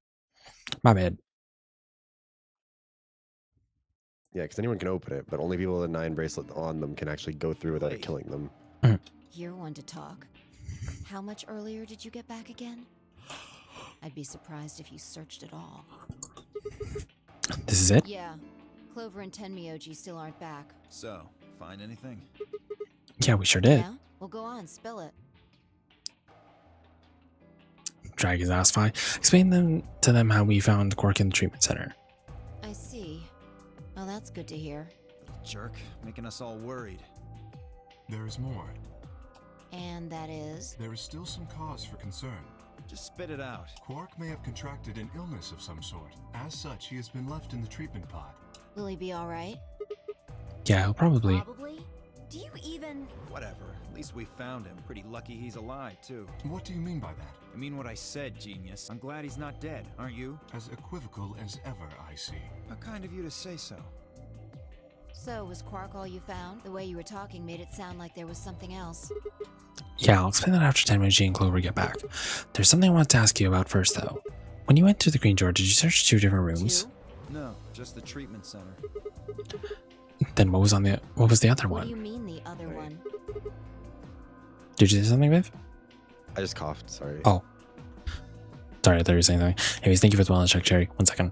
My bad. Yeah, because anyone can open it, but only people with a 9 bracelet on them can actually go through without it killing them. You're one to talk. How much earlier did you get back again? I'd be surprised if you searched at all. This is it? Yeah. Clover and Tenmyoji still aren't back. So, find anything? Yeah, we sure did. Yeah? Well, go on, spill it. Drag his ass by. Explain to them how we found Quark in the treatment center. I see. Well, that's good to hear. Little jerk, making us all worried. There is more. And that is? There is still some cause for concern. Just spit it out. Quark may have contracted an illness of some sort. As such, he has been left in the treatment pod. Will he be alright? Yeah, he'll probably. Probably? Do you even... Whatever. At least we found him. Pretty lucky he's alive, too. What do you mean by that? I mean what I said, genius. I'm glad he's not dead, aren't you? As equivocal as ever, I see. How kind of you to say so. So, was Quark all you found? The way you were talking made it sound like there was something else. Yeah, I'll explain that after Tenmyoji and Clover get back. There's something I want to ask you about first, though. When you went to the green door, did you search 2 different rooms? 2? No, just the treatment center. Then what was the other What one? do you mean the other one? Did you say something, Viv? I just coughed, sorry. Oh. Sorry, I thought you were saying something. Anyways, thank you for the wellness check, Cherry. 1 second.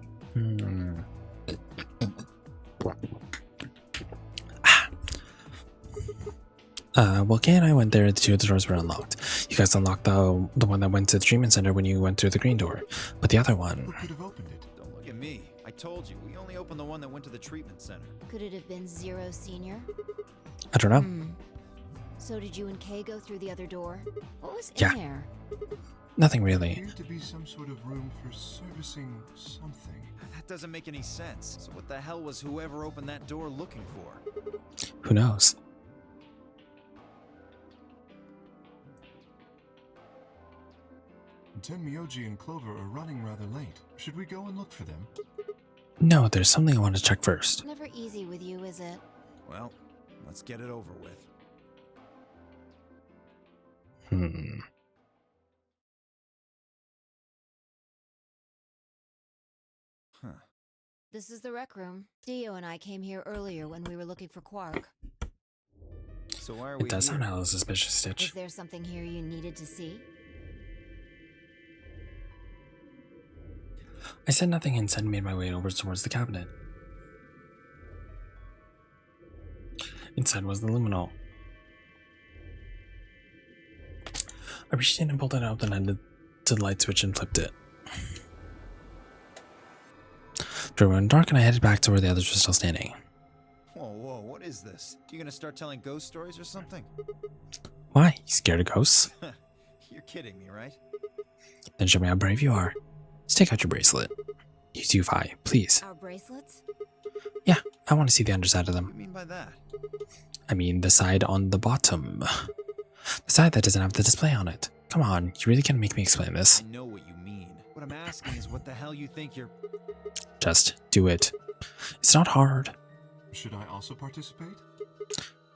Well, Kay and I went there, the 2 of the doors were unlocked. You guys unlocked the one that went to the treatment center when you went through the green door. But the other one... Who could have opened it? Don't look at me. I told you, we only opened the one that went to the treatment center. Could it have been Zero Senior? I don't know. So did you and Kay go through the other door? What was in Yeah. there? Nothing It really. appeared to be some sort of room for servicing something. That doesn't make any sense. So what the hell was whoever opened that door looking for? Who knows? Tenmyoji and Clover are running rather late. Should we go and look for them? No, there's something I want to check first. Never easy with you, is it? Well, let's get it over with. Huh. This is the rec room. Dio and I came here earlier when we were looking for Quark. So why are we It does here? sound hella suspicious, Is Stitch. there something here you needed to see? I said nothing and said made my way over towards the cabinet. Inside was the luminol. I reached in and pulled it out, then I to the light switch and flipped it. The room went dark and I headed back to where the others were still standing. Whoa, what is this? You gonna start telling ghost stories or something? Why? You scared of ghosts? You're kidding me, right? Then show me how brave you are. Just take out your bracelet. Use UFI, please. Our bracelets? Yeah, I want to see the underside of What do them. you mean by that? I mean the side on the bottom. The side that doesn't have the display on it. Come on, you really can't make me explain this. I know what you mean. What I'm asking is what the hell you think you're... Just do it. It's not hard. Should I also participate?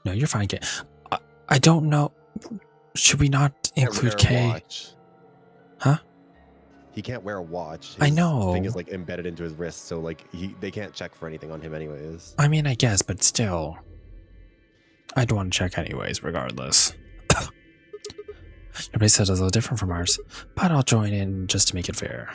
No, you're fine, Kay. I don't know. Should we not include Wear a Kay? watch. Huh? He can't wear a watch. I His know. thing is like embedded into his wrist, so like they can't check for anything on him anyways. I mean, I guess, but still. I'd want to check anyways, regardless. Your bracelet is a little different from ours, but I'll join in just to make it fair.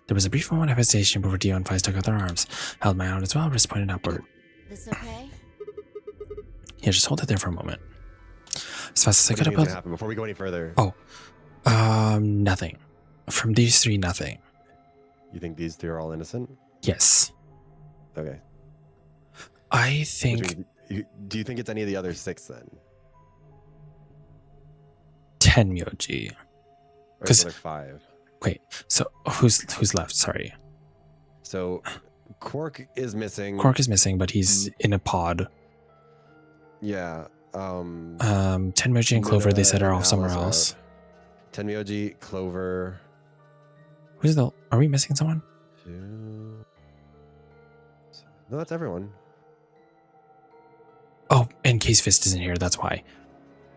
There was a brief moment of hesitation before Dio and Fies took out their arms. Held my own as well, wrist pointed upward. This okay? Yeah, just hold it there for a moment. As fast as I What do could you have think's gonna happen before we go any further? nothing. From these three, nothing. You think these three are all innocent? Yes. Okay. I Which think means do you think it's any of the other 6 then? Tenmyoji. Or 'Cause- is there 5? Wait, so who's left? Sorry. So Quark is missing. Quark is missing, but he's in a pod. Yeah. Tenmyoji and Clover, they said, are off somewhere else. Tenmyoji, Clover. Who's the... Are we missing someone? 2. No, that's everyone. Oh, and K's Fist isn't here, that's why.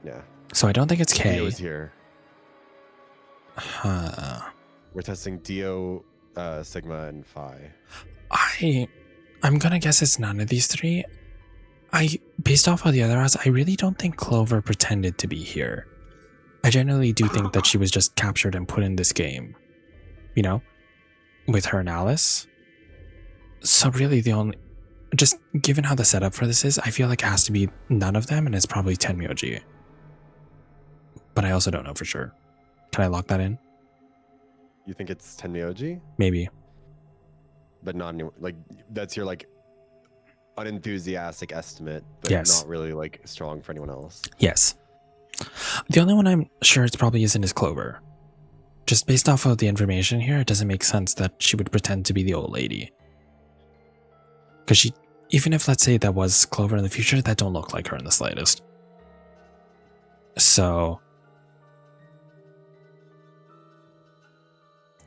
Yeah. So I don't think it's K. Dio is here. Huh. We're testing Dio, Sigma, and Phi. I'm gonna guess it's none of these three. Based off of the other odds, I really don't think Clover pretended to be here. I generally do think that she was just captured and put in this game. You know? With her and Alice. So really the only... Just given how the setup for this is, I feel like it has to be none of them, and it's probably Tenmyoji. But I also don't know for sure. Can I lock that in? You think it's Tenmyoji? Maybe. But not any, like, that's your like unenthusiastic estimate, but Yes. not really like strong for anyone else. Yes. The only one I'm sure it probably isn't is Clover. Just based off of the information here, it doesn't make sense that she would pretend to be the old lady. Because she, even if let's say that was Clover in the future, that don't look like her in the slightest. So...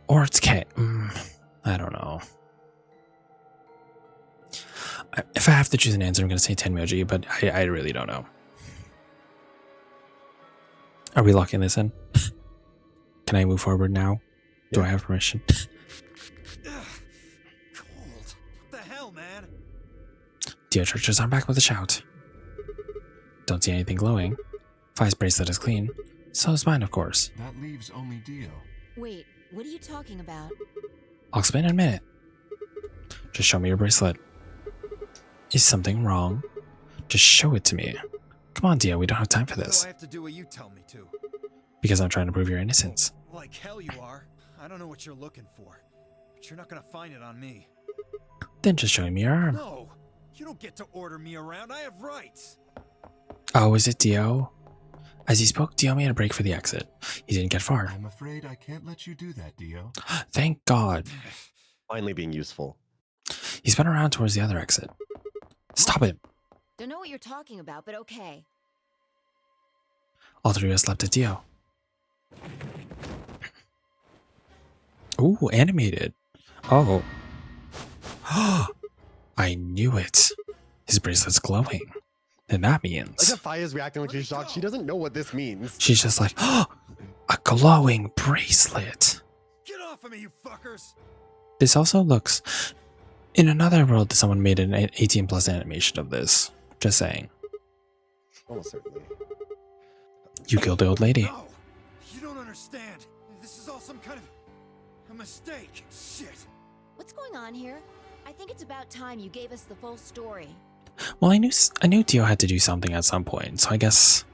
Or it's K. I don't know. If I have to choose an answer, I'm going to say Tenmyoji, but I really don't know. Are we locking this in? Can I move forward now? Do I have permission? Cold. What the hell, man? Dio Churches are back with a shout. Don't see anything glowing. Phi's bracelet is clean. So is mine, of course. That leaves only Dio. Wait, what are you talking about? I'll explain in a minute. Just show me your bracelet. Is something wrong? Just show it to me. Come on, Dio, we don't have time for Why this. do I have to do what you tell me to? Because I'm trying to prove your innocence. Like hell you are. I don't know what you're looking for, but you're not gonna find it on me. Then just show me your arm. No, you don't get to order me around. I have rights. Oh, is it Dio? As he spoke, Dio made a break for the exit. He didn't get far. I'm afraid I can't let you do that, Dio. Thank God. Finally being useful. He spun around towards the other exit. Stop it. Don't know what you're talking about, but okay. All three of us leapt at Dio. Ooh, animated. Oh. I knew it. His bracelet's glowing. Then that Like means... how Phi is reacting like she's shocked. She doesn't know what this means. She's just like, a glowing bracelet. Get off of me, you fuckers! This also looks... In another world, someone made an 18 plus animation of this. Just saying. Almost certainly. You killed the old lady. No, you don't understand. This is all some kind of a mistake. Shit. What's going on here? I think it's about time you gave us the full story. Well, I knew Dio had to do something at some point, so I guess...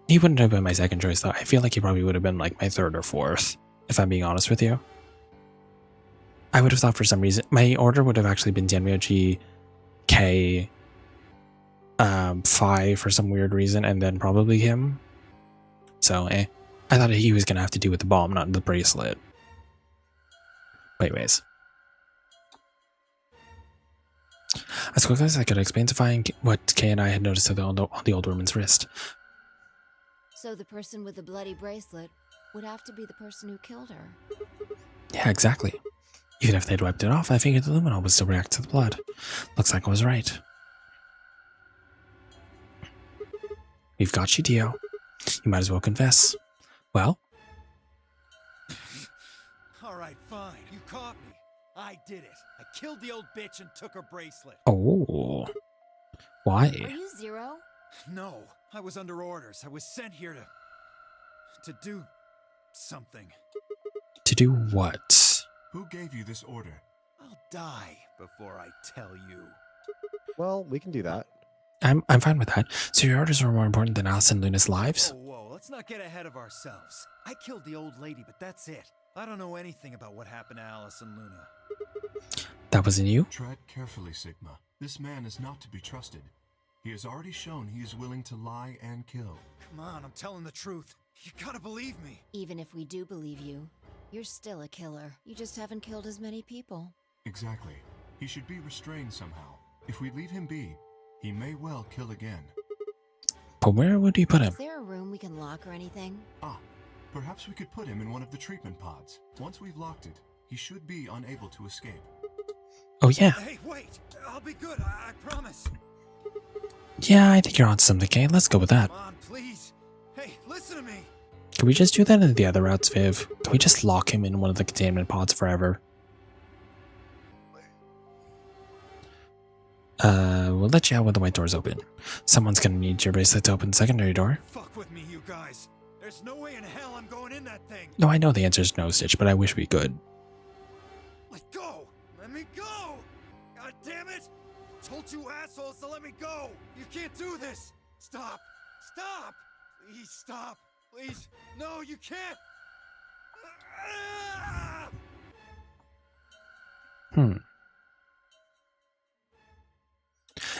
He wouldn't have been my second choice, though. I feel like he probably would have been like my third or fourth, if I'm being honest with you. I would have thought for some reason... My order would have actually been Tenmyoji, K, Phi for some weird reason, and then probably him. So, I thought he was going to have to do with the bomb, not the bracelet. But anyways. As quickly as I could explain to Phi what Kay and I had noticed on the old woman's wrist. So the person with the bloody bracelet would have to be the person who killed her. Yeah, exactly. Even if they'd wiped it off, I figured the luminol would still react to the blood. Looks like I was right. We've got you, Dio. You might as well confess. Well? Alright, fine. You caught me. I did it. I killed the old bitch and took her bracelet. Oh. Why? Are you Zero? No, I was under orders. I was sent here to do something. To do what? Who gave you this order? I'll die before I tell you. Well, we can do that. I'm fine with that. So your orders are more important than Alice and Luna's lives? Whoa, let's not get ahead of ourselves. I killed the old lady, but that's it. I don't know anything about what happened to Alice and Luna. That wasn't you? Tread carefully, Sigma. This man is not to be trusted. He has already shown he is willing to lie and kill. Come on, I'm telling the truth. You gotta believe me. Even if we do believe you, you're still a killer. You just haven't killed as many people. Exactly. He should be restrained somehow. If we leave him be, he may well kill again. But where would we put him? Is there a room we can lock or anything? Perhaps we could put him in one of the treatment pods. Once we've locked it, he should be unable to escape. Oh, yeah. Hey, wait! I'll be good, I promise. Yeah, I think you're on something, okay? Let's go with that. Come on, please. Hey, listen to me. Can we just do that in the other routes, Viv? Can we just lock him in one of the containment pods forever? We'll let you out when the white door's open. Someone's gonna need your bracelet to open the secondary door. Fuck with me, you guys. There's no way in hell I'm going in that thing. No, I know the answer is no, Stitch, but I wish we could. Let go! Let me go! God damn it! Told you assholes to let me go! You can't do this! Stop! Stop! Please stop! Please! No, you can't!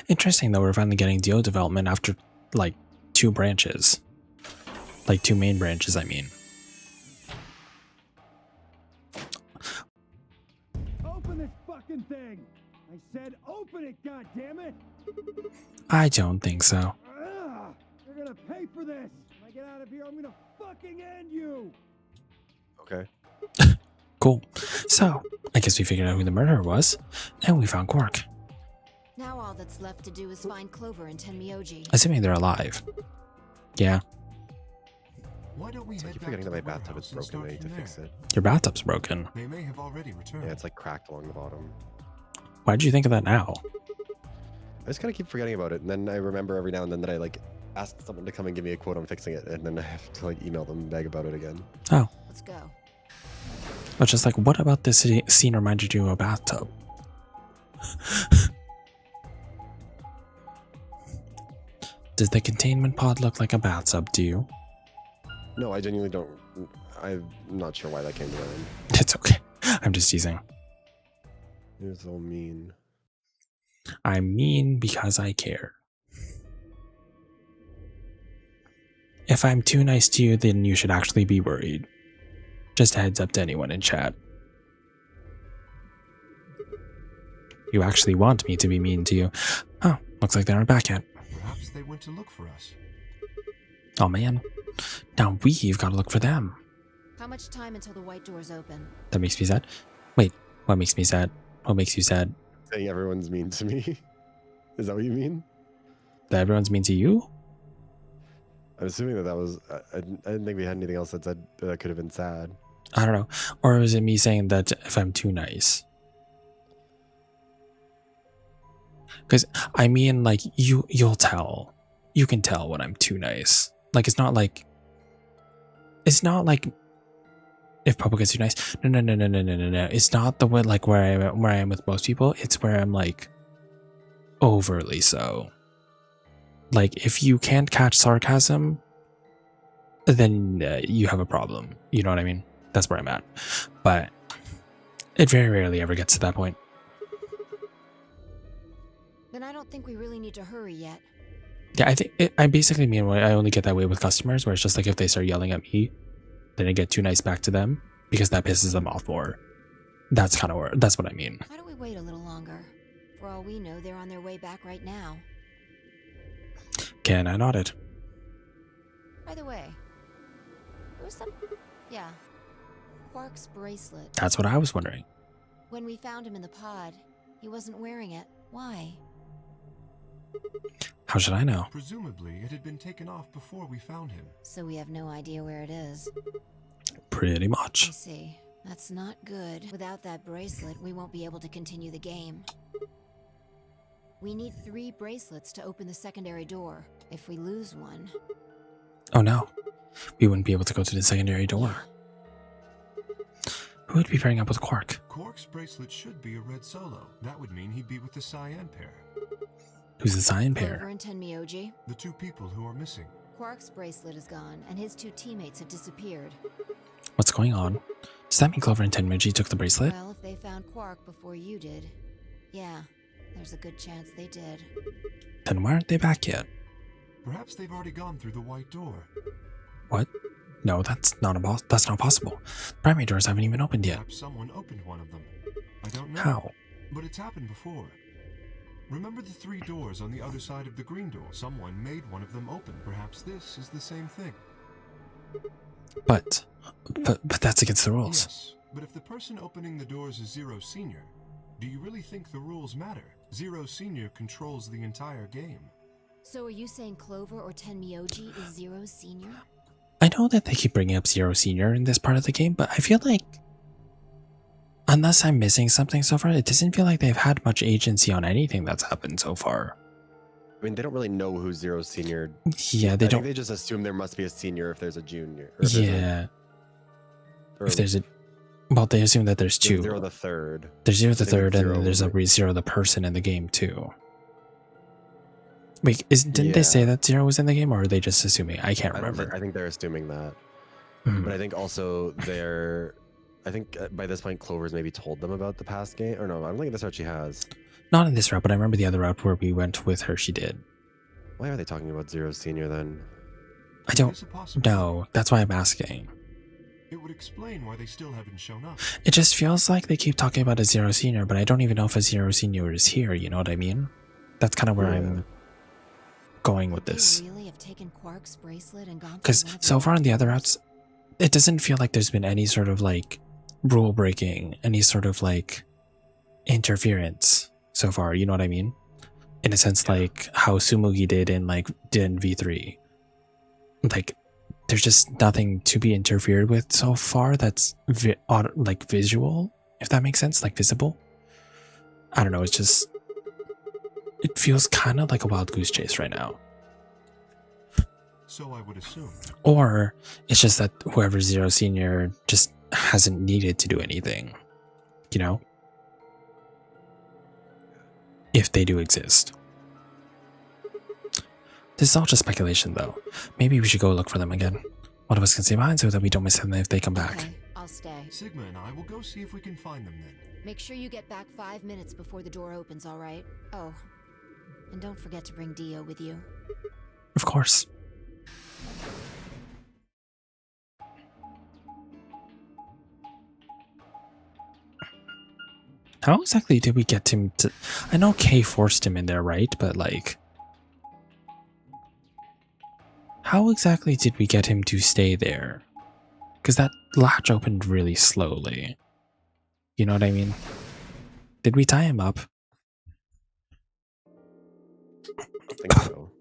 Interesting, though, we're finally getting DO development after, like, 2 branches. Like, 2 main branches, I mean. Open this fucking thing! I said open it, goddammit! I don't think so. You're gonna pay for this! When I get out of here, I'm gonna fucking end you! Okay. Cool. So, I guess we figured out who the murderer was, and we found Quark. Now all that's left to do is find Clover and Tenmyoji. Assuming they're alive. Yeah. Why don't we I head keep back forgetting to that my the bathtub warehouse is and broken. start I need to from fix there? it. Your bathtub's broken. They may have already returned. Yeah, it's like cracked along the bottom. Why did you think of that now? I just kind of keep forgetting about it, and then I remember every now and then that I like ask someone to come and give me a quote on fixing it, and then I have to like email them and beg about it again. Oh. Let's go. But just like, what about this scene reminded you of a bathtub? Does the containment pod look like a bathtub to you? No, I genuinely don't. I'm not sure why that came to mind. It's okay. I'm just teasing. You're so mean. I mean because I care. If I'm too nice to you, then you should actually be worried. Just a heads up to anyone in chat. You actually want me to be mean to you. Oh, looks like they aren't back yet. Perhaps they went to look for us. Oh man. Now we've got to look for them. How much time until the white door's open? That makes me sad. Wait, what makes me sad? What makes you sad? Saying everyone's mean to me. Is that what you mean? That everyone's mean to you? I'm assuming that was. I didn't think we had anything else that said that could have been sad. I don't know. Or is it me saying that if I'm too nice? Because I mean, like, you'll tell. You can tell when I'm too nice. Like, it's not like if Papa gets too nice. No. It's not the way like where I am with most people. It's where I'm like overly so. Like, if you can't catch sarcasm, then you have a problem. You know what I mean? That's where I'm at. But it very rarely ever gets to that point. Then I don't think we really need to hurry yet. Yeah, I basically mean I only get that way with customers, where it's just like if they start yelling at me, then I get too nice back to them because that pisses them off more. That's what I mean. Why don't we wait a little longer? For all we know, they're on their way back right now. Ken, I nodded. By the way, there was some... Yeah. Quark's bracelet. That's what I was wondering. When we found him in the pod, he wasn't wearing it. Why? How should I know? Presumably, it had been taken off before we found him. So we have no idea where it is. Pretty much. I see. That's not good. Without that bracelet, we won't be able to continue the game. We need 3 bracelets to open the secondary door. If we lose one... Oh no. We wouldn't be able to go to the secondary door. Who would be pairing up with Quark? Quark's bracelet should be a red solo. That would mean he'd be with the cyan pair. Who's the cyan Clover pair? and Tenmyoji. The two people who are missing. Quark's bracelet is gone, and his 2 teammates have disappeared. What's going on? Does that mean Clover and Tenmyoji took the bracelet? Well, if they found Quark before you did, yeah, there's a good chance they did. Then why aren't they back yet? Perhaps they've already gone through the white door. What? No, that's not possible. Primary doors haven't even opened yet. Perhaps someone opened one of them. I don't know. How? But it's happened before. Remember the 3 doors on the other side of the green door? Someone made one of them open. Perhaps this is the same thing. But that's against the rules. Yes, but if the person opening the doors is Zero Senior, do you really think the rules matter? Zero Senior controls the entire game. So are you saying Clover or Tenmyoji is Zero Senior? I know that they keep bringing up Zero Senior in this part of the game, but I feel like, unless I'm missing something so far, it doesn't feel like they've had much agency on anything that's happened so far. I mean, they don't really know who Zero Senior. Yeah, they I don't. think they just assume there must be a senior if there's a junior. Or if there's Yeah. or If there's a, well, they assume that there's 2. Zero the third. There's Zero the I think third, and Zero then there's was a Zero the person in the game too. Wait, didn't they say Yeah. that Zero was in the game, or are they just assuming? I can't I remember. think they're assuming that. Mhm. But I think also I think by this point Clover's maybe told them about the past game. Or no, I don't think this route she has. Not in this route, but I remember the other route where we went with her. She did. Why are they talking about Zero Senior then? I It is a don't possibility. know. That's why I'm asking. It would explain why they still haven't shown up. It just feels like they keep talking about a Zero Senior, but I don't even know if a Zero Senior is here. You know what I mean? That's kind of where I'm going with Could this. they really have taken Quark's bracelet and gone? Because so far in the other routes, it doesn't feel like there's been any sort of like rule breaking, any sort of like interference so far. You know what I mean? In a sense, like how Sumugi did in V3. Like, there's just nothing to be interfered with so far that's visual, if that makes sense, like visible. I don't know. It's just, it feels kind of like a wild goose chase right now. So I would assume. Or it's just that whoever Zero Senior just hasn't needed to do anything, you know? If they do exist. This is all just speculation, though. Maybe we should go look for them again. One of us can stay behind so that we don't miss them if they come back. Okay, I'll stay. Sigma and I will go see if we can find them then. Make sure you get back 5 minutes before the door opens, all right? Oh, and don't forget to bring Dio with you. Of course. How exactly did we get him to... I know Kay forced him in there, right? But like... How exactly did we get him to stay there? Because that latch opened really slowly. You know what I mean? Did we tie him up? I think so.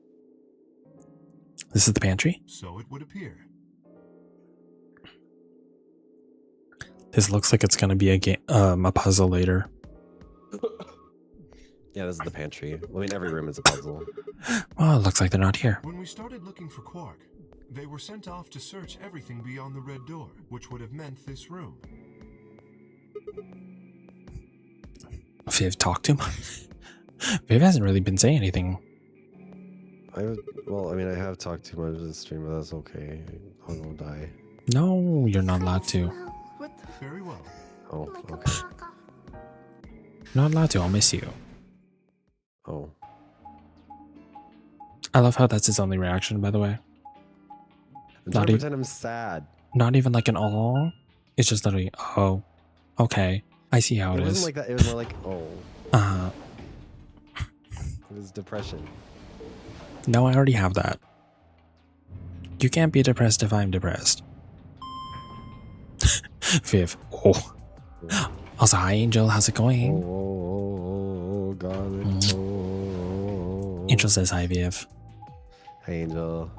This is the pantry? So it would appear. This looks like it's going to be a game, a puzzle later. Yeah, this is the pantry. I mean, every room is a puzzle. Well, it looks like they're not here. When we started looking for Quark, they were sent off to search everything beyond the red door, which would have meant this room. Viv talked to him. Viv hasn't really been saying anything. Well, I mean, I have talked too much of the stream, but that's okay. I won't die. No, you're not allowed to. Very well. Oh, okay. You're not allowed to. I'll miss you. Oh. I love how that's his only reaction, by the way. I'm trying to pretend I'm sad. Not even like an aw. It's just literally, oh, okay. I see how it wasn't is. like that. It was more like, oh. It was depression. No, I already have that. You can't be depressed if I'm depressed. Viv. Oh. Also, hi Angel, how's it going? Oh, God. Oh. Angel says hi, Viv. Hey, Angel.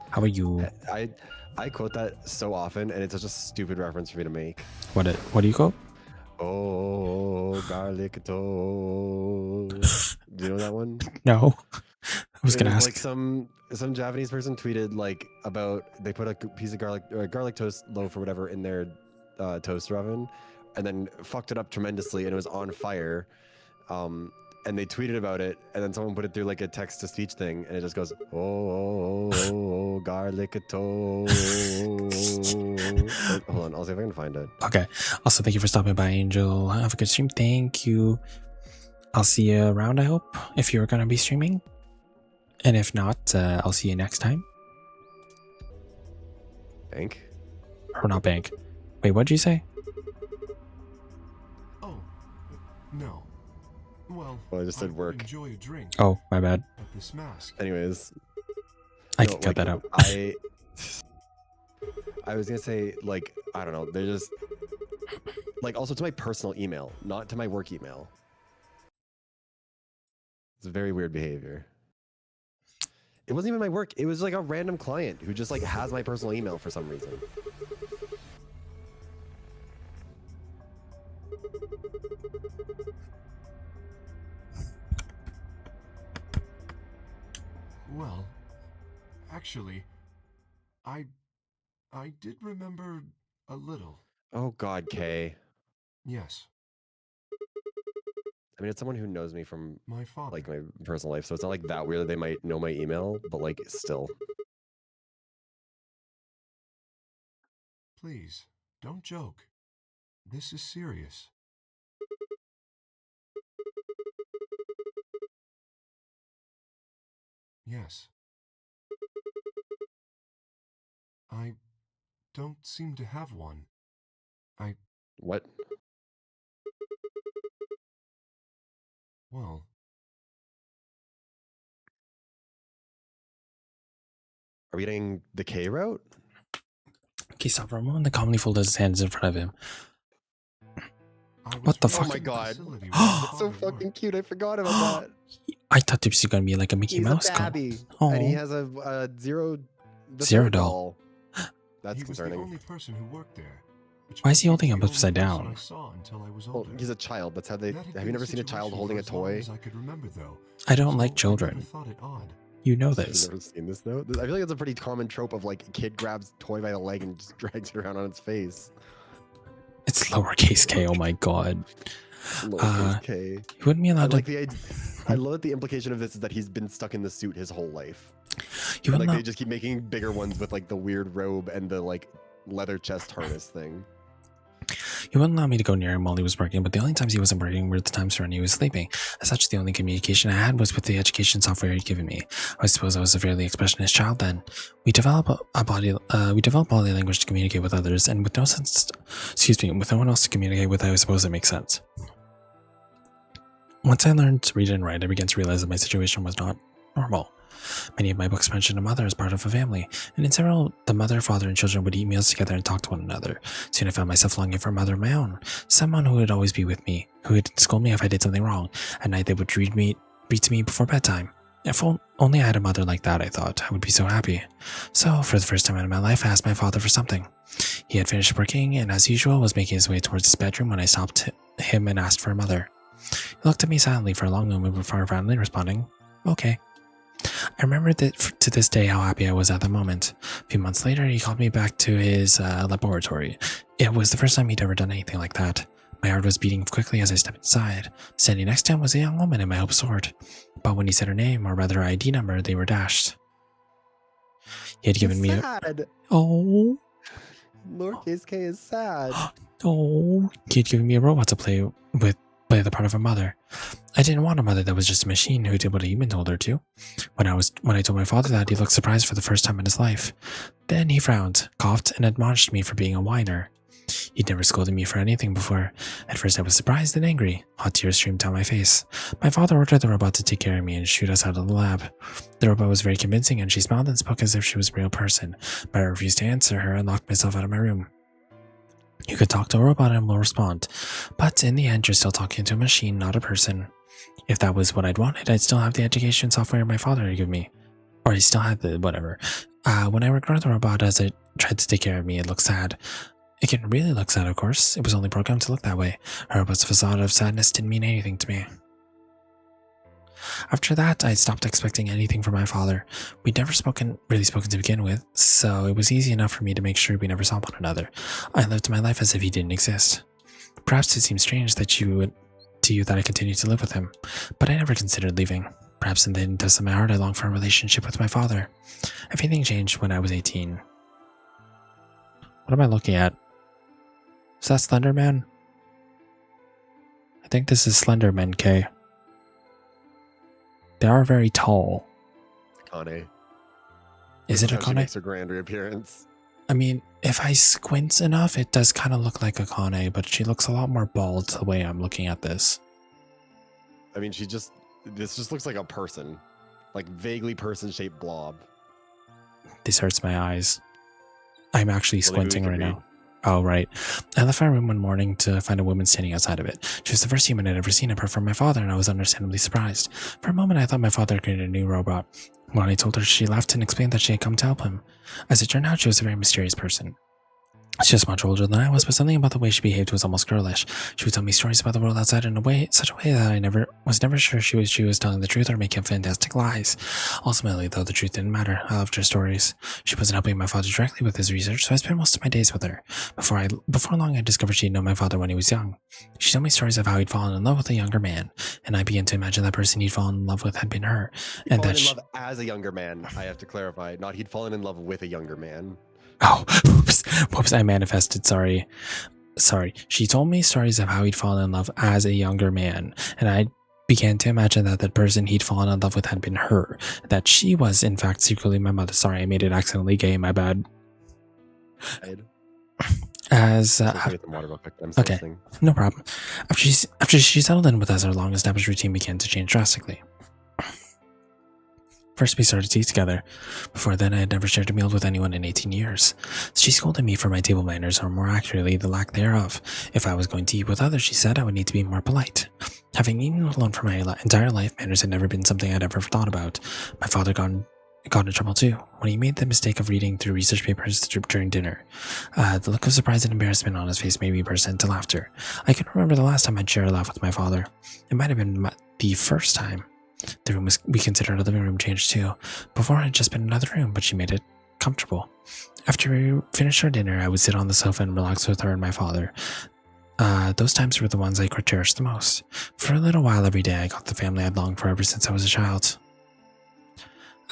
How are you? I quote that so often, and it's such a stupid reference for me to make. What do you quote? Oh, garlic toast. Do you know that one? No. I was gonna ask. Like some Japanese person tweeted like about they put a piece of garlic toast loaf or whatever in their toaster oven, and then fucked it up tremendously, and it was on fire. And they tweeted about it, and then someone put it through like a text-to-speech thing, and it just goes, oh, garlic toast. Wait, hold on, I'll see if I can find it. Okay. Also, thank you for stopping by, Angel. Have a good stream. Thank you. I'll see you around, I hope, if you're going to be streaming. And if not, I'll see you next time. Bank? Or not bank. Wait, what'd you say? Oh, no. Well, I just said would work. Enjoy a drink. Oh, my bad. But this mask. Anyways. I can cut that out. I was gonna say, like, I don't know, they're just like, also to my personal email, not to my work email. It's very weird behavior. It wasn't even my work, it was like a random client who just like has my personal email for some reason. Well, actually, I did remember a little. Oh God, Kay. Yes. I mean, it's someone who knows me from My father. like my personal life, so it's not like that weird that they might know my email, but like still. Please, don't joke. This is serious. Yes. I don't seem to have one. What? Well, Are we getting the K route? Okay, stop for a moment. The comedy folded his hands in front of him. I was What the Oh fuck? my God. facility where That's so my father fucking cute. I forgot about that. I thought this was gonna be like a Mickey He's Mouse a babby, Oh, and he has a zero Zero third doll. That's he was the concerning. only person who worked there. which Why is he was holding the him only upside person down? I saw until I was Well, older. he's a child. That's how they. That had Have been you the never seen a child situation holding for a as long toy? as I could remember, though. I don't So like I children. never thought it odd. You know You've this. never seen this though. I feel like it's a pretty common trope of like kid grabs toy by the leg and just drags it around on its face. It's lowercase k. Oh my god. Lowercase K. You wouldn't be I allowed like to. the idea. I love that the implication of this is that he's been stuck in the suit his whole life. You And, wouldn't like allow- they just keep making bigger ones with like the weird robe and the like leather chest harness thing. He wouldn't allow me to go near him while he was working, but the only times he wasn't working were the times when he was sleeping. As such, the only communication I had was with the education software he'd given me. I suppose I was a fairly expressionist child then. We develop body language to communicate with others, and with with no one else to communicate with, I suppose it makes sense. Once I learned to read and write, I began to realize that my situation was not normal. Many of my books mentioned a mother as part of a family, and in several, the mother, father, and children would eat meals together and talk to one another. Soon I found myself longing for a mother of my own, someone who would always be with me, who would scold me if I did something wrong. At night they would read to me before bedtime. If only I had a mother like that, I thought, I would be so happy. So, for the first time in my life, I asked my father for something. He had finished working, and as usual, was making his way towards his bedroom when I stopped him and asked for a mother. He looked at me silently for a long moment before finally responding, "Okay." I remember that to this day how happy I was at the moment. A few months later, he called me back to his laboratory. It was the first time he'd ever done anything like that. My heart was beating quickly as I stepped inside. Standing next to him was a young woman, and my hopes soared. But when he said her name, or rather her ID number, they were dashed. He had given me sad. Oh. Lowercase K is sad. Oh. He had given me a robot to play the part of a mother. I didn't want a mother that was just a machine who did what a human told her to. When I told my father that, he looked surprised for the first time in his life. Then he frowned, coughed, and admonished me for being a whiner. He'd never scolded me for anything before. At first I was surprised and angry. Hot tears streamed down my face. My father ordered the robot to take care of me and shoot us out of the lab. The robot was very convincing, and she smiled and spoke as if she was a real person, but I refused to answer her and locked myself out of my room. You could talk to a robot and it will respond, but in the end you're still talking to a machine, not a person. If that was what I'd wanted, I'd still have the education software my father had given me. Or I still had the whatever. When I ignored the robot as it tried to take care of me, it looked sad. It couldn't really look sad, of course. It was only programmed to look that way. A robot's facade of sadness didn't mean anything to me. After that, I stopped expecting anything from my father. We'd never really spoken to begin with, so it was easy enough for me to make sure we never saw one another. I lived my life as if he didn't exist. Perhaps it seems strange to you that I continued to live with him, but I never considered leaving. Perhaps in the depths of my heart I longed for a relationship with my father. Everything changed when I was 18. What am I looking at? Is that Slenderman? I think this is Slenderman, Kay. They are very tall. Akane. Is it How she Akane? makes her grand reappearance. I mean, if I squint enough, it does kind of look like Akane, but she looks a lot more bald the way I'm looking at this. I mean, this just looks like a person. Like, vaguely person-shaped blob. This hurts my eyes. I'm actually Well, maybe we squinting could right read. now. Oh, right. I left my room one morning to find a woman standing outside of it. She was the first human I'd ever seen apart from my father, and I was understandably surprised. For a moment, I thought my father had created a new robot. When I told her, she laughed and explained that she had come to help him. As it turned out, she was a very mysterious person. She was much older than I was, but something about the way she behaved was almost girlish. She would tell me stories about the world outside in such a way that I was never sure she was telling the truth or making fantastic lies. Ultimately, though, the truth didn't matter. I loved her stories. She wasn't helping my father directly with his research, so I spent most of my days with her. Before long, I discovered she'd known my father when he was young. She told me stories of how he'd fallen in love with a younger man, and I began to imagine that person he'd fallen in love with had been her. He'd And fallen that in love as a younger man, I have to clarify. Not he'd fallen in love with a younger man. Oh, whoops, I manifested, sorry. She told me stories of how he'd fallen in love as a younger man, and I began to imagine that the person he'd fallen in love with had been her, that she was, in fact, secretly my mother. Sorry, I made it accidentally gay, my bad. As, okay, no problem. After she settled in with us, our long-established routine began to change drastically. First, we started to eat together. Before then, I had never shared a meal with anyone in 18 years. She scolded me for my table manners, or more accurately, the lack thereof. If I was going to eat with others, she said, I would need to be more polite. Having eaten alone for my entire life, manners had never been something I'd ever thought about. My father got into trouble too, when he made the mistake of reading through research papers during dinner. The look of surprise and embarrassment on his face made me burst into laughter. I can remember the last time I'd shared a laugh with my father. It might have been the first time. The room we considered a living room changed too. Before it had just been another room, but she made it comfortable. After we finished our dinner, I would sit on the sofa and relax with her and my father. Those times were the ones I cherished the most. For a little while every day, I got the family I'd longed for ever since I was a child.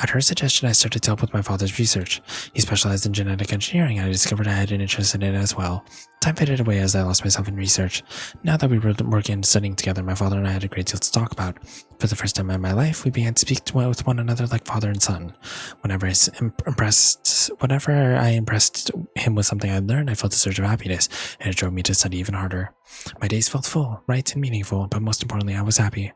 At her suggestion, I started to help with my father's research. He specialized in genetic engineering, and I discovered I had an interest in it as well. Time faded away as I lost myself in research. Now that we were working and studying together, my father and I had a great deal to talk about. For the first time in my life, we began to speak with one another like father and son. Whenever I impressed him with something I'd learned, I felt a surge of happiness, and it drove me to study even harder. My days felt full, right, and meaningful, but most importantly, I was happy.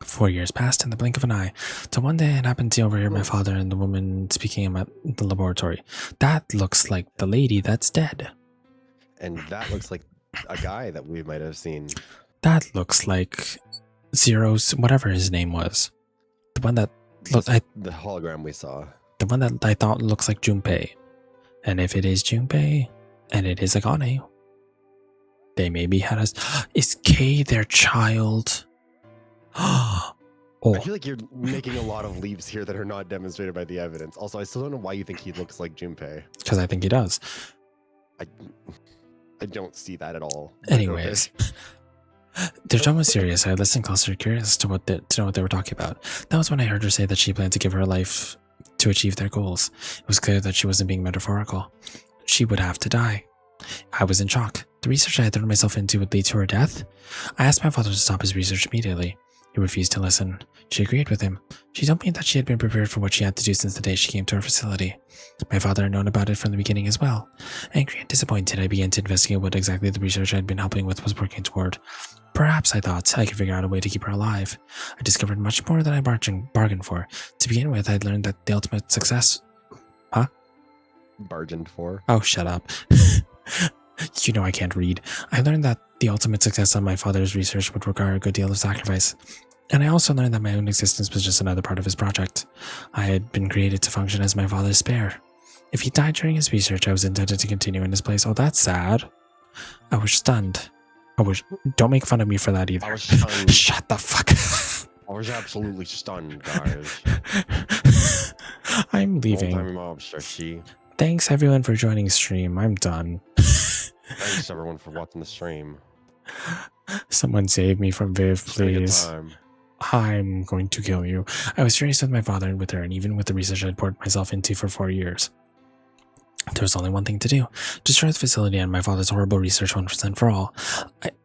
4 years passed in the blink of an eye, till one day I happened to overhear my father and the woman speaking at the laboratory. That looks like the lady that's dead. And that looks like a guy that we might have seen. That looks like Zero's, whatever his name was. The one that looked the hologram we saw. The one that I thought looks like Junpei. And if it is Junpei, and it is Akane, they maybe had us. Is Kei their child? I feel like you're making a lot of leaps here that are not demonstrated by the evidence. Also, I still don't know why you think he looks like Junpei. Because I think he does. I don't see that at all. Anyways, their tone was serious. I listened closer, curious to know what they were talking about. That was when I heard her say that she planned to give her life to achieve their goals. It was clear that she wasn't being metaphorical. She would have to die. I was in shock. The research I had thrown myself into would lead to her death? I asked my father to stop his research immediately. He refused to listen. She agreed with him. She told me that she had been prepared for what she had to do since the day she came to our facility. My father had known about it from the beginning as well. Angry and disappointed, I began to investigate what exactly the research I had been helping with was working toward. Perhaps, I thought, I could figure out a way to keep her alive. I discovered much more than I bargained for. To begin with, I'd learned that the ultimate success... Huh? Bargained for? Oh, shut up. You know I can't read. I learned that the ultimate success of my father's research would require a good deal of sacrifice. And I also learned that my own existence was just another part of his project. I had been created to function as my father's spare. If he died during his research, I was intended to continue in his place. Oh, that's sad. I was stunned. Don't make fun of me for that either. I was stunned. Shut the fuck up. I was absolutely stunned, guys. I'm leaving. Old-timey mobster, she. Thanks everyone for joining stream. I'm done. Thanks everyone for watching the stream. Someone save me from Viv, It's been a good please. time. I'm going to kill you. I was furious with my father and with her, and even with the research I'd poured myself into for 4 years. There was only one thing to do: destroy the facility and my father's horrible research once and for all.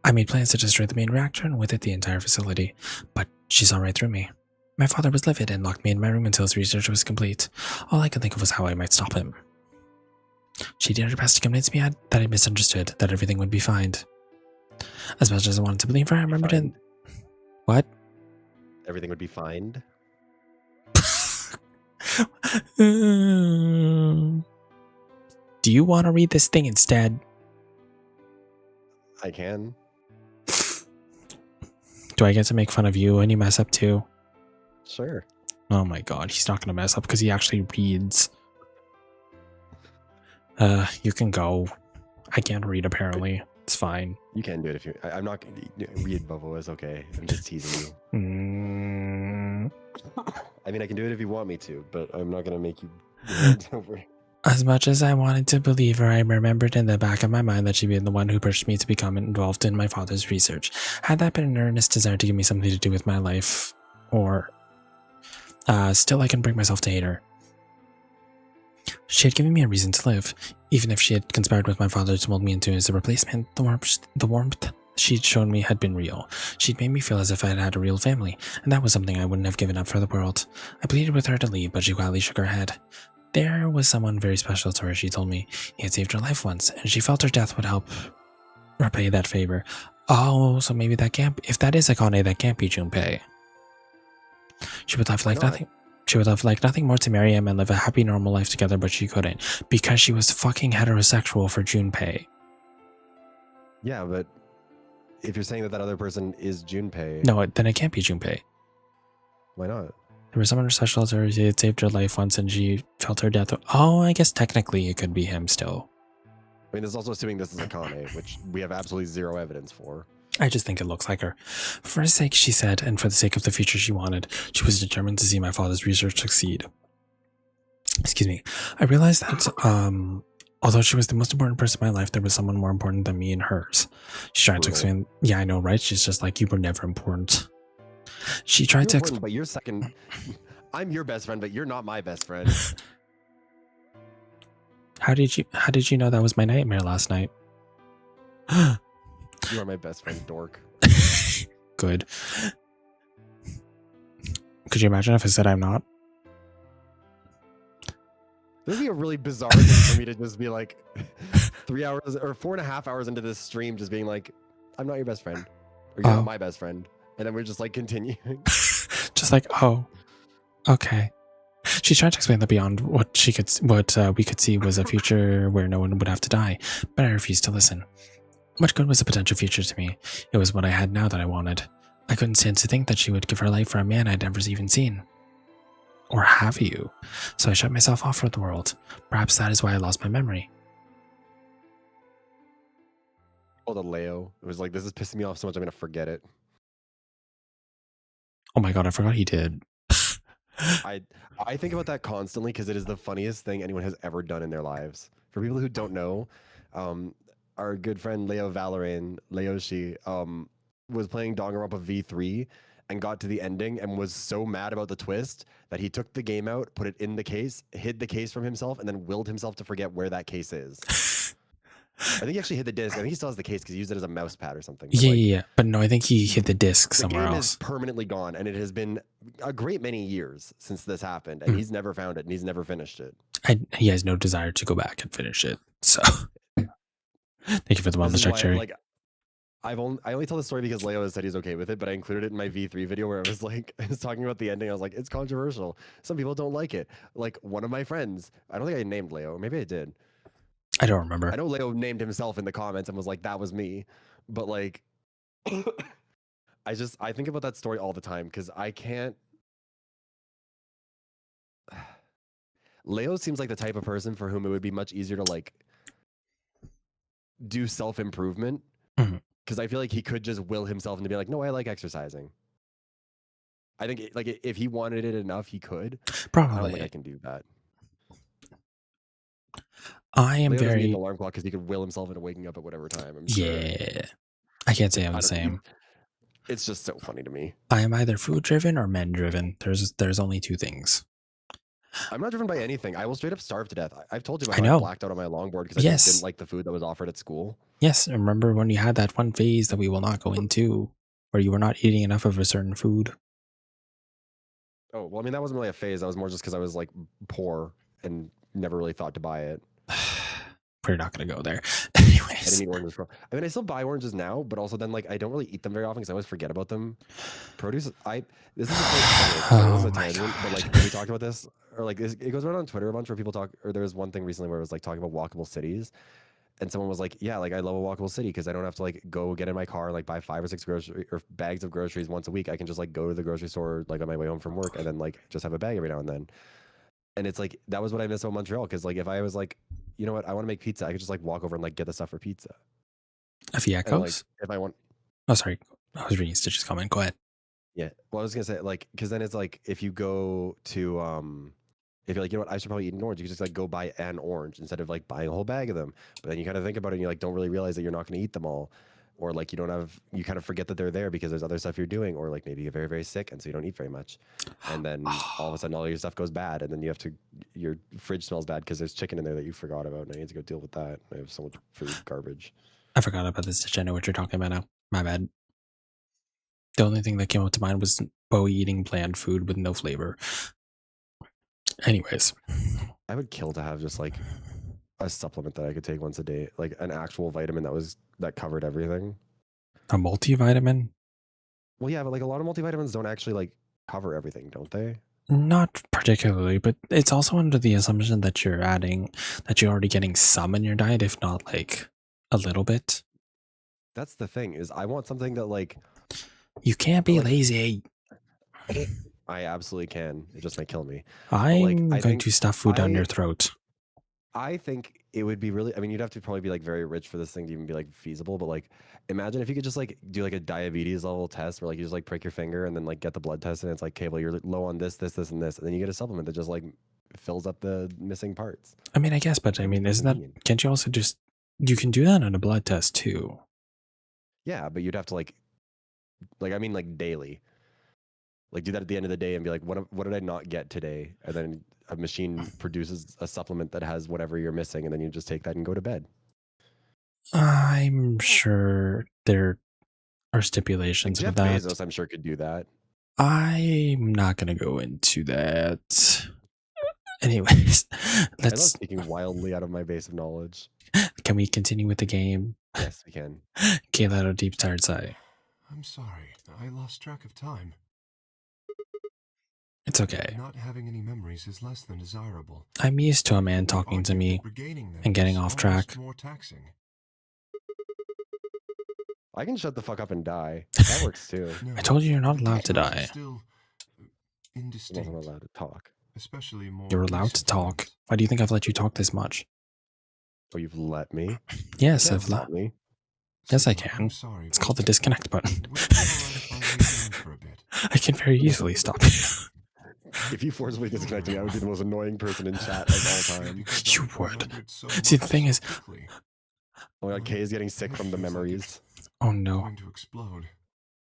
I made plans to destroy the main reactor and with it the entire facility, but she saw right through me. My father was livid and locked me in my room until his research was complete. All I could think of was how I might stop him. She did her best to convince me that I misunderstood, that everything would be fine. As much as I wanted to believe her, I remembered it. What? Everything would be fine. Do you want to read this thing instead? I can. Do I get to make fun of you when you mess up too? Sure. Oh my god, he's not going to mess up because he actually reads. You can go. I can't read apparently. It's fine. You can do it if you. I'm not going to read, Bubble. It's okay. I'm just teasing you. I mean, I can do it if you want me to, but I'm not going to make you over. As much as I wanted to believe her, I remembered in the back of my mind that she'd been the one who pushed me to become involved in my father's research. Had that been an earnest desire to give me something to do with my life, or still I can bring myself to hate her. She had given me a reason to live, even if she had conspired with my father to mold me into as a replacement. The warmth she'd shown me had been real. She'd made me feel as if I had had a real family, and that was something I wouldn't have given up for the world. I pleaded with her to leave, but she quietly shook her head. There was someone very special to her, she told me. He had saved her life once, and she felt her death would help repay that favor. Oh, so maybe that can't... If that is Akane, that can't be Junpei. She would have liked nothing... She would have liked nothing more to marry him and live a happy, normal life together, but she couldn't, because she was fucking heterosexual for Junpei. Yeah, but if you're saying that that other person is Junpei... No, then it can't be Junpei. Why not? There was someone special to her. He had saved her life once, and she felt her death. Oh, I guess technically it could be him still. I mean, this is also assuming this is Akane, which we have absolutely zero evidence for. I just think it looks like her. For his sake, she said, and for the sake of the future she wanted, she was determined to see my father's research succeed. Excuse me. I realized that, although she was the most important person in my life, there was someone more important than me and hers. She tried to explain. Yeah, I know, right? She's just like, you were never important. She tried to explain. But you're second. I'm your best friend, but you're not my best friend. How did you know that was my nightmare last night? You are my best friend, dork. Good. Could you imagine if I said I'm not? It would be a really bizarre thing for me to just be like 3 hours or 4.5 hours into this stream, just being like, I'm not your best friend. Or you're not my best friend. And then we're just like continuing. Just like, oh, okay. She tried to explain that beyond what we could see was a future where no one would have to die, but I refused to listen. What good was a potential future to me? It was what I had now that I wanted. I couldn't stand to think that she would give her life for a man I'd never even seen. Or have you? So I shut myself off from the world. Perhaps that is why I lost my memory. Oh, the Leo. It was like, this is pissing me off so much I'm going to forget it. Oh my god, I forgot he did. I think about that constantly because it is the funniest thing anyone has ever done in their lives. For people who don't know, our good friend Leo Valorant, Leoshi, was playing Danganronpa V3 and got to the ending and was so mad about the twist that he took the game out, put it in the case, hid the case from himself, and then willed himself to forget where that case is. I think he actually hid the disc. I think he still has the case because he used it as a mouse pad or something. But yeah. But no, I think he hid the disc somewhere else. The game is permanently gone, and it has been a great many years since this happened, and he's never found it, and he's never finished it. He has no desire to go back and finish it. So, thank you for the wellness check, Cherry. I only tell the story because Leo has said he's okay with it, but I included it in my V3 video where I was like, I was talking about the ending. I was like, it's controversial. Some people don't like it. Like one of my friends, I don't think I named Leo, or maybe I did. I don't remember. I know Leo named himself in the comments and was like, that was me. But like, I think about that story all the time because I can't. Leo seems like the type of person for whom it would be much easier to like do self-improvement. Because I feel like he could just will himself into being like, no, I like exercising. I think like if he wanted it enough, he could. I don't think I Probably. can do that. I am Leo doesn't need an very alarm clock because he could will himself into waking up at whatever time. I'm sure. yeah. I can't say I'm I the don't. same. It's just so funny to me. I am either food driven or men driven. There's only two things. I'm not driven by anything. I will straight up starve to death. I've told you I how I know. blacked out on my longboard because I just Yes. didn't like the food that was offered at school. Yes. Remember when you had that one phase that we will not go into, where you were not eating enough of a certain food? Oh well, I mean that wasn't really a phase. That was more just because I was like poor and never really thought to buy it. We're not gonna go there. I Anyways, didn't eat oranges for. I mean, I still buy oranges now, but also then like I don't really eat them very often because I always forget about them. Produce. This is a this is a tangent, but like we talked about this, or like it goes around on Twitter a bunch where people talk. Or there was one thing recently where it was like talking about walkable cities, and someone was like, "Yeah, like I love a walkable city because I don't have to like go get in my car and like buy 5 or 6 grocery or bags of groceries once a week. I can just like go to the grocery store like on my way home from work and then like just have a bag every now and then." And it's like that was what I miss about Montreal because like if I was like, you know what, I want to make pizza, I could just like walk over and like get the stuff for pizza. Fiacos? And like if I want, oh sorry, I was reading Stitch's comment. Go ahead. yeah. Well, I was gonna say like because then it's like if you go to if you're like, you know what, I should probably eat an orange, you can just like go buy an orange instead of like buying a whole bag of them. But then you kind of think about it and you like don't really realize that you're not going to eat them all. Or like you don't have, you kind of forget that they're there because there's other stuff you're doing, or like maybe you're very, very sick and so you don't eat very much. And then all of a sudden all your stuff goes bad and then you have to, your fridge smells bad because there's chicken in there that you forgot about and I need to go deal with that. I have so much food garbage. I forgot about this Stitch. I know what you're talking about now. My bad. The only thing that came up to mind was Bo eating bland food with no flavor. Anyways. I would kill to have just like a supplement that I could take once a day, like an actual vitamin that covered everything. A multivitamin? Well, yeah, but like a lot of multivitamins don't actually like cover everything, don't they? Not particularly, but it's also under the assumption that you're already getting some in your diet, if not like a little bit. That's the thing is I want something that like you can't be like, lazy. I absolutely can. It just might kill me. I'm going to stuff food down your throat. I think it would be really, I mean, you'd have to probably be like very rich for this thing to even be like feasible, but like imagine if you could just like do like a diabetes level test where like you just like prick your finger and then like get the blood test and it's like, okay, well, you're low on this, this, and this. And then you get a supplement that just like fills up the missing parts. I mean, I guess, but I mean, isn't that, can't you also just, you can do that on a blood test too. Yeah, but you'd have to like I mean like daily. Like do that at the end of the day and be like, what did I not get today? And then a machine produces a supplement that has whatever you're missing, and then you just take that and go to bed. I'm sure there are stipulations like with that. Bezos, I'm sure could do that. I'm not gonna go into that. Anyways, I love speaking wildly out of my base of knowledge. Can we continue with the game? Yes, we can. Okay, let out a deep tired sigh. I'm sorry. I lost track of time. It's okay. Not having any memories is less than desirable. I'm used to a man talking to me and getting off track. More taxing. I can shut the fuck up and die. That works too. I told you you're not allowed to die. Still indistinct. I'm not allowed to talk. Especially more. You're allowed to talk. Why do you think I've let you talk this much? Oh, you've let me? Yes, I've let me. Yes, I can. It's called the disconnect button. I can very easily stop you. If you forcibly disconnect me, I would be the most annoying person in chat of all time. You would. See, the thing is... Oh my god, Kay is getting sick from the memories. Oh no. Going to explode.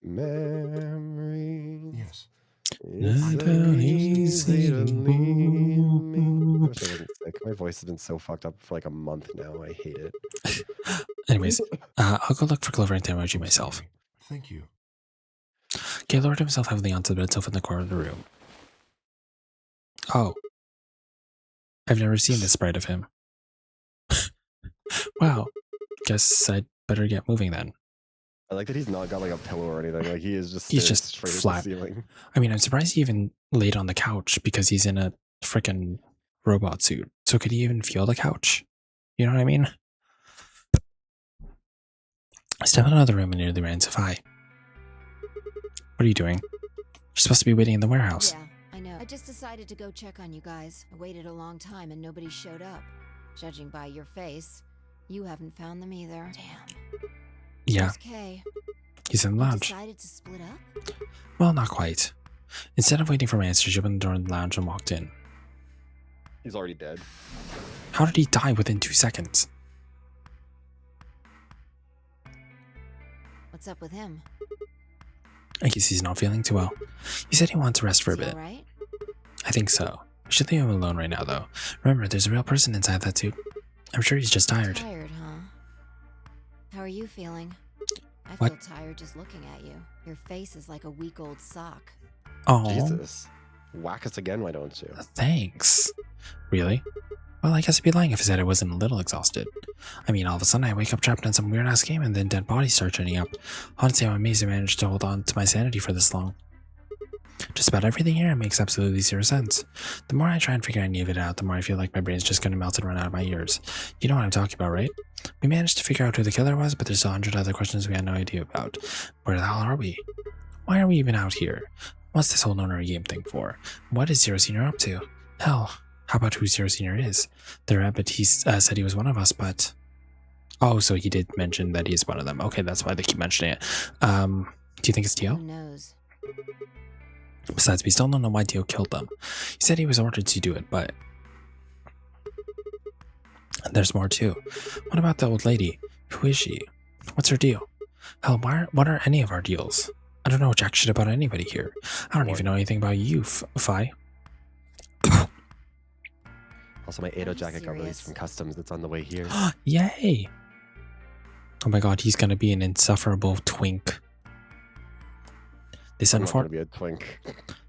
Memories. Yes. It's so easy to leave me. I wish I wasn't sick. My voice has been so fucked up for like a month now. I hate it. Anyways, I'll go look for Clover and emoji myself. Thank you. Gaylord himself heavily onto the bed sofa in the corner of the room. Oh. I've never seen this sprite of him. Wow. Guess I'd better get moving then. I like that he's not got like a pillow or anything. Like he is just he's just straight flat. To the ceiling. I mean, I'm surprised he even laid on the couch because he's in a freaking robot suit. So could he even feel the couch? You know what I mean? I step out of the room and nearly ran to Fi. What are you doing? You're supposed to be waiting in the warehouse. Yeah, I know. I just decided to go check on you guys. I waited a long time and nobody showed up. Judging by your face, you haven't found them either. Damn. Yeah. Okay. He's in the lounge. Decided to split up? Well, not quite. Instead of waiting for my answer, she opened the door in the lounge and walked in. He's already dead. How did he die within 2 seconds? What's up with him? I guess he's not feeling too well. He said he wants to rest for a Is he bit. alright? I think so. We should leave him alone right now, though. Remember, there's a real person inside that suit. I'm sure he's just tired. Tired, huh? How are you feeling? I What? feel tired just looking at you. Your face is like a week-old sock. Oh, Jesus. Whack us again, why don't you? thanks. Really? Well, I guess I'd be lying if I said I wasn't a little exhausted. I mean, all of a sudden I wake up trapped in some weird-ass game and then dead bodies start turning up. Honestly, I'm amazed I managed to hold on to my sanity for this long. Just about everything here makes absolutely zero sense. The more I try and figure any of it out, the more I feel like my brain's just gonna melt and run out of my ears. You know what I'm talking about, right? We managed to figure out who the killer was, but there's still 100 other questions we had no idea about. Where the hell are we? Why are we even out here? What's this whole nonary game thing for? What is Zero Senior up to? Hell, how about who Zero Senior is? The rabbit, he said he was one of us, but... Oh, so he did mention that he's one of them. Okay, that's why they keep mentioning it. Do you think it's Dio? Who knows? Besides, we still don't know why Dio killed them. He said he was ordered to do it, but... There's more too. What about the old lady? Who is she? What's her deal? Hell, what are any of our deals? I don't know jack shit about anybody here. I don't even know anything about you, Fi. Also, my Are Ado you jacket got released serious? from customs. It's on the way here. Yay! Oh my god, he's gonna be an insufferable twink. This, I'm not gonna be a twink.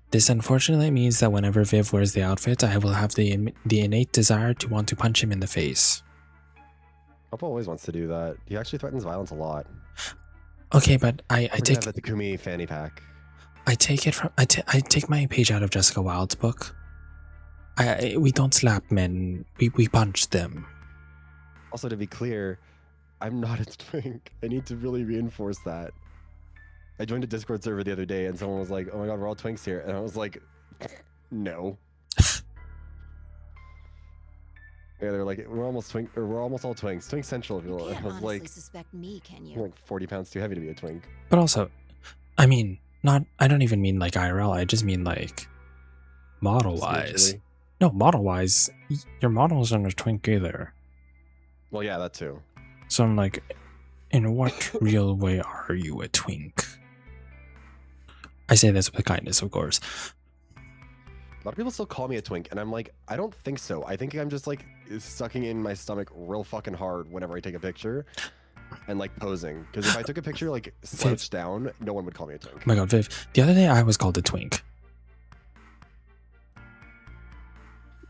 This unfortunately means that whenever Viv wears the outfit, I will have the innate desire to want to punch him in the face. Oppo always wants to do that. He actually threatens violence a lot. Okay, but I We're gonna take have the Takumi fanny pack. I take it from I take my page out of Jessica Wilde's book. We don't slap men, we punch them. Also, to be clear, I'm not a twink. I need to really reinforce that. I joined a Discord server the other day and someone was like, oh my god, we're all twinks here. And I was like, no. Yeah, they're like, we're almost all twinks. Twink Central, if you You will. can't I was honestly like, suspect me, can I'm you? like 40 pounds too heavy to be a twink. But also, I mean, I don't even mean like IRL, I just mean like model-wise. Spiritually. No, model-wise, your model isn't a twink either. Well, yeah, that too. So I'm like, in what real way are you a twink? I say this with kindness, of course. A lot of people still call me a twink, and I'm like, I don't think so. I think I'm just like sucking in my stomach real fucking hard whenever I take a picture and like posing. Because if I took a picture like slouched down, no one would call me a twink. Oh my god, Viv, the other day I was called a twink.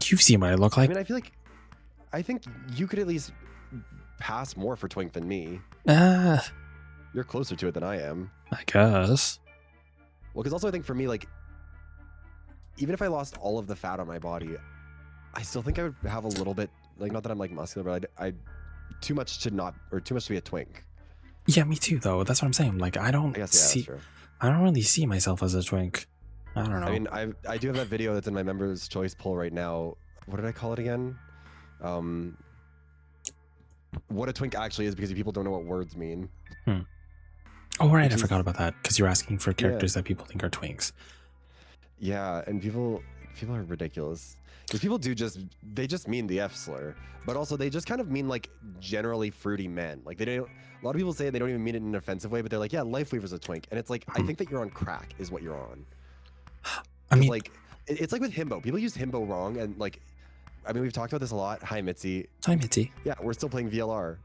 You've seen what I look I like. mean, I think you could at least pass more for twink than me. You're closer to it than I am. I guess. Well, because also I think for me, like, even if I lost all of the fat on my body, I still think I would have a little bit, like, not that I'm like muscular, but I too much to be a twink. Yeah, me too, though. That's what I'm saying. Like, I don't I guess, see. that's true. I don't really see myself as a twink. I don't know. I mean, I do have that video that's in my members' choice poll right now. What did I call it again? What a twink actually is, because people don't know what words mean. Oh, right. Which I is- forgot about that because you're asking for characters that people think are twinks. Yeah, and people are ridiculous. Because people they just mean the F slur, but also they just kind of mean like generally fruity men. Like they don't. A lot of people say they don't even mean it in an offensive way, but they're like, yeah, Lifeweaver's a twink, and it's like I think that you're on crack is what you're on. I mean, like it's like with himbo. People use himbo wrong, and like, I mean, we've talked about this a lot. Hi, Mitzi. Hi, Mitzi. Yeah, we're still playing VLR.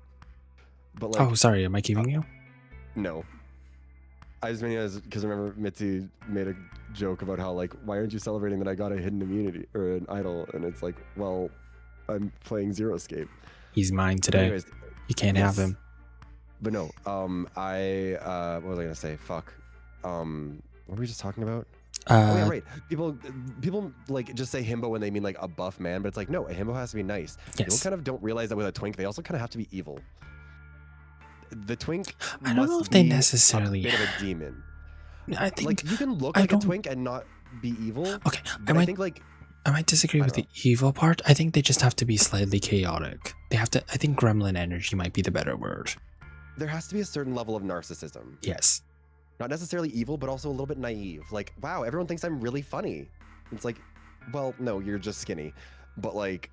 But like, Oh, sorry. Am I keeping you? no. I just mean because remember Mitzi made a joke about how like, why aren't you celebrating that I got a hidden immunity or an idol? And it's like, well, I'm playing Zero Escape. He's mine today. Anyways, You can't have yes. him. But no, what was I gonna say? Fuck. What were we just talking about? Oh yeah, right. People like just say himbo when they mean like a buff man, but it's like no, a himbo has to be nice. People Yes. kind of don't realize that with a twink, they also kind of have to be evil. The twink I don't know must if they be necessarily. a bit of a demon. I think. Like you can look I like a don't- twink and not be evil. Okay, But I think like I might disagree I with don't the evil part. I think they just have to be slightly chaotic. They have to. I think gremlin energy might be the better word. there has to be a certain level of narcissism. Yes. not necessarily evil, but also a little bit naive. Like, wow, everyone thinks I'm really funny. It's like, well, no, you're just skinny. But like,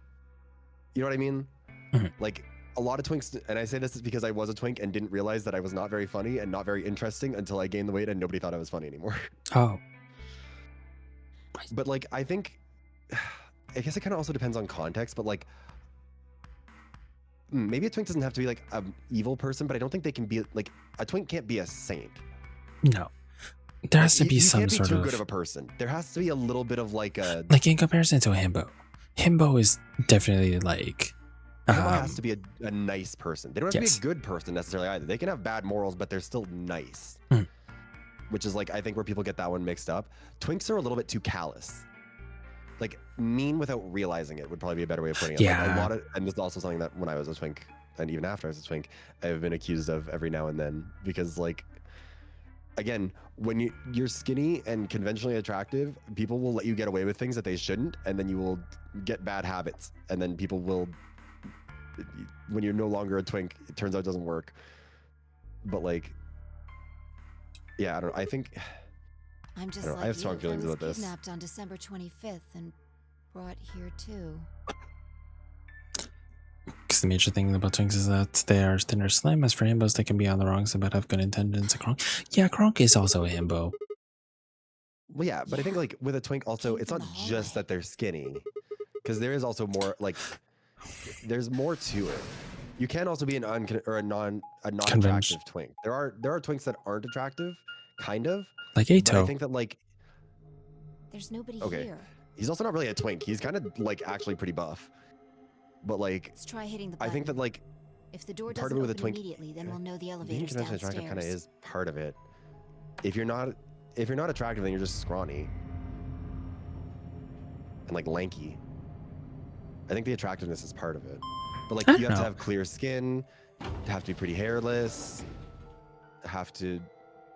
you know what I mean? Mhm. Like, a lot of twinks, and I say this is because I was a twink and didn't realize that I was not very funny and not very interesting until I gained the weight and nobody thought I was funny anymore. Oh, But like, I think, I guess it kind of also depends on context, but like, maybe a twink doesn't have to be like an evil person, but I don't think they can be like, a twink can't be a saint. no. There has to Like, be you some can't be sort too of good of a person. There has to be a little bit of like a. like in comparison to a himbo. Himbo is definitely like Himbo has to be a nice person. They don't have yes. to be a good person necessarily either. They can have bad morals, but they're still nice. Mm. Which is like, I think where people get that one mixed up. Twinks are a little bit too callous. Like mean without realizing it would probably be a better way of putting it. Yeah. Like a lot of, and this is also something that when I was a twink and even after I was a twink, I've been accused of every now and then because like, again, when you're skinny and conventionally attractive, people will let you get away with things that they shouldn't, and then you will get bad habits, and then people will, when you're no longer a twink, it turns out it doesn't work. But like, yeah, I don't know. I think I'm just I don't know, like I have you strong if feelings I was about this. kidnapped on December 25th and brought here too. Because the major thing about twinks is that they are thin or slim. As for himbos, they can be on the wrong side but have good intentions. Kronk, yeah, Kronk is also a himbo. Well, yeah, but I think like with a twink also, it's not just that they're skinny, because there is also more like, there's more to it. You can also be an not attractive twink. There are twinks that aren't attractive, kind of. Like But I Ato. think that like, There's nobody okay, here. he's also not really a twink. He's kind of like actually pretty buff. But like, Let's try hitting the I button. think that like, If the door part doesn't of it with open a twink, immediately, then we'll know the being elevator's conventionally attractive kind of downstairs. is part of it. If you're not attractive, then you're just scrawny and like lanky. I think the attractiveness is part of it. But like, you have to have clear skin, have to be pretty hairless, have to,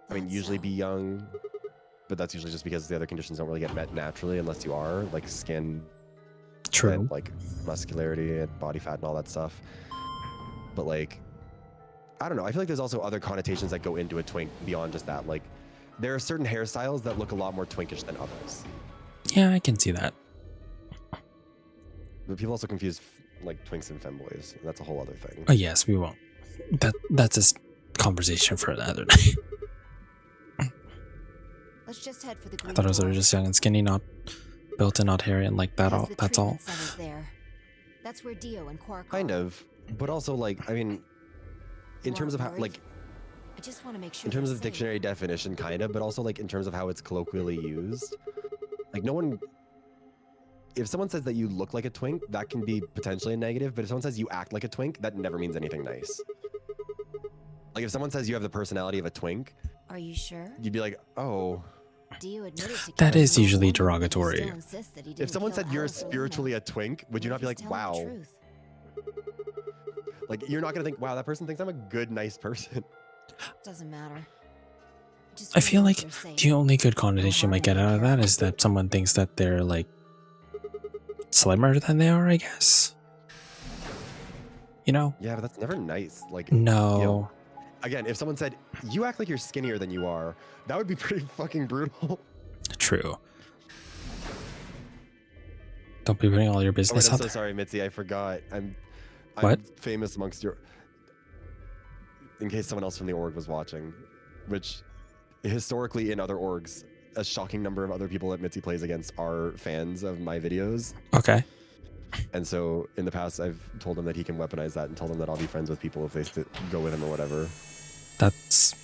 I mean, usually be young, but that's usually just because the other conditions don't really get met naturally unless you are, like skin, True, and like muscularity and body fat and all that stuff. But like, I don't know. I feel like there's also other connotations that go into a twink beyond just that. Like, there are certain hairstyles that look a lot more twinkish than others. Yeah, I can see that. But people also confuse like twinks and femboys. That's a whole other thing. Oh yes, we won't. That's a conversation for another day. Let's just head for the I green thought it was door. just young and skinny, not built and not hairy, and like that. All that's all. Center's there. That's where Dio and Quark Kind are. of, but also like, I mean, in terms of how worried? like, I just want to make sure in terms they're of safe. dictionary definition, kind of, but also like in terms of how it's colloquially used. Like no one, if someone says that you look like a twink, that can be potentially a negative, but if someone says you act like a twink, that never means anything nice. Like if someone says you have the personality of a twink, Are you sure? you'd be like, oh. Dio admitted to That killing is the usually woman, but he derogatory. still insists that he If didn't someone kill said you're Alice and spiritually Luna. a twink, would you What not if be he's like, telling the wow? truth? Like you're not gonna think, wow, that person thinks I'm a good, nice person. Doesn't matter. I feel like the only good connotation you might get out of that is that someone thinks that they're like slimmer than they are, I guess. You know? Yeah, but that's never nice. Like, No. you know, again, if someone said, you act like you're skinnier than you are, that would be pretty fucking brutal. True. Don't be putting all your Oh, wait, business I'm out so there. sorry, Mitzi. I forgot. I'm What? famous amongst your. In case someone else from the org was watching, which historically in other orgs, a shocking number of other people that Mitzi plays against are fans of my videos. Okay. And so in the past, I've told him that he can weaponize that and tell them that I'll be friends with people if they go with him or whatever. That's...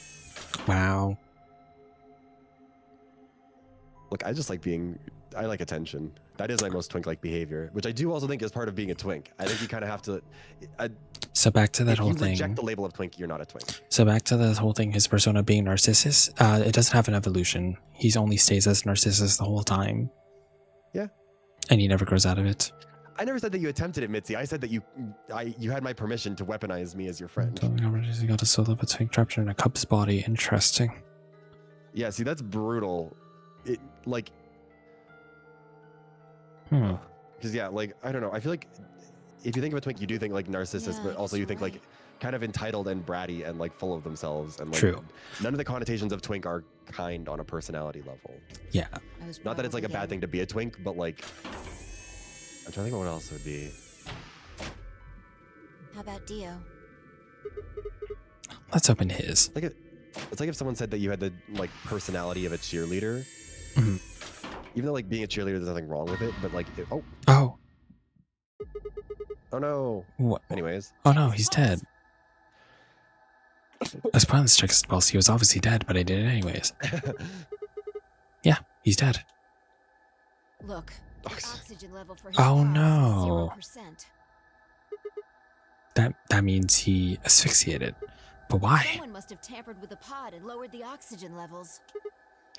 Wow. Look, I just like being... I like attention. That is my most twink-like behavior, which I do also think is part of being a twink. I think you kind of have to... So back to that whole If you thing. reject the label of twink, you're not a twink. So back to that whole thing, his persona being Narcissus, it doesn't have an evolution. He only stays as Narcissus the whole time. Yeah. And he never grows out of it. I never said that you attempted it, Mitzi. I said that you had my permission to weaponize me as your friend. He got a soul of a twink trapped in a cub's body. Interesting. Yeah, see, that's brutal. It, like... Hmm. Because, yeah, like, I don't know. I feel like if you think of a twink, you do think like narcissist, Yeah, but I also guess you you're think right. like kind of entitled and bratty and like full of themselves. And like True. none of the connotations of twink are kind on a personality level. Yeah. I was Not that it's like a probably bad thing to be a twink, but like I'm trying to think of what else it would be. How about Dio? Let's open his. It's like if someone said that you had the like personality of a cheerleader. Mhm. Even though like being a cheerleader, there's nothing wrong with it, but like Oh. oh no. What? Anyways. Oh no, he's dead. I was planning to check his pulse. He was obviously dead, but I did it anyways. Yeah, he's dead. Look, the oxygen level for his Oh, pulse no. is 0%. That means he asphyxiated. But why? Someone must have tampered with the pod and lowered the oxygen levels.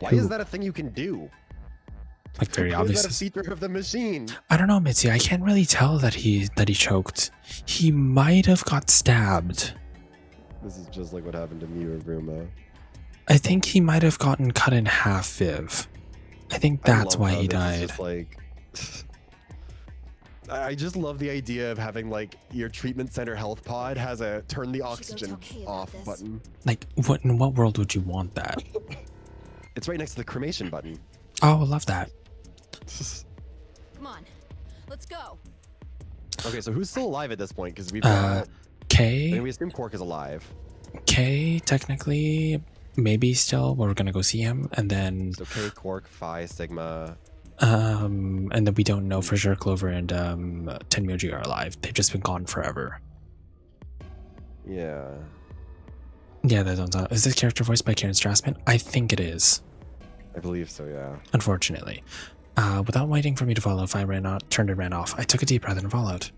Why Who? is that a thing you can do? Like very Why obvious. is that a feature of the machine? I don't know, Mitzi. I can't really tell that he choked. He might have got stabbed. This is just like what happened to me or Ruma. I think he might have gotten cut in half, Viv. I think that's love why how he this is died. just like I just love the idea of having like your treatment center health pod has a turn the oxygen off button. Like, in what world would you want that? It's right next to the cremation button. Oh, I love that. Come on, let's go. Okay, so who's still alive at this point? Because we've got. Kay. I mean, we assume Quark is alive. Kay, technically, maybe still. We're gonna go see him, and then. So K, Quark, Phi, Sigma. And then we don't know for sure Clover and Tenmyoji are alive. They've just been gone forever. Yeah. Yeah, that sounds. Is this character voiced by Karen Strassman? I think it is. I believe so, yeah. Unfortunately. Without waiting for me to follow, if I turned and ran off, I took a deep breath and followed.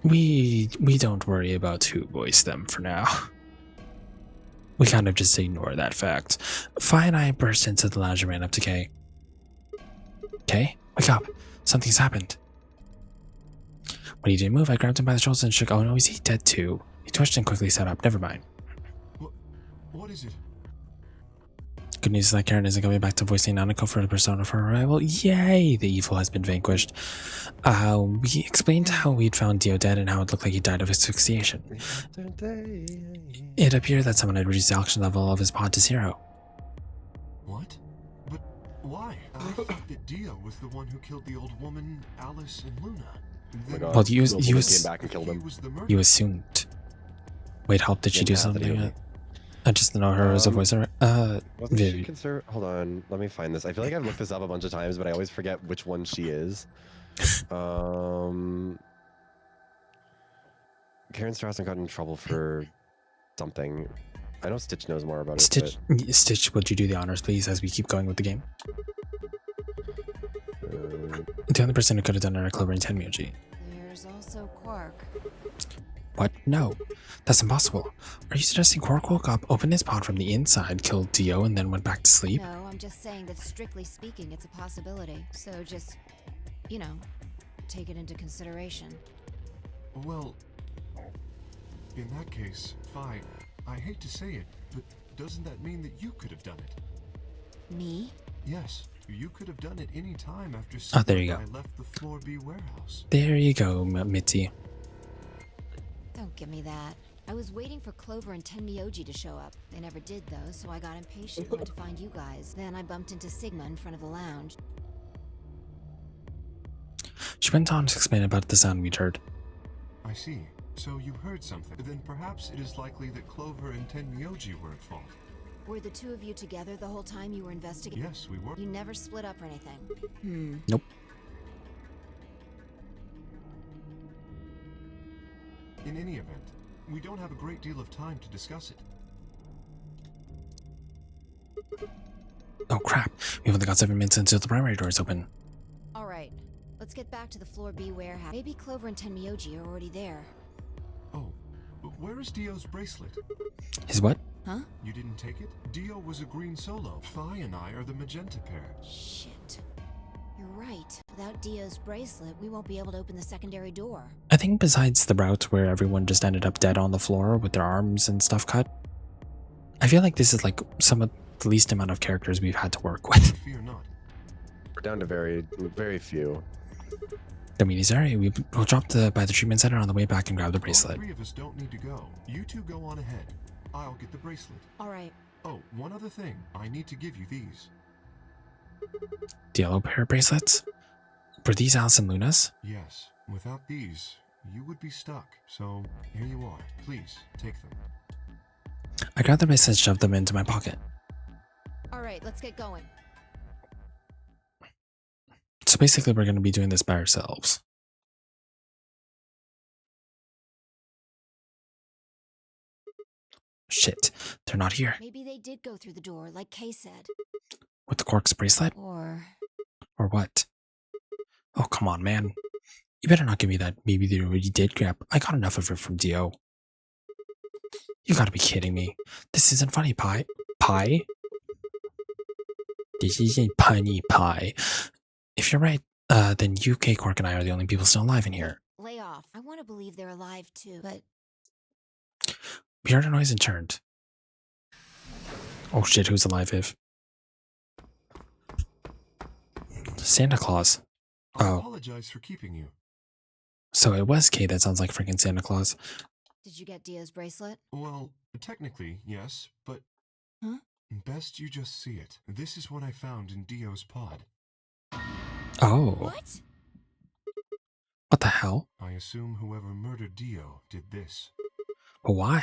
We don't worry about who voiced them for now. We kind of just ignore that fact. Phi and I burst into the lounge and ran up to Kay. Kay, wake up. Something's happened. When he didn't move, I grabbed him by the shoulders and shook. Oh no, is he dead too? He twitched and quickly sat up. Never mind. What is it? Good news is that Karen isn't coming back to voicing Nanako for the persona for her arrival. Yay! The evil has been vanquished. We explained how we'd found Dio dead and how it looked like he died of asphyxiation. It appeared that someone had reduced the oxygen level of his pod to 0. What? But why? I thought that Dio was the one who killed the old woman, Alice, and Luna. Oh my God. Well, you came back and killed him. You assumed. Wait, help, did she do something? I just know her as a voice. Wasn't she hold on, let me find this. I feel like I've looked this up a bunch of times, but I always forget which one she is. Karen Strassman got in trouble for something. I know Stitch knows more about it. Stitch, would you do the honors, please, as we keep going with the game? The only person who could have done it are Clover and Tenmyoji. There's also Quark. What? No. That's impossible. Are you suggesting Quark woke up, opened his pod from the inside, killed Dio, and then went back to sleep? No, I'm just saying that strictly speaking, it's a possibility. So just, you know, take it into consideration. Well, in that case, Phi, I hate to say it, but doesn't that mean that you could have done it? Me? Yes, you could have done it any time after there you go. I left the Floor B warehouse. There you go, Mitzi. Don't give me that. I was waiting for Clover and Tenmyoji to show up. They never did though, so I got impatient and went to find you guys. Then I bumped into Sigma in front of the lounge. She went on to explain about the sound we'd heard. I see. So you heard something. Then perhaps it is likely that Clover and Tenmyoji were at fault. Were the two of you together the whole time you were investigating? Yes, we were. You never split up or anything? Nope. In any event, we don't have a great deal of time to discuss it. Oh crap, we've only got 7 minutes until the primary doors open. Alright, let's get back to the Floor B warehouse. Maybe Clover and Tenmyoji are already there. Oh, where is Dio's bracelet? His what? Huh? You didn't take it? Dio was a green solo. Phi and I are the magenta pair. Shit. You're right. Without Dio's bracelet, we won't be able to open the secondary door. I think besides the route where everyone just ended up dead on the floor with their arms and stuff cut, I feel like this is like some of the least amount of characters we've had to work with. Fear not. We're down to very, very few. Don't mean he's alright. We'll drop by the treatment center on the way back and grab the All bracelet. 3 of us don't need to go. You two go on ahead. I'll get the bracelet. All right. Oh, one other thing. I need to give you these. The yellow pair of bracelets? Were these Alice and Luna's? Yes. Without these, you would be stuck. So, here you are. Please, take them. I grabbed the bracelets and shoved them into my pocket. All right, let's get going. So basically, we're going to be doing this by ourselves. Shit, they're not here. Maybe they did go through the door, like Kay said. With the Quark's bracelet? Or what? Oh, come on, man. You better not give me that maybe they already did grab. I got enough of it from Dio. You gotta be kidding me. This isn't funny, Pie. Pie? This isn't punny pie. If you're right, then you, K, Quark, and I are the only people still alive in here. lay off. I want to believe they're alive too, but We heard a noise and turned. Oh shit, who's alive, Viv? Santa Claus. I Oh, apologize for keeping you. so it was Kay that sounds like freaking Santa Claus. did you get Dio's bracelet? Well, technically, yes, but Huh? best you just see it. This is what I found in Dio's pod. Oh. What? What the hell? I assume whoever murdered Dio did this. But why?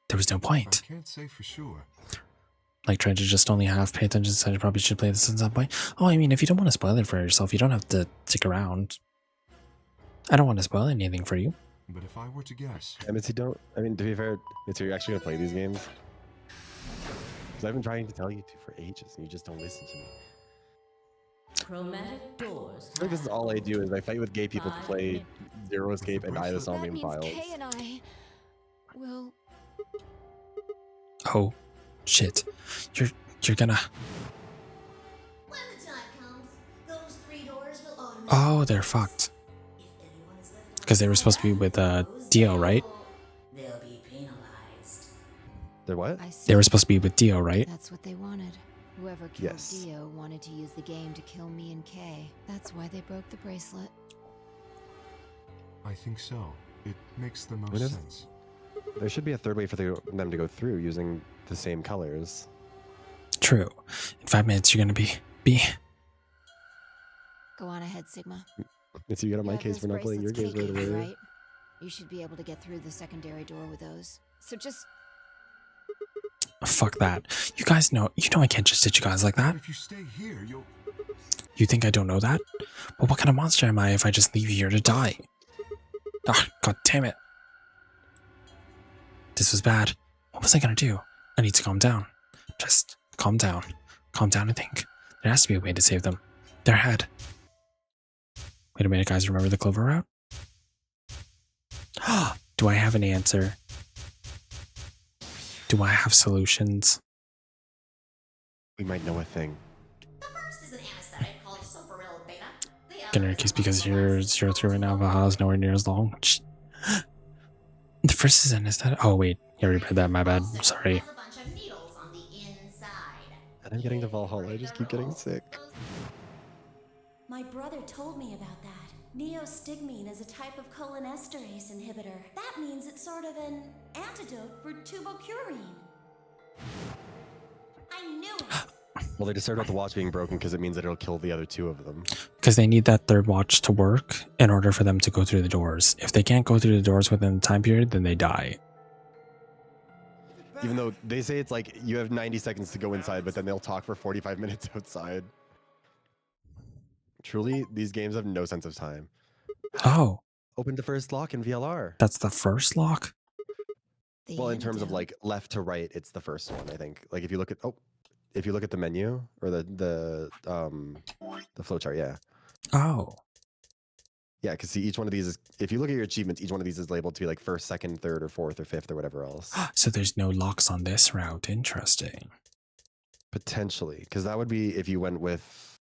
There was no I point. can't say for sure. Like, trying to just only half pay attention, so I probably should play this at some point. Oh, I mean, if you don't want to spoil it for yourself, you don't have to stick around. I don't want to spoil anything for you. But if I were to guess, Mitzi, don't. I mean, to be fair, Mitzi, are you actually gonna play these games? Because I've been trying to tell you to for ages, and you just don't listen to me. Chromatic doors. I feel like this is all I do is I fight with gay people to play Zero Escape and I the That Somnium means Files. Kay and I will. Oh, shit. You're gonna... When the time comes, those 3 doors will automatically. Oh, they're fucked. If anyone is left Because they were supposed to be with, Dio, right? They'll be penalized. They're what? I see. They were supposed to be with Dio, right? That's what they wanted. Whoever killed Yes. Dio wanted to use the game to kill me and Kay. That's why they broke the bracelet. I think so. It makes the most What is- sense. There should be a third way for them to go through using the same colors. True. In 5 minutes, you're gonna be... Go on ahead, Sigma. Mitzi, you got on You my have case those for not playing your bracelets games Kay right gave you, away. right? You should be able to get through the secondary door with those. So just Fuck that. You guys know... You know I can't just ditch you guys like that. But if you stay here, you'll... You think I don't know that? Well, what kind of monster am I if I just leave you here to die? Ah, god damn it. This was bad. What was I gonna do? I need to calm down. Just calm down. Calm down and think. There has to be a way to save them. They're ahead. Wait a minute, guys. Remember the Clover route? Do I have an answer? Do I have solutions? We might know a thing. The first is an anesthetic called Soparil Beta. The Gonna other increase is because one you're that 0-3 right now. Vaha's nowhere near as long. The first is that. Oh, wait. You already read that. My bad. also Sorry. has a bunch of needles on the inside. And I'm getting to Valhalla. I just keep getting sick. My brother told me about that. Neostigmine is a type of cholinesterase inhibitor. That means it's sort of an antidote for tubocurine. I knew it! Well, they just started out the watch being broken because it means that it'll kill the other 2 of them. Because they need that third watch to work in order for them to go through the doors. If they can't go through the doors within the time period, then they die. Even though they say it's like you have 90 seconds to go inside, but then they'll talk for 45 minutes outside. Truly, these games have no sense of time. Oh, Open the first lock in VLR. that's the first lock? the Well, in terms of antidote. like left to right, it's the first one, I think. Like if you look at if you look at the menu or the flowchart, yeah. Oh. Yeah, because see, each one of these is, if you look at your achievements, each one of these is labeled to be like first, second, third, or fourth, or fifth, or whatever else. So there's no locks on this route. Interesting. Potentially, because that would be if you went with,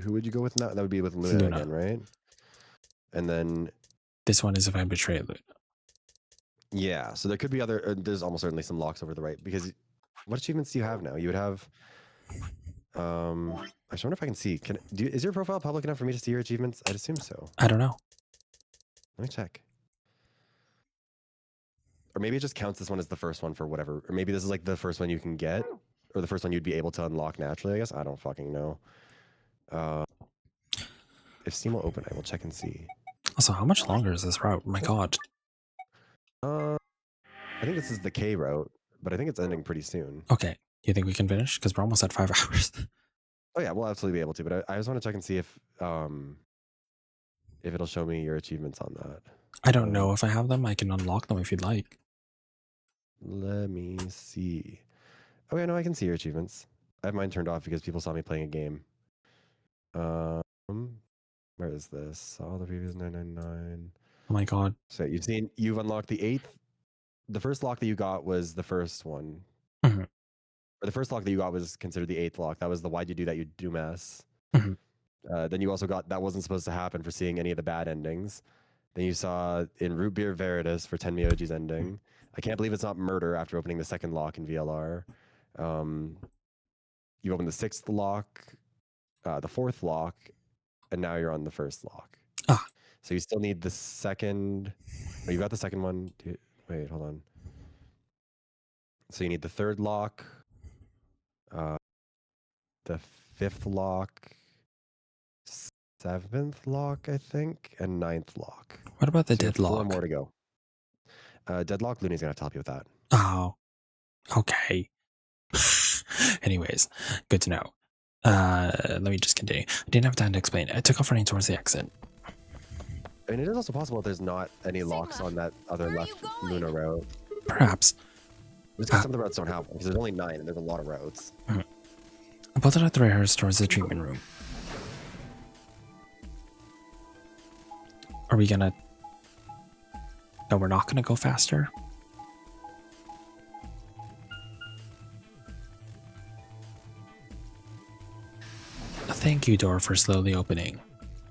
who would you go with now? That would be with Luna, Luna. again, right? And then, This one is if I betray Luna. yeah, so there could be other, there's almost certainly some locks over the right, because what achievements do you have now? You would have I just wonder if I can see. Is your profile public enough for me to see your achievements? I'd assume so. I don't know. Let me check. Or maybe it just counts this one as the first one for whatever. Or maybe this is like the first one you can get, or the first one you'd be able to unlock naturally. I guess I don't fucking know. If Steam will open, I will check and see. Also, how much longer is this route? My God. I think this is the K route, but I think it's ending pretty soon. Okay. You think we can finish? Because we're almost at 5 hours. Oh yeah, we'll absolutely be able to. But I just want to check and see if it'll show me your achievements on that. I don't know if I have them. I can unlock them if you'd like. Let me see. Oh yeah, no, I can see your achievements. I have mine turned off because people saw me playing a game. Where is this? All the previous 999. Oh my God. So you've unlocked the 8th. The first lock that you got was the first one. Mm-hmm. Or the first lock that you got was considered the 8th lock. That was the why'd you do that, you do mess. Mm-hmm. Then you also got that wasn't supposed to happen for seeing any of the bad endings. Then you saw in Root Beer Veritas for 10 Myoji's ending. I can't believe it's not murder after opening the second lock in VLR. You opened the 6th lock, the 4th lock, and now you're on the 1st lock. Ah. So you still need the second. Oh, you got the second one. Wait, hold on. So you need the 3rd lock, the 5th lock, 7th lock, I think, and 9th lock. What about the so deadlock? 4 more to go. Deadlock, Looney's gonna have to help you with that. Oh, okay. Anyways, good to know. Let me just continue. I didn't have time to explain. I took off running towards the exit. I mean, it is also possible that there's not any locks on that other left Luna route. Perhaps. Just because some of the routes don't have one, because there's only 9 and there's a lot of routes. I bolted out the right horse towards the treatment room. Are we gonna... No, we're not gonna go faster? Thank you, door, for slowly opening,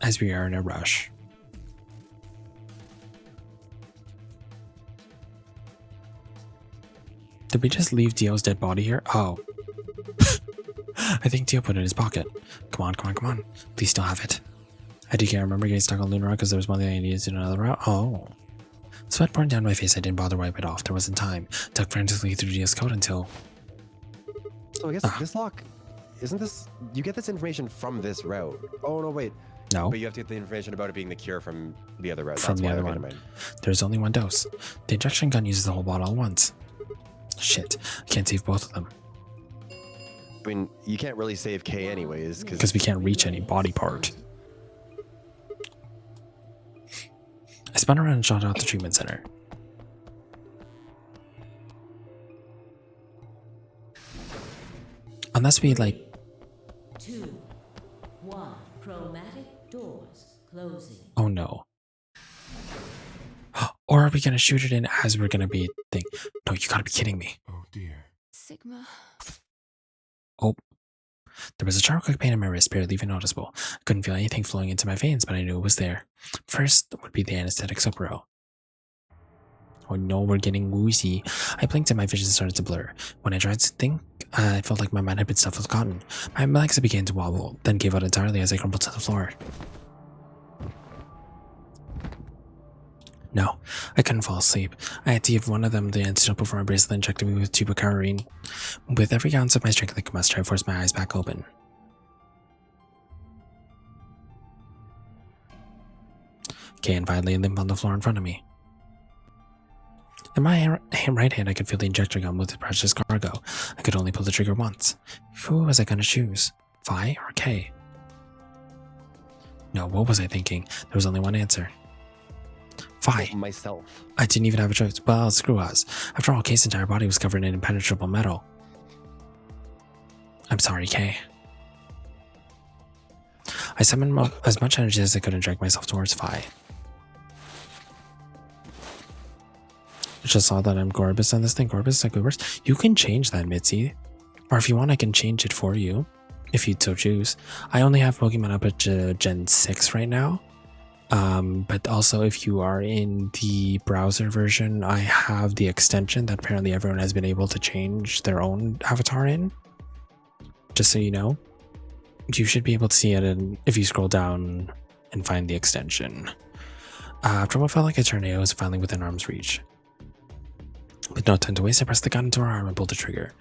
as we are in a rush. Did we just leave Dio's dead body here? Oh. I think Dio put it in his pocket. Come on, come on, come on. Please still have it. I do can't remember getting stuck on Luna because there was one thing I needed to do another route. Oh. Sweat pouring down my face, I didn't bother to wipe it off. There wasn't time. Dug frantically through Dio's code until... So I guess this lock... Isn't this... You get this information from this route. Oh, no, wait. No. But you have to get the information about it being the cure from the other route. From That's the why other I one. made mine. There's only one dose. The injection gun uses the whole bottle at once. Shit. I can't save both of them. I mean, you can't really save K anyways. Because we can't reach any body part. I spun around and shot out the treatment center. Unless we, like... 2, 1. Chromatic doors closing. Oh no. Or are we gonna shoot it in as we're gonna be thing? No, you gotta be kidding me. Oh dear. Sigma. Oh. There was a sharp quick pain in my wrist, barely even noticeable. I couldn't feel anything flowing into my veins, but I knew it was there. First would be the anesthetic Sopro. Oh no, we're getting woozy. I blinked and my vision started to blur. When I tried to think, I felt like my mind had been stuffed with cotton. My legs began to wobble, then gave out entirely as I crumpled to the floor. No, I couldn't fall asleep. I had to give one of them the antidote before my bracelet injected me with tubacarine. With every ounce of my strength I could muster, I forced my eyes back open. Kay and Vi lay limp on the floor in front of me. In my right hand, I could feel the injector gun with the precious cargo. I could only pull the trigger once. Who was I going to choose? Vi or Kay? No, what was I thinking? There was only one answer. Vi. Myself. I didn't even have a choice. Well, screw us. After all, Kay's entire body was covered in impenetrable metal. I'm sorry, Kay. I summoned as much energy as I could and dragged myself towards Vi. I just saw that I'm Gorbis on this thing. Gorbis, like Gorbis. You can change that, Mitzi. Or if you want, I can change it for you. If you'd so choose. I only have Pokemon up at Gen 6 right now. But also if you are in the browser version, I have the extension that apparently everyone has been able to change their own avatar in. Just so you know. you should be able to see it if you scroll down and find the extension. After what felt like a tornado was finally within arm's reach. With no time to waste, I pressed the gun into her arm and pulled the trigger.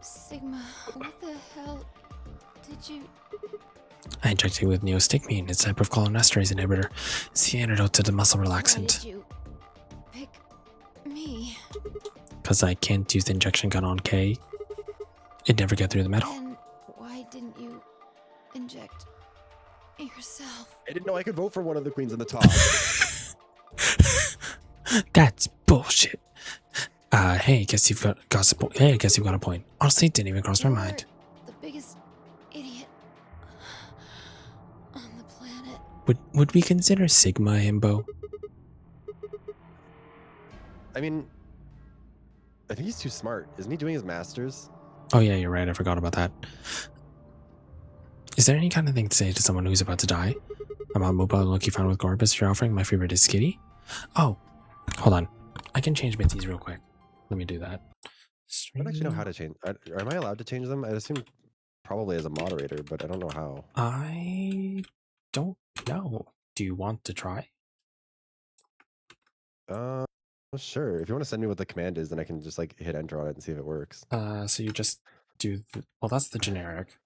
Sigma, what the hell did you... I injected with neostigmine, its type of cholinesterase inhibitor. It's the antidote to the muscle Why relaxant. did you pick me? Because I can't use the injection gun on Kay. It'd never get through the metal. And why didn't you inject yourself? I didn't know I could vote for one of the queens in the top. That's bullshit. Hey, guess you've got Hey, I guess you've got a point. Honestly, it didn't even cross my mind. The biggest idiot on the planet. Would we consider Sigma a himbo? I mean, I think he's too smart. Isn't he doing his master's? Oh yeah, you're right. I forgot about that. Is there any kind of thing to say to someone who's about to die? I'm on mobile and lucky found with Gorbis. If you're offering, my favorite is Skitty. Oh, hold on. I can change Mitzi's real quick. Let me do that. I don't actually know how to change. Am I allowed to change them? I assume probably as a moderator, but I don't know how. I don't know. Do you want to try? Sure. If you want to send me what the command is, then I can just like hit enter on it and see if it works. So you just do well, that's the generic.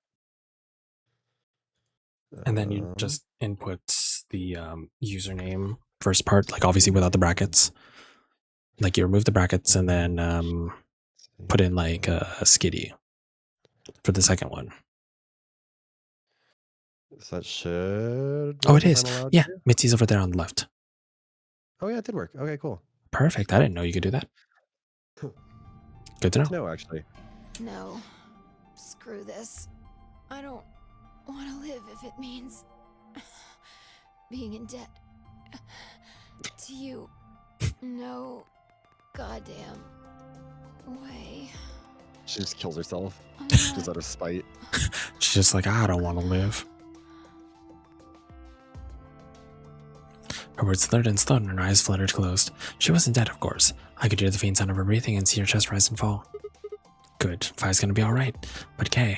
And then you just input the username first part, like obviously without the brackets. Like you remove the brackets and then put in like a skitty for the second one. So that should. Oh, it is. Yeah, Mitzi's over there on the left. Oh yeah, it did work. Okay, cool. Perfect. I didn't know you could do that. Good to know. No, actually. No. Screw this. I don't want to live if it means being in debt to you. No goddamn way. She just kills herself. I'm Just not- out of spite. She's just like, I don't want to live. Her words slurred and slowed and her eyes fluttered closed. She wasn't dead, of course. I could hear the faint sound of her breathing and see her chest rise and fall. Good. Fi's gonna be alright. But Kay.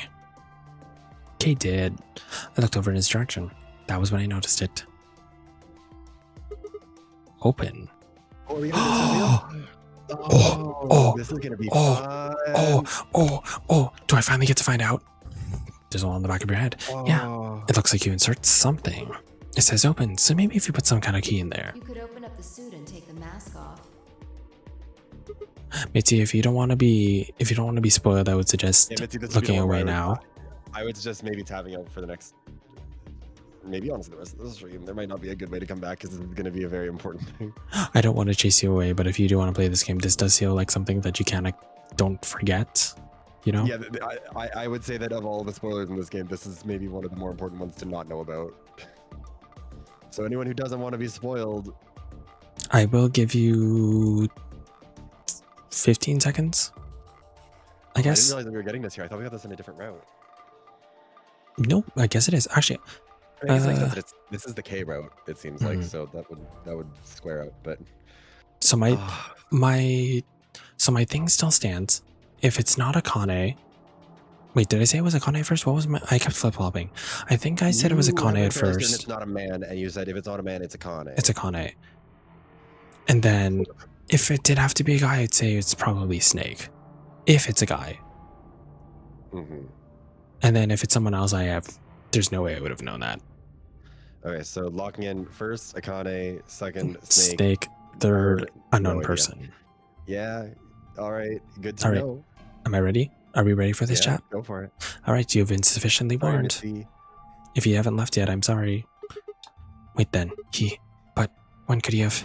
Kay did. I looked over in his direction. That was when I noticed it. Open. Oh, are we gonna do this is gonna be fun. Oh, do I finally get to find out? There's one on the back of your head. Yeah, it looks like you insert something. It says open, so maybe if you put some kind of key in there. You could open up the suit and take the mask off. Mitzi, if you don't want to be spoiled, I would suggest Mitzi, this would be looking the one away where now. I would suggest maybe tapping out for the next. Maybe honestly the rest of the stream. There might not be a good way to come back because it's going to be a very important thing. I don't want to chase you away, but if you do want to play this game, this does feel like something that you kind of don't forget, you know? Yeah, I would say that of all the spoilers in this game, this is maybe one of the more important ones to not know about. So anyone who doesn't want to be spoiled, I will give you 15 seconds, I guess. I didn't realize that we were getting this here. I thought we got this in a different route. Nope, I guess it is. Actually, I guess it makes sense that this is the K route, it seems like, so that would square out, but so my thing still stands. If it's not a Kane, wait, did I say it was a Kane first? What was I kept flip-flopping. I think I said it was a Kane at first. It's not a man, and you said if it's not a man, it's a Kane. It's a Kane. And then if it did have to be a guy, I'd say it's probably Snake. If it's a guy. Mm-hmm. And then if it's someone else, there's no way I would have known that. Okay, so locking in first, Akane, second, Snake, third, unknown person. Yeah, all right, good to know. Am I ready? Are we ready for this chat? Go for it. All right, you've been sufficiently warned. If you haven't left yet, I'm sorry. Wait then, but when could he have?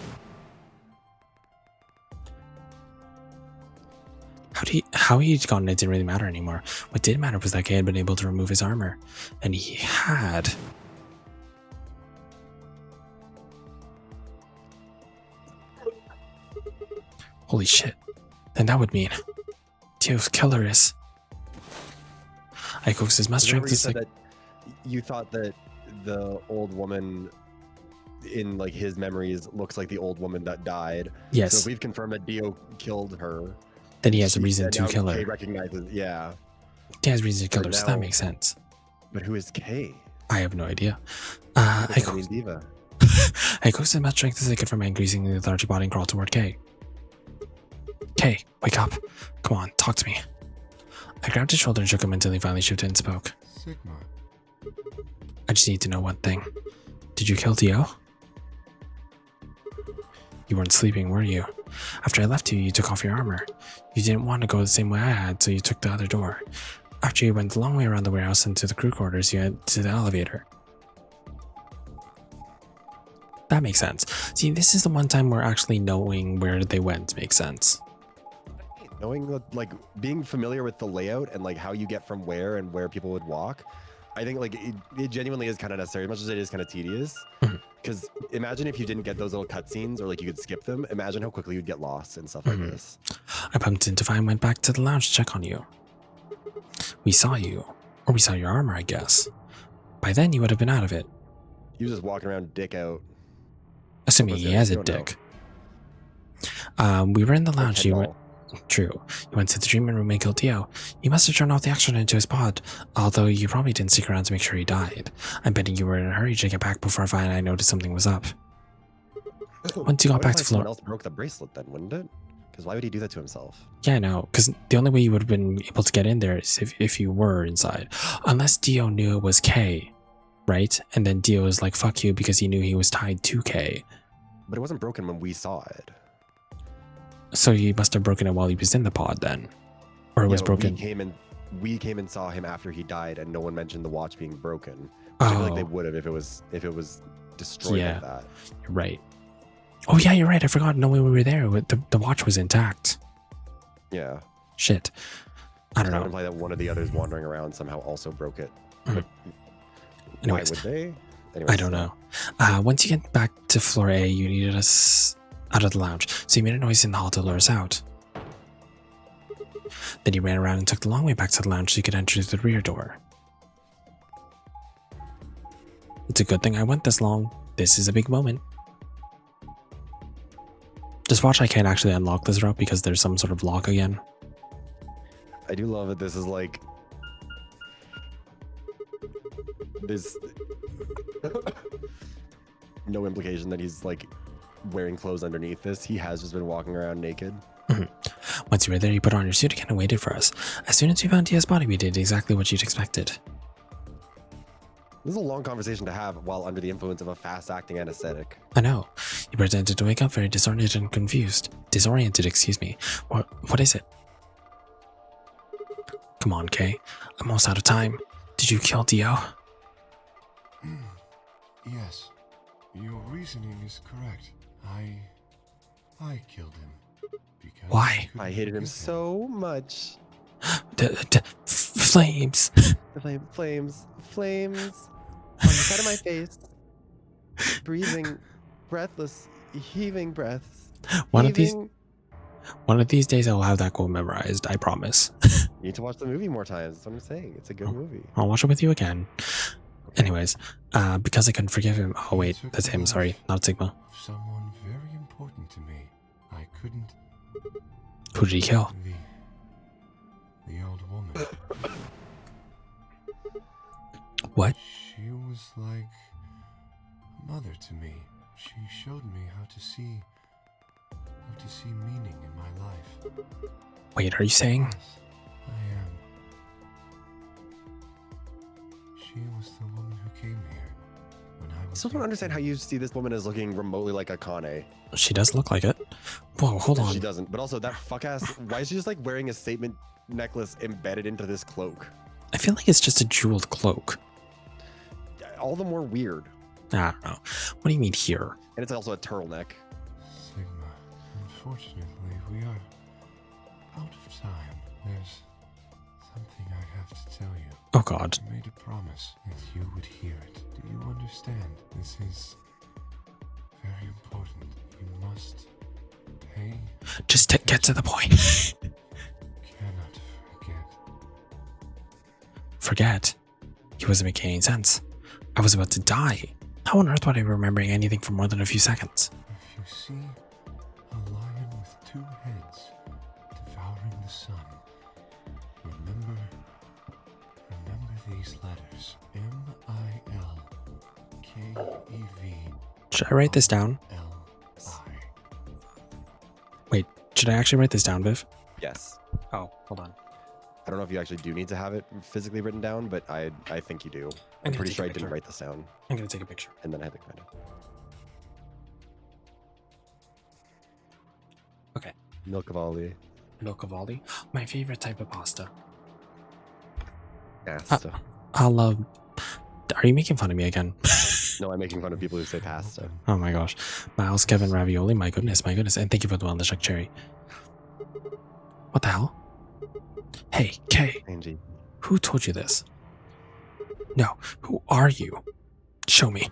How he'd gotten it didn't really matter anymore. What did matter was that Kay had been able to remove his armor. And he had. Holy shit. Then that would mean Teo's killer is. I coaxed his muscle strength. That you thought that the old woman in like his memories looks like the old woman that died. Yes. So if we've confirmed that Dio killed her, Then he has a reason to kill her. Kay recognizes, yeah. He has reason to kill her, so that now- makes sense. But who is Kay? I have no idea. Diva. I coaxed as much strength as I could from my increasingly lethargic body and crawled toward Kay. Kay, wake up. Come on, talk to me. I grabbed his shoulder and shook him until he finally shifted and spoke. Sigma. I just need to know one thing. Did you kill Dio? You weren't sleeping, were you? After I left you, you took off your armor. You didn't want to go the same way I had, so you took the other door. After you went the long way around the warehouse and to the crew quarters, you went to the elevator. That makes sense. See, this is the one time where actually knowing where they went makes sense. Knowing, like, being familiar with the layout and like how you get from where and where people would walk, I think like it genuinely is kind of necessary, as much as it is kind of tedious. Because imagine if you didn't get those little cutscenes, or like you could skip them. Imagine how quickly you'd get lost and stuff like this. I bumped into Vi and went back to the lounge to check on you. We saw you, or we saw your armor, I guess. By then, you would have been out of it. He was just walking around, dick out. Assuming he has a dick. We were in the lounge. You went. True. You went to the treatment room and killed Dio. You must have turned off the oxygen into his pod, although you probably didn't stick around to make sure he died. I'm betting you were in a hurry to get back before Vi and I noticed something was up. Once you got back to someone Florida, else broke the bracelet, then wouldn't it? Because why would he do that to himself? yeah, I know. Because the only way you would have been able to get in there is if you were inside, unless Dio knew it was Kay, right? And then Dio was like, "Fuck you," because he knew he was tied to Kay. But it wasn't broken when we saw it. So he must have broken it while he was in the pod then, or it was broken. We came and saw him after he died, and no one mentioned the watch being broken. Which I feel like they would have if it was destroyed like that. You're right. Oh yeah, you're right. I forgot. No way we were there. The watch was intact. Yeah. Shit. I don't know. Imply that one of the others wandering around somehow also broke it. But Anyways, why would they? Anyways, I don't know. Once you get back to floor A, you needed us out of the lounge, so you made a noise in the hall to lure us out. Then you ran around and took the long way back to the lounge so you could enter through the rear door. It's a good thing I went this long. This is a big moment. Just watch, I can't actually unlock this route because there's some sort of lock again. I do love that this is like this no implication that he's like wearing clothes underneath this. He has just been walking around naked. Once you were there, you put on your suit again and waited for us. As soon as we found Dio's body, we did exactly what you'd expected. This is a long conversation to have while under the influence of a fast-acting anesthetic. I know. You pretended to wake up very disoriented and confused. Disoriented, excuse me. What is it? Come on, Kay. I'm almost out of time. Did you kill Dio? Yes. Your reasoning is correct. I killed him. Because Why? I hated him so much. Flames. The flames on the side of my face. Breathing, breathless, heaving breaths. One of these days I'll have that quote memorized, I promise. You need to watch the movie more times. That's what I'm saying. It's a good movie. I'll watch it with you again. Anyways, because I couldn't forgive him. Oh wait, that's him, sorry, not Sigma. Someone very important to me. I couldn't. Who did he kill? The old woman. What? She was like a mother to me. She showed me how to see meaning in my life. Wait, are you saying? Yes, I am. She was the woman who came here when I was. I still don't understand how you see this woman as looking remotely like Akane. She does look like it. Whoa, hold on. She doesn't. But also that fuck ass. Why is she just like wearing a statement necklace embedded into this cloak? I feel like it's just a jeweled cloak. All the more weird. I don't know. What do you mean here? And it's also a turtleneck. Sigma, unfortunately, we are out of time. There's something I have to tell you. Oh God. I made a promise that you would hear it. Do you understand? This is very important. You must pay. Just get to the point. Cannot forget. Forget? He wasn't making any sense. I was about to die. How on earth would I be remembering anything for more than a few seconds? If you see a lion with 2 heads devouring the sun, remember these letters. M-I-L-K-E-V. Should I write this down? L-I. Wait, should I actually write this down, Viv? Yes. Oh, hold on. I don't know if you actually do need to have it physically written down, but I think you do. I'm gonna pretty take sure a I didn't picture. write this down, I'm gonna take a picture. and then I had to find it. Okay. Milcavalli. Milcavalli. My favorite type of pasta. Pasta. I love... Are you making fun of me again? No, I'm making fun of people who say pasta. Oh my gosh. Miles, Kevin, Ravioli. My goodness, my goodness. And thank you for the wellness check, Cherry. What the hell? Hey, Kay. Angie. Who told you this? No, who are you? Show me.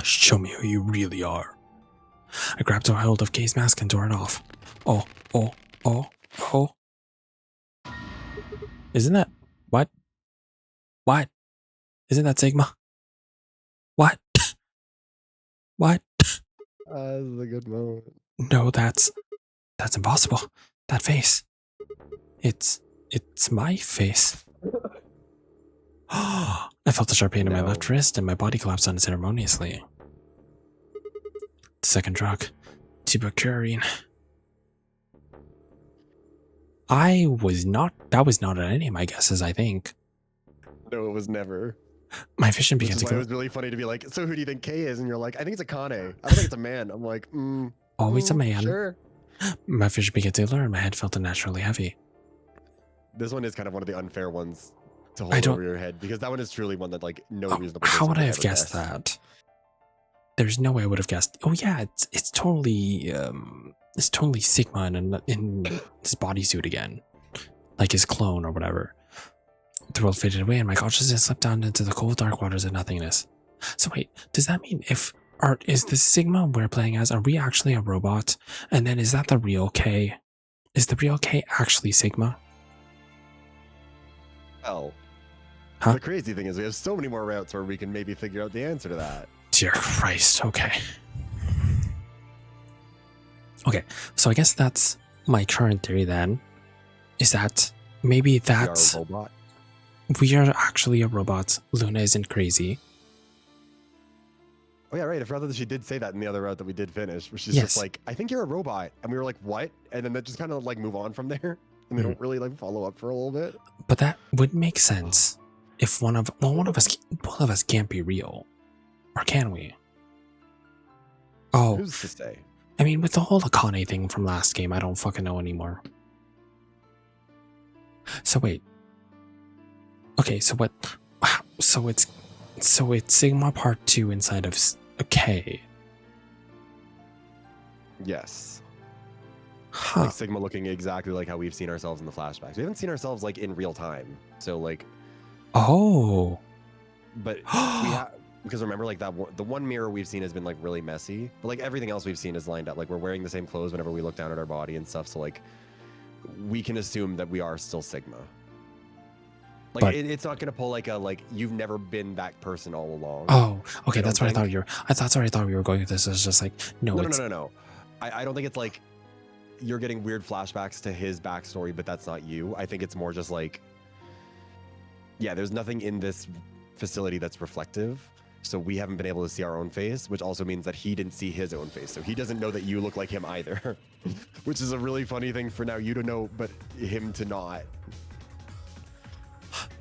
Show me who you really are. I grabbed a hold of Kay's mask and tore it off. Oh. Isn't that... What? What? Isn't that Sigma? What? What? This is a good moment. No, that's impossible. That face. It's my face. I felt a sharp pain in my left wrist and my body collapsed unceremoniously. The second drug, tuberculin. That was not at any of my guesses, I think. No, it was never. My vision Which began is to why it go. was really funny to be like, so who do you think K is? And you're like, I think it's a Kane. I don't think it's a man. I'm like, Always a man. Sure. My vision began to blur and my head felt unnaturally heavy. This one is kind of one of the unfair ones to hold over your head, because that one is truly one that like no reasonable person How would I have ever guessed guess. that? There's no way I would have guessed. Oh yeah, it's totally Sigma in his bodysuit again, like his clone or whatever. The world faded away and my consciousness slipped down into the cold dark waters of nothingness. So wait, does that mean is the Sigma we're playing as, are we actually a robot? And then is that the real K? Is the real K actually Sigma? Oh. Huh? The crazy thing is we have so many more routes where we can maybe figure out the answer to that. Dear Christ, okay. Okay, so I guess that's my current theory then, is that maybe that's... We are a robot. We are actually a robot. Luna isn't crazy. Oh yeah, right. I forgot that she did say that in the other route that we did finish, which is Yes. just like, I think you're a robot. And we were like, what? And then that just kind of like move on from there. And they don't really like follow up for a little bit. But that would make sense if both of us can't be real. Or can we? Oh, Who's to say? I mean, with the whole Akane thing from last game, I don't fucking know anymore. So wait. Okay, so what? So it's Sigma Part 2 inside of a K. Yes. Huh. Like Sigma looking exactly like how we've seen ourselves in the flashbacks. We haven't seen ourselves like in real time. So like, Oh. but because remember like the one mirror we've seen has been like really messy, but like everything else we've seen is lined up. Like we're wearing the same clothes whenever we look down at our body and stuff. So like we can assume that we are still Sigma. Like But- it's not gonna pull like you've never been that person all along. Oh, okay, I that's don't what I thought think. you were. That's where I thought we were going with this. It's just like, no, No. I don't think it's like you're getting weird flashbacks to his backstory, but that's not you. I think it's more just like, yeah, there's nothing in this facility that's reflective. So we haven't been able to see our own face, which also means that he didn't see his own face. So he doesn't know that you look like him either, which is a really funny thing for now you to know, but him to not.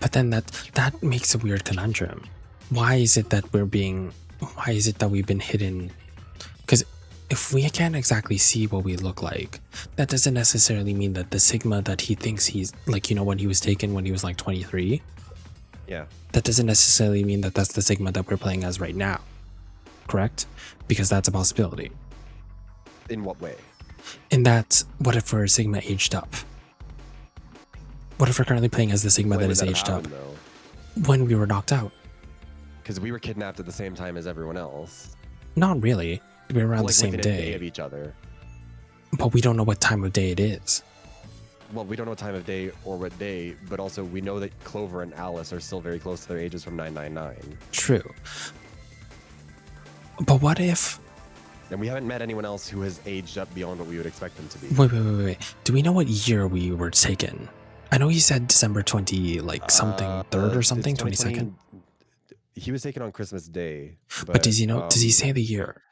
But then that makes a weird conundrum. Why is it that we've been hidden? Because if we can't exactly see what we look like, that doesn't necessarily mean that the Sigma that he thinks he's like, when he was taken when he was like 23, Yeah. that doesn't necessarily mean that that's the Sigma that we're playing as right now. Correct? Because that's a possibility. In what way? In that, what if we're Sigma aged up? What if we're currently playing as the Sigma When that would is have aged up? happened, though? When we were knocked out? Because we were kidnapped at the same time as everyone else. Not really. We were around Like the same within a day day. of each other. But we don't know what time of day it is. Well, we don't know what time of day or what day, but also we know that Clover and Alice are still very close to their ages from 999. True. But what if... And we haven't met anyone else who has aged up beyond what we would expect them to be. Wait. Do we know what year we were taken? I know he said December 20, like something, 3rd or something, 22nd. He was taken on Christmas Day. But does he know? Does he say the year?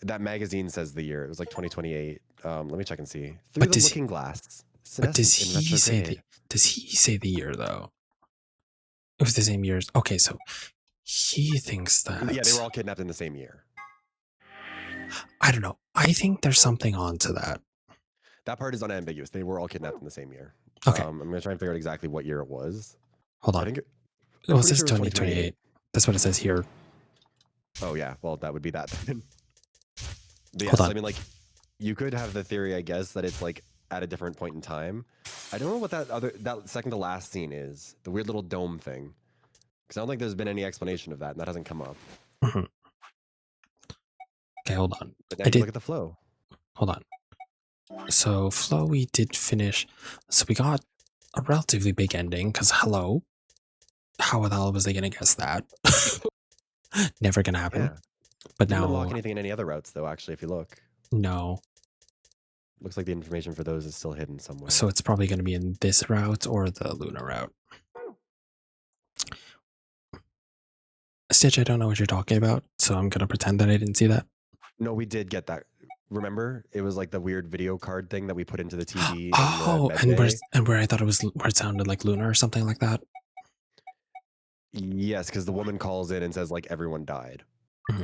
That magazine says the year. It was like 2028. Let me check and see. Through But the Looking Glass. But does Senescence in he say retrograde. Does he say the year though? It was the same year. Okay, so he thinks that. Yeah, they were all kidnapped in the same year. I don't know. I think there's something onto that. That part is unambiguous. They were all kidnapped in the same year. Okay. I'm gonna try and figure out exactly what year it was. Hold on. I think well, it says 2028. That's what it says here. Oh yeah. Well, that would be that then. But Hold yes, on. I mean, like, you could have the theory, I guess, that it's like at a different point in time. I don't know what that second to last scene is. The weird little dome thing. Because I don't think there's been any explanation of that, and that hasn't come up. Mm-hmm. Okay, hold on. But now you look at the flow. Hold on. So flow we did finish. So we got a relatively big ending. Because hello, how the hell was they gonna guess that? Never gonna happen. Yeah. But Didn't now unlock anything in any other routes, though. Actually, if you look. No. Looks like the information for those is still hidden somewhere. So it's probably going to be in this route or the Luna route. Stitch, I don't know what you're talking about, so I'm going to pretend that I didn't see that. No, we did get that. Remember? It was like the weird video card thing that we put into the TV. Oh, and where I thought it was, where it sounded like Luna or something like that. Yes, because the woman calls in and says, like, everyone died. Mm-hmm.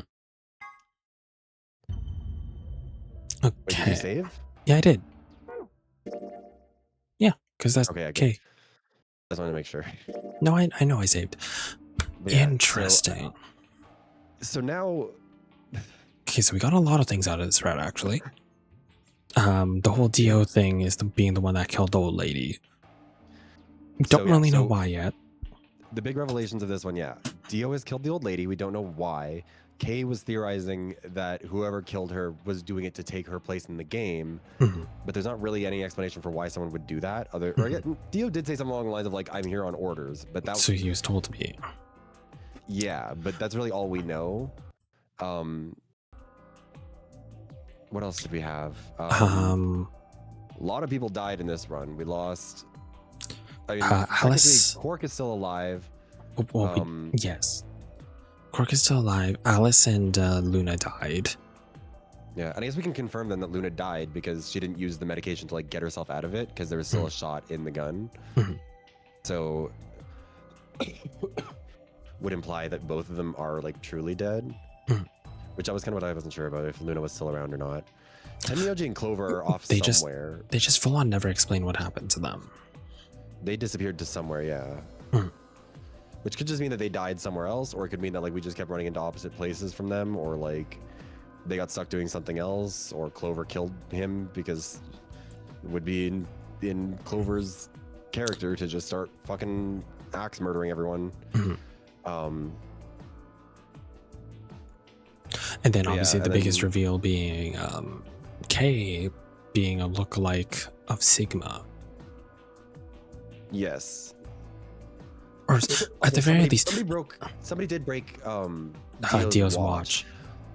Okay. Wait, did you Okay. save? Yeah, I did. Yeah, because that's okay. Okay. I just wanted to make sure. No, I know I saved. Yeah, Interesting. So now. Okay, so we got a lot of things out of this route, actually. The whole Dio thing is being the one that killed the old lady. Don't really know why yet. The big revelations of this one, yeah. Dio has killed the old lady. We don't know why. Kay was theorizing that whoever killed her was doing it to take her place in the game, but there's not really any explanation for why someone would do that. Dio did say something along the lines of like, "I'm here on orders," but that. So he was told to be. Yeah, but that's really all we know. What else did we have? A lot of people died in this run. We lost. I mean, Alice. Quark is still alive. Yes. Quark is still alive. Alice and Luna died. Yeah, and I guess we can confirm then that Luna died because she didn't use the medication to like get herself out of it because there was still a shot in the gun. So would imply that both of them are like truly dead, which I was kind of what I wasn't sure about if Luna was still around or not. Tenmyoji and Clover are off somewhere. They just full on never explain what happened to them. They disappeared to somewhere, yeah. Which could just mean that they died somewhere else, or it could mean that like we just kept running into opposite places from them, or like they got stuck doing something else, or Clover killed him because it would be in Clover's character to just start fucking axe murdering everyone. And then obviously the biggest reveal being Kay being a lookalike of Sigma. Yes. Or at the very least, somebody did break Dio's watch,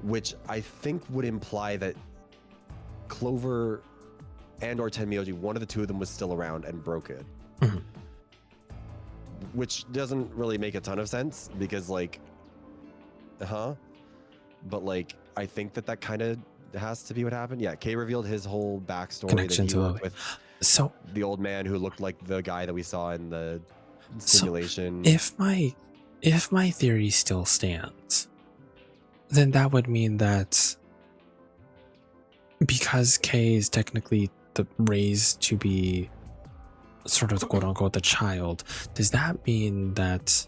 which I think would imply that Clover and or Tenmyoji, one of the two of them was still around and broke it. Which doesn't really make a ton of sense because like, but like I think that kind of has to be what happened. Yeah, Kay revealed his whole backstory connection that he to worked with the old man who looked like the guy that we saw in the simulation. So if my theory still stands, then that would mean that because Kay is technically raised to be sort of the quote unquote the child, does that mean that?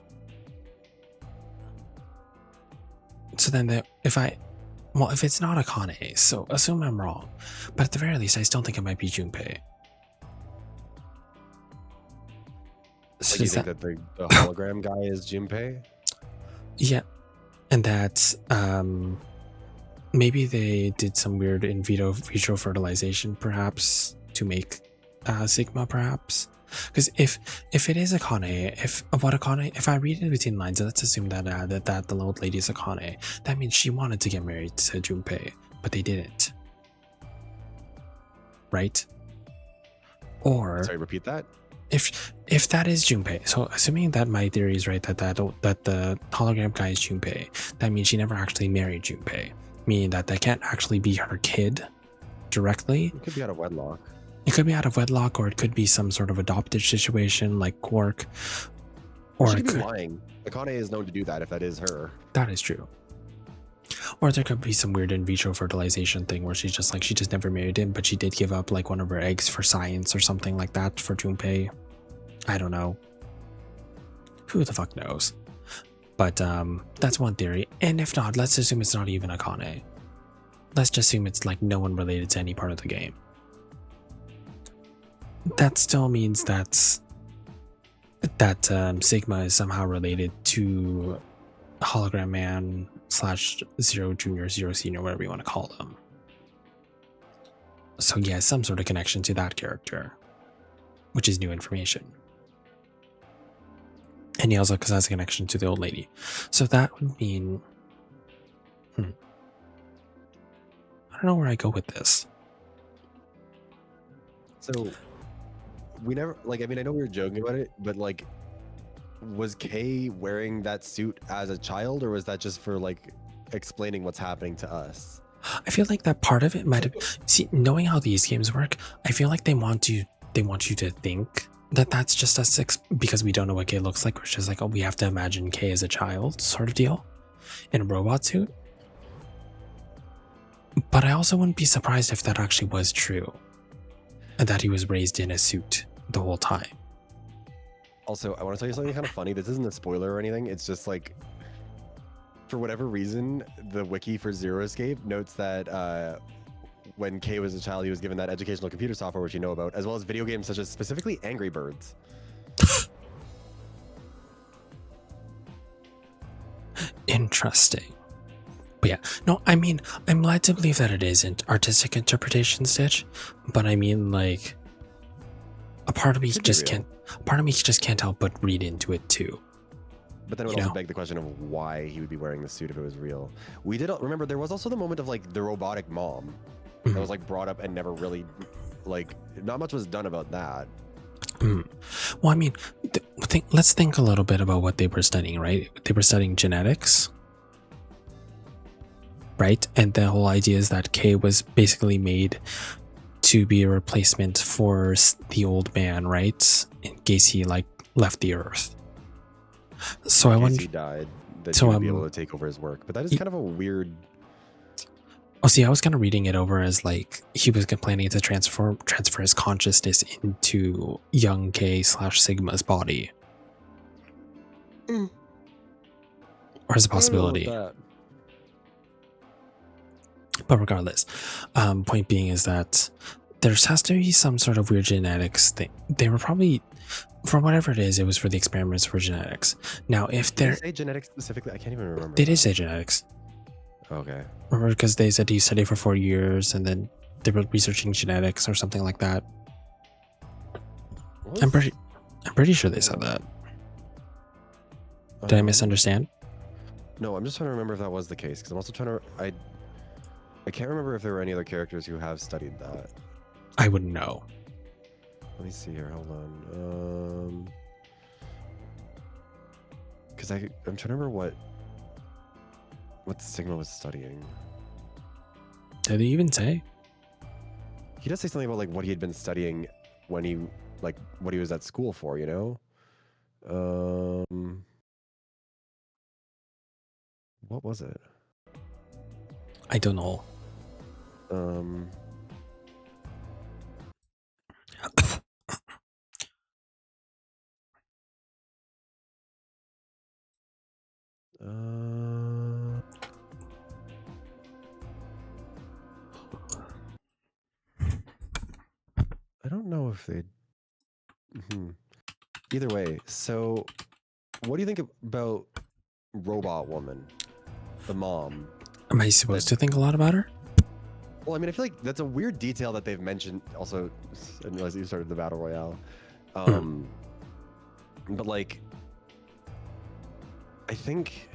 So then if it's not Akane, so assume I'm wrong, but at the very least I still think it might be Junpei. So you think that the hologram guy is Junpei? Yeah, and that maybe they did some weird in vitro fertilization, perhaps to make Sigma, perhaps. Because if it is Akane, if I read it between lines, let's assume that that the old lady is Akane. That means she wanted to get married to Junpei, but they didn't. Right? Or Sorry, repeat that. If that is Junpei, so assuming that my theory is right, that the hologram guy is Junpei, that means she never actually married Junpei, meaning that can't actually be her kid directly. It could be out of wedlock. It could be out of wedlock, or it could be some sort of adopted situation like Quark. Or she could be lying. Akane is known to do that if that is her. That is true. Or there could be some weird in vitro fertilization thing where she just never married him, but she did give up like one of her eggs for science or something like that for Junpei. I don't know. Who the fuck knows? But that's one theory. And if not, let's assume it's not even Akane. Let's just assume it's like no one related to any part of the game. That still means that Sigma is somehow related to Hologram Man / Zero Junior, Zero Senior, whatever you want to call them. So yeah, some sort of connection to that character, which is new information. And he also has a connection to the old lady. So that would mean... I don't know where I go with this. So, we never... Like, I mean, I know we were joking about it, but, like, was Kay wearing that suit as a child, or was that just for, like, explaining what's happening to us? I feel like that part of it might have... See, knowing how these games work, I feel like they want you to think that that's just us because we don't know what Kay looks like. Which is like, oh, we have to imagine Kay as a child sort of deal in a robot suit. But I also wouldn't be surprised if that actually was true, and that he was raised in a suit the whole time. Also, I want to tell you something kind of funny. This isn't a spoiler or anything. It's just like, for whatever reason, the wiki for Zero Escape notes that when Kay was a child, he was given that educational computer software, which you know about, as well as video games such as specifically Angry Birds. Interesting. But yeah, no, I mean, I'm led to believe that it isn't artistic interpretation, Stitch, but I mean, like, a part of me just can't help but read into it too. But then it would also beg the question of why he would be wearing the suit if it was real. We did remember there was also the moment of like the robotic mom that was like brought up and never really, like, not much was done about that. Well, I mean, let's think a little bit about what they were studying, right? They were studying genetics, right? And the whole idea is that Kay was basically made to be a replacement for the old man, right? In case he like left the earth. So I wonder, he died, that he would be able to take over his work. But that is kind of a weird. Oh, see, I was kind of reading it over as like he was planning to transfer his consciousness into young K / Sigma's body, or as a possibility. But regardless, point being is that there has to be some sort of weird genetics thing. They were probably, for whatever it is, it was for the experiments for genetics. Now, if they're... Did they say genetics specifically? I can't even remember. They did say genetics. Okay. Remember, because they said you study for 4 years and then they were researching genetics or something like that. I'm pretty sure they said that. Did I misunderstand? No, I'm just trying to remember if that was the case, because I'm also trying to... I can't remember if there were any other characters who have studied that. I wouldn't know. Let me see here. Hold on. Because I'm trying to remember what Sigma was studying. Did he even say? He does say something about like what he had been studying when he what he was at school for, you know? What was it? I don't know. I don't know if they. Either way, so what do you think about Robot Woman, the mom? Am I supposed to think a lot about her? Well, I mean, I feel like that's a weird detail that they've mentioned. Also, I didn't realize you started the battle royale. But like, I think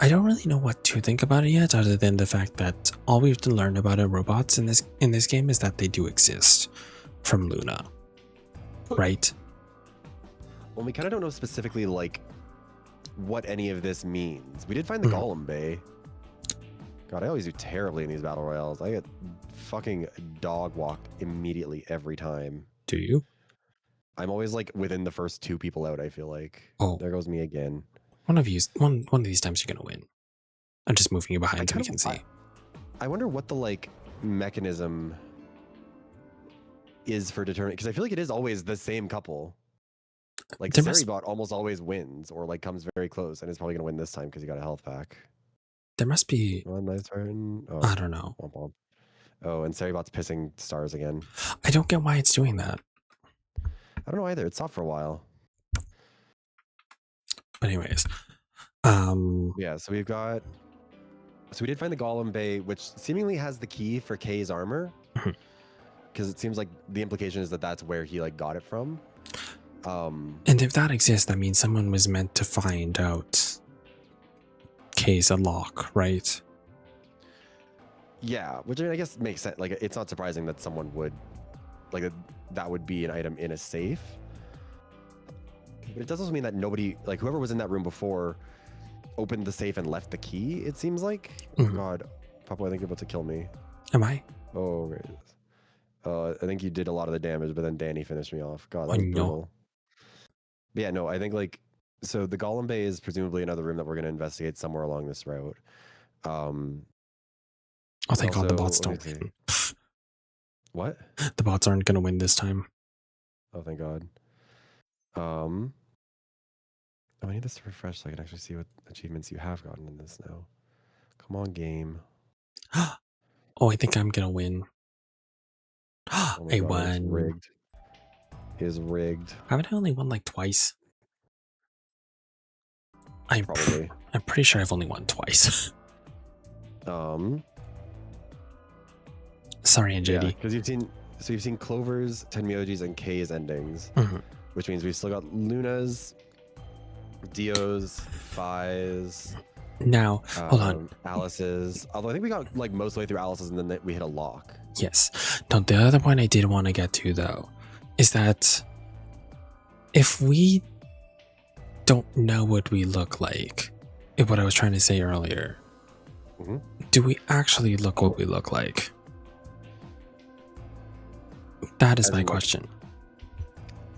I don't really know what to think about it yet, other than the fact that all we have to learn about our robots in this game is that they do exist from Luna, right? well, we kind of don't know specifically like what any of this means. We did find the Golem Bay. God, I always do terribly in these battle royales. I get fucking dog walked immediately every time. Do you? I'm always like within the first 2 people out, I feel like. Oh, there goes me again. One of these times you're gonna win. I'm just moving you behind so we can see. I wonder what the like mechanism is for determining, because I feel like it is always the same couple. Like Seribot almost always wins or like comes very close, and is probably gonna win this time because he got a health pack. There must be. One nice turn. Oh, I don't know. Womp womp. Oh, and Seribot's pissing stars again. I don't get why it's doing that. I don't know either. It's stopped for a while. But anyways, yeah. So we've got. So we did find the Golem Bay, which seemingly has the key for Kay's armor, because it seems like the implication is that that's where he like got it from. And if that exists, that means someone was meant to find out Kay's unlock, right? Yeah, which I mean, I guess makes sense. Like, it's not surprising that someone would, like, that would be an item in a safe. But it does also mean that nobody, like, whoever was in that room before opened the safe and left the key, it seems like. God, Papa, I think you're about to kill me. Am I? Oh, great. I think you did a lot of the damage, but then Danny finished me off. God, that was brutal. But yeah, no, I think, like, so the Golem Bay is presumably another room that we're going to investigate somewhere along this route. Oh, thank God the bots don't win. What? The bots aren't going to win this time. Oh, thank God. Oh, I need this to refresh so I can actually see what achievements you have gotten in this now. Come on, game. Oh, I think I'm going to win. Oh I God, won. it's rigged. Is rigged. Haven't I only won like twice? Probably. I'm pretty sure I've only won twice. Sorry, NJD. Yeah, because you've seen Clover's, Tenmyoji's, and K's endings, which means we've still got Luna's, Dio's, Fi's. Now, hold on. Alice's. Although I think we got like most of the way through Alice's, and then we hit a lock. Yes. Now, the other point I did want to get to, though, is that if we don't know what we look like, what I was trying to say earlier, do we actually look what we look like? That is my question.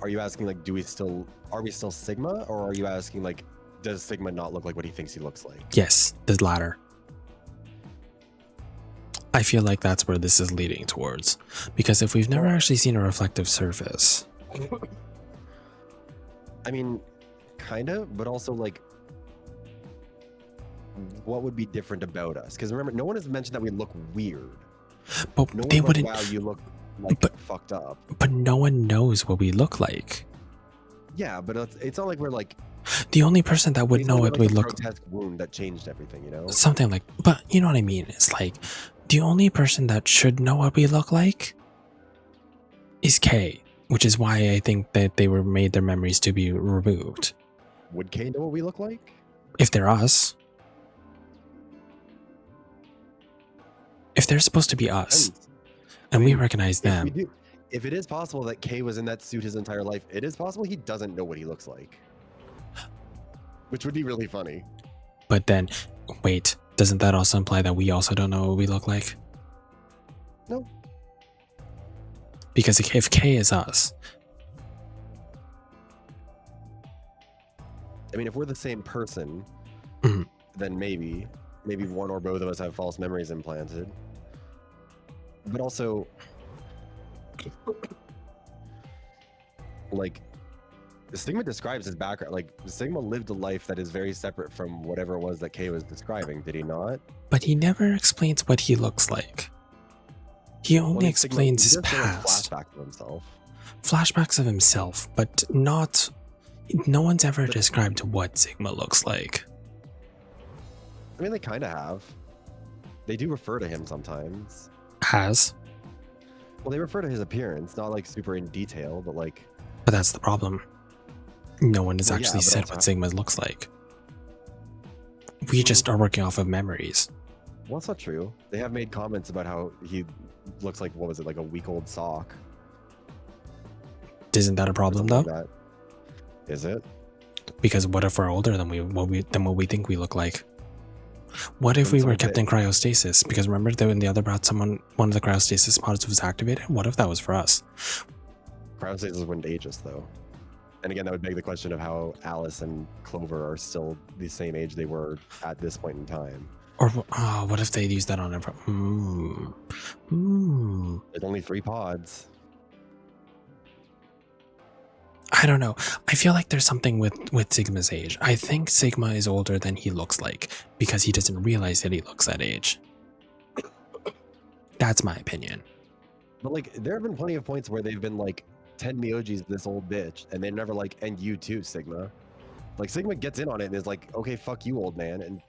Are you asking like, are we still Sigma, or are you asking like, does Sigma not look like what he thinks he looks like? Yes, the latter. I feel like that's where this is leading towards, because if we've never actually seen a reflective surface, I mean, kind of, but also like, what would be different about us? Because remember, no one has mentioned that we look weird. But no they one wouldn't. Wow, you look like fucked up. But no one knows what we look like. Yeah, but it's not like we're like. The only person that would know what we look like. Grotesque wound that changed everything, you know. Something like, but you know what I mean. It's like the only person that should know what we look like is Kay, which is why I think that they were made their memories to be removed. Would Kay know what we look like? If they're us. If they're supposed to be us, and we recognize them. If it is possible that Kay was in that suit his entire life, it is possible he doesn't know what he looks like. Which would be really funny. But then, wait, doesn't that also imply that we also don't know what we look like? No. Because if Kay is us. I mean, if we're the same person, then maybe one or both of us have false memories implanted. But also, like, Sigma describes his background. Like, Sigma lived a life that is very separate from whatever it was that Kay was describing, did he not? But he never explains what he looks like. He only explains his past. Flashbacks of himself. Flashbacks of himself, but not. No one's ever described what Sigma looks like. I mean, they kind of have. They do refer to him sometimes. As? Well, they refer to his appearance, not like super in detail, but like. But that's the problem. No one has Well, yeah, actually but said also what Sigma looks like. We just are working off of memories. Well, that's not true. They have made comments about how he looks like, what was it, like a week-old sock? Isn't that a problem though? Like that. Is it? Because what if we're older than what we think we look like? What if we were kept in cryostasis? Because remember that when the other brought one of the cryostasis pods was activated? What if that was for us? Cryostasis wouldn't age us though. And again, that would beg the question of how Alice and Clover are still the same age they were at this point in time. Or what if they'd use that on everyone? There's only 3 pods. I don't know. I feel like there's something with Sigma's age. I think Sigma is older than he looks like because he doesn't realize that he looks that age. That's my opinion. But like, there have been plenty of points where they've been like, 10 Miyoji's this old bitch, and they're never like, and you too, Sigma. Like, Sigma gets in on it and is like, okay, fuck you, old man. And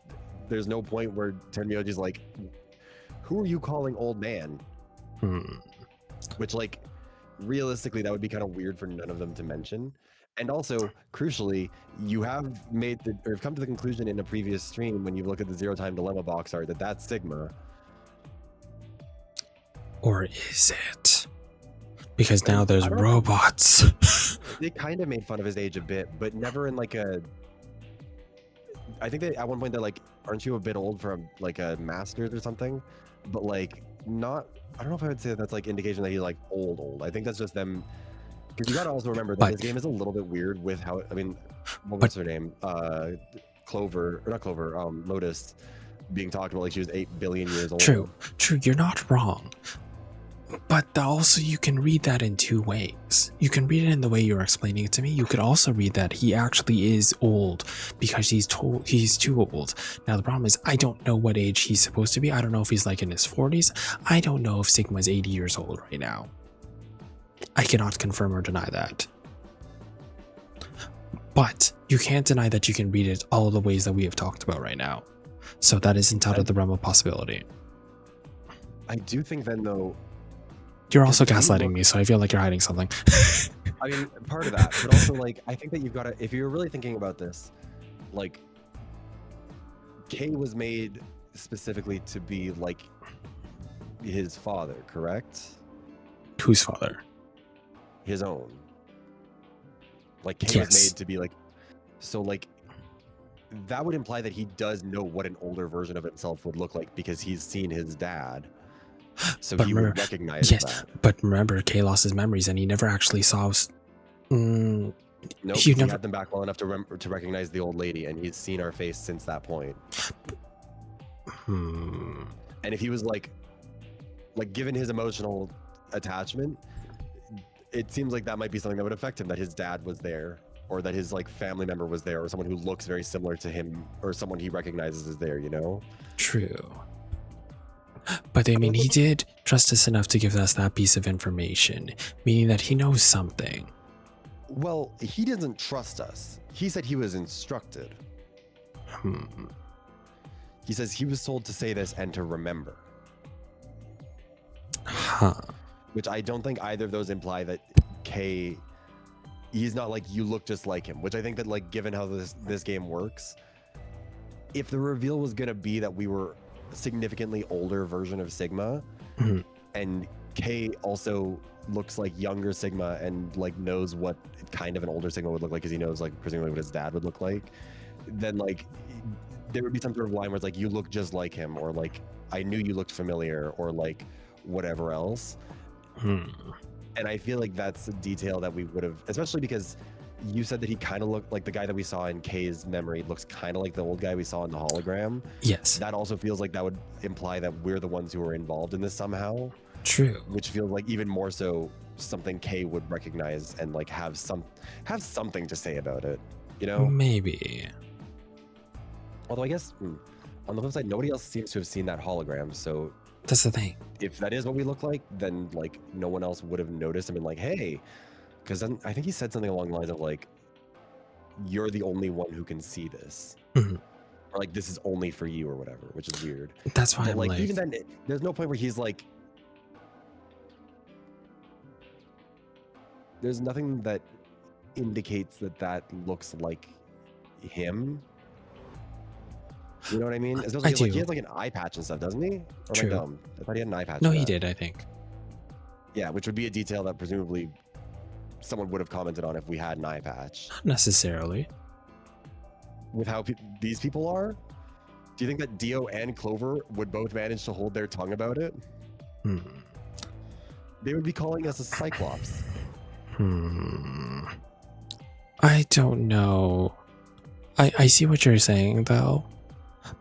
there's no point where 10 Miyoji's like, who are you calling old man? Which, like, realistically, that would be kind of weird for none of them to mention. And also, crucially, you have come to the conclusion in a previous stream when you look at the Zero Time Dilemma box art that that's Sigma. Or is it? Because now there's robots. They kind of made fun of his age a bit, but never in like a. I think at one point they're like, "Aren't you a bit old for like a master's or something?" But like, not. I don't know if I would say that's like indication that he's like old. I think that's just them. Because you gotta also remember that this game is a little bit weird with how. I mean, what was her name? Clover or not Clover? Lotus being talked about like she was 8 billion years old. True. You're not wrong. But also you can read that in 2 ways. You can read it in the way you're explaining it to me. You could also read that he actually is old because he's too old. Now the problem is I don't know what age he's supposed to be. I don't know if he's like in his 40s. I don't know if Sigma's 80 years old right now. I cannot confirm or deny that. But you can't deny that you can read it all the ways that we have talked about right now. So that isn't out of the realm of possibility. I do think then though, you're also gaslighting me, so I feel like you're hiding something. I mean, part of that, but also like, I think that you've got to, if you're really thinking about this, like, K was made specifically to be like his father, correct? Whose father? His own. Like K was made to be like, so like, that would imply that he does know what an older version of himself would look like because he's seen his dad. So he would recognize that. But remember, Kay lost his memories and he never actually saw. Nope, he had them back well enough to recognize the old lady, and he's seen our face since that point. And if he was like given his emotional attachment, it seems like that might be something that would affect him, that his dad was there, or that his like family member was there, or someone who looks very similar to him, or someone he recognizes as there, you know? True. But I mean, he did trust us enough to give us that piece of information, meaning that he knows something. Well, he doesn't trust us. He said he was instructed. He says he was told to say this and to remember. Which I don't think either of those imply that K, he's not like, you look just like him, which I think that like, given how this game works, if the reveal was going to be that we were a significantly older version of Sigma, and K also looks like younger Sigma and like knows what kind of an older Sigma would look like, because he knows like presumably what his dad would look like, then like there would be some sort of line where it's like, you look just like him, or like, I knew you looked familiar, or like whatever else. And I feel like that's a detail that we would have, especially because you said that he kind of looked like the guy that we saw in K's memory looks kind of like the old guy we saw in the hologram. Yes. That also feels like that would imply that we're the ones who are involved in this somehow. True. Which feels like even more so something K would recognize and like have something to say about it, you know? Maybe. Although I guess on the flip side, nobody else seems to have seen that hologram, so that's the thing. If that is what we look like, then like no one else would have noticed and been like, hey, because then I think he said something along the lines of like, you're the only one who can see this. Or like, this is only for you or whatever, which is weird. That's why I'm like, even then, there's no point where he's like, there's nothing that indicates that looks like him. You know what I mean? Especially I 'cause, like, he do. has like an eye patch and stuff, doesn't he? Or am I True. dumb? I thought he had an eye patch. No, for he that. did, I think. Yeah, which would be a detail that presumably someone would have commented on if we had an eye patch. Not necessarily. With how these people are, do you think that Dio and Clover would both manage to hold their tongue about it? Hmm. They would be calling us a Cyclops. I don't know. I see what you're saying though,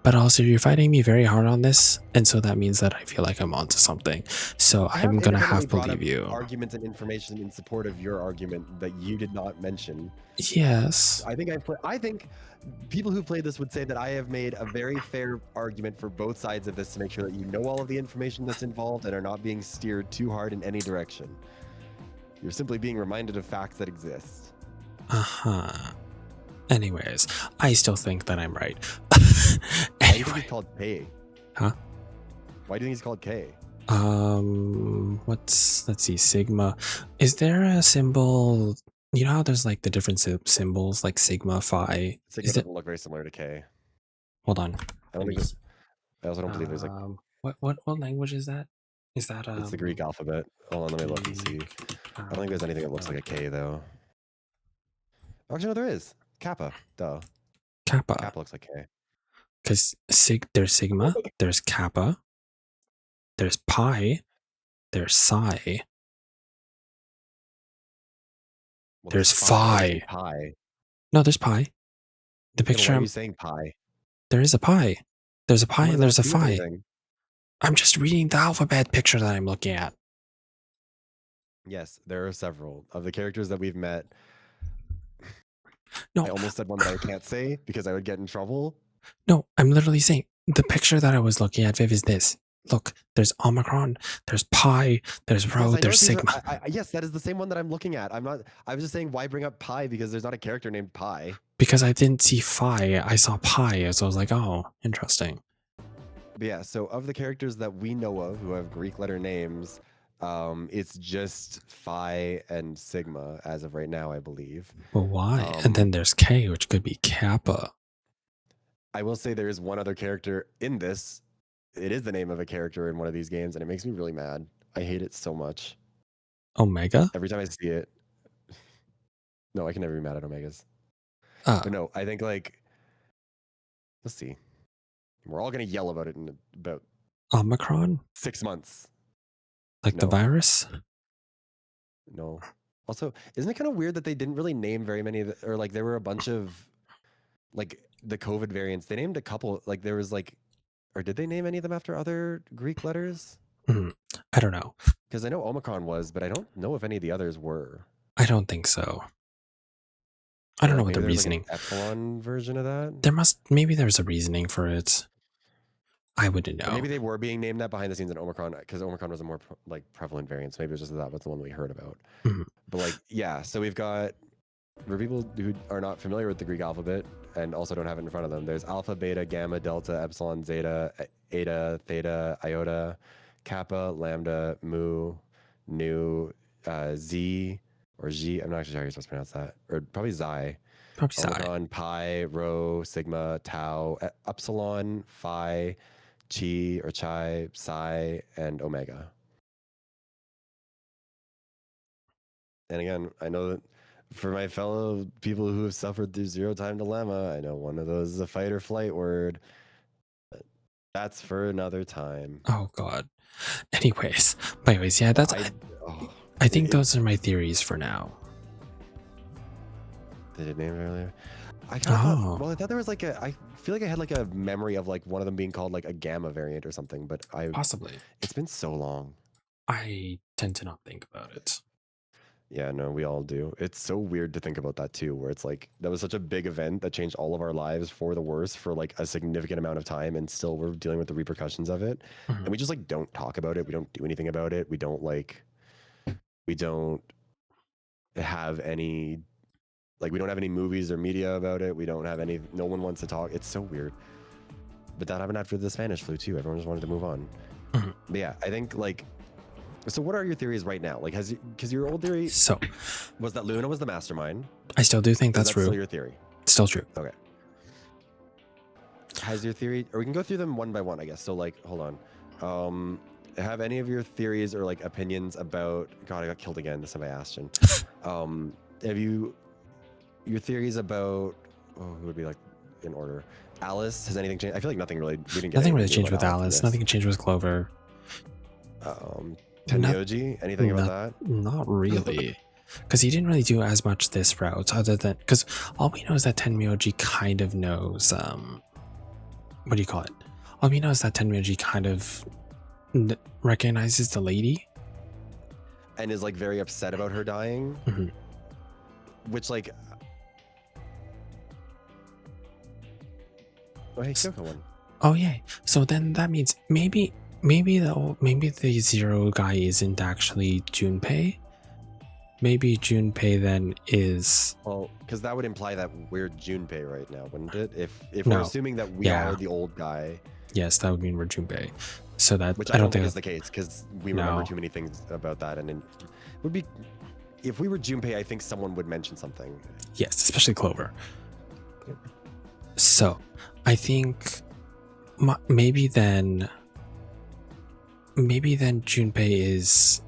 but also you're fighting me very hard on this, and so that means that I feel like I'm onto something. So I'm gonna have to brought believe up you. arguments and information in support of your argument that you did not mention. Yes. I think people who played this would say that I have made a very fair argument for both sides of this to make sure that you know all of the information that's involved and are not being steered too hard in any direction. You're simply being reminded of facts that exist. Uh-huh. Anyways, I still think that I'm right. Why do you think he's called K? Huh? Why do you think he's called K? Let's see, Sigma. Is there a symbol? You know how there's like the different symbols, like Sigma, Phi. Sigma doesn't look very similar to K. Hold on. I don't think this. I also don't believe there's like. What language is that? Is that It's the Greek alphabet. Hold on, let me look and see. I don't think there's anything that looks like a K though. Actually, no, there is. Kappa. Duh. Kappa. Kappa looks like K. Because there's Sigma, there's Kappa, there's Pi, there's Psi, Well, there's Phi. Phi. Pi. No, there's Pi. The picture. Why are you saying Pi? There is a Pi. There's a Pi and there's a Phi. I'm just reading the alphabet picture that I'm looking at. Yes, there are several of the characters that we've met. No, I almost said one that I can't say because I would get in trouble. No, I'm literally saying the picture that I was looking at, Viv, is this. Look, there's Omicron, there's Pi, there's Rho, Yes, there's Sigma. yes, that is the same one that I'm looking at. I was just saying, why bring up Pi? Because there's not a character named Pi. Because I didn't see Phi, I saw Pi, so I was like, oh, interesting. But yeah, so of the characters that we know of who have Greek letter names, it's just Phi and Sigma as of right now, I believe. Well, why? And then there's K, which could be Kappa. I will say there is one other character in this. It is the name of a character in one of these games, and it makes me really mad. I hate it so much. Omega? Every time I see it. No, I can never be mad at Omegas. But no, I think like, let's see. We're all going to yell about it in about Omicron? 6 months. Like the virus? No. Also, isn't it kind of weird that they didn't really name very many or like there were a bunch of like the COVID variants. They named a couple, like there was like, or did they name any of them after other Greek letters? I don't know. Because I know Omicron was, but I don't know if any of the others were. I don't think so. I don't know what the reasoning. Like an epsilon version of that. Maybe there's a reasoning for it. I wouldn't know. Or maybe they were being named that behind the scenes in Omicron because Omicron was a more like prevalent variant. So maybe it was just that was the one we heard about. But like, yeah. So we've got, for people who are not familiar with the Greek alphabet and also don't have it in front of them, there's alpha, beta, gamma, delta, epsilon, zeta, eta, theta, iota, kappa, lambda, mu, nu, z, or g. I'm not actually sure how you're supposed to pronounce that. Or probably xi. Probably Omicron, pi, rho, sigma, tau, epsilon, phi, chi or chi, psi, and omega. And again, I know that for my fellow people who have suffered through zero-time dilemma, I know one of those is a fight or flight word. But that's for another time. Oh God. Anyways, yeah, that's. I think those are my theories for now. Did it name it earlier? I kind of thought, well, I thought there was like I feel like I had like a memory of like one of them being called like a gamma variant or something, but possibly. It's been so long. I tend to not think about it. Yeah, no, we all do. It's so weird to think about that too, where it's like that was such a big event that changed all of our lives for the worse for like a significant amount of time, and still we're dealing with the repercussions of it. And we just like don't talk about it. We don't do anything about it. We don't have any. Like, we don't have any movies or media about it. We don't have any, no one wants to talk. It's so weird. But that happened after the Spanish flu too. Everyone just wanted to move on. But yeah, I think like So what are your theories right now? Like, because your old theory So was that Luna was the mastermind. I still do think Is that's that true. still your theory? Still true. Okay. Has your theory, or we can go through them one by one, I guess. So like, hold on. Have any of your theories or like opinions about, God, I got killed again. This time by Aston. Have your theories about, who would be like in order? Alice, has anything changed? I feel like nothing really, we didn't get Nothing really anything new changed with about Alice. in Nothing this. changed with Clover. Tenmyoji, anything about that? Not really. Because he didn't really do as much this route, other than because all we know is that Tenmyoji kind of knows. What do you call it? All we know is that Tenmyoji kind of recognizes the lady, and is like very upset about her dying. Mm-hmm. Which like, oh hey, Kyoko won. Oh yeah. So then that means maybe the Zero guy isn't actually Junpei. Maybe Junpei then is. Well, because that would imply that we're Junpei right now, wouldn't it? If No. we're assuming that we Yeah. are the old guy. Yes, that would mean we're Junpei. So that Which I don't think is the case, because we remember No. too many things about that, and it would be, if we were Junpei, I think someone would mention something. Yes, especially Clover. So I think maybe then Junpei is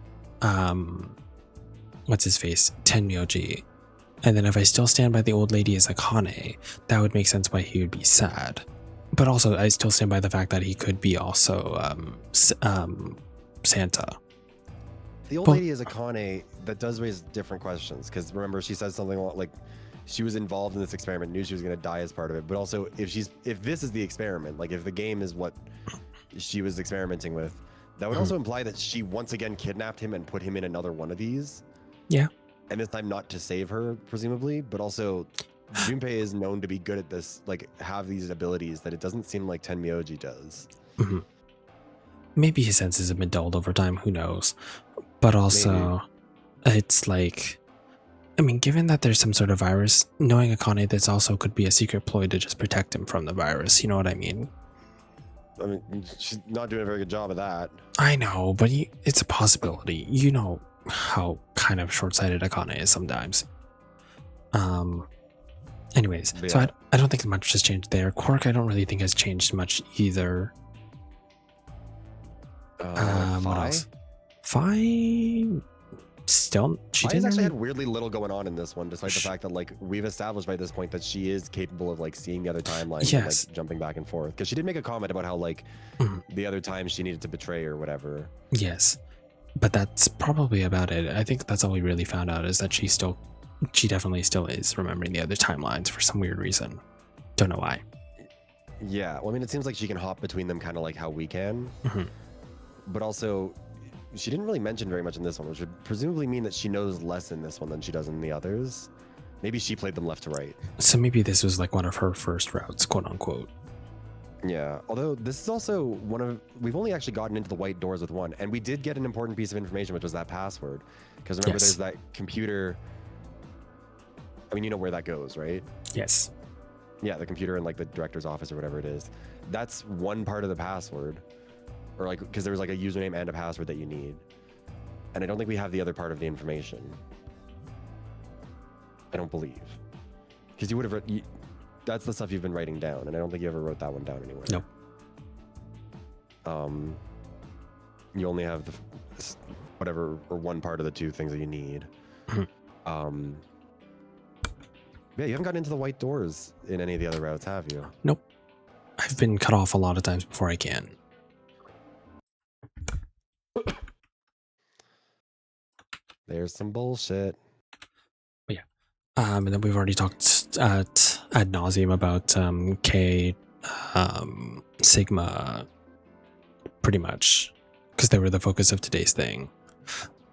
what's his face, Tenmyoji, and then if I still stand by the old lady as Akane, that would make sense why he would be sad. But also, I still stand by the fact that he could be also Santa. The old lady is Akane. That does raise different questions, because remember, she says something like she was involved in this experiment, knew she was going to die as part of it. But also, if this is the experiment, like if the game is what she was experimenting with, that would also imply that she once again kidnapped him and put him in another one of these. Yeah. And this time not to save her, presumably, but also Junpei is known to be good at this, like have these abilities that it doesn't seem like Tenmyoji does. Mm-hmm. Maybe his senses have been dulled over time, who knows? But also, it's like, I mean, given that there's some sort of virus, knowing Akane, this also could be a secret ploy to just protect him from the virus, you know what I mean? I mean, she's not doing a very good job of that. I know, but it's a possibility. You know how kind of short-sighted Akane is sometimes. Anyways, Yeah. so I don't think much has changed there. Quark, I don't really think has changed much either. What Fi? else? Fi still, she Fi has didn't actually really- had weirdly little going on in this one, despite the fact that like we've established by this point that she is capable of like seeing the other timelines Yes. and like jumping back and forth. Because she did make a comment about how like the other times she needed to betray or whatever. Yes, but that's probably about it. I think that's all we really found out is that she definitely still is remembering the other timelines for some weird reason. Don't know why. Yeah, well, I mean, it seems like she can hop between them kind of like how we can. But also, she didn't really mention very much in this one, which would presumably mean that she knows less in this one than she does in the others. Maybe she played them left to right. So maybe this was like one of her first routes, quote unquote. Yeah, although this is also we've only actually gotten into the white doors with one, and we did get an important piece of information, which was that password. Because remember, Yes. there's that computer. I mean, you know where that goes, right? Yes. Yeah, the computer in like the director's office or whatever it is. That's one part of the password. Or like, because there was like a username and a password that you need. And I don't think we have the other part of the information. I don't believe. Because you would have, that's the stuff you've been writing down, and I don't think you ever wrote that one down anywhere. Nope. You only have the whatever, or one part of the two things that you need. Yeah, you haven't gotten into the white doors in any of the other routes, have you? Nope. I've been cut off a lot of times before I can. There's some bullshit. But yeah. And then we've already talked ad nauseum about K, Sigma, pretty much, because they were the focus of today's thing.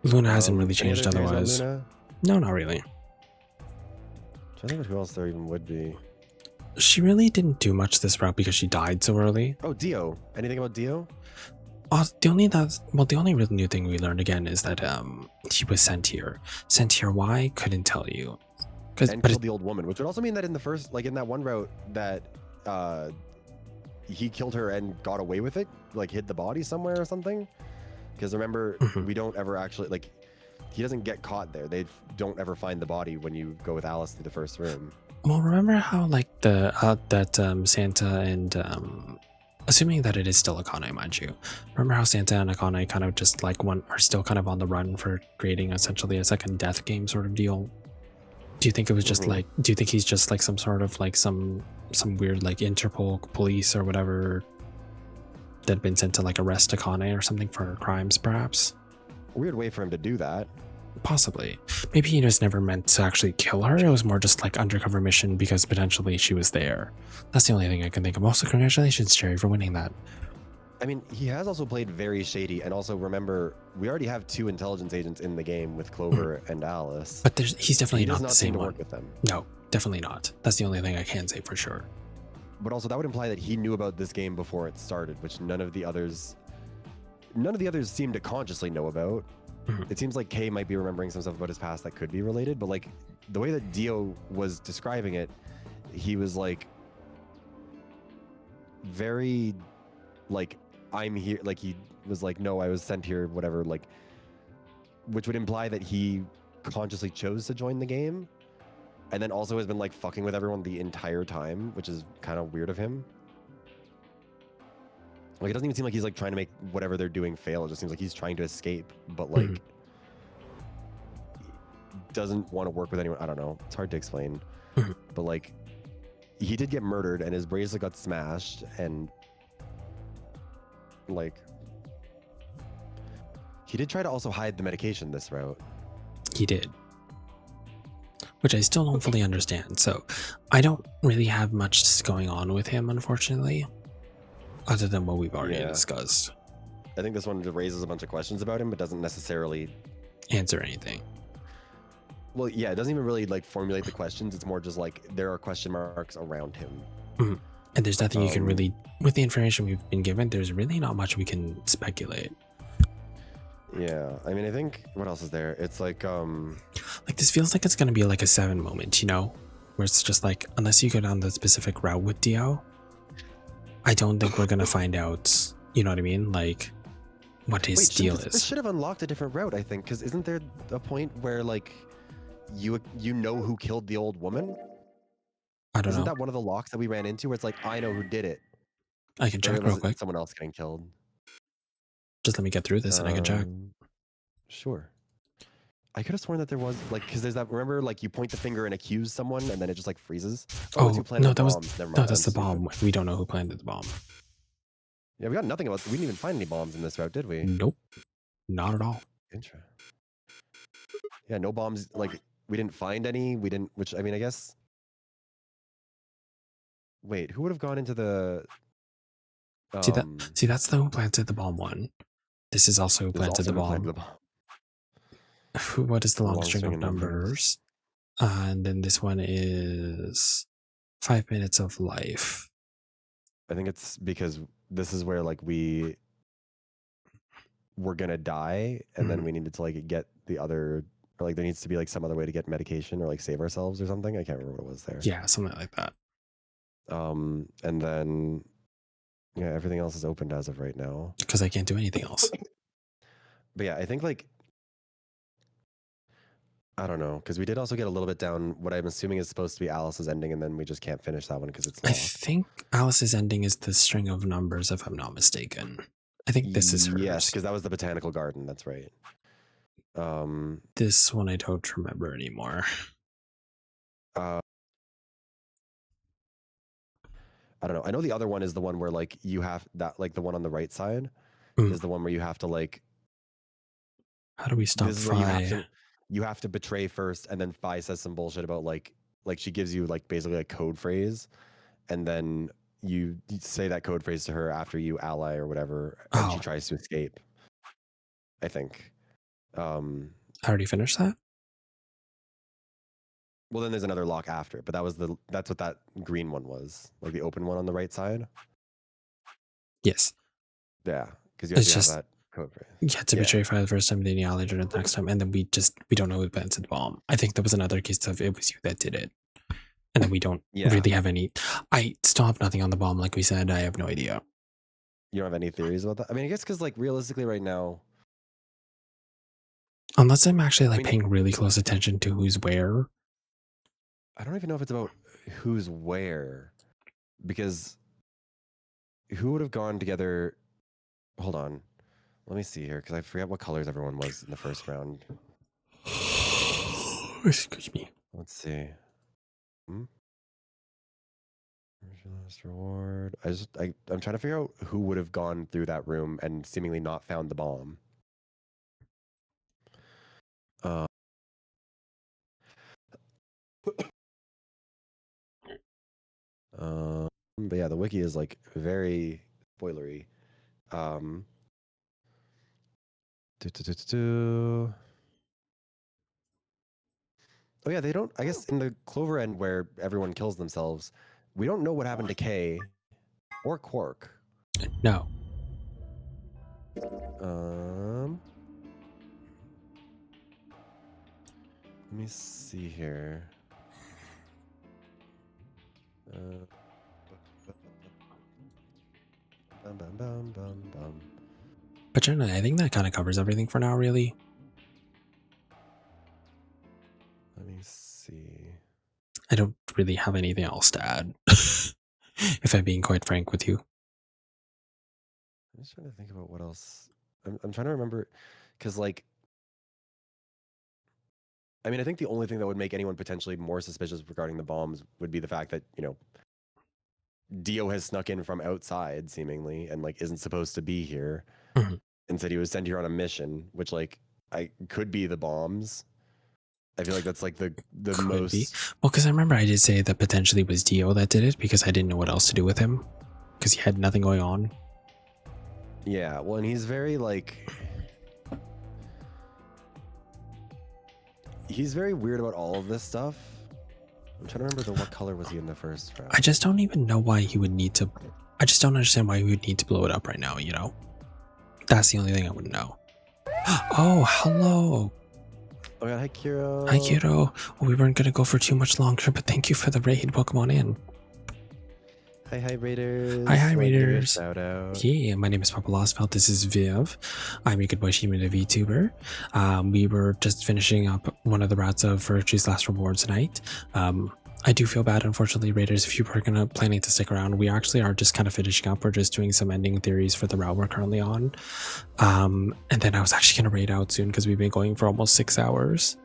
Luna hasn't really Any changed other theories on otherwise. Luna? No, not really. I think who else there even would be. She really didn't do much this route because she died so early. Oh, Dio. Anything about Dio? The only real new thing we learned again is that he was sent here. Sent here, why? Couldn't tell you. And killed the old woman, which would also mean that in the first, like in that one route, that he killed her and got away with it, like hid the body somewhere or something. Because remember, Mhm. we don't ever actually like. He doesn't get caught there. They don't ever find the body when you go with Alice through the first room. Well, remember how like Santa and assuming that it is still Akane, mind you. Remember how Santa and Akane kind of just like are still kind of on the run for creating essentially a second death game sort of deal? Do you think it was just like? Do you think he's just like some sort of like some weird like Interpol police or whatever that had been sent to like arrest Akane or something for crimes, perhaps? Weird way for him to do that. Possibly. Maybe he was never meant to actually kill her. It was more just like undercover mission because potentially she was there. That's the only thing I can think of. Also, congratulations, Jerry, for winning that. I mean, he has also played very shady, and also remember, we already have 2 intelligence agents in the game with Clover and Alice. But he's definitely not the same to one. work with them. No, definitely not. That's the only thing I can say for sure. But also, that would imply that he knew about this game before it started, which none of the others seem to consciously know about. It seems like Kay might be remembering some stuff about his past that could be related, but like the way that Dio was describing it, he was like very like, I'm here, like he was like, no, I was sent here, whatever, like, which would imply that he consciously chose to join the game, and then also has been like fucking with everyone the entire time, which is kind of weird of him. Like, it doesn't even seem like he's like trying to make whatever they're doing fail. It just seems like he's trying to escape, but like doesn't want to work with anyone. I don't know. It's hard to explain. But like, he did get murdered and his bracelet got smashed, and like, he did try to also hide the medication this route. He did. Which I still don't fully understand. So I don't really have much going on with him, unfortunately, other than what we've already discussed. I think this one raises a bunch of questions about him, but doesn't necessarily answer anything. Well, yeah, it doesn't even really like formulate the questions. It's more just like there are question marks around him. And there's nothing you can really, with the information we've been given, there's really not much we can speculate. Yeah, I mean, I think, what else is there? It's like this feels like it's going to be like a 7 moment, you know, where it's just like, unless you go down the specific route with Dio, I don't think we're going to find out, you know what I mean? Like, what his deal is. This should have unlocked a different route, I think, because isn't there a point where like you know who killed the old woman? I don't know. Isn't that one of the locks that we ran into where it's like, I know who did it? I can check real quick. Someone else getting killed. Just let me get through this and I can check. Sure. I could have sworn that there was like, because there's that, remember, like you point the finger and accuse someone and then it just like freezes. Oh, it's who planted no, that was bombs. Never mind, no, that's the bomb. We don't know who planted the bomb. Yeah, we got nothing about. We didn't even find any bombs in this route, did we? Nope, not at all. Interesting. Yeah, no bombs. Like we didn't find any. We didn't. Which I mean, I guess. Wait, who would have gone into the? See, that's the who planted the bomb one. This is also who planted the bomb. What is the long string of numbers? And then this one is 5 minutes of life. I think it's because this is where like we're gonna die, and then we needed to like get the other, or like there needs to be like some other way to get medication or like save ourselves or something. I can't remember what it was there. Yeah, something like that. And then yeah, everything else is opened as of right now. Because I can't do anything else. But yeah, I think like, I don't know, because we did also get a little bit down what I'm assuming is supposed to be Alice's ending, and then we just can't finish that one because it's locked. I think Alice's ending is the string of numbers, if I'm not mistaken. I think this is hers. Yes, because that was the botanical garden. That's right. This one I don't remember anymore. I don't know. I know the other one is the one where like you have that, like the one on the right side is the one where you have to like. How do we stop Fi? You have to betray first, and then Fi says some bullshit about like she gives you like basically a code phrase, and then you say that code phrase to her after you ally or whatever, and she tries to escape. I think. I already finished that. Well, then there's another lock after, but that's what that green one was, like the open one on the right side. Yes. Yeah, because you have to have that code phrase. You had to betray Fi the first time, then you allied her the next time, and then we don't know who planted the bomb. I think there was another case of it was you that did it, and then we don't really have any. I still have nothing on the bomb, like we said. I have no idea. You don't have any theories about that? I mean, I guess because like realistically right now, Unless I'm actually like I mean, paying really close attention to who's where. I don't even know if it's about who's where, because who would have gone together? Hold on, let me see here, because I forget what colors everyone was in the first round. Excuse me. Let's see. Last reward. I'm trying to figure out who would have gone through that room and seemingly not found the bomb. But yeah, the wiki is like very spoilery. Oh yeah, they don't. I guess in the Clover end where everyone kills themselves, we don't know what happened to Kay or Quark. No. Let me see here. But generally, I think that kind of covers everything for now, really. Let me see. I don't really have anything else to add, if I'm being quite frank with you. I'm just trying to think about what else. I'm trying to remember, because like, I mean, I think the only thing that would make anyone potentially more suspicious regarding the bombs would be the fact that, you know, Dio has snuck in from outside seemingly and like isn't supposed to be here, and said he was sent here on a mission, which like I could be the bombs. I feel like that's like the Could most be. Well, because I remember I did say that potentially it was Dio that did it because I didn't know what else to do with him because he had nothing going on. Yeah, well, and he's very like, he's very weird about all of this stuff. I'm trying to remember what color was he in the first round. I just don't even know why he would need to. I just don't understand why he would need to blow it up right now, you know? That's the only thing I wouldn't know. Oh, hello. Oh yeah, hi Kiro. Hi Kiro. Well, we weren't going to go for too much longer, but thank you for the raid. Welcome on in. Hi Raiders. Hi Raiders. Shout out. Yeah, my name is Papa Lostfelt. This is Viv. I'm your good boy human VTuber. We were just finishing up one of the routes of Virtue's Last Reward tonight. I do feel bad, unfortunately, Raiders, if you were planning to stick around. We actually are just kind of finishing up. We're just doing some ending theories for the route we're currently on. And then I was actually going to raid out soon because we've been going for almost 6 hours.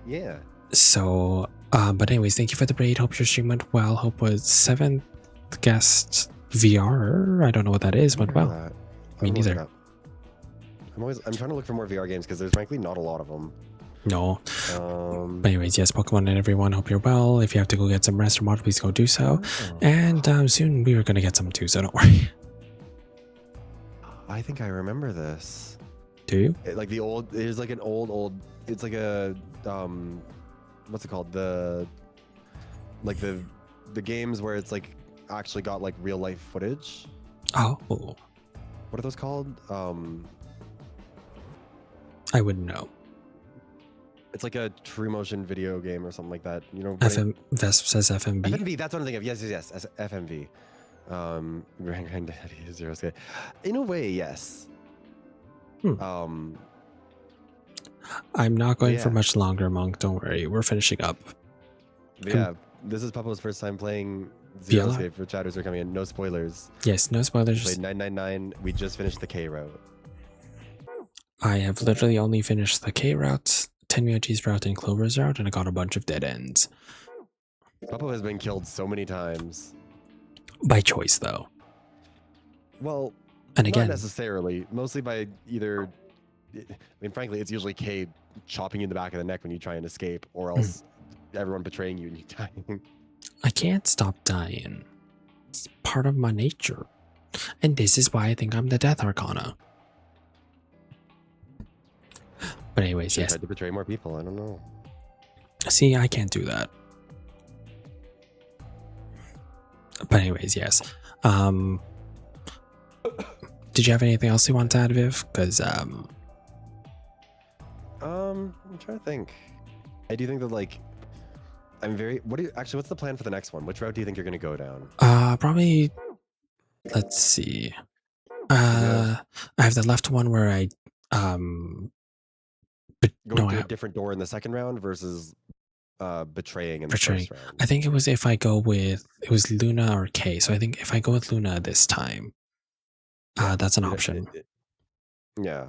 Yeah. So, but anyways, thank you for the raid. Hope your stream went well. Hope was 7th guest VR. I don't know what that is, but well, me neither. I'm trying to look for more VR games because there's frankly not a lot of them. No. But anyways, yes, Pokemon and everyone, hope you're well. If you have to go get some rest or mod, please go do so. And soon we are going to get some too, so don't worry. I think I remember this. Do you? Like the old, it is like an old, it's like a, what's it called? The games where it's like actually got like real life footage. Oh. What are those called? I wouldn't know. It's like a true motion video game or something like that. You know, Vesp says FMV. FMV, that's what I'm thinking of. Yes. FMV. Granddaddy is Zero Skate. In a way, yes. I'm not going for much longer, Monk. Don't worry. We're finishing up. Yeah, this is Papa's first time playing Zero Escape for chatters who are coming in. No spoilers. Yes, no spoilers. We played 999. We just finished the K route. I have literally only finished the K routes, Tenmyoji's route, and Clover's route, and I got a bunch of dead ends. Papa has been killed so many times. By choice, though. Well, and again, not necessarily. Mostly by either, I mean, frankly, it's usually K chopping you in the back of the neck when you try and escape, or else everyone betraying you and you dying. I can't stop dying. It's part of my nature. And this is why I think I'm the Death Arcana. But anyways, yes. Tried to betray more people. I don't know. See, I can't do that. But anyways, yes. Did you have anything else you want to add, Viv? Because I'm trying to think. I do think that like what's the plan for the next one? Which route do you think you're gonna go down? Probably, let's see. I have the left one where I But going no, through a different door in the second round versus betraying in the betraying. first round. I think it was if I go with it was Luna or Kay. So I think if I go with Luna this time, that's an option. Yeah.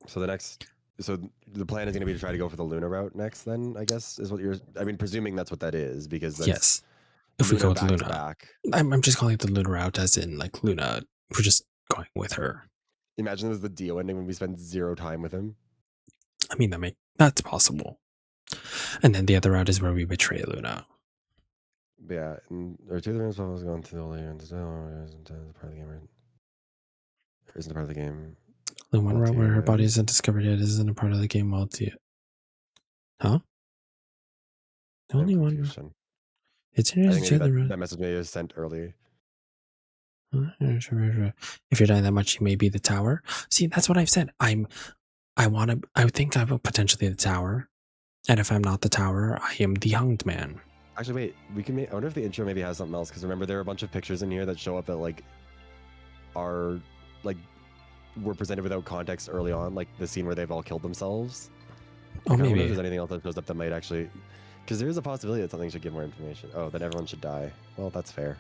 So the plan is going to be to try to go for the Luna route next. Then I guess is what you're. I mean, presuming that's what that is because that's Yes, if we go with Luna, back. I'm just calling it the Luna route, as in like Luna. We're just going with her. Imagine it was the Dio ending when we spend 0 time with him. I mean, that's possible. And then the other route is where we betray Luna. Yeah, and or 2 of the rooms was going to the layer and isn't part of the game, right? Isn't a part of the game. The one route where her body isn't discovered yet isn't a part of the game while Huh? The only one. It's in that message may have sent early. If you're dying that much, you may be the tower. See, that's what I've said. I think I'm potentially the tower. And if I'm not the tower, I am the hunged man. Actually, wait, I wonder if the intro maybe has something else, because remember there are a bunch of pictures in here that show up that like are like were presented without context early on, like the scene where they've all killed themselves. Oh, maybe. I wonder if there's anything else that shows up that might actually, because there is a possibility that something should give more information. Oh, then everyone should die. Well, that's fair.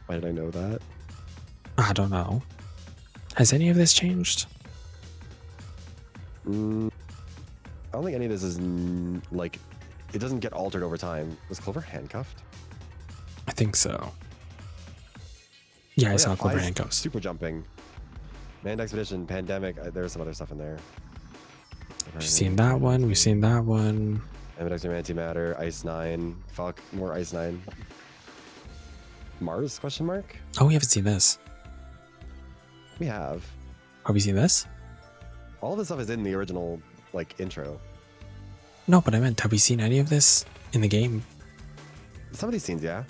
Why did I know that? I don't know. Has any of this changed? I don't think any of this is like, it doesn't get altered over time. Was Clover handcuffed? I think so. Yeah, I saw Clover handcuffed. Super jumping. Manned Expedition, Pandemic. There's some other stuff in there. We've seen that one. We've seen that one. Antimatter, Ice 9. Fuck, more Ice 9. Mars? Question mark? Oh, we haven't seen this. We have. Have we seen this? All of this stuff is in the original, like, intro. No, but I meant, have we seen any of this in the game? Some of these scenes, yeah.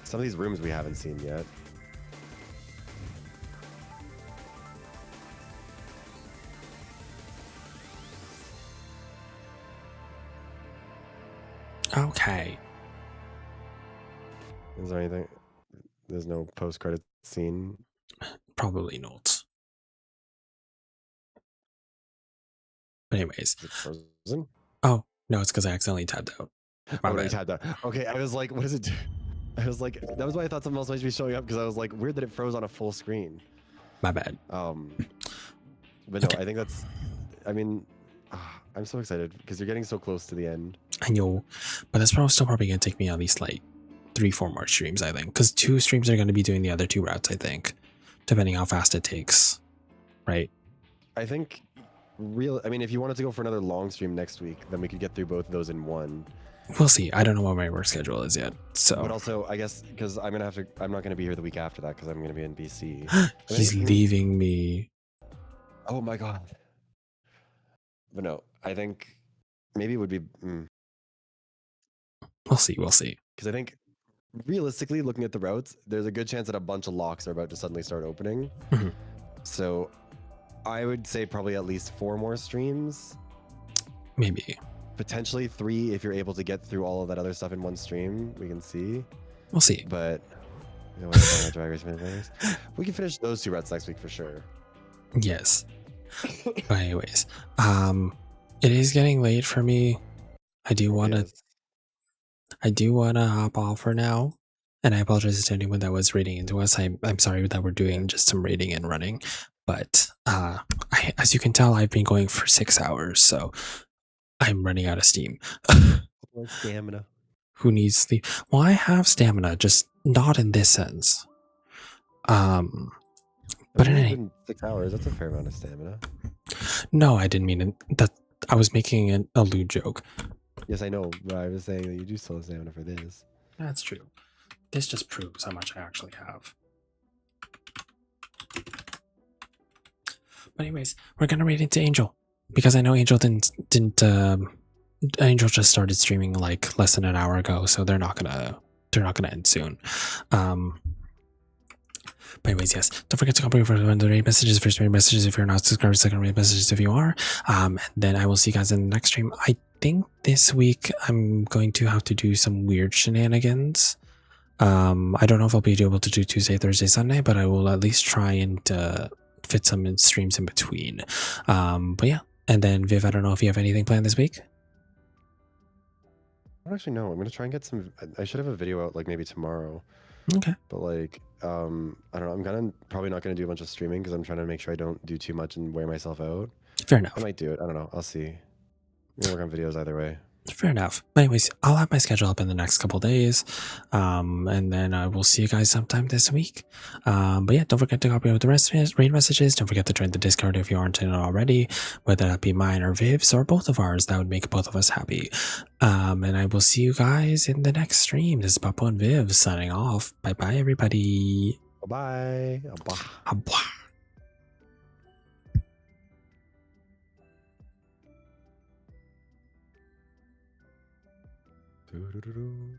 Some of these rooms we haven't seen yet. Okay. Is there anything? There's no post-credit scene? Probably not. But anyways. Is it frozen? Oh, no, it's because I accidentally tabbed out. Oh, no, you tabbed out. Okay, I was like, what does it do? I was like, that was why I thought something else might be showing up, because I was like, weird that it froze on a full screen. My bad. But no, okay. I think that's, I mean, I'm so excited because you're getting so close to the end. I know, but that's still probably going to take me at least like 3-4 more streams, I think, because 2 streams are going to be doing the other 2 routes, I think, depending how fast it takes, right? I think I mean, if you wanted to go for another long stream next week, then we could get through both of those in one. We'll see. I don't know what my work schedule is yet, so. But also, I guess, because I'm not going to be here the week after that, because I'm going to be in BC. He's leaving me. Oh my god. But no, I think maybe it would be. We'll see. We'll see. Because I think, realistically, looking at the routes, there's a good chance that a bunch of locks are about to suddenly start opening. Mm-hmm. So I would say probably at least 4 more streams. Maybe. Potentially 3 if you're able to get through all of that other stuff in one stream. We can see. We'll see. But we can finish those 2 routes next week for sure. Yes. But anyways, it is getting late for me. I do want to hop off for now, and I apologize to anyone that was raiding into us. I'm sorry that we're doing just some raiding and running, but as you can tell, I've been going for 6 hours, so I'm running out of steam. Stamina. Who needs sleep? Well, I have stamina, just not in this sense. But in 6 hours, that's a fair amount of stamina. No, I didn't mean it. That I was making a lewd joke. Yes, I know, but I was saying that you do still have stamina for this. That's true. This just proves how much I actually have. But anyways, we're gonna raid into Angel, because I know Angel didn't Angel just started streaming like less than an hour ago, so they're not gonna end soon. But anyways, yes, don't forget to copy for the raid messages, first raid messages if you're not subscribed, second raid messages if you are. Then I will see you guys in the next stream. I think this week I'm going to have to do some weird shenanigans. I don't know if I'll be able to do Tuesday, Thursday, Sunday, but I will at least try and fit some streams in between. But yeah, and then Viv, I don't know if you have anything planned this week. I don't actually know. I'm gonna try and get some. I should have a video out like maybe tomorrow. Okay. But like, I don't know. I'm probably not gonna do a bunch of streaming because I'm trying to make sure I don't do too much and wear myself out. Fair enough. I might do it. I don't know. I'll see. I'm gonna work on videos either way. Fair enough. But anyways, I'll have my schedule up in the next couple days, and then I will see you guys sometime this week. But yeah, don't forget to copy out the raid messages. Don't forget to join the Discord if you aren't in it already, whether that be mine or Viv's or both of ours. That would make both of us happy. And I will see you guys in the next stream. This is Papa and Viv signing off. Bye bye, everybody. Bye. Bye. Do-do-do-do.